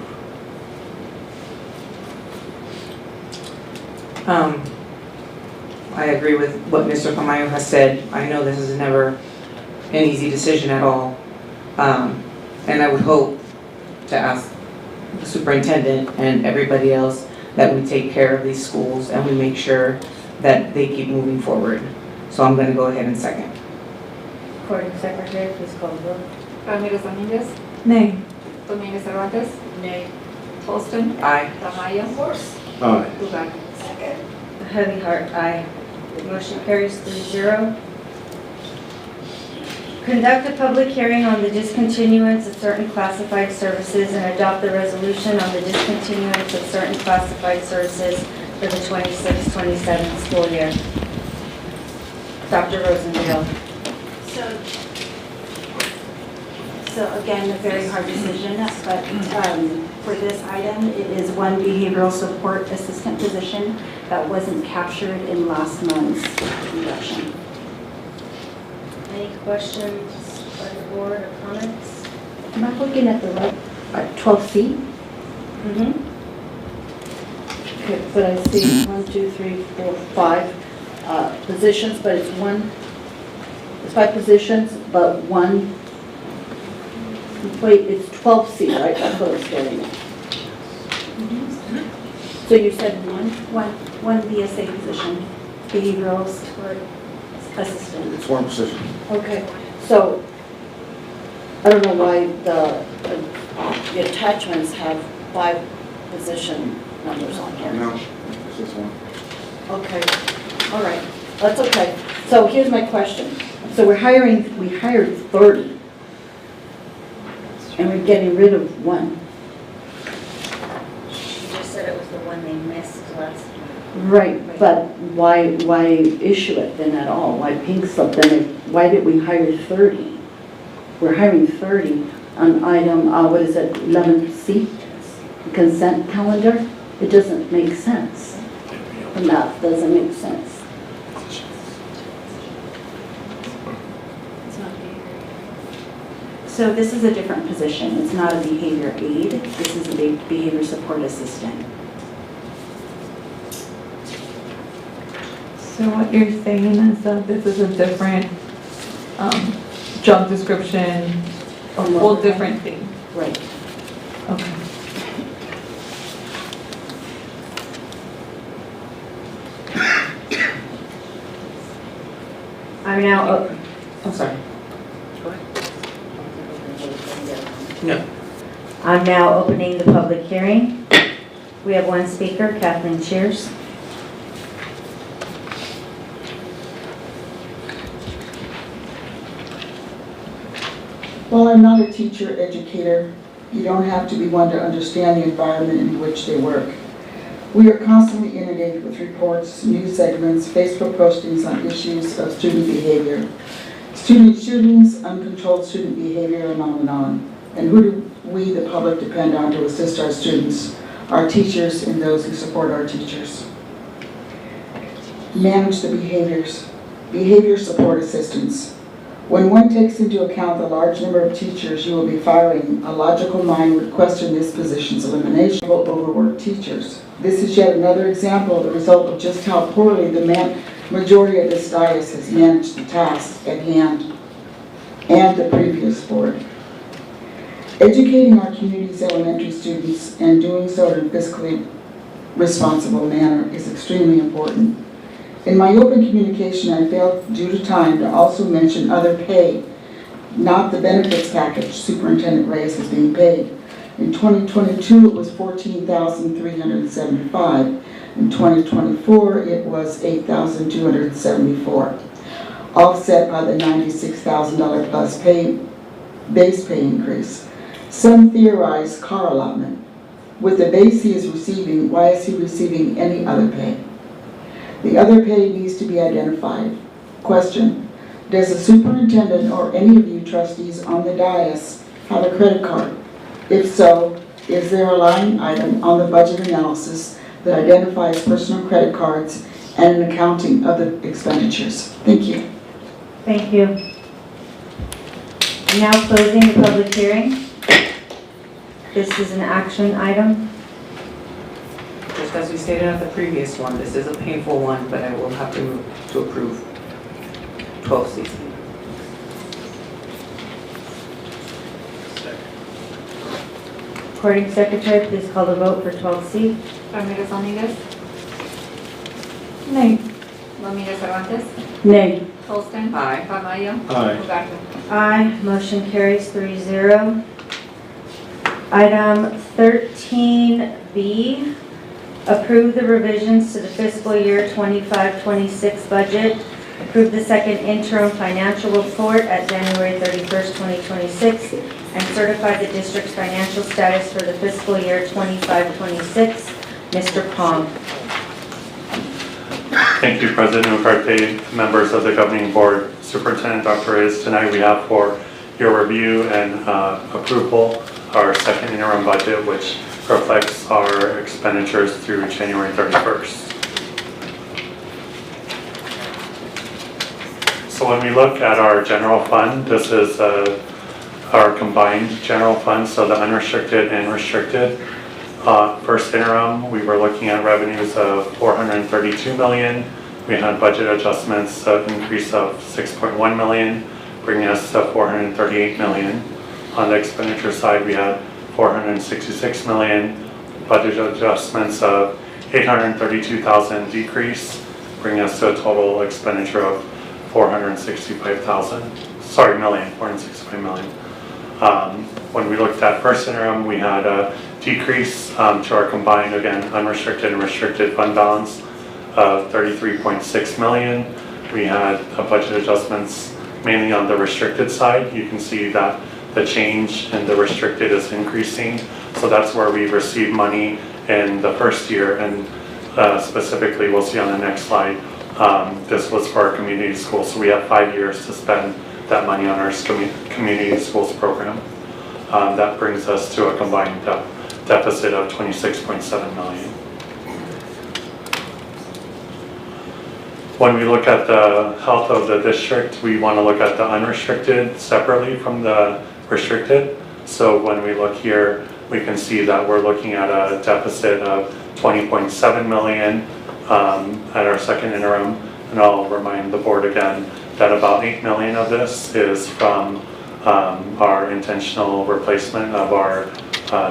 I agree with what Mr. Tamayo has said. I know this is never an easy decision at all. And I would hope to ask the superintendent and everybody else that we take care of these schools and we make sure that they keep moving forward. So I'm going to go ahead and second. Recording Secretary, please call the vote. Ramirez Dominguez, Nay. Dominguez Cervantes, Nay. Holston, Aye. Tamayo, Aye. Ugarte. Heavy heart, aye. Motion carries 3-0. Conduct a public hearing on the discontinuance of certain classified services and adopt the resolution on the discontinuance of certain classified services for the 26-27 school year. Dr. Rosendale. So again, a very hard decision, but for this item, it is one behavioral support assistant position that wasn't captured in last month's reduction. Any questions by the board or comments? Am I looking at the right, 12C? Mm-hmm. Okay, but I see 1, 2, 3, 4, 5 positions, but it's 5 positions, but one, wait, it's 12C, right? That's what I was getting at. So you said One BSA position, behavioral support assistant. It's one position. Okay, so I don't know why the attachments have 5 position numbers on here. No, it's just one. Okay, all right, that's okay. So here's my question. So we hired 30, and we're getting rid of 1. She just said it was the one they missed last time. Right, but why issue it then at all? Why pink slip then? Why did we hire 30? We're hiring 30 on item, what is it, 11C? Consent calendar? It doesn't make sense. The math doesn't make sense. So this is a different position. It's not a behavior aid. This is a behavior support assistant. So what you're saying is that this is a different job description, a whole different thing. Right. Okay. I'm now, I'm sorry. No. I'm now opening the public hearing. We have one speaker, Kathleen Shears. While I'm not a teacher, educator, you don't have to be one to understand the environment in which they work. We are constantly inundated with reports, news segments, Facebook postings on issues of student behavior. Student shootings, uncontrolled student behavior, and on and on. And who do we, the public, depend on to assist our students, our teachers, and those who support our teachers? Manage the behaviors. Behavior support assistance. When one takes into account the large number of teachers you will be firing, a logical mind would question this position's elimination of overworked teachers. This is yet another example of the result of just how poorly the majority of this dais has managed the task at hand and the previous board. Educating our community's elementary students and doing so in a fiscally responsible manner is extremely important. In my open communication, I failed due to time to also mention other pay, not the benefits package Superintendent Reyes is being paid. In 2022, it was $14,375. In 2024, it was $8,274, offset by the $96,000 plus base pay increase. Some theorize car allotment. With the base he is receiving, why is he receiving any other pay? The other pay needs to be identified. Question: does the superintendent or any of you trustees on the dais have a credit card? If so, is there a line item on the budget analysis that identifies personal credit cards and an accounting of the expenditures? Thank you. Thank you. I'm now closing the public hearing. This is an action item. Just as we stated on the previous one, this is a painful one, but I will have to move to approve 12C. Recording secretary, please call the vote for 12C. Ramirez Domínguez. Nay. Domínguez Cervantes. Nay. Holston. Aye. Tamayo. Aye. Ugarte. Aye. Motion carries 3-0. Item 13B, approve the revisions to the fiscal year 25-26 budget. Approve the second interim financial report at January 31st, 2026, and certify the district's financial status for the fiscal year 25-26. Mr. Pong. Thank you, President Ugarte, members of the governing board, Superintendent Dr. Reyes. Tonight we have for your review and approval our second interim budget, which reflects our expenditures through January 31st. So when we look at our general fund, this is our combined general fund, so the unrestricted and restricted. First interim, we were looking at revenues of $432 million. We had budget adjustments, an increase of $6.1 million, bringing us to $438 million. On the expenditure side, we had $466 million, budget adjustments of $832,000 decrease, bringing us to a total expenditure of $465 million. When we looked at first interim, we had a decrease to our combined, again, unrestricted and restricted fund balance of $33.6 million. We had budget adjustments mainly on the restricted side. You can see that the change in the restricted is increasing. So that's where we received money in the first year, and specifically, we'll see on the next slide, this was for our community schools. So we have 5 years to spend that money on our community schools program. That brings us to a combined deficit of $26.7 million. When we look at the health of the district, we want to look at the unrestricted separately from the restricted. So when we look here, we can see that we're looking at a deficit of $20.7 million at our second interim. And I'll remind the board again that about $8 million of this is from our intentional replacement of our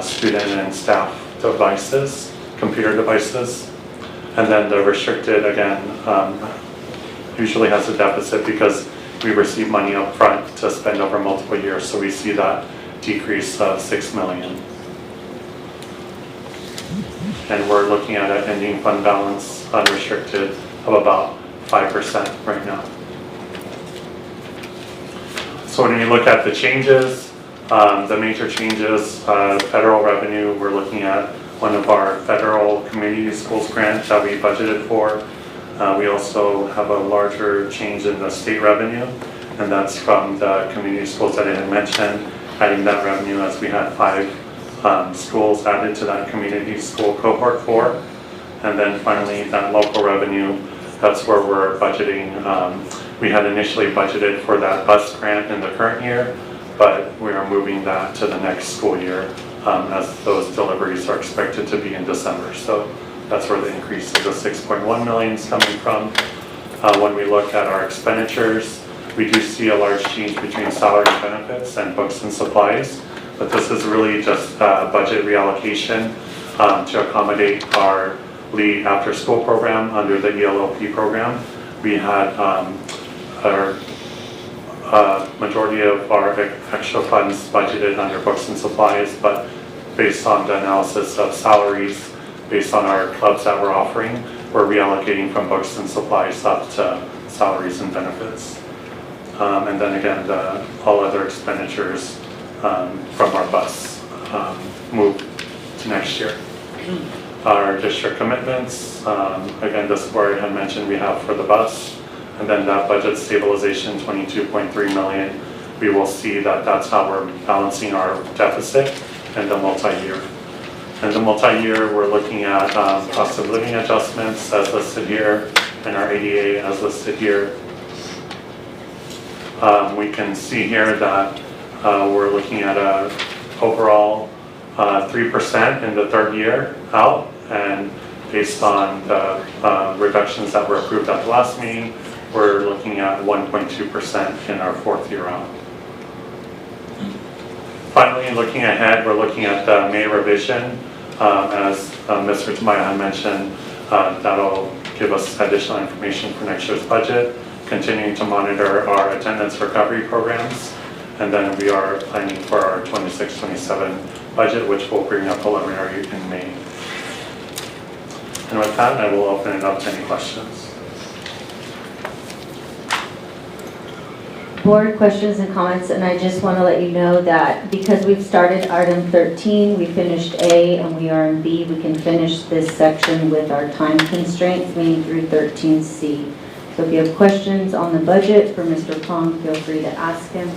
student and staff devices, computer devices. And then the restricted, again, usually has a deficit because we receive money up front to spend over multiple years, so we see that decrease of 6 million. And we're looking at an ending fund balance unrestricted of about 5% right now. So when we look at the changes, the major changes, federal revenue, we're looking at one of our federal community schools grant that we budgeted for. We also have a larger change in the state revenue, and that's from the community schools that I had mentioned, adding that revenue as we had 5 schools added to that community school cohort 4. And then finally, that local revenue, that's where we're budgeting. We had initially budgeted for that bus grant in the current year, but we are moving that to the next school year as those deliveries are expected to be in December. So that's where the increase of the 6.1 million is coming from. When we look at our expenditures, we do see a large change between salary and benefits and books and supplies, but this is really just budget reallocation to accommodate our Lee after school program under the ELLP program. We had our majority of our extra funds budgeted under books and supplies, but based on the analysis of salaries, based on our clubs that we're offering, we're reallocating from books and supplies up to salaries and benefits. And then again, all other expenditures from our bus move to next year. Our district commitments, again, this is where I had mentioned we have for the bus, and then that budget stabilization, 22.3 million. We will see that that's how we're balancing our deficit in the multi-year. In the multi-year, we're looking at cost of living adjustments as listed here, and our ADA as listed here. We can see here that we're looking at a overall 3% in the 3rd year out, and based on the reductions that were approved at the last meeting, we're looking at 1.2% in our 4th year out. Finally, looking ahead, we're looking at the May revision. As Mr. Tamaya had mentioned, that'll give us additional information for next year's budget, continuing to monitor our attendance recovery programs, and then we are planning for our 26-27 budget, which will bring up preliminary in May. And with that, I will open it up to any questions. Board questions and comments, and I just want to let you know that because we've started item 13, we finished A and we are in B, we can finish this section with our time constraints, meaning through 13C. So if you have questions on the budget for Mr. Pong, feel free to ask him.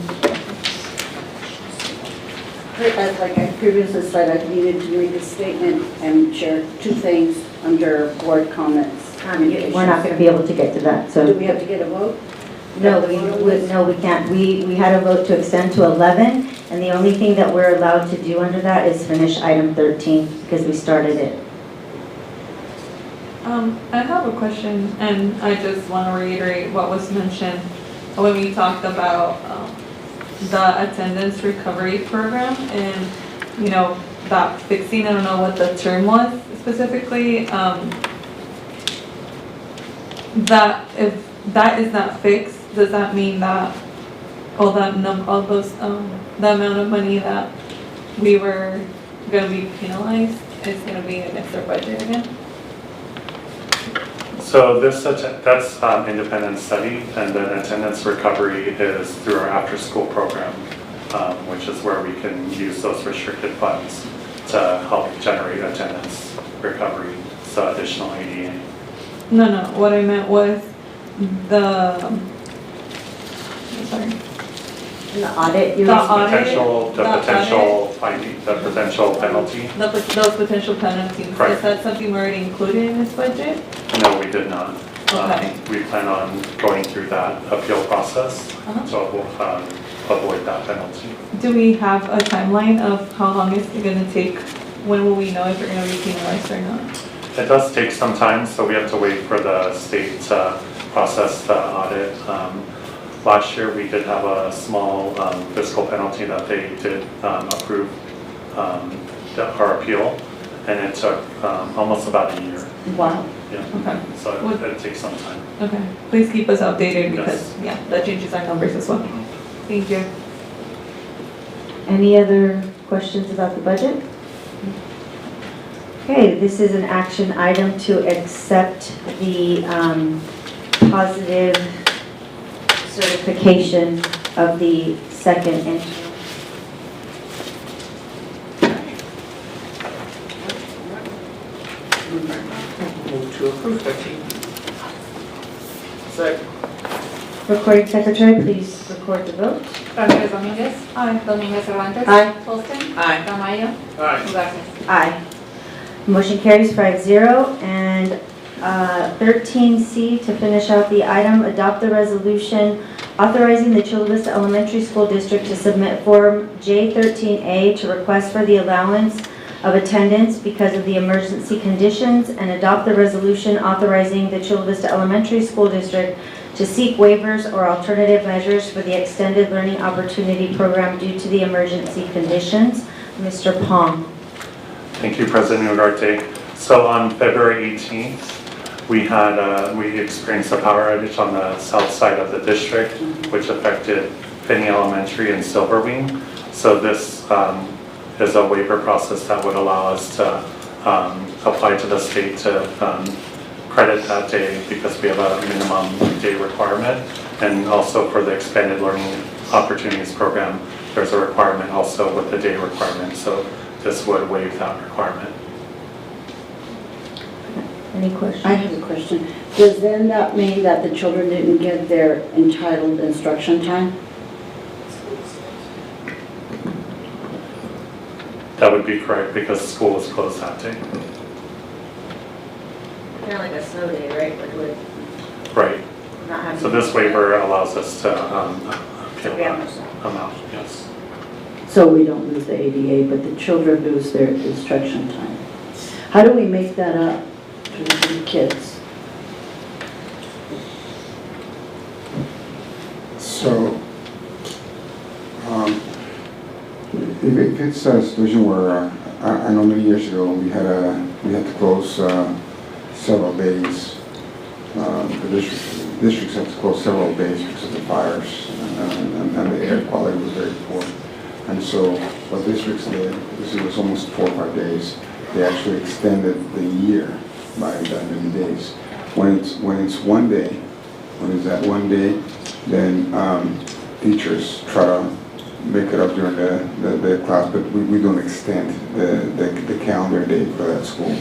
As like I previously said, I needed to make a statement and share 2 things under board comments. We're not going to be able to get to that. So do we have to get a vote? No, we can't. We had a vote to extend to 11, and the only thing that we're allowed to do under that is finish item 13 because we started it. I have a question, and I just want to reiterate what was mentioned when we talked about the attendance recovery program and, you know, that fixing, I don't know what the term was specifically, that if that is not fixed, does that mean that all the amount of money that we were going to be penalized is going to be against our budget again? So that's independent study, and then attendance recovery is through our after-school program, which is where we can use those restricted funds to help generate attendance recovery, so additional ADA. No, what I meant was the audit. The potential penalty. Those potential penalties. Right. Is that something we're already included in this budget? No, we did not. Okay. We plan on going through that appeal process to avoid that penalty. Do we have a timeline of how long it's going to take? When will we know if we're going to be penalized or not? It does take some time, so we have to wait for the state to process the audit. Last year, we did have a small fiscal penalty that they did approve our appeal, and it took almost about a year. Wow. Yeah. Okay. So it takes some time. Okay, please keep us updated Yes. because, yeah, that changes our numbers as well. Thank you. Any other questions about the budget? Okay, this is an action item to accept the positive certification of the second entry. Move to approve 13. Second. Recording secretary, please record the vote. Ramirez Domínguez. Aye. Domínguez Cervantes. Aye. Holston. Aye. Tamayo. Aye. Ugarte. Aye. Motion carries 5-0. And 13C, to finish out the item, adopt the resolution authorizing the Chula Vista Elementary School District to submit Form J13A to request for the allowance of attendance because of the emergency conditions, and adopt the resolution authorizing the Chula Vista Elementary School District to seek waivers or alternative measures for the Extended Learning Opportunity Program due to the emergency conditions. Mr. Pong. Thank you, President Ugarte. So on February 18th, we experienced a power outage on the south side of the district, which affected Finney Elementary and Silverwing. So this is a waiver process that would allow us to apply to the state to credit that day because we have a minimum day requirement. And also for the Expanded Learning Opportunities Program, there's a requirement also with the day requirement. So this would waive that requirement. Any questions? I have a question. Does then that mean that the children didn't get their entitled instruction time? That would be correct because school is closed that day. Kind of like a snow day, right? Like with Right. not having. So this waiver allows us to appeal Yeah. that amount, yes. So we don't lose the ADA, but the children lose their instruction time. How do we make that up to the kids? So, if it's a situation where, I know many years ago, we had to close several days. The districts had to close several days because of the fires, and the air quality was very poor. And so what districts did, because it was almost 4 or 5 days, they actually extended the year by that many days. When it's one day, when it's that one day, then teachers try to make it up during the class, but we don't extend the calendar day for that school.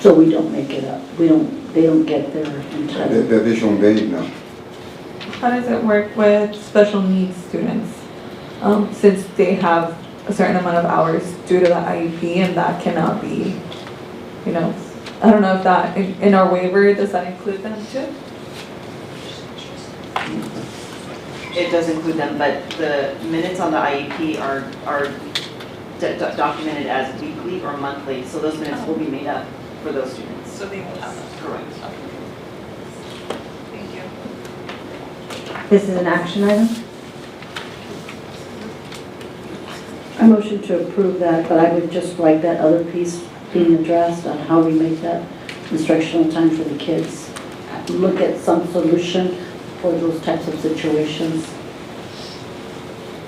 So we don't make it up. They don't get their entitled. The additional day, no. How does it work with special needs students? Since they have a certain amount of hours due to the IEP and that cannot be, I don't know if that, in our waiver, does that include them too? It does include them, but the minutes on the IEP are documented as weekly or monthly, so those minutes will be made up for those students. So they will have them. Correct. Thank you. This is an action item. I motion to approve that, but I would just like that other piece being addressed on how we make that instructional time for the kids. Look at some solution for those types of situations.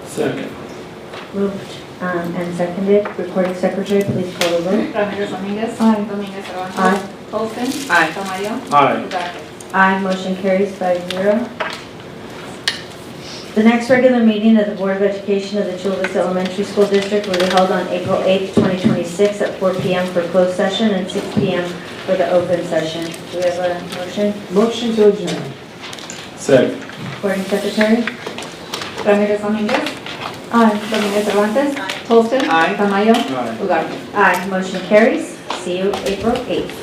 Second. Moved and seconded. Recording secretary, please call the vote. Ramirez Domínguez. Aye. Domínguez Cervantes. Aye. Holston. Aye. Tamayo. Aye. Ugarte. Aye, motion carries 5-0. The next regular meeting of the Board of Education of the Chula Vista Elementary School District will be held on April 8th, 2026 at 4 p.m. for closed session and 6 p.m. for the open session. Do we have a motion? Motion to adjourn. Second. Recording secretary? Ramirez Domínguez. Aye. Domínguez Cervantes. Holston. Aye. Tamayo. Aye. Ugarte. Aye, motion carries. See you April 8th.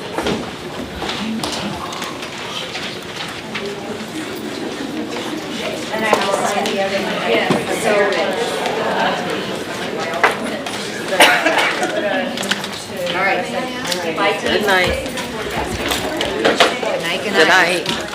And I will sign the other one. Yes. All right. Bye. Good night. Good night. Good night.